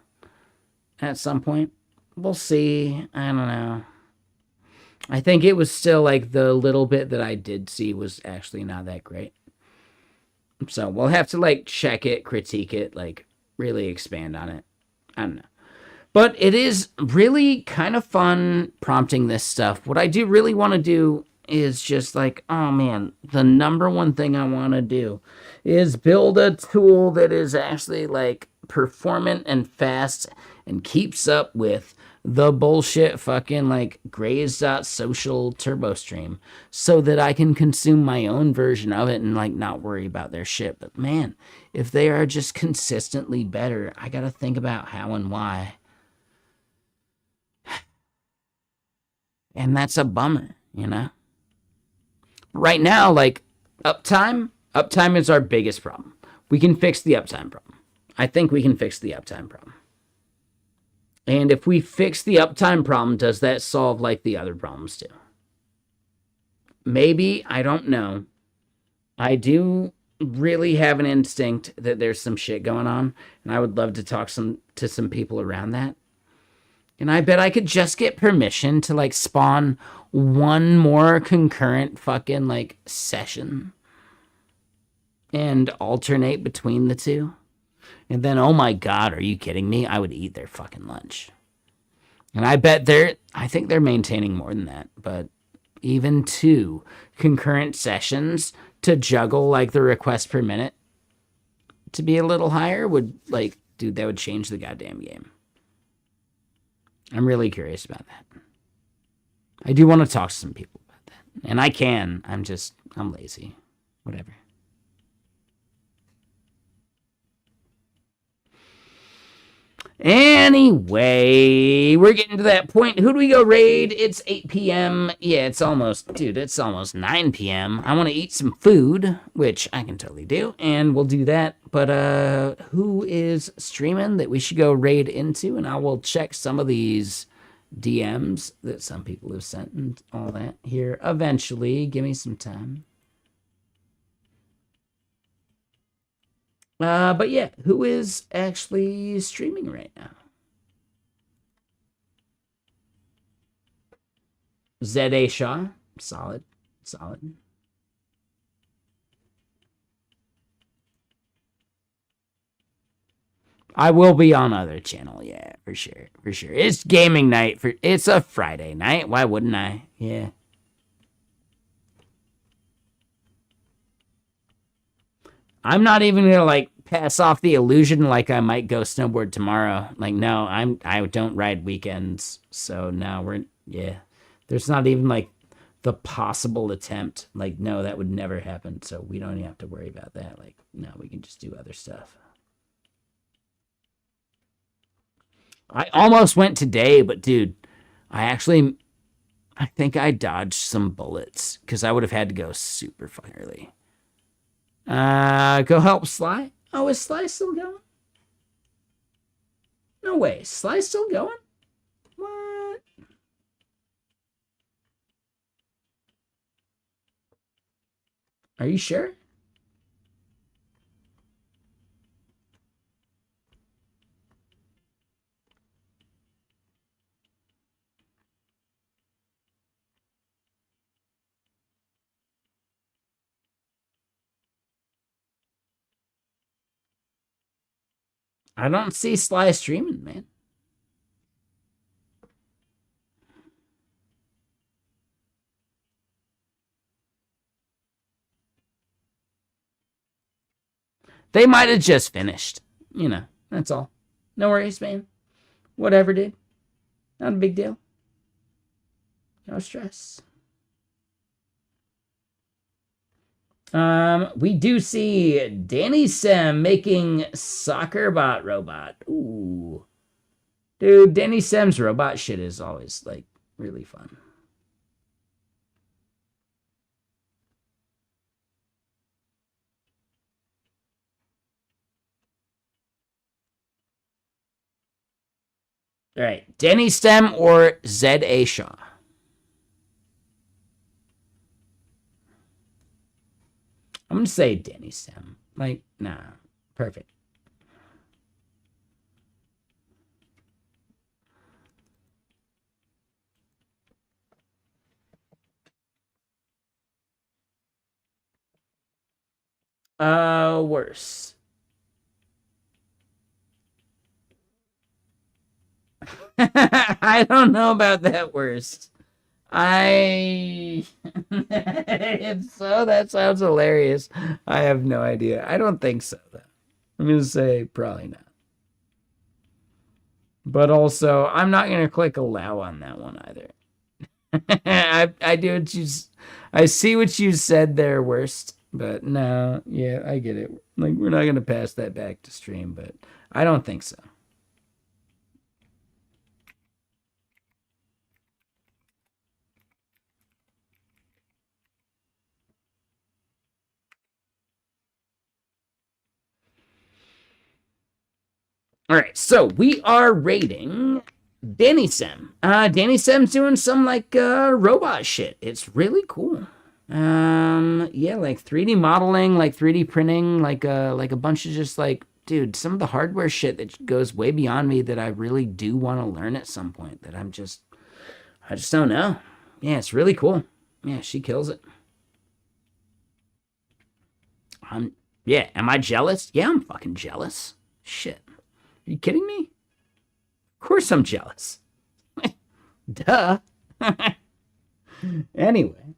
at some point. We'll see. I don't know. I think it was still like the little bit that I did see was actually not that great. So we'll have to like check it, critique it, like really expand on it. I don't know. But it is really kind of fun prompting this stuff. What I do really want to do is just like, oh man, the number one thing I want to do is build a tool that is actually like performant and fast and keeps up with the bullshit fucking like Graze.social turbo stream so that I can consume my own version of it and like not worry about their shit. But man, if they are just consistently better, I gotta think about how and why. And that's a bummer, you know? right now, like uptime is our biggest problem. We can fix the uptime problem. I think we can fix the uptime problem. And if we fix the uptime problem, does that solve like the other problems too? Maybe, I don't know. I do really have an instinct that there's some shit going on, and I would love to talk to some people around that. And I bet I could just get permission to like spawn one more concurrent fucking like session and alternate between the two. And then, oh my God, are you kidding me? I would eat their fucking lunch. And I think they're maintaining more than that, but even 2 concurrent sessions to juggle like the request per minute to be a little higher would like, dude, that would change the goddamn game. I'm really curious about that. I do want to talk to some people about that. And I can. I'm lazy. Whatever. Anyway, we're getting to that point. Who do we go raid? It's 8 p.m. Yeah, it's almost 9 p.m. I want to eat some food, which I can totally do, and we'll do that. But who is streaming that we should go raid into? And I will check some of these DMs that some people have sent and all that here eventually. Give me some time. But yeah, who is actually streaming right now? Z.A. Shaw. Solid. I will be on other channel, yeah, for sure. It's gaming night. It's a Friday night. Why wouldn't I? Yeah. I'm not even gonna like pass off the illusion like I might go snowboard tomorrow. Like, no, I don't ride weekends, so now there's not even like the possible attempt. Like, no, that would never happen. So we don't even have to worry about that. Like, no, we can just do other stuff. I almost went today, but dude, I think I dodged some bullets because I would have had to go super fucking early. Go help Sly. Oh, is Sly still going? No way. Sly's still going? What? Are you sure? I don't see Sly streaming, man. They might have just finished. You know, that's all. No worries, man. Whatever, dude. Not a big deal. No stress. We do see Danny Sem making Soccerbot robot. Ooh. Dude, Danny Sem's robot shit is always, like, really fun. All right, Danny Stem or Z.A. Shaw? I'm gonna say Danny Stem. Like, nah, perfect. Worse. I don't know about that worst. If so, that sounds hilarious. I have no idea. I don't think so, though. I'm going to say probably not. But also, I'm not going to click allow on that one either. I do what you... I see what you said there, worst. But no, yeah, I get it. Like, we're not going to pass that back to stream, but I don't think so. All right, so we are rating Danny Sem. Danny Sem's doing some like robot shit. It's really cool. Yeah, like 3D modeling, like 3D printing, like a bunch of just like, dude, some of the hardware shit that goes way beyond me that I really do want to learn at some point that I just don't know. Yeah, it's really cool. Yeah, she kills it. Yeah, am I jealous? Yeah, I'm fucking jealous. Shit. Are you kidding me? Of course I'm jealous. Duh. Anyway.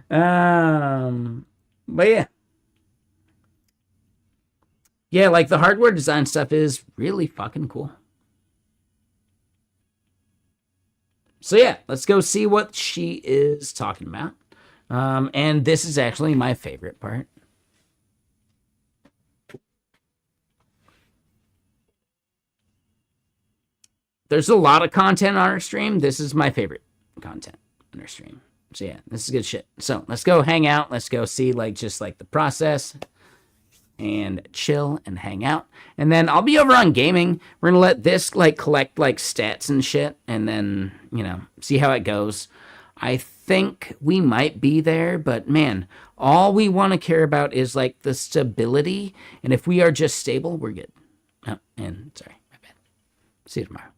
But yeah. Yeah, like the hardware design stuff is really fucking cool. So yeah, let's go see what she is talking about. And this is actually my favorite part. There's a lot of content on our stream. This is my favorite content on our stream. So yeah, this is good shit. So let's go hang out. Let's go see like just like the process and chill and hang out. And then I'll be over on gaming. We're gonna let this like collect like stats and shit, and then see how it goes. I think we might be there, but man, all we want to care about is like the stability. And if we are just stable, we're good. Oh, and sorry, my bad. See you tomorrow.